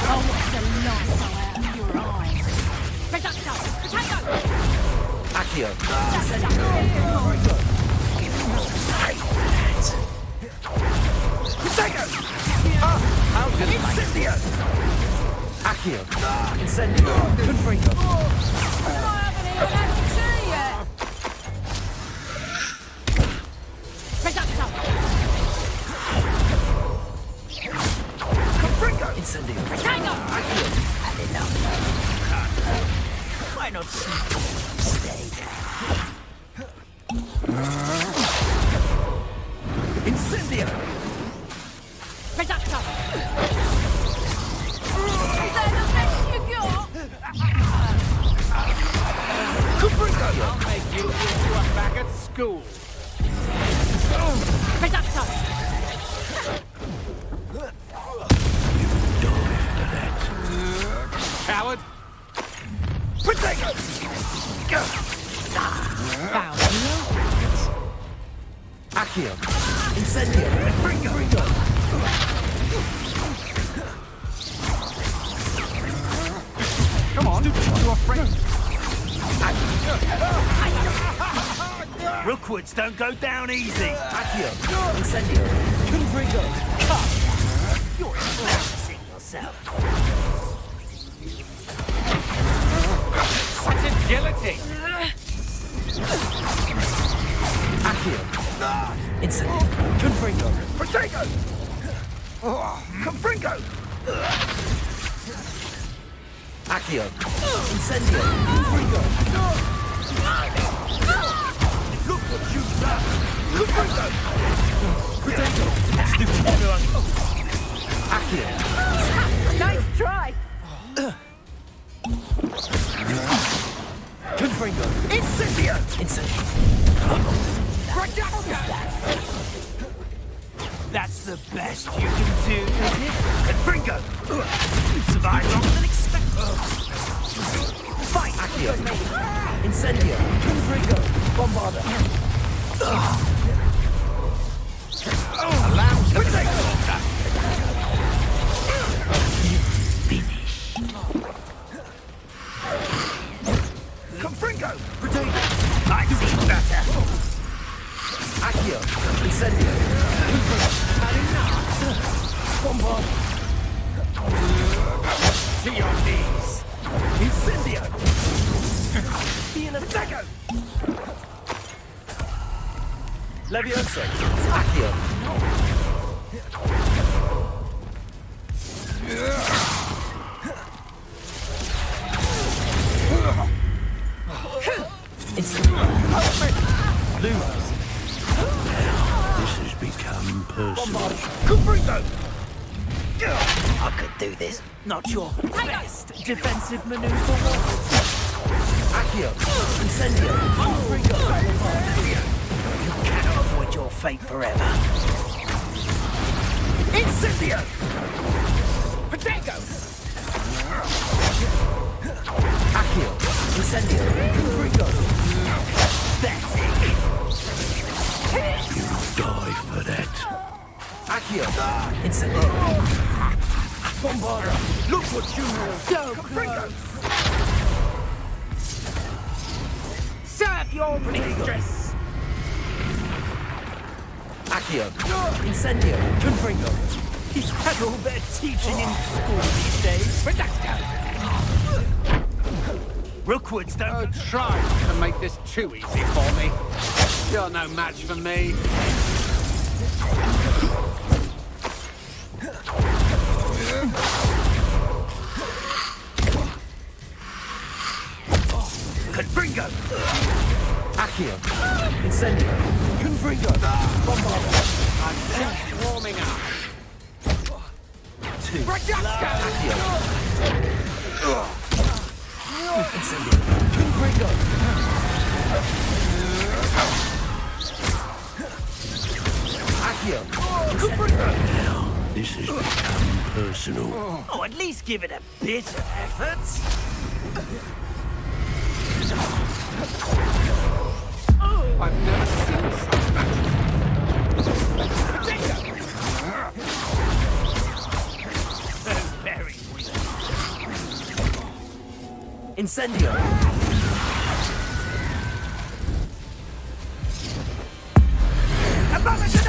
Oh, what's the light so out of your eyes? Potato! Potato! Accio. Potato! How good is Incendio! Accio. Incendio. Confringo. I haven't even had to see yet. Potato! Confringo! Incendio. Potato! Accio. Enough. Why not stay Incendio. Potato! Is that the best you got? Confringo! I'll make you wish you were back at school. Potato! Coward! Potato! Accio. Incendio. Confringo! Come on, you afraid? Rookwoods don't go down easy! Accio. Incendio. Confringo. You're embarrassing yourself. Such agility! Accio. Incendio. Confringo. Potato! Confringo! Accio. Incendio. Confringo. Look what you've done! Confringo! Potato. Stupid. Everyone! Accio. Nice try! Confringo. Incendio! Incendio. That's the best you can do, is it? Confringo! You survived longer than expected! Fight! Accio. Incendio. Confringo. Bombarda. Allow some Potato! Confringo! Potato. I've seen better! Accio. Incendio. Bombarda. To your knees! Incendio. Potato! Levioso. Accio. It's lose. This has become personal. I could do this. Not your best defensive maneuver. Accio, incendio, unfrigo. You cannot avoid your fate forever. Incendio! Potato! Accio, incendio, unfrigo. Pathetic. You die for that. Accio, incendio. Bombarda, look what you have. So close. Serve your mistress. Accio, incendio, confringo. He's had all their teaching in school these days. Redacto. Rookwood's don't Try not to make this too easy for me. You're no match for me. Confringo! Accio! Incendio! Confringo! Bombarda! I'm just warming up. Two. Accio! Incendio! Confringo! Accio! Confringo! Now, this has become personal. Oh, at least give it a bit of effort. I've never seen such magic. Very weak. Incendio! Abominable!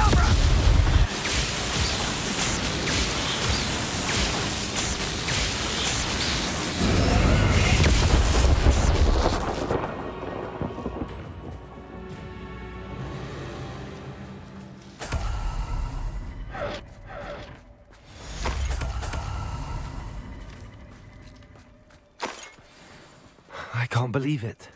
I can't believe it.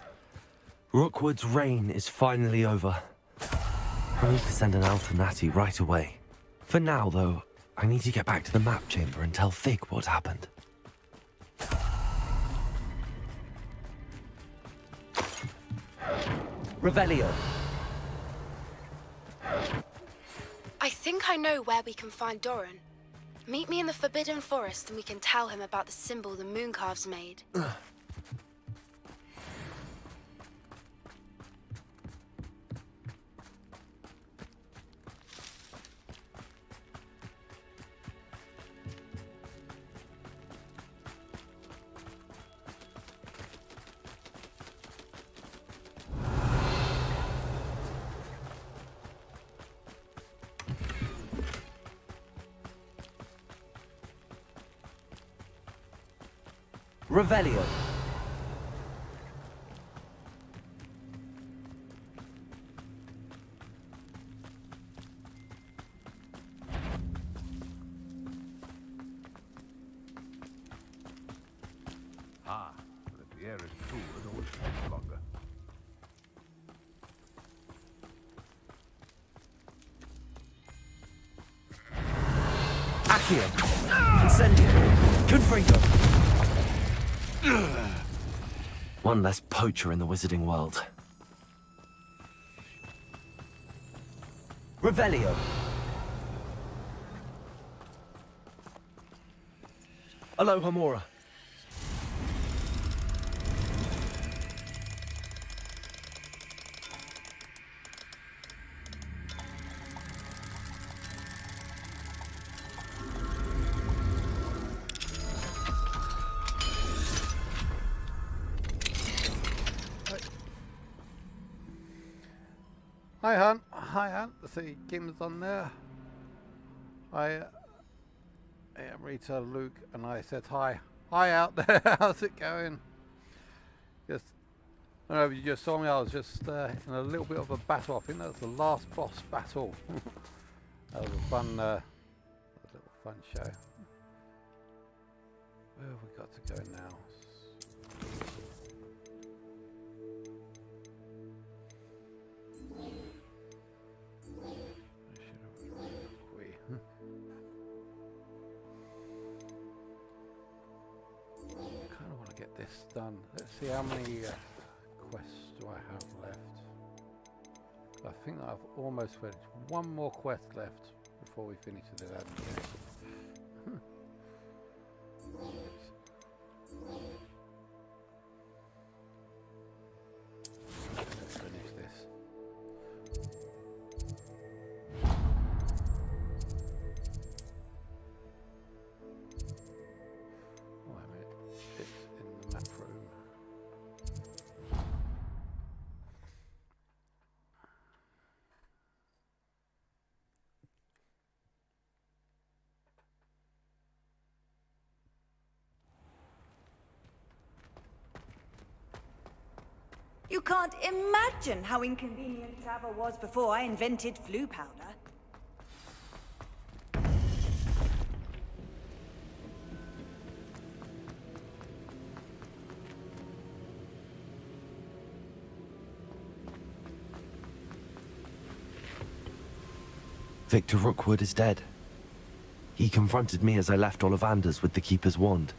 Rookwood's reign is finally over. I need to send an elf to Natty right away. For now, though, I need to get back to the map chamber and tell Fig what happened. Revelio. I think I know where we can find Doran. Meet me in the Forbidden Forest and we can tell him about the symbol the Mooncalves made. Revelio. Ah, but if the air is cool, it always takes longer. Accio. Incendio. Confringo. One less poacher in the wizarding world. Revelio. Aloha Mora. Hi, Hunt. Hi, Hunt. I see Kim's on there. I am Rita, Luke, and I said hi. Hi out there. How's it going? Just, I don't know if you just saw me. I was just in a little bit of a battle. I think that was the last boss battle. That was a fun show. Where have we got to go now? Kind of want to get this done. Let's see how many quests do I have left. I think I've almost finished. One more quest left before we finish the admin. Let's finish this. Oh, wait a minute. It's in the map room. You can't imagine how inconvenient travel was before I invented flu powder. Victor Rookwood is dead. He confronted me as I left Ollivander's with the Keeper's wand.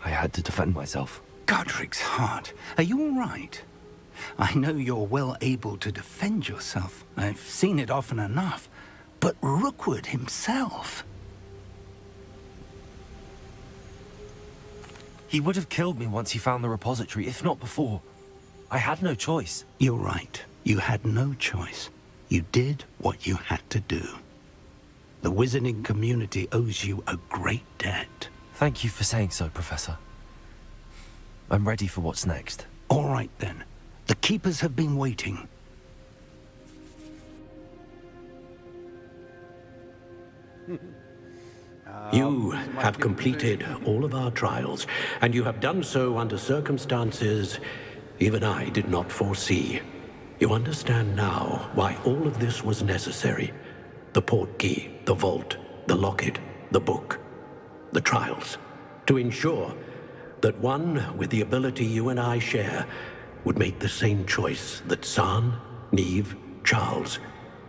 I had to defend myself. Godric's heart, are you all right? I know you're well able to defend yourself. I've seen it often enough. But Rookwood himself... He would have killed me once he found the repository, if not before. I had no choice. You're right. You had no choice. You did what you had to do. The wizarding community owes you a great debt. Thank you for saying so, Professor. I'm ready for what's next. All right, then. The Keepers have been waiting. You have completed all of our trials, and you have done so under circumstances even I did not foresee. You understand now why all of this was necessary. The portkey, the vault, the locket, the book, the trials. To ensure that one with the ability you and I share would make the same choice that San, Neve, Charles,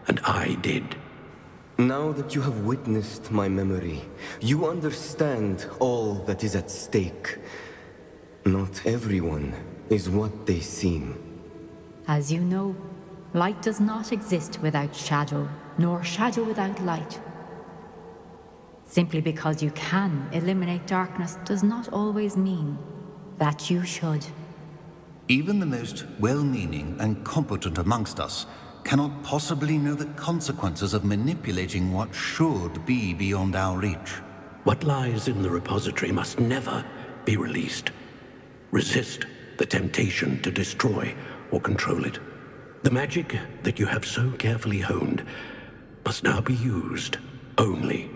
and I did. Now that you have witnessed my memory, you understand all that is at stake. Not everyone is what they seem. As you know, light does not exist without shadow, nor shadow without light. Simply because you can eliminate darkness does not always mean that you should. Even the most well-meaning and competent amongst us cannot possibly know the consequences of manipulating what should be beyond our reach. What lies in the repository must never be released. Resist the temptation to destroy or control it. The magic that you have so carefully honed must now be used only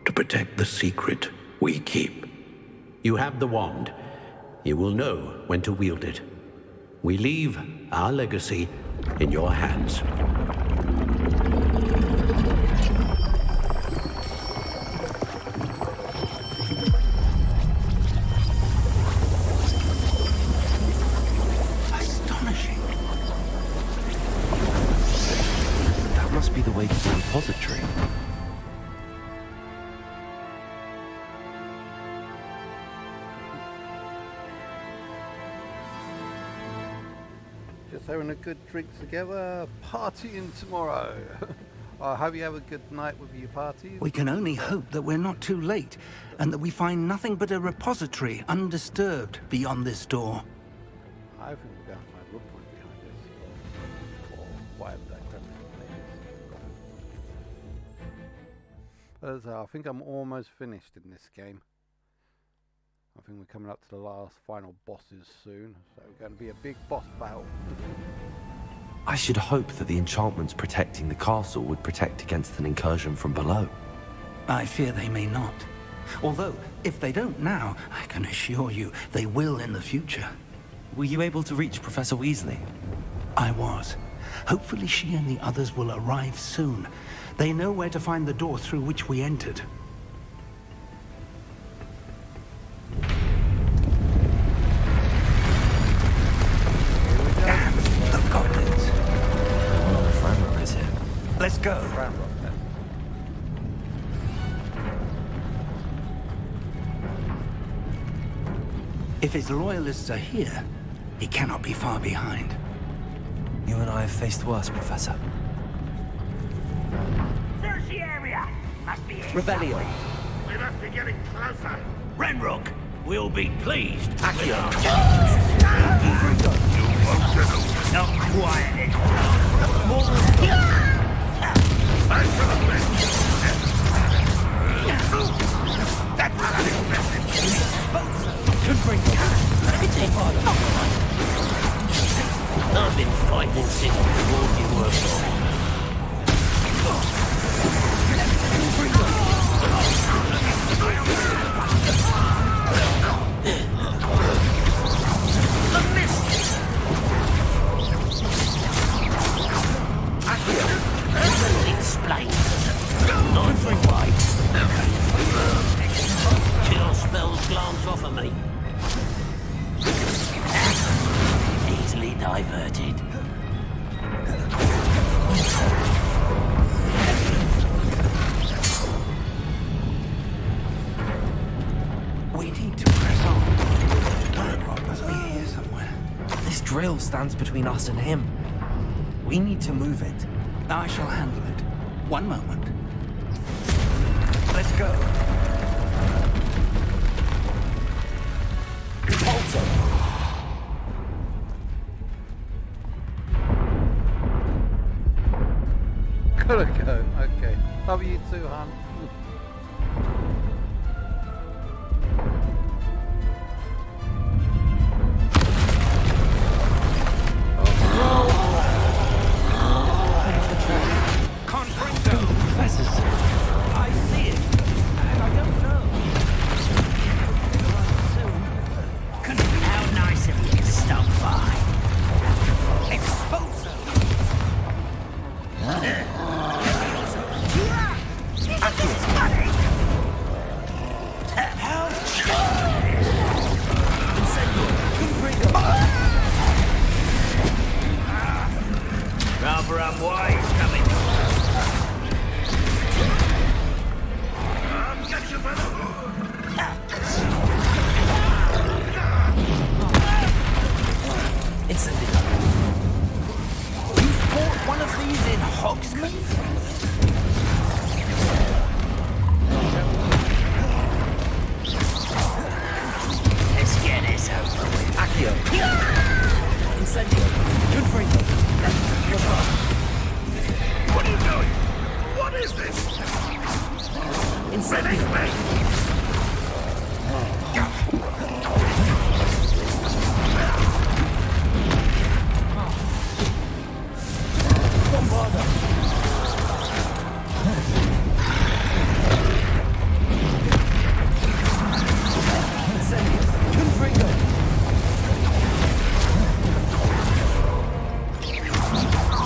to protect the secret we keep. You have the wand. You will know when to wield it. We leave our legacy in your hands. Astonishing. That must be the way to the repository. Just having a good drink together, partying tomorrow. I hope you have a good night with your parties. We can only hope that we're not too late, and that we find nothing but a repository undisturbed beyond this door. I think we're going to find Rookwood behind this. Or whatever that gremlin name is. As I think I'm almost finished in this game. I think we're coming up to the last final bosses soon, so we're going to be a big boss battle. I should hope that the enchantments protecting the castle would protect against an incursion from below. I fear they may not. Although, if they don't now, I can assure you they will in the future. Were you able to reach Professor Weasley? I was. Hopefully she and the others will arrive soon. They know where to find the door through which we entered. Damn, the goblins. Oh, Franrock is here. Let's go. If his loyalists are here, he cannot be far behind. You and I have faced worse, Professor. Search the area! Must be it. Revelio. We must be getting closer. Renrook will be pleased. Accio. Not quiet. Back to the bench. That's not unexpected. I've been fighting since before you were born. The mist! Explain. Not for white. Chill spells glance off of me. Easily diverted. We need to press on. Ranrock must be here somewhere. This drill stands between us and him. We need to move it. I shall handle it. One moment. Let's go. Also. Gotta go. Okay. Love you too, hon. Rather unwise coming. Incendio. You fought one of these in Hogsmeade? Let's get this over with. Accio. Incendio. Confringo. What are you doing? What is this? Incendio.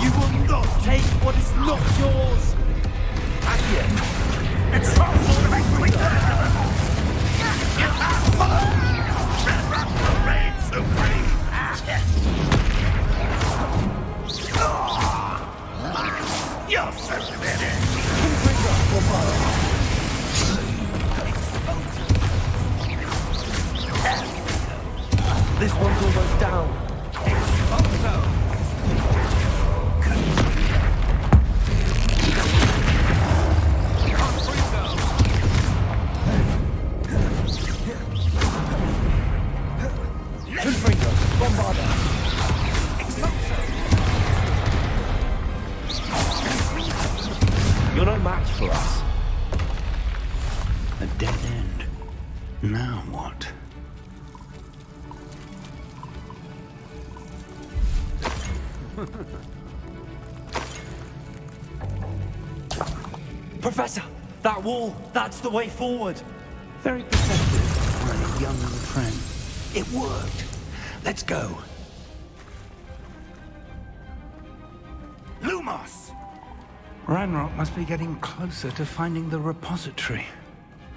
You will not take what is not yours. It's not reign supreme. You're such a man. This one's almost down. Confringo. Bombarda. You're no match for us. A dead end. Now what? Professor, that wall, that's the way forward. Very perceptive, my young friend. It worked. Let's go. Lumos! Ranrock must be getting closer to finding the repository.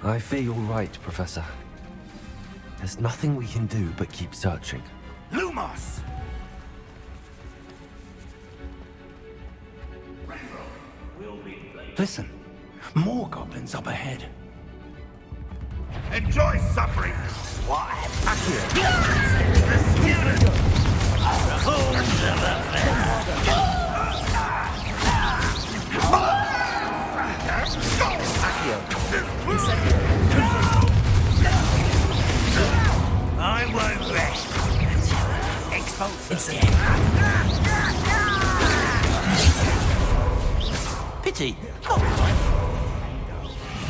I fear you're right, Professor. There's nothing we can do but keep searching. Lumos! Listen, more goblins up ahead. Enjoy suffering! What I won't rest. Expulse Pity.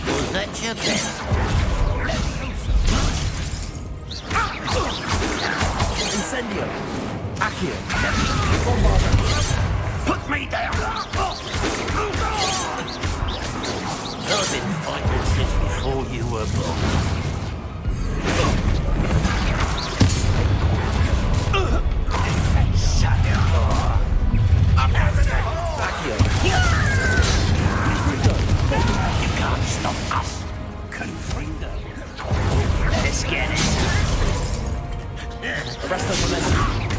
Was that your best? Incendio. Accio. Put me down. I've been fighting since before you were born. You can't stop us. Confringo. Let's get it. Arrest the momentum.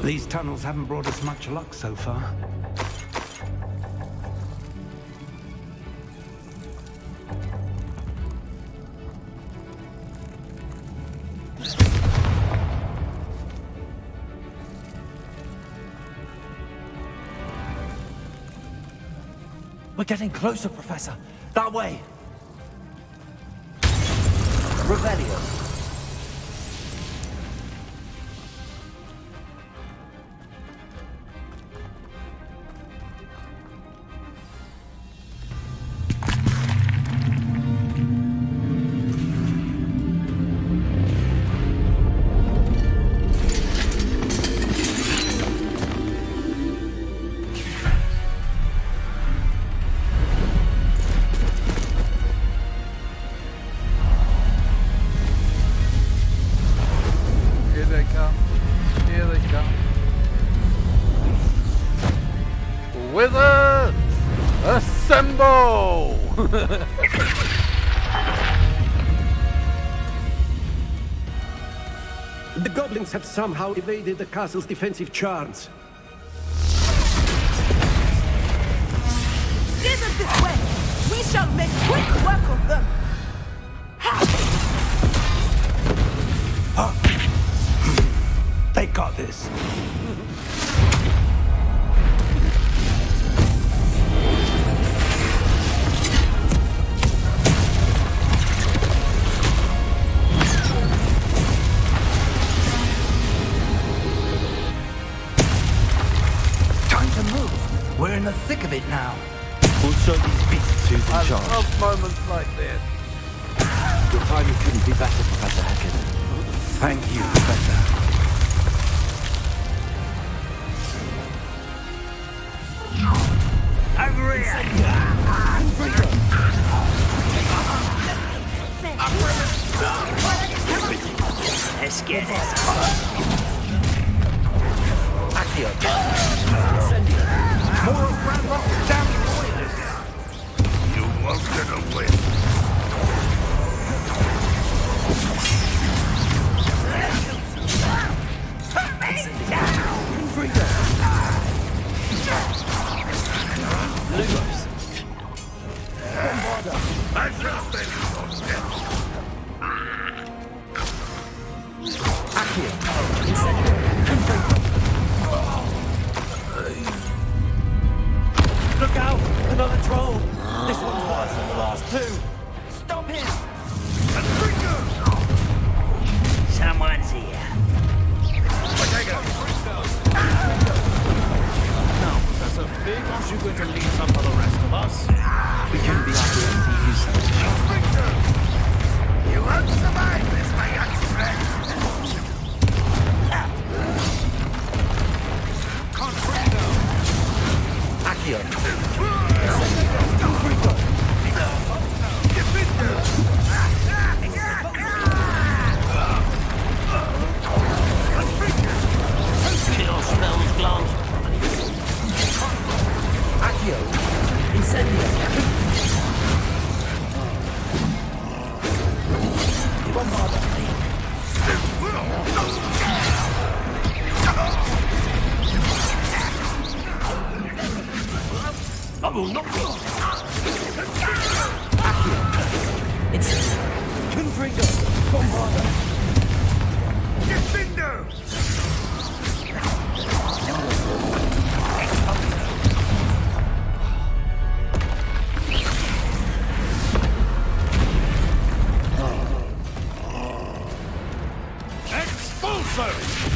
These tunnels haven't brought us much luck so far. We're getting closer, Professor. That way. Revelio. Wizards, assemble! The goblins have somehow evaded the castle's defensive charms. Steer them this way! We shall make quick work of them! They got this. We're in the thick of it now. We'll show these beasts who's in I charge. love moments like this. Your timing couldn't be better, Professor Hecken. Thank you, Professor. Over here! Let's get it. Accio. Incendio. More of Ranrock's damn boilers. You won't get away. Lumos. I shall bend your death. Accio. Incendio. Look out! Another troll! This one's worse than the last two! Defender! Expulso!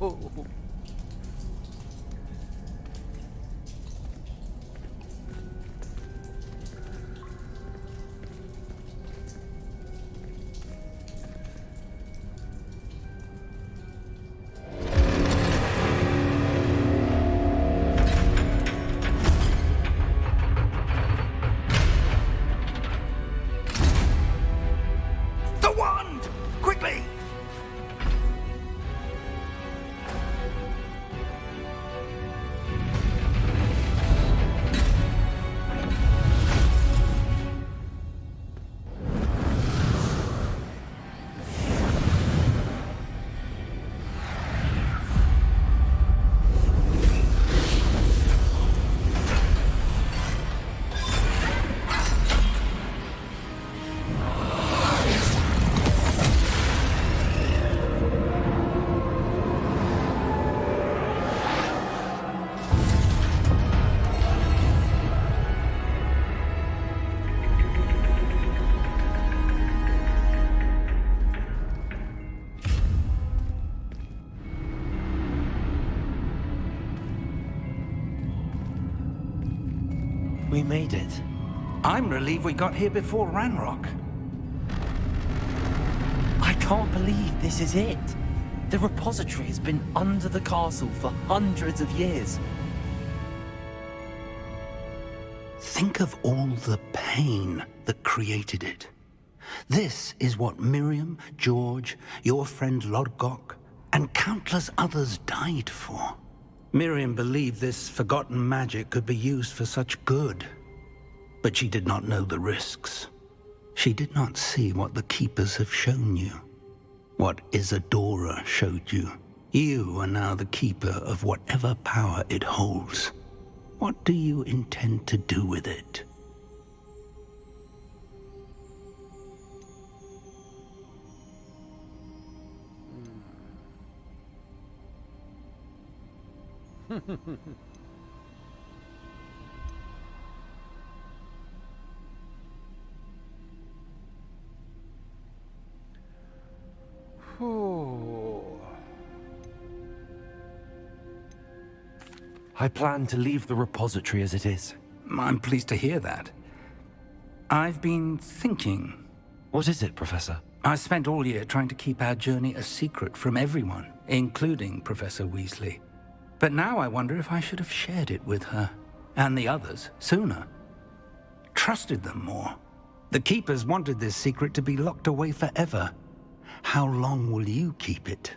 Oh. The wand! Quickly! We made it. I'm relieved we got here before Ranrock. I can't believe this is it. The repository has been under the castle for hundreds of years. Think of all the pain that created it. This is what Miriam, George, your friend Lodgok, and countless others died for. Miriam believed this forgotten magic could be used for such good. But she did not know the risks. She did not see what the Keepers have shown you. What Isadora showed you. You are now the Keeper of whatever power it holds. What do you intend to do with it? I plan to leave the repository as it is. I'm pleased to hear that. I've been thinking. What is it, Professor? I spent all year trying to keep our journey a secret from everyone, including Professor Weasley. But now I wonder if I should have shared it with her, and the others, sooner. Trusted them more. The Keepers wanted this secret to be locked away forever. How long will you keep it?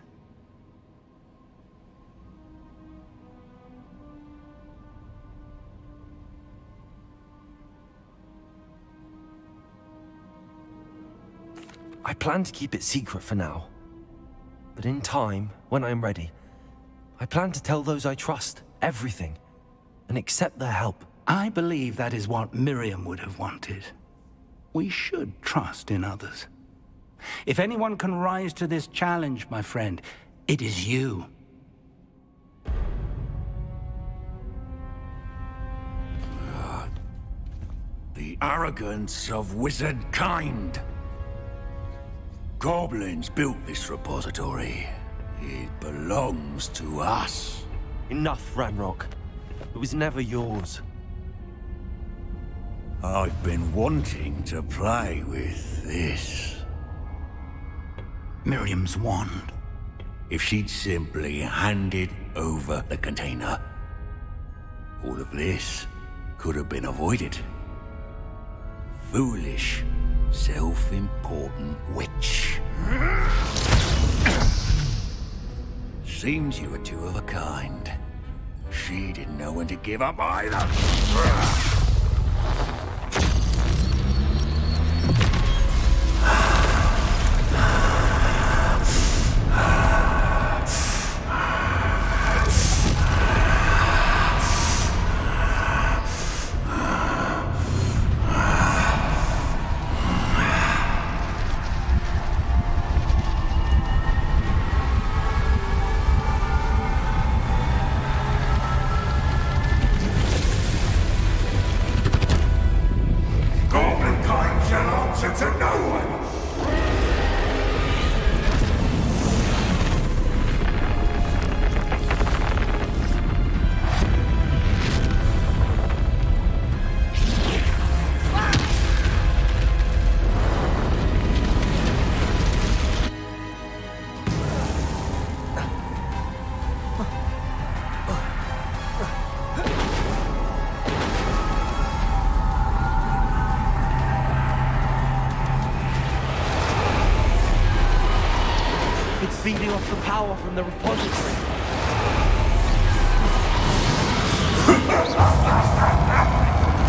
I plan to keep it secret for now. But in time, when I'm ready, I plan to tell those I trust everything and accept their help. I believe that is what Miriam would have wanted. We should trust in others. If anyone can rise to this challenge, my friend, it is you. The arrogance of wizard kind. Goblins built this repository. It belongs to us. Enough, Ranrock. It was never yours. I've been wanting to play with this. Miriam's wand. If she'd simply handed over the container, all of this could have been avoided. Foolish, self-important witch. Seems you were two of a kind. She didn't know when to give up either. Feeding off the power from the repository.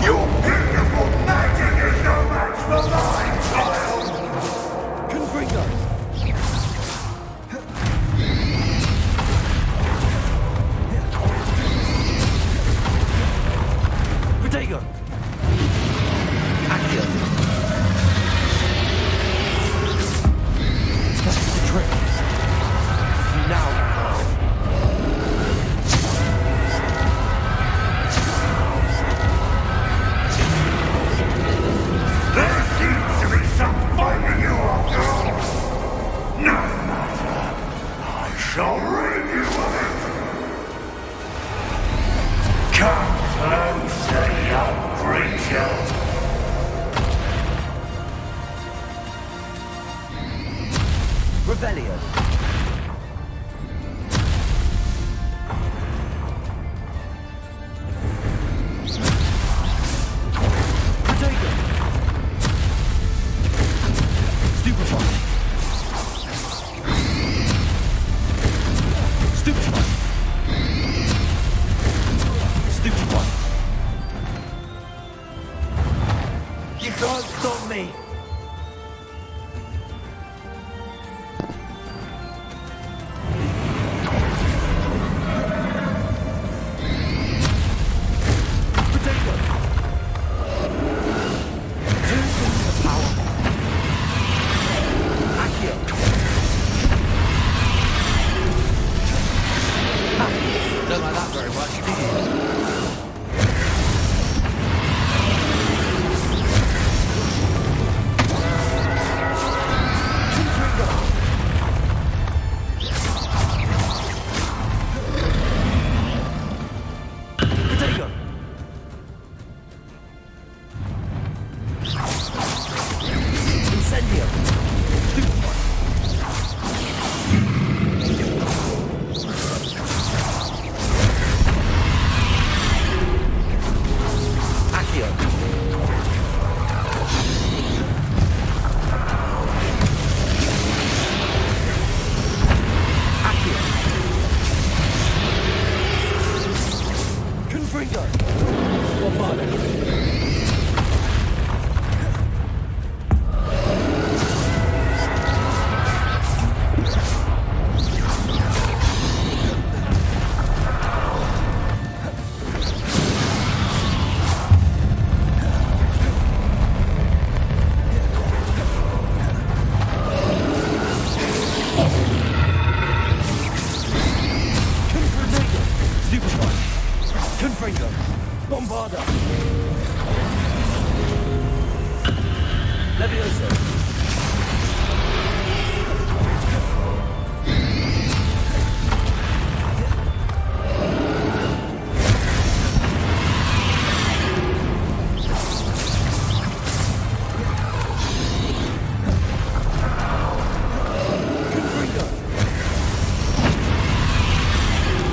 Your beautiful magic is no match for mine, child! Confringo! Protego! Accio! That's the trick. Now. There seems to be some fighting you after all. No matter. I shall rid you of it. Come closer, young creature. Revelio. You can't stop me! Don't like that very much, do you?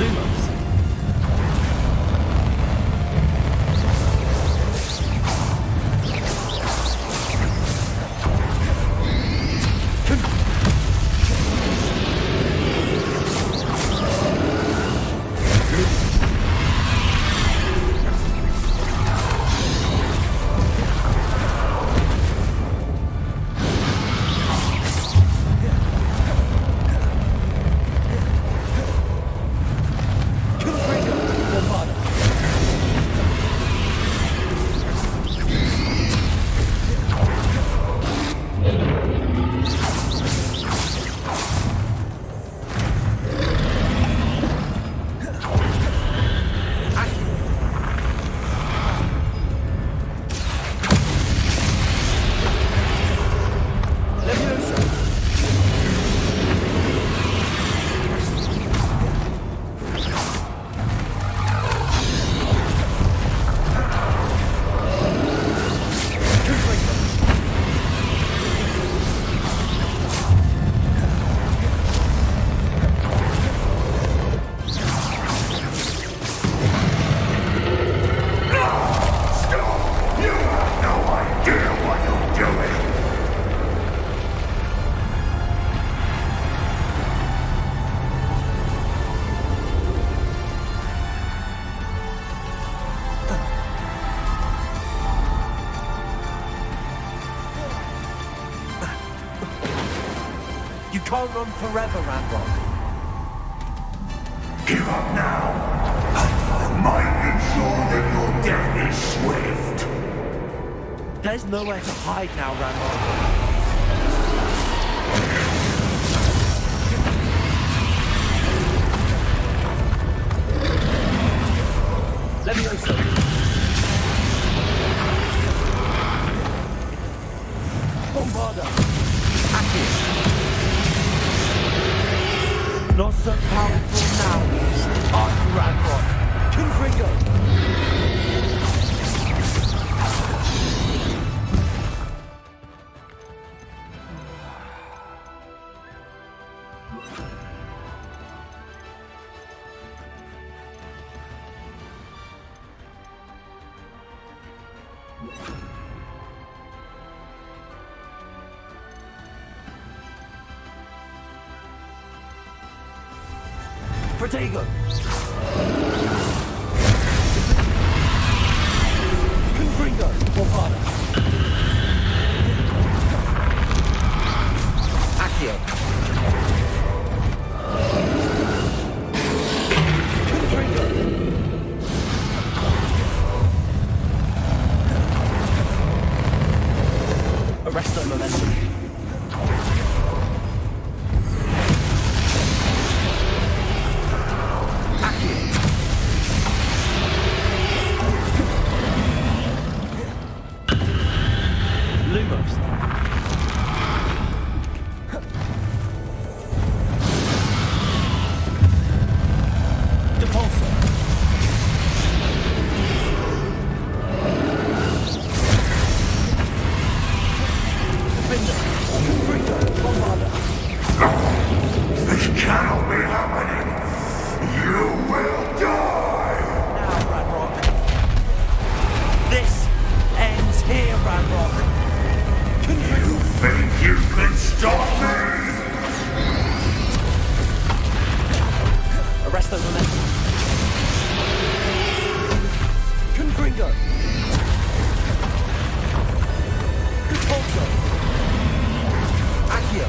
Lumos. You can't run forever, Ranrock. Give up now, and I might ensure that your death is swift. There's nowhere to hide now, Ranrock. Levioso. Bombarda. Accio. Not so powerful now, aren't you, Ranrock? Confringo. Protego! Confringo! Bombarda! Accio! Confringo! Arresto momentum. Lumos. Depulso. Defender. Confringo. Bombarda. This cannot be happening. You will die. Now, Ranrock. This ends here, Ranrock. You think you can stop me? Arresto momentum. Confringo. Depulso. Accio.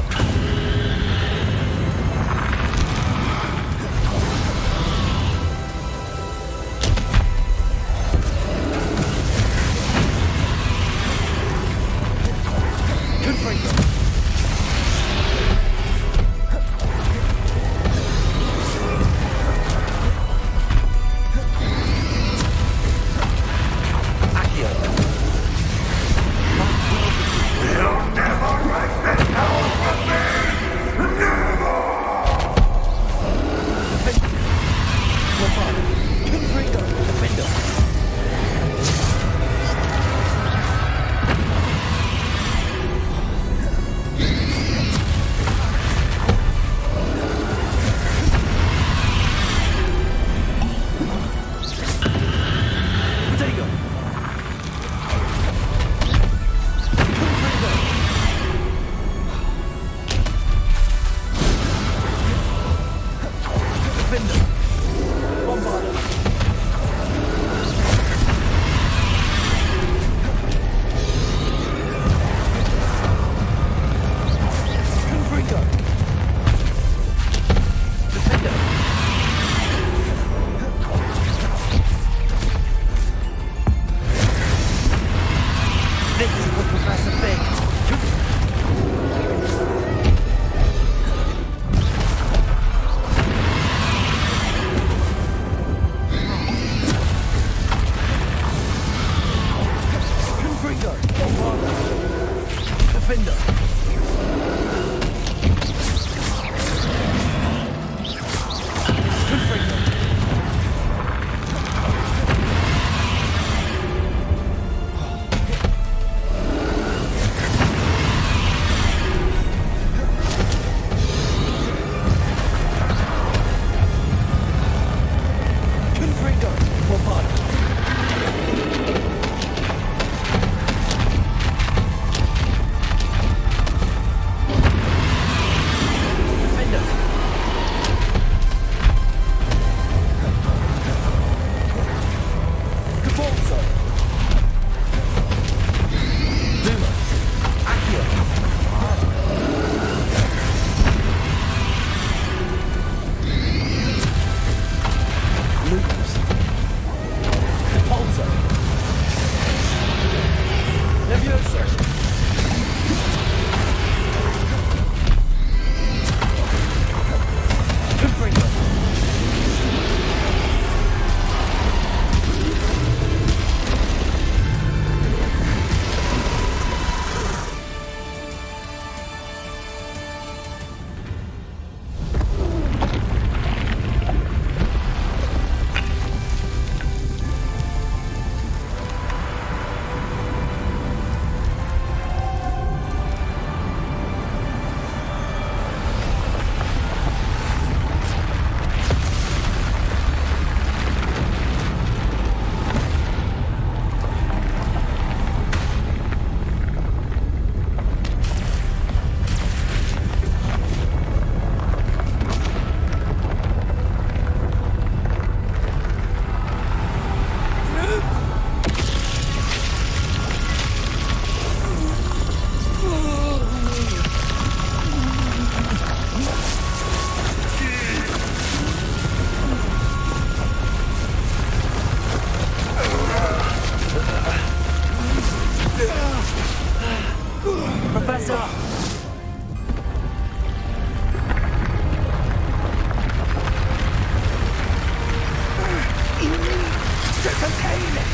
Contain it!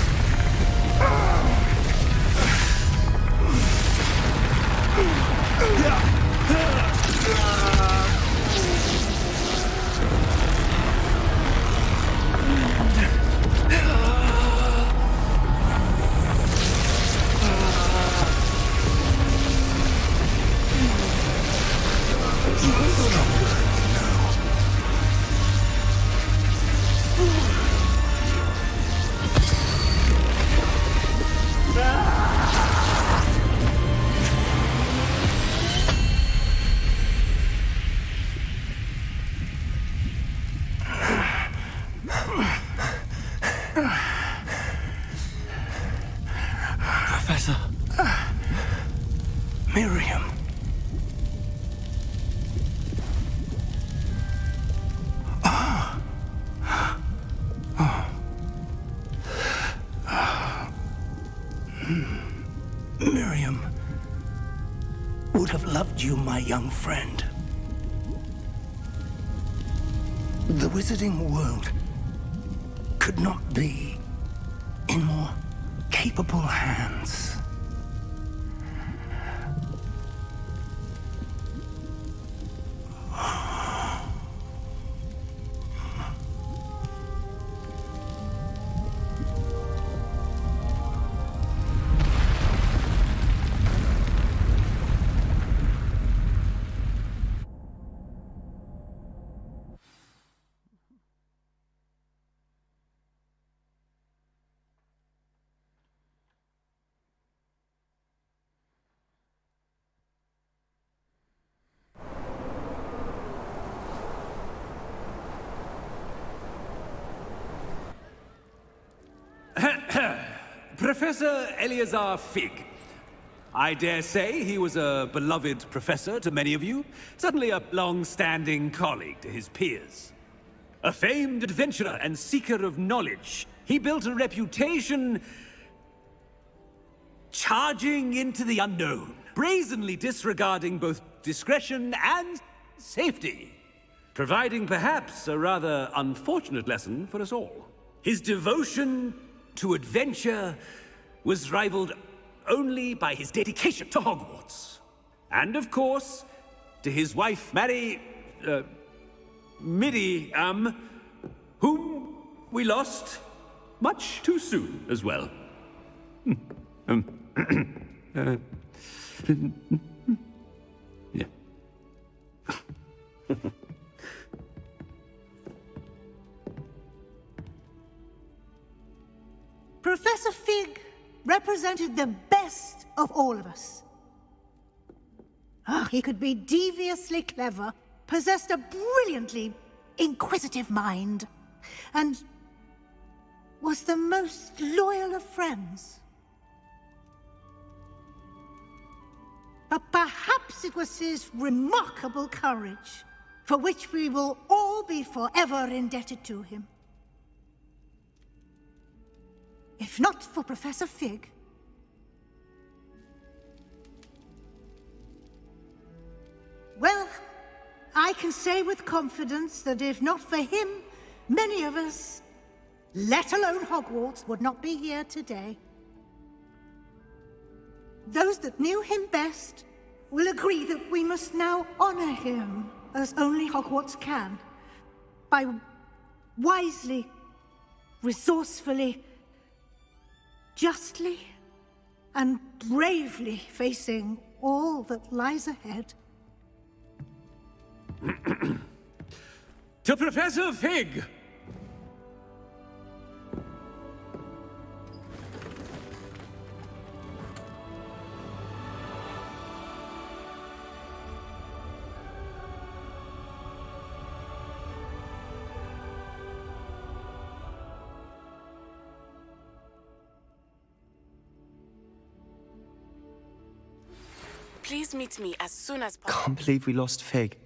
Professor. Miriam. Miriam would have loved you, my young friend. The wizarding world could not be in more capable hands. Professor Eleazar Fig. I dare say he was a beloved professor to many of you, certainly a long-standing colleague to his peers. A famed adventurer and seeker of knowledge, he built a reputation charging into the unknown, brazenly disregarding both discretion and safety, providing perhaps a rather unfortunate lesson for us all. His devotion to adventure was rivaled only by his dedication to Hogwarts. And of course, to his wife, Midi, whom we lost much too soon as well. Yeah. Professor Fig represented the best of all of us. He could be deviously clever, possessed a brilliantly inquisitive mind, and was the most loyal of friends. But perhaps it was his remarkable courage, for which we will all be forever indebted to him. If not for Professor Fig, well, I can say with confidence that if not for him, many of us, let alone Hogwarts, would not be here today. Those that knew him best will agree that we must now honor him as only Hogwarts can, by wisely, resourcefully, justly and bravely facing all that lies ahead. To Professor Fig! Please meet me as soon as possible. Can't believe we lost Fig.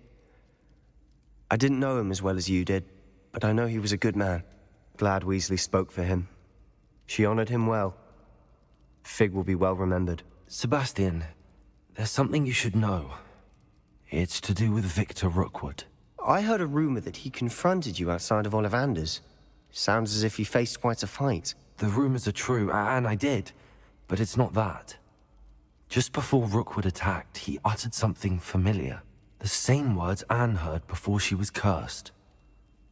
I didn't know him as well as you did, but I know he was a good man. Glad Weasley spoke for him. She honored him well. Fig will be well remembered. Sebastian, there's something you should know. It's to do with Victor Rookwood. I heard a rumor that he confronted you outside of Ollivander's. Sounds as if he faced quite a fight. The rumors are true, and I did. But it's not that. Just before Rookwood attacked, he uttered something familiar. The same words Anne heard before she was cursed.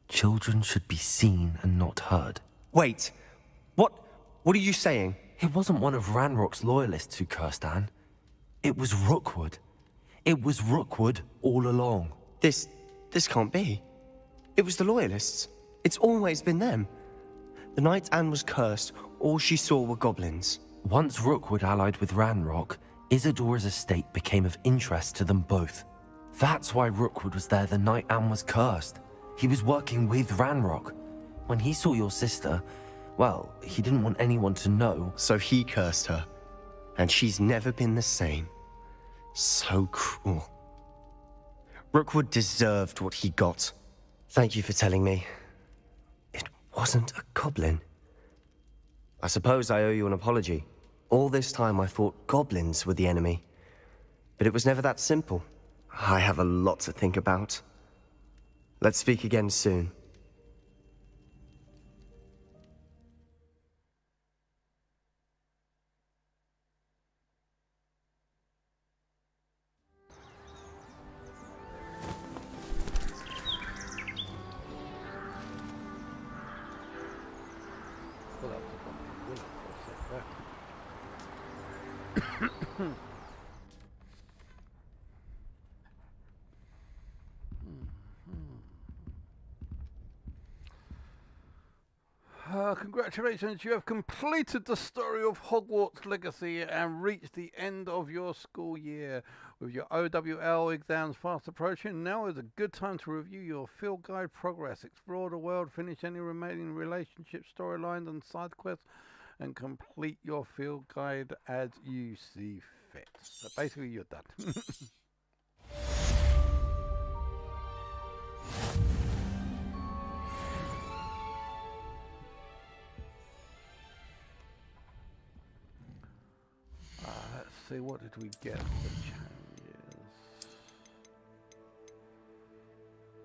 Children should be seen and not heard. Wait. What are you saying? It wasn't one of Ranrock's loyalists who cursed Anne. It was Rookwood. It was Rookwood all along. This can't be. It was the loyalists. It's always been them. The night Anne was cursed, all she saw were goblins. Once Rookwood allied with Ranrock, Isadora's estate became of interest to them both. That's why Rookwood was there the night Anne was cursed. He was working with Ranrock. When he saw your sister, well, he didn't want anyone to know. So he cursed her. And she's never been the same. So cruel. Rookwood deserved what he got. Thank you for telling me. It wasn't a goblin. I suppose I owe you an apology. All this time I thought goblins were the enemy. But it was never that simple. I have a lot to think about. Let's speak again soon. Congratulations, you have completed the story of Hogwarts Legacy and reached the end of your school year. With your OWL exams fast approaching, now is a good time to review your field guide progress, explore the world, finish any remaining relationship storylines and side quests, and complete your field guide as you see fit. So basically you're done. Let's see, what did we get for the challenges?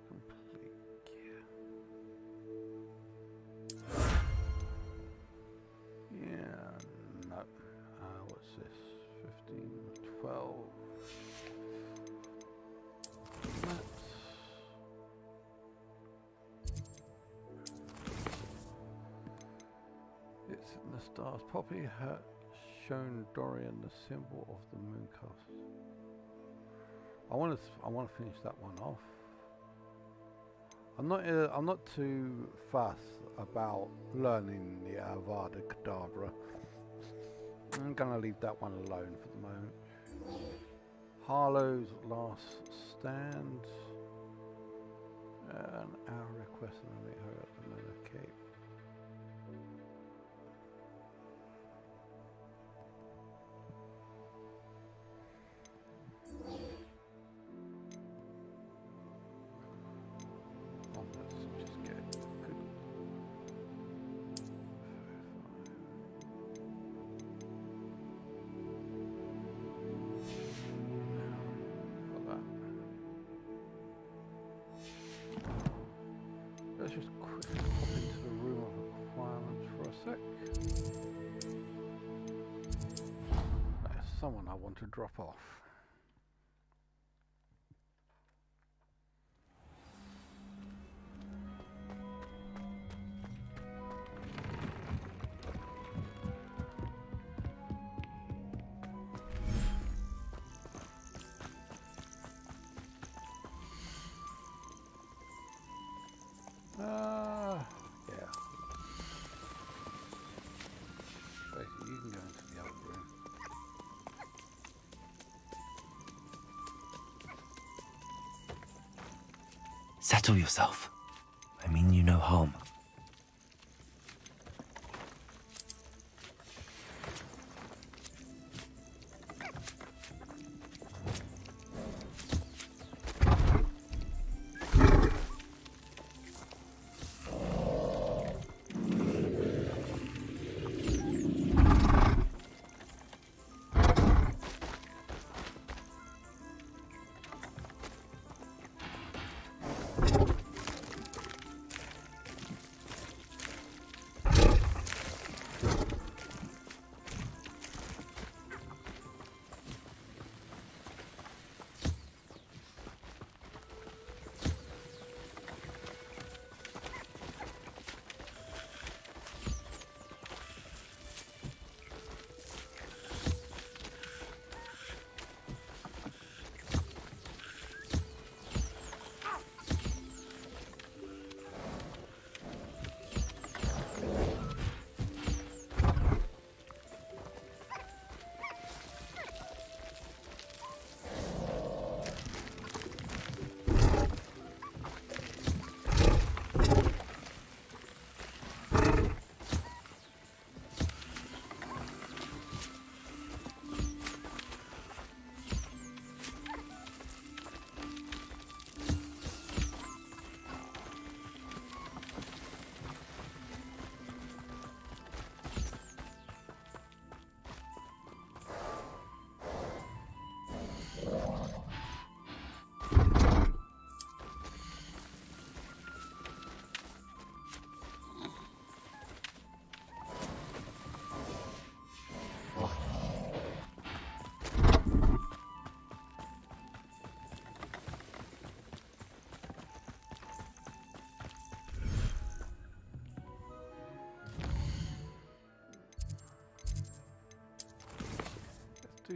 Complete gear. Yeah, no. What's this? 15, 12. It's in the stars. Poppy hat. Shown Dorian the symbol of the Mooncast. I want to finish that one off. I'm not too fussed about learning the Avada Kedavra. I'm gonna leave that one alone for the moment. Harlow's last stand. An hour request and I meet her at the Manor Cape. Let's just quickly pop into the room of requirements for a sec. There's someone I want to drop off. Yeah. Basically, you can go into the other room. Settle yourself. I mean you no harm.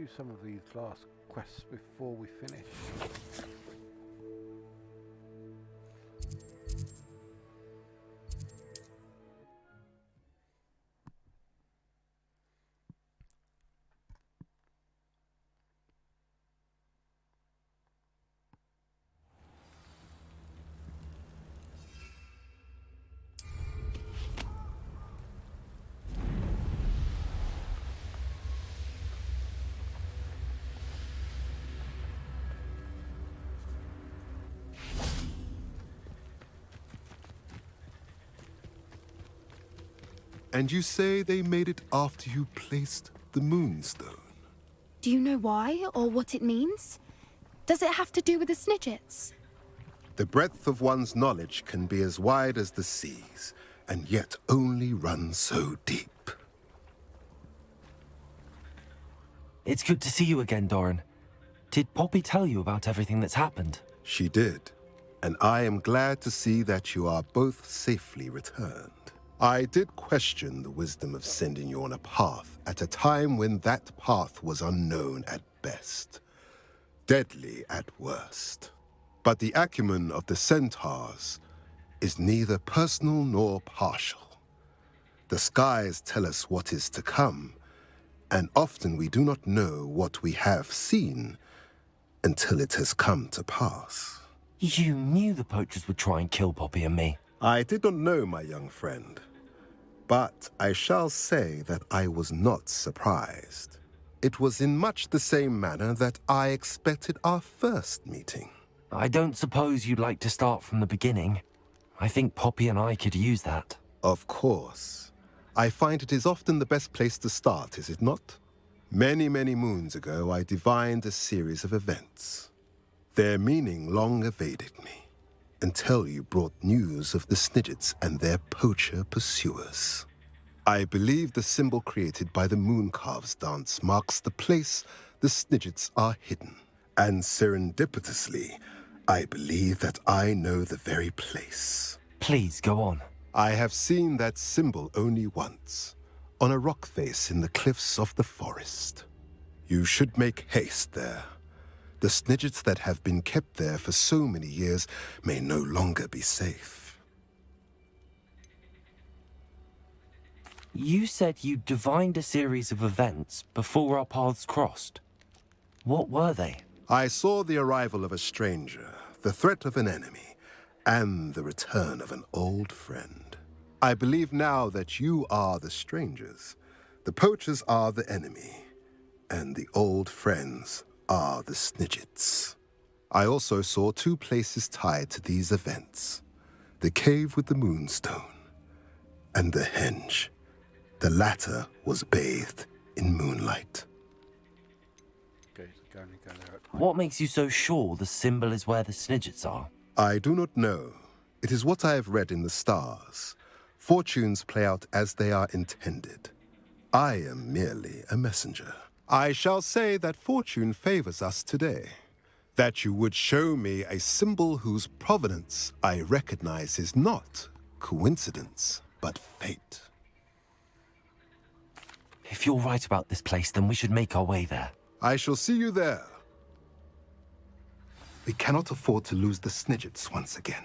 do some of these last quests before we finish. And you say they made it after you placed the Moonstone? Do you know why or what it means? Does it have to do with the Snidgets? The breadth of one's knowledge can be as wide as the seas, and yet only run so deep. It's good to see you again, Doran. Did Poppy tell you about everything that's happened? She did, and I am glad to see that you are both safely returned. I did question the wisdom of sending you on a path at a time when that path was unknown at best, deadly at worst. But the acumen of the centaurs is neither personal nor partial. The skies tell us what is to come, and often we do not know what we have seen until it has come to pass. You knew the poachers would try and kill Poppy and me. I did not know, my young friend. But I shall say that I was not surprised. It was in much the same manner that I expected our first meeting. I don't suppose you'd like to start from the beginning. I think Poppy and I could use that. Of course. I find it is often the best place to start, is it not? Many, many moons ago, I divined a series of events. Their meaning long evaded me, until you brought news of the Snidgets and their poacher pursuers. I believe the symbol created by the Mooncalves dance marks the place the Snidgets are hidden. And serendipitously, I believe that I know the very place. Please, go on. I have seen that symbol only once, on a rock face in the cliffs of the forest. You should make haste there. The Snidgets that have been kept there for so many years may no longer be safe. You said you divined a series of events before our paths crossed. What were they? I saw the arrival of a stranger, the threat of an enemy, and the return of an old friend. I believe now that you are the strangers. The poachers are the enemy, and the old friends are the Snidgets. I also saw two places tied to these events. The cave with the Moonstone, and the henge. The latter was bathed in moonlight. What makes you so sure the symbol is where the Snidgets are? I do not know. It is what I have read in the stars. Fortunes play out as they are intended. I am merely a messenger. I shall say that fortune favors us today. That you would show me a symbol whose provenance I recognize is not coincidence, but fate. If you're right about this place, then we should make our way there. I shall see you there. We cannot afford to lose the Snidgets once again.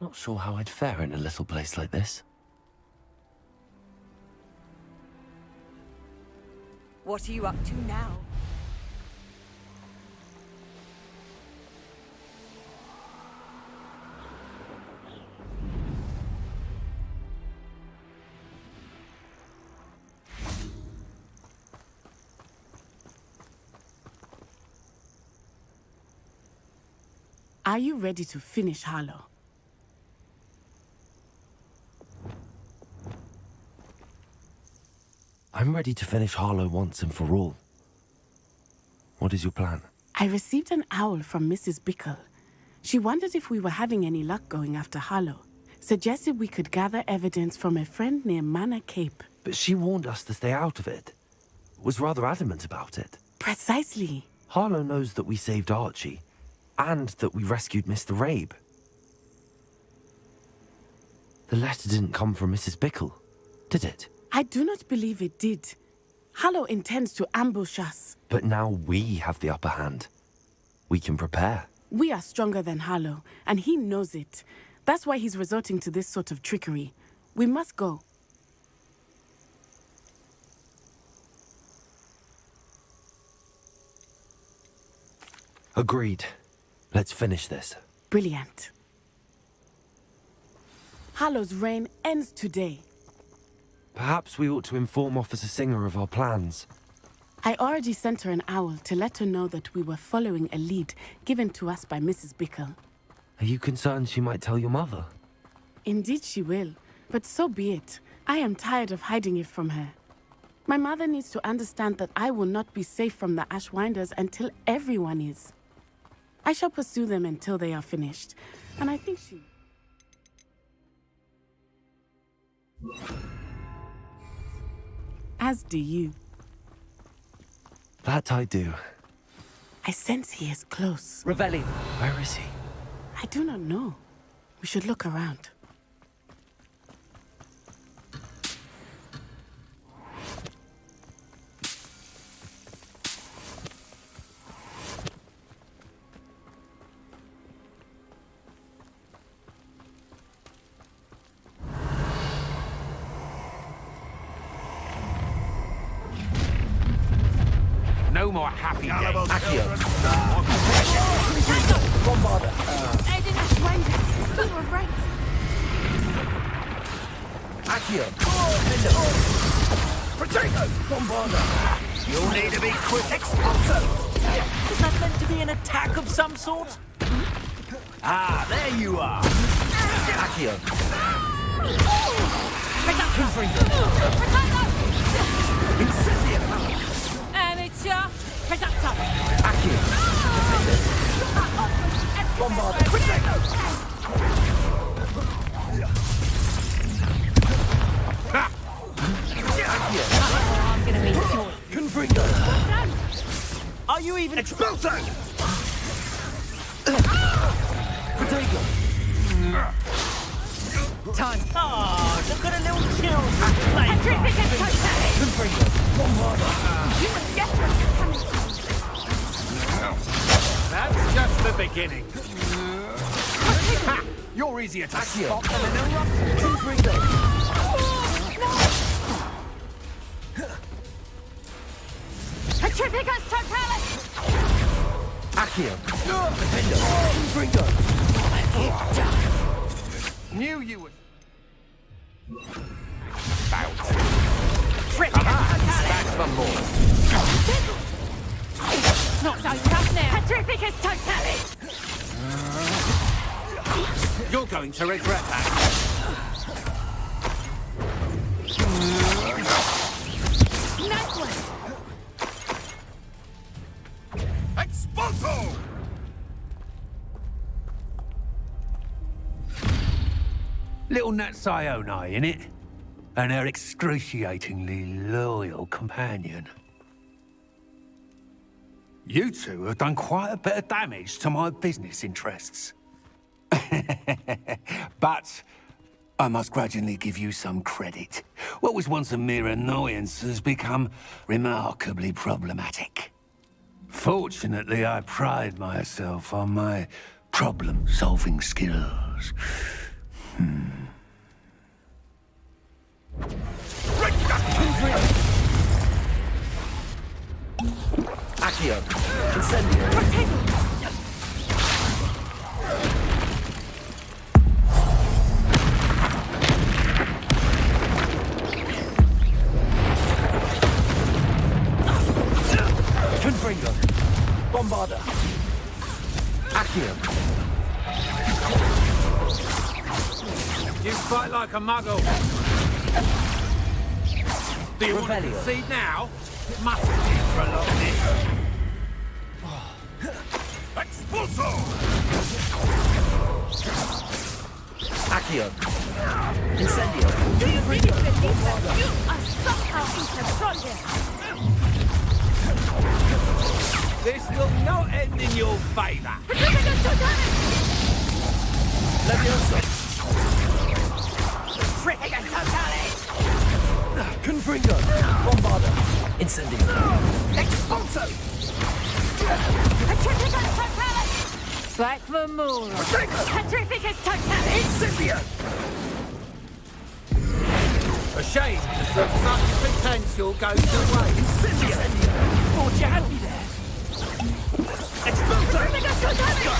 Not sure how I'd fare in a little place like this. What are you up to now? Are you ready to finish Harlow? I'm ready to finish Harlow once and for all. What is your plan? I received an owl from Mrs. Bickle. She wondered if we were having any luck going after Harlow. Suggested we could gather evidence from a friend near Manor Cape. But she warned us to stay out of it. Was rather adamant about it. Precisely. Harlow knows that we saved Archie, and that we rescued Mr. Rabe. The letter didn't come from Mrs. Bickle, did it? I do not believe it did. Harlow intends to ambush us. But now we have the upper hand. We can prepare. We are stronger than Harlow, and he knows it. That's why he's resorting to this sort of trickery. We must go. Agreed. Let's finish this. Brilliant. Harlow's reign ends today. Perhaps we ought to inform Officer Singer of our plans. I already sent her an owl to let her know that we were following a lead given to us by Mrs. Bickle. Are you concerned she might tell your mother? Indeed she will, but so be it. I am tired of hiding it from her. My mother needs to understand that I will not be safe from the Ashwinders until everyone is. I shall pursue them until they are finished, and I think she... As do you. That I do. I sense he is close. Revelli. Where is he? I do not know. We should look around. No more happy days. Accio. Bombarder. Aiden Ashwinder. We were right. Accio. Potato! Bombarder. You'll need to be quick. Expulso. Is that meant to be an attack of some sort? Ah, there you are. Accio. Incendio. And it's your Predactor. Accio. Bombarder. I'm gonna be sure. Confringo. Are you even... Expulso! Potato. Time. Oh, look at a little chill. Confringo. Bombarder. You must get what you're coming to. That's just the beginning. Ha! You're easier to spot than an eruption. Confringo. Petrificus Totalis! Accio. Defender. Confringo. Knew you would. Petrificus for more. Not so tough now! Petrificus Totalis! You're going to regret that. Nice one! Expulso! Little Nat Sione, innit? And her excruciatingly loyal companion. You two have done quite a bit of damage to my business interests. But I must grudgingly give you some credit. What was once a mere annoyance has become remarkably problematic. Fortunately, I pride myself on my problem-solving skills. Accio. Incendio. Confringo. Bombarder. Accio. You fight like a muggle. Do you want to concede now? It must be prolong this. Expulso! Accio. Incendio. Do you really believe that you are somehow in control here? This will not end in your favor. Levioso. Frickin' totale! Confringo. Bombarda. Incendio. Expulso! Petrificus totale! Back for more! Petrificus totale! Incendio. A shame to see such potential go to waste. Incendio. Thought you had me there. Expulso. Petrificus totale!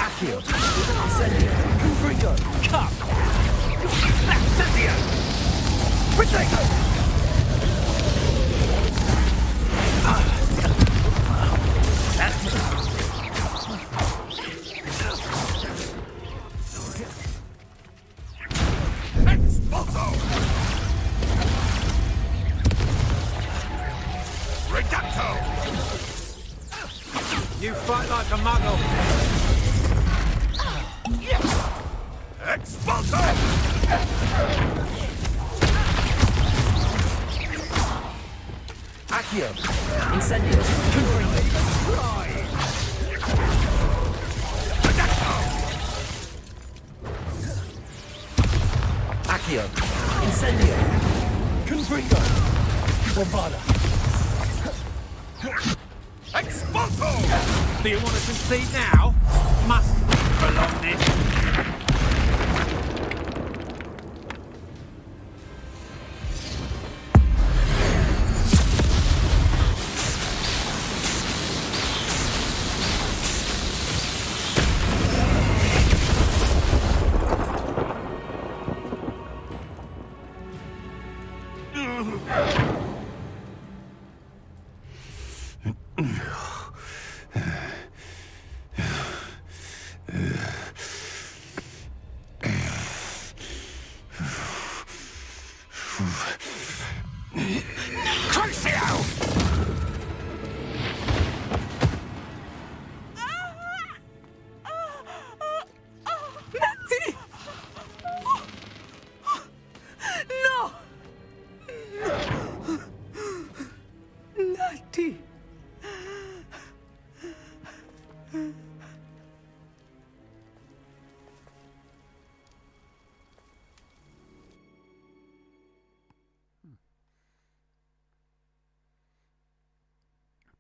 Accio. Incendio. Confringo. Cup. Incendio. Protego. Expulso! Reducto! You fight like a muggle. Expulso! Accio. Incendio. Confringo. Accio. Incendio. Confringo. Bombarda. Expulso! Do you want to concede now? Must prolong this.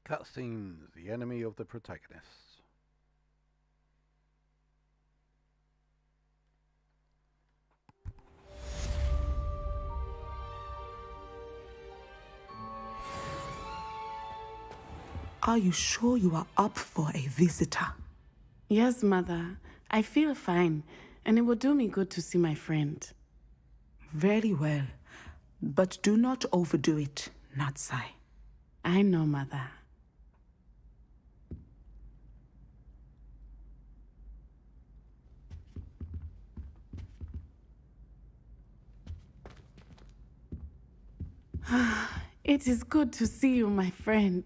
Cutscenes, the enemy of the protagonists. Are you sure you are up for a visitor? Yes, Mother. I feel fine, and it will do me good to see my friend. Very well. But do not overdo it, Natsai. I know, Mother. It is good to see you, my friend.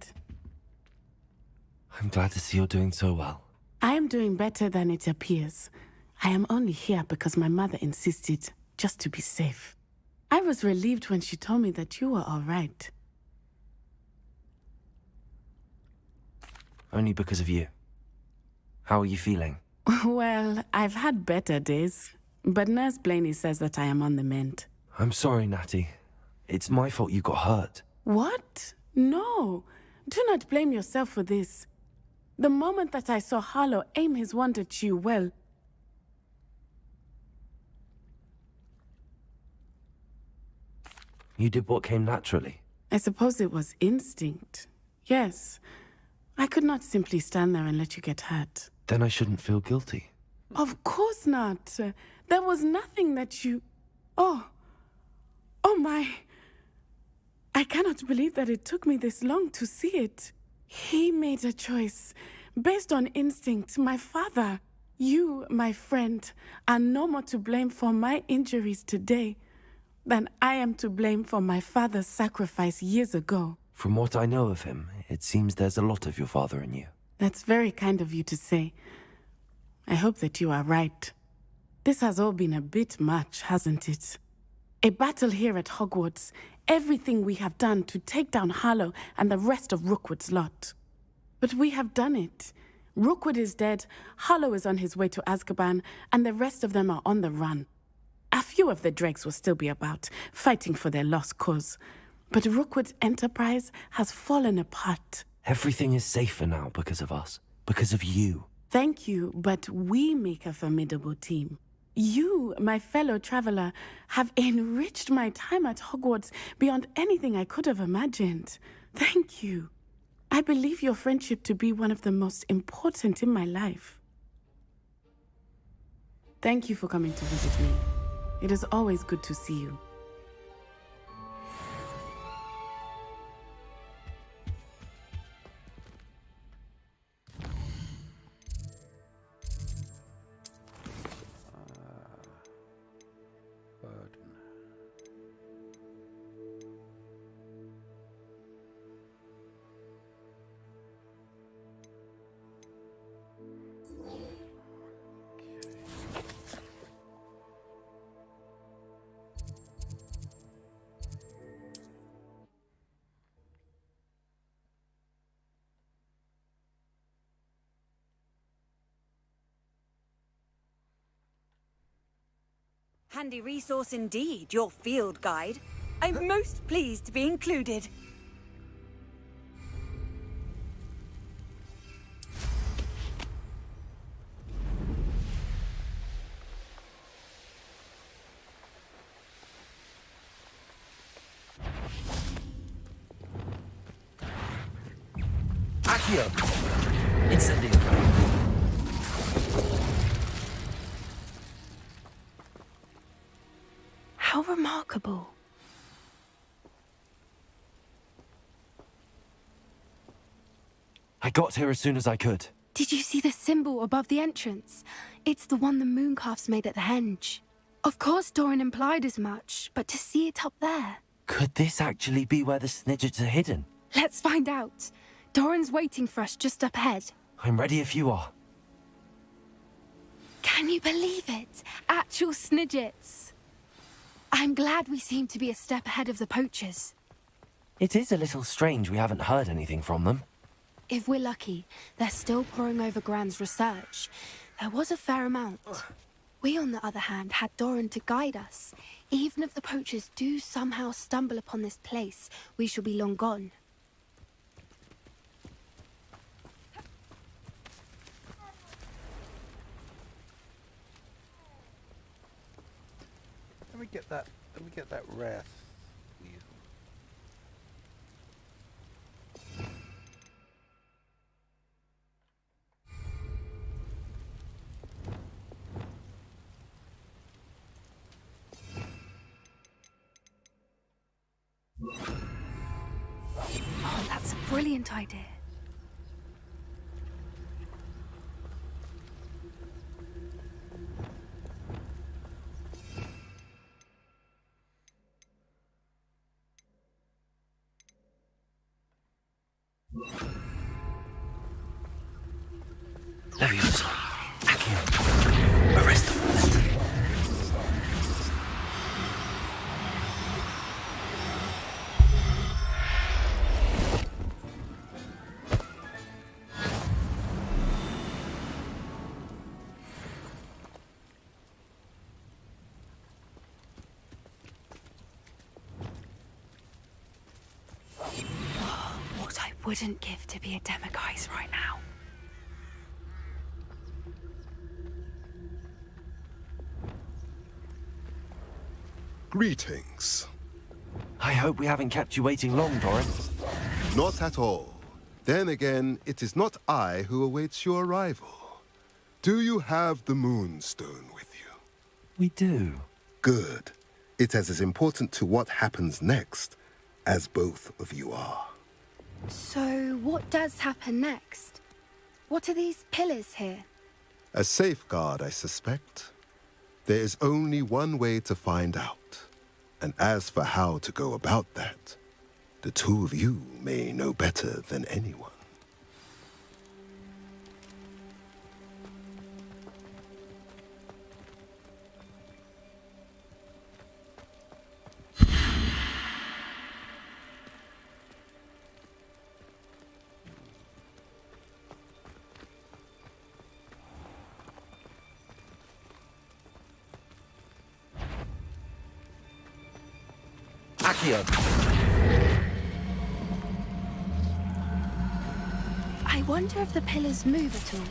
I'm glad to see you're doing so well. I am doing better than it appears. I am only here because my mother insisted, just to be safe. I was relieved when she told me that you were all right. Only because of you. How are you feeling? Well, I've had better days, but Nurse Blaney says that I am on the mend. I'm sorry, Natty. It's my fault you got hurt. What? No. Do not blame yourself for this. The moment that I saw Harlow aim his wand at you, well... You did what came naturally. I suppose it was instinct. Yes. I could not simply stand there and let you get hurt. Then I shouldn't feel guilty. Of course not. There was nothing that you... Oh my... I cannot believe that it took me this long to see it. He made a choice based on instinct, my father. You, my friend, are no more to blame for my injuries today than I am to blame for my father's sacrifice years ago. From what I know of him, it seems there's a lot of your father in you. That's very kind of you to say. I hope that you are right. This has all been a bit much, hasn't it? A battle here at Hogwarts, everything we have done to take down Harlow and the rest of Rookwood's lot. But we have done it. Rookwood is dead, Harlow is on his way to Azkaban, and the rest of them are on the run. A few of the dregs will still be about, fighting for their lost cause. But Rookwood's enterprise has fallen apart. Everything is safer now because of us, because of you. Thank you, but we make a formidable team. You, my fellow traveler, have enriched my time at Hogwarts beyond anything I could have imagined. Thank you. I believe your friendship to be one of the most important in my life. Thank you for coming to visit me. It is always good to see you. Handy resource indeed, your field guide. I'm most pleased to be included. Accio! Incendio! How remarkable. I got here as soon as I could. Did you see the symbol above the entrance? It's the one the mooncalfs made at the henge. Of course Doran implied as much, but to see it up there... Could this actually be where the Snidgets are hidden? Let's find out. Doran's waiting for us just up ahead. I'm ready if you are. Can you believe it? Actual Snidgets. I'm glad we seem to be a step ahead of the poachers. It is a little strange we haven't heard anything from them. If we're lucky, they're still poring over Gran's research. There was a fair amount. We, on the other hand, had Doran to guide us. Even if the poachers do somehow stumble upon this place, we shall be long gone. Let me get that rest. Oh, that's a brilliant idea. Leviosa. Accio. Arrest them. What I wouldn't give to be a Demiguise right now. Greetings. I hope we haven't kept you waiting long, Doran. Not at all. Then again, it is not I who awaits your arrival. Do you have the Moonstone with you? We do. Good. It is as important to what happens next as both of you are. So, what does happen next? What are these pillars here? A safeguard, I suspect. There is only one way to find out. And as for how to go about that, the two of you may know better than anyone. I wonder if the pillars move at all.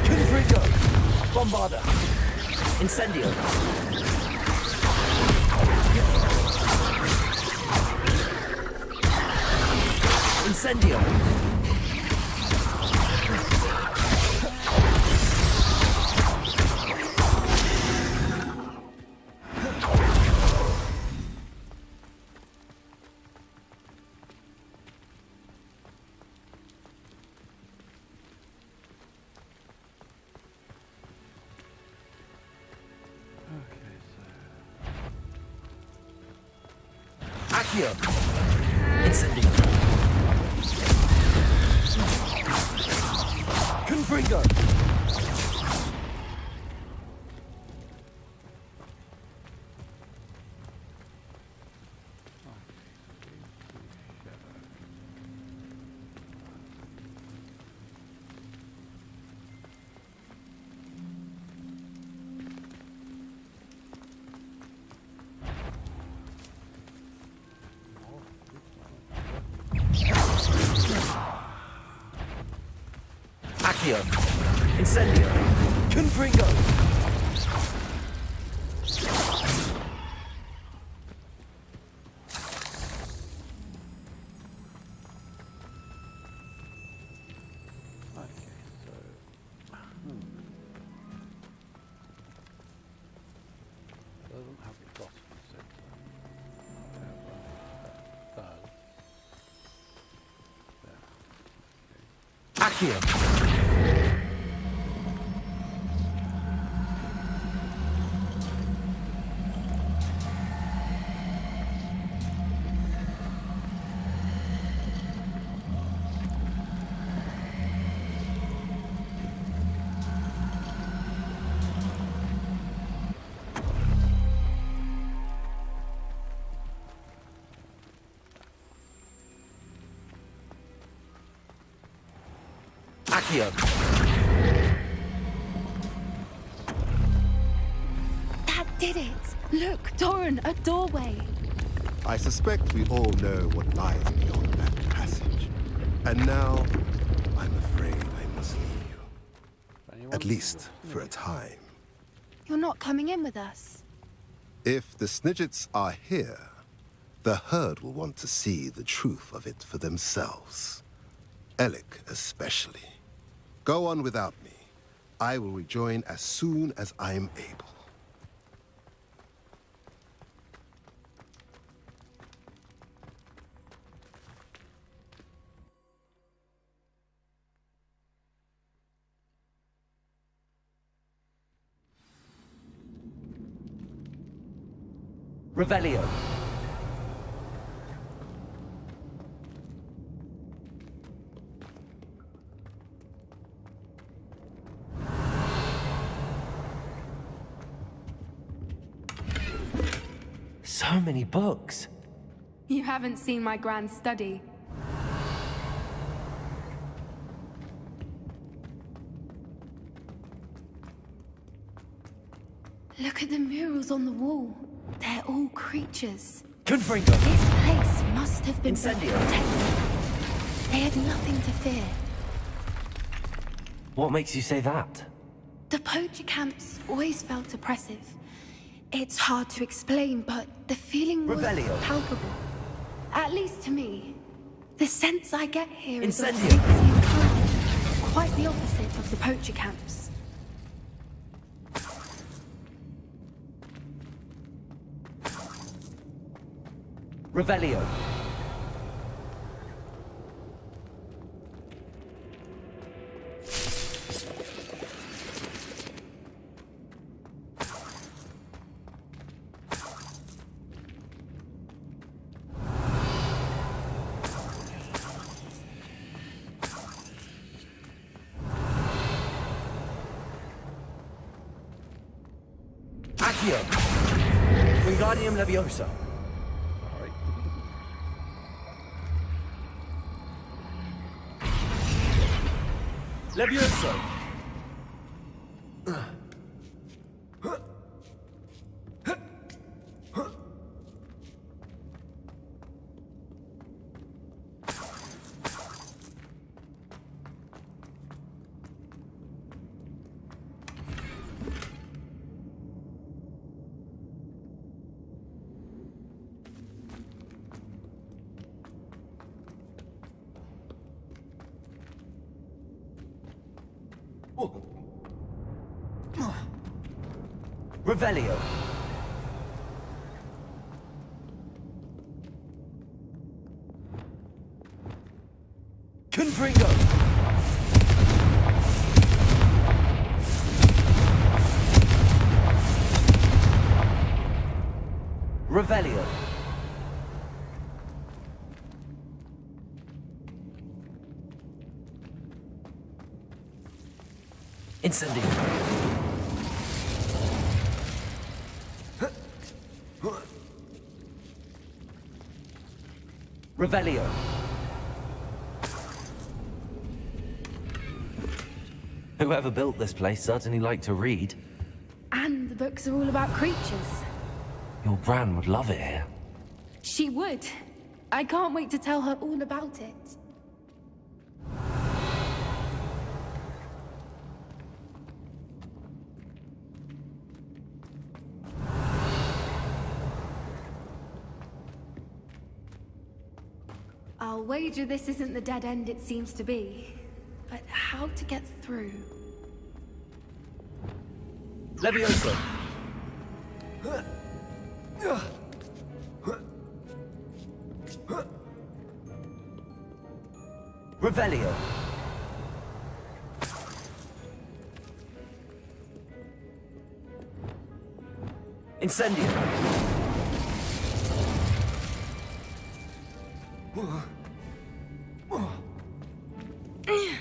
Confringo! Bombarda! Incendio! Incendio! Accio! Incendio! Confringo! Accio! Incendio! Confringo! Doesn't have the bottom center. Accio! Accio! That did it! Look, Doran, a doorway! I suspect we all know what lies beyond that passage. And now, I'm afraid I must leave you. At least for a time. You're not coming in with us. If the Snidgets are here, the herd will want to see the truth of it for themselves. Alec especially. Go on without me. I will rejoin as soon as I am able. Revelio! So many books. You haven't seen my grand study. Look at the murals on the wall. They're all creatures. Confringo! This place must have been Incendio! protected. They had nothing to fear. What makes you say that? The poacher camps always felt oppressive. It's hard to explain, but the feeling was Revelio. palpable. At least to me. The sense I get here is of Incendio. safety and calm. Quite the opposite of the poacher camps. Revelio! Accio! Wingardium Leviosa. Alright. Leviosa! Revelio. Confringo. Revelio. Incendio. Revelio. Whoever built this place certainly liked to read. And the books are all about creatures. Your Gran would love it here. She would. I can't wait to tell her all about it. I'll wager this isn't the dead end it seems to be. But how to get through? Leviosa. Revelio. Incendio.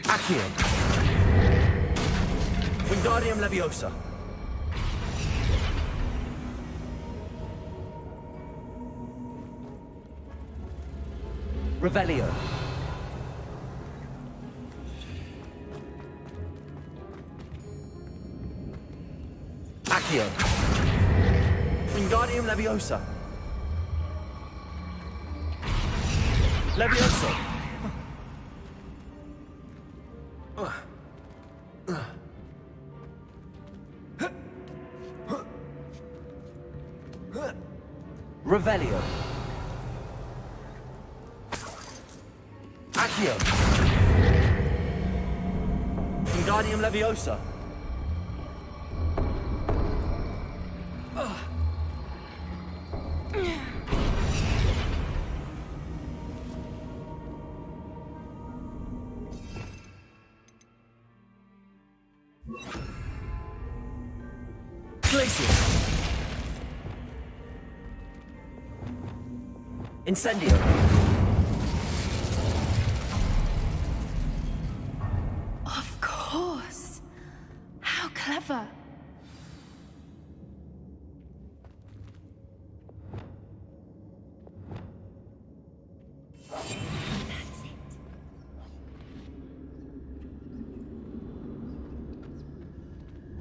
Accio. Wingardium Leviosa. Revelio. Accio. Wingardium Leviosa. Leviosa. Revelio. Accio. Wingardium Leviosa. Glacier. Incendio. Of course. How clever.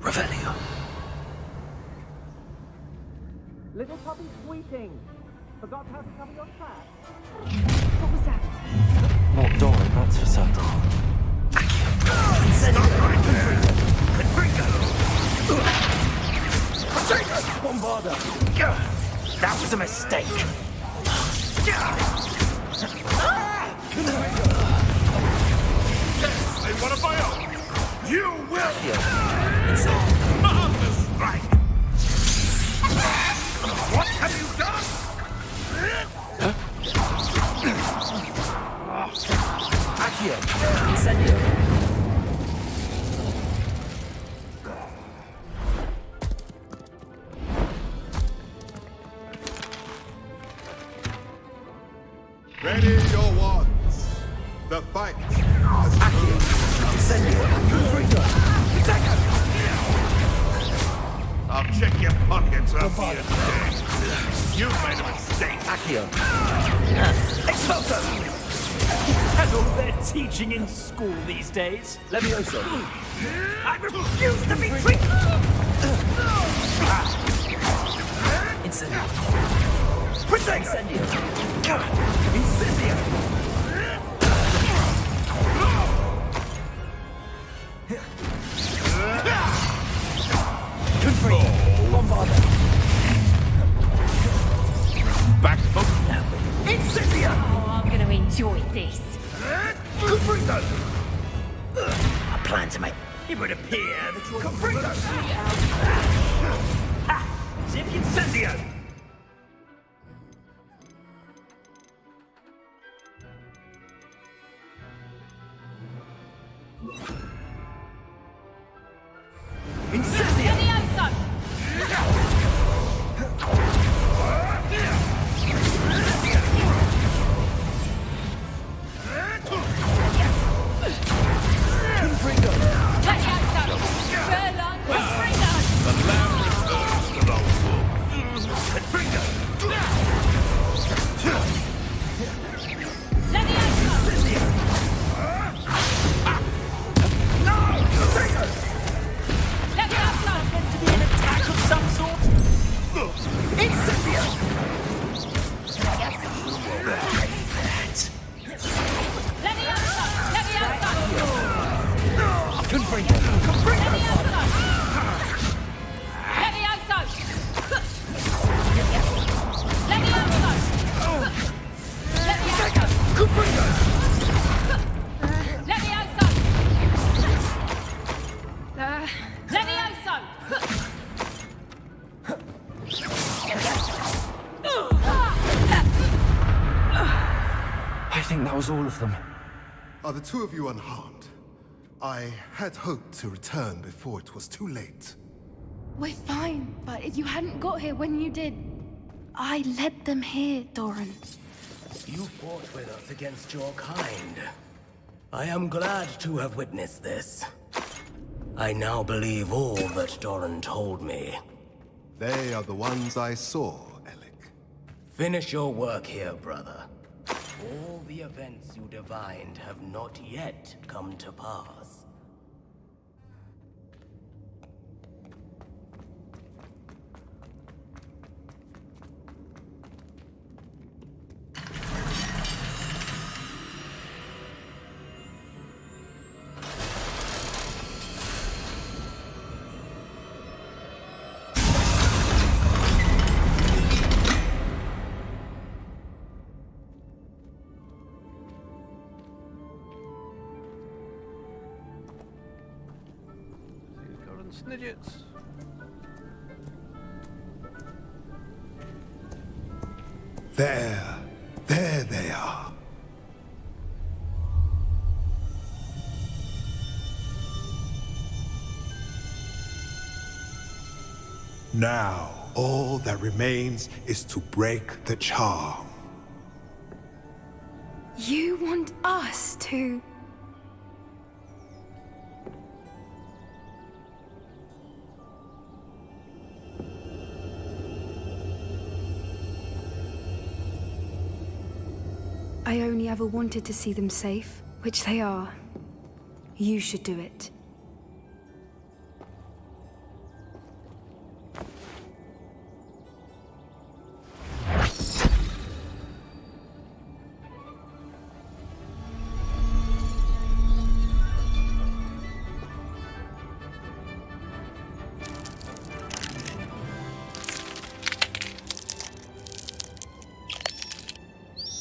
Revelio. Little puppy squeaking. Forgot how to cover your trap. What was that? Not Doran, that's for certain. Bombarda! That was a mistake! They want to buy up! You will! Marvelous strike! What have you done? Accio. Incendio. Ready your wands. The fight has begun. Incendio. Confringo. I'll check your pockets after you're dead. You made a mistake. Accio. Expulso! And all their teaching in school these days. Levioso. I refuse to be treated. Incendio. Incendio. Incendio. Confree. Bombarda. Back foot. Incendio. Oh, I'm gonna enjoy this. Confrito. A plan to make. It would appear that you're Confrito. Zip Incendio. Incendio. I think that was all of them. Are the two of you unharmed? I had hoped to return before it was too late. We're fine, but if you hadn't got here when you did, I led them here, Doran. You fought with us against your kind. I am glad to have witnessed this. I now believe all that Doran told me. They are the ones I saw, Alec. Finish your work here, brother. All the events you divined have not yet come to pass. Snidgets. There they are. Now, all that remains is to break the charm. You want us to... I only ever wanted to see them safe, which they are. You should do it.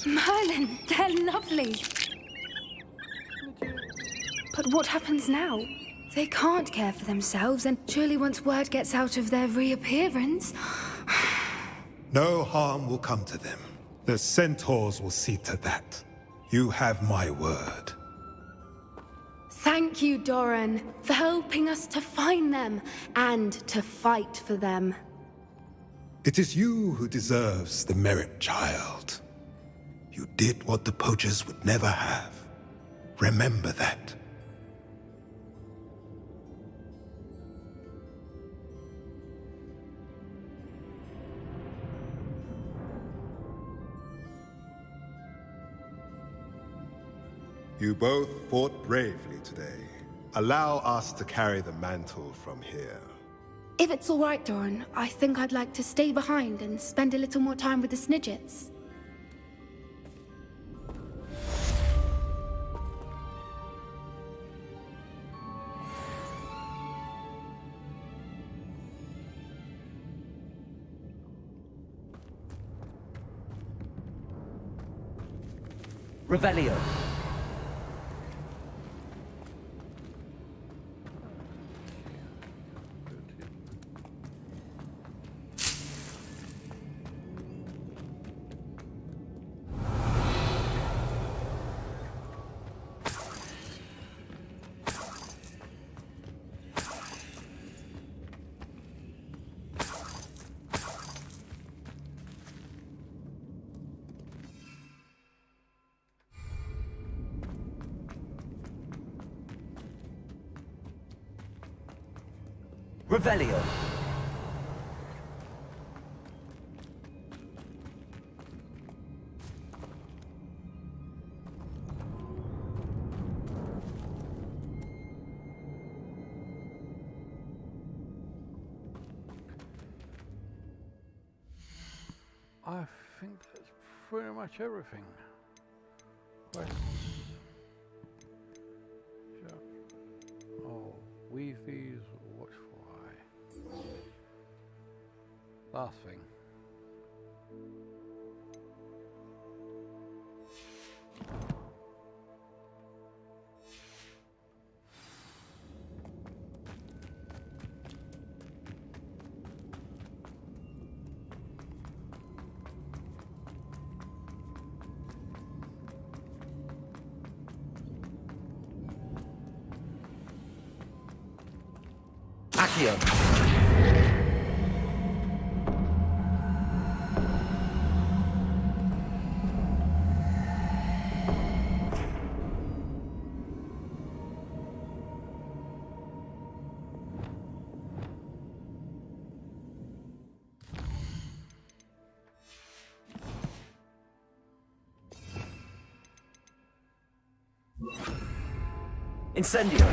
Merlin, they're lovely. But what happens now? They can't care for themselves, and surely once word gets out of their reappearance... No harm will come to them. The centaurs will see to that. You have my word. Thank you, Doran, for helping us to find them, and to fight for them. It is you who deserves the merit, child. You did what the poachers would never have. Remember that. You both fought bravely today. Allow us to carry the mantle from here. If it's all right, Doran, I think I'd like to stay behind and spend a little more time with the Snidgets. Revelio. Revelio. I think that's pretty much everything. Quests. Sure. Oh, Weasley's watchful eye. Last thing. Accio. Incendio.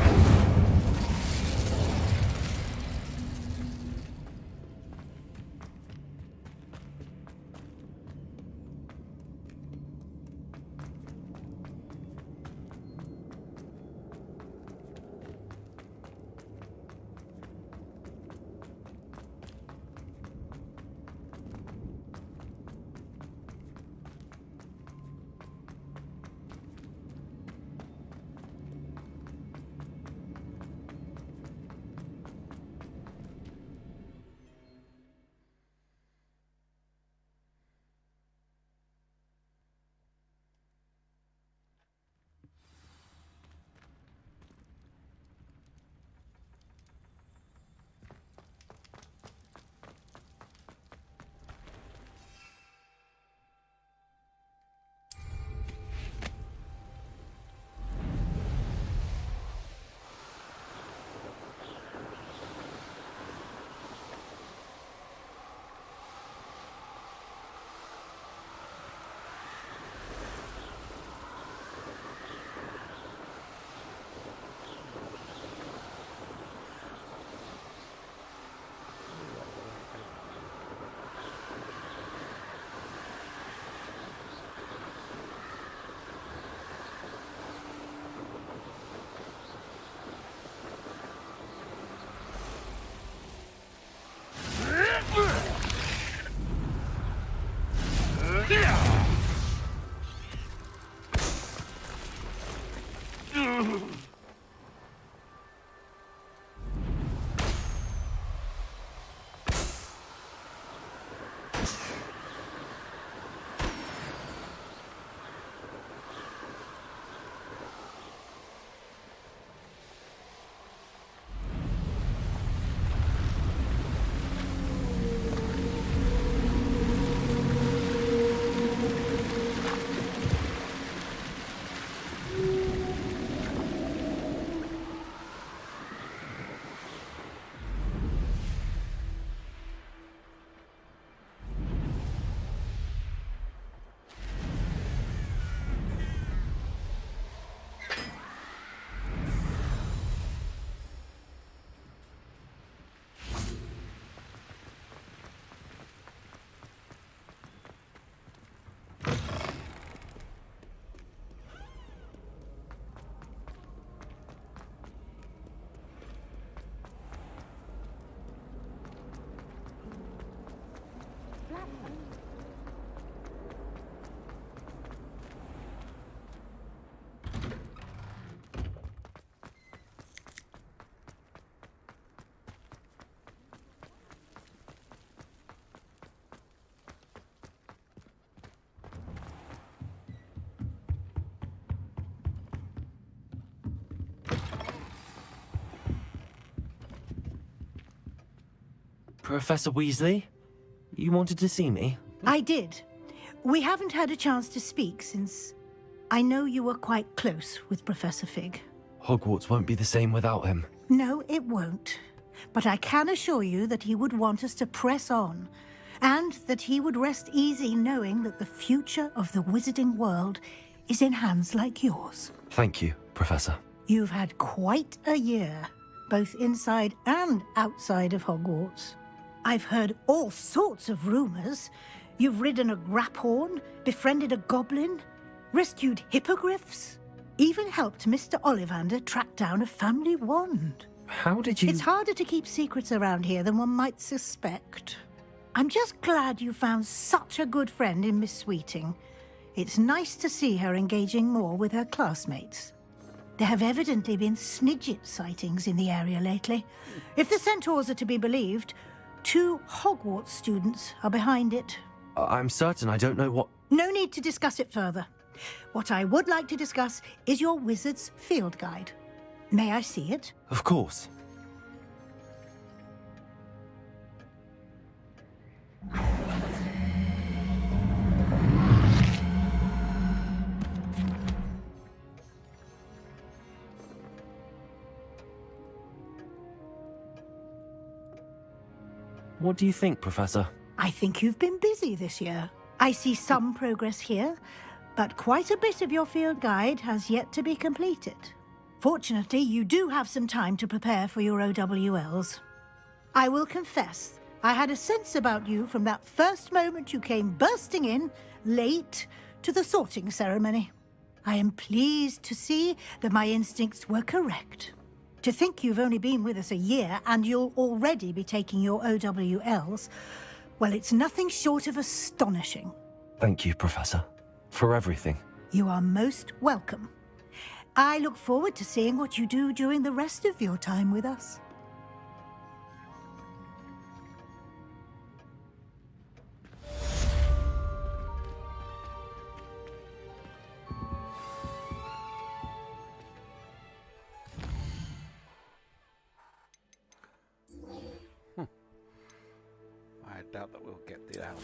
Professor Weasley? You wanted to see me? I did. We haven't had a chance to speak since I know you were quite close with Professor Fig. Hogwarts won't be the same without him. No, it won't. But I can assure you that he would want us to press on, and that he would rest easy knowing that the future of the wizarding world is in hands like yours. Thank you, Professor. You've had quite a year, both inside and outside of Hogwarts. I've heard all sorts of rumors. You've ridden a graphorn, befriended a goblin, rescued hippogriffs, even helped Mr. Ollivander track down a family wand. How did you... It's harder to keep secrets around here than one might suspect. I'm just glad you found such a good friend in Miss Sweeting. It's nice to see her engaging more with her classmates. There have evidently been Snidget sightings in the area lately. If the centaurs are to be believed, 2 Hogwarts students are behind it. I'm certain I don't know what... No need to discuss it further. What I would like to discuss is your wizard's field guide. May I see it? Of course. What do you think, Professor? I think you've been busy this year. I see some progress here, but quite a bit of your field guide has yet to be completed. Fortunately, you do have some time to prepare for your OWLs. I will confess, I had a sense about you from that first moment you came bursting in, late, to the sorting ceremony. I am pleased to see that my instincts were correct. To think you've only been with us a year and you'll already be taking your OWLs, well, it's nothing short of astonishing. Thank you, Professor, for everything. You are most welcome. I look forward to seeing what you do during the rest of your time with us. I doubt that we'll get the house.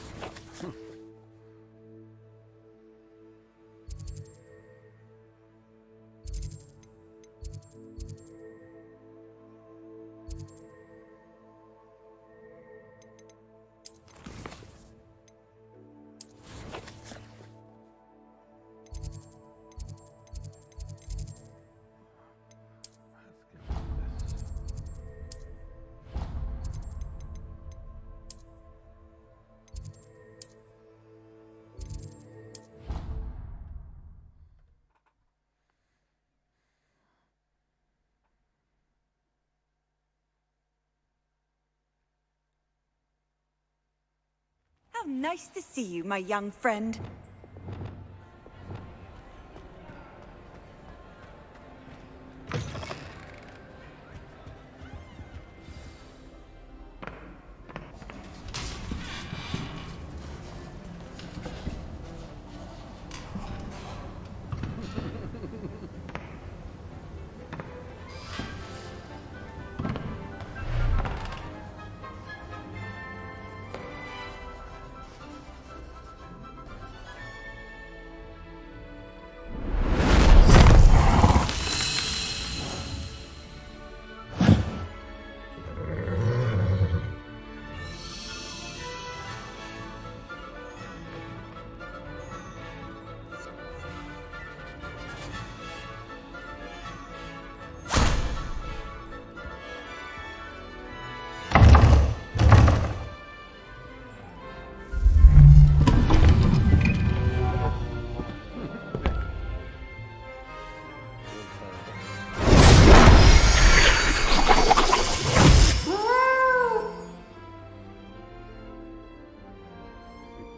How nice to see you, my young friend.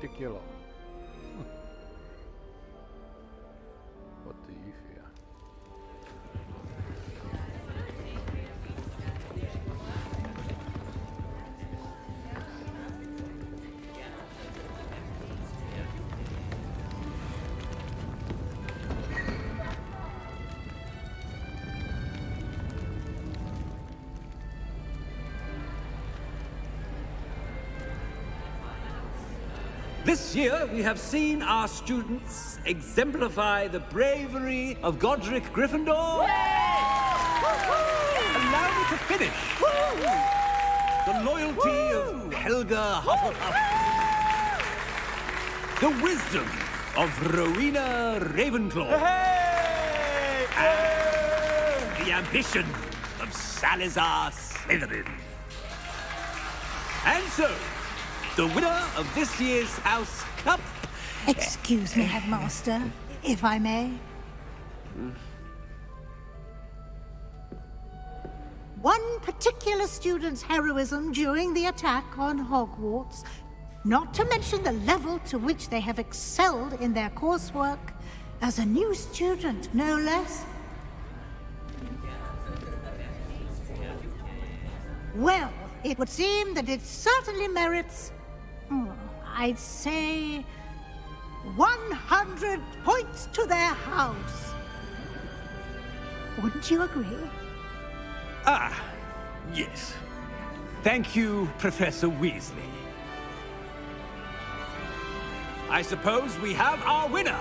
Ridiculous. What do you fear? This year, we have seen our students exemplify the bravery of Godric Gryffindor. Allow me to finish. The loyalty of Helga Hufflepuff. The wisdom of Rowena Ravenclaw. And the ambition of Salazar Slytherin. And so, the winner of this year's House Cup... Excuse me, Headmaster, if I may. One particular student's heroism during the attack on Hogwarts, not to mention the level to which they have excelled in their coursework, as a new student, no less. Well, it would seem that it certainly merits, I'd say, 100 points to their house. Wouldn't you agree? Ah, yes. Thank you, Professor Weasley. I suppose we have our winner.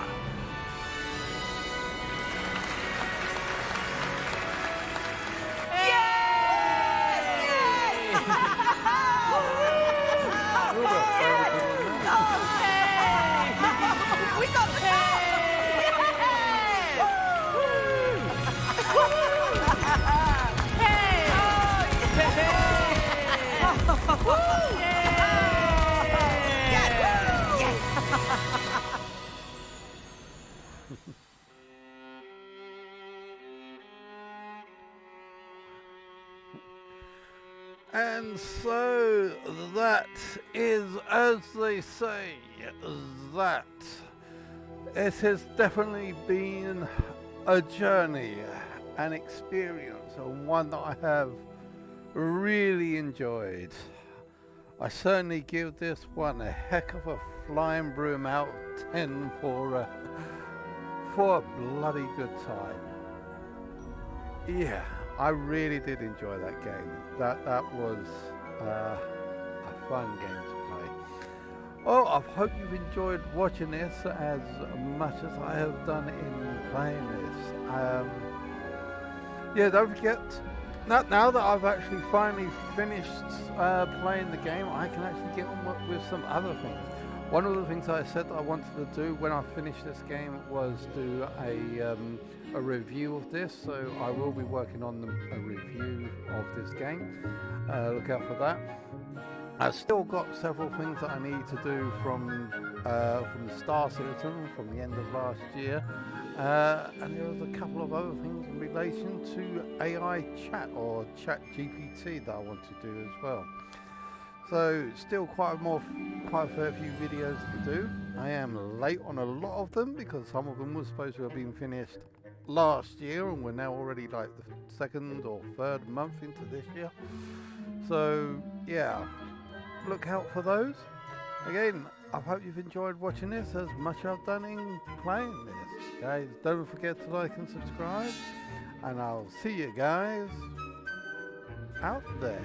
And so that is, as they say, that. It has definitely been a journey, an experience, and one that I have really enjoyed. I certainly give this one a heck of a flying broom out of 10 for a bloody good time. Yeah, I really did enjoy that game. That was a fun game to play. Oh, I hope you've enjoyed watching this as much as I have done in playing this. Yeah, don't forget, now that I've actually finally finished playing the game, I can actually get on with some other things. One of the things I said that I wanted to do when I finished this game was do a review of this, so I will be working on a review of this game. Look out for that. I've still got several things that I need to do from Star Citizen from the end of last year, and there was a couple of other things in relation to AI chat or chat GPT that I want to do as well. So still quite a fair few videos to do. I am late on a lot of them because some of them were supposed to have been finished last year, and we're now already like the second or third month into this year. So yeah, look out for those. Again, I hope you've enjoyed watching this as much as I've done in playing this. Guys, don't forget to like and subscribe, and I'll see you guys out there.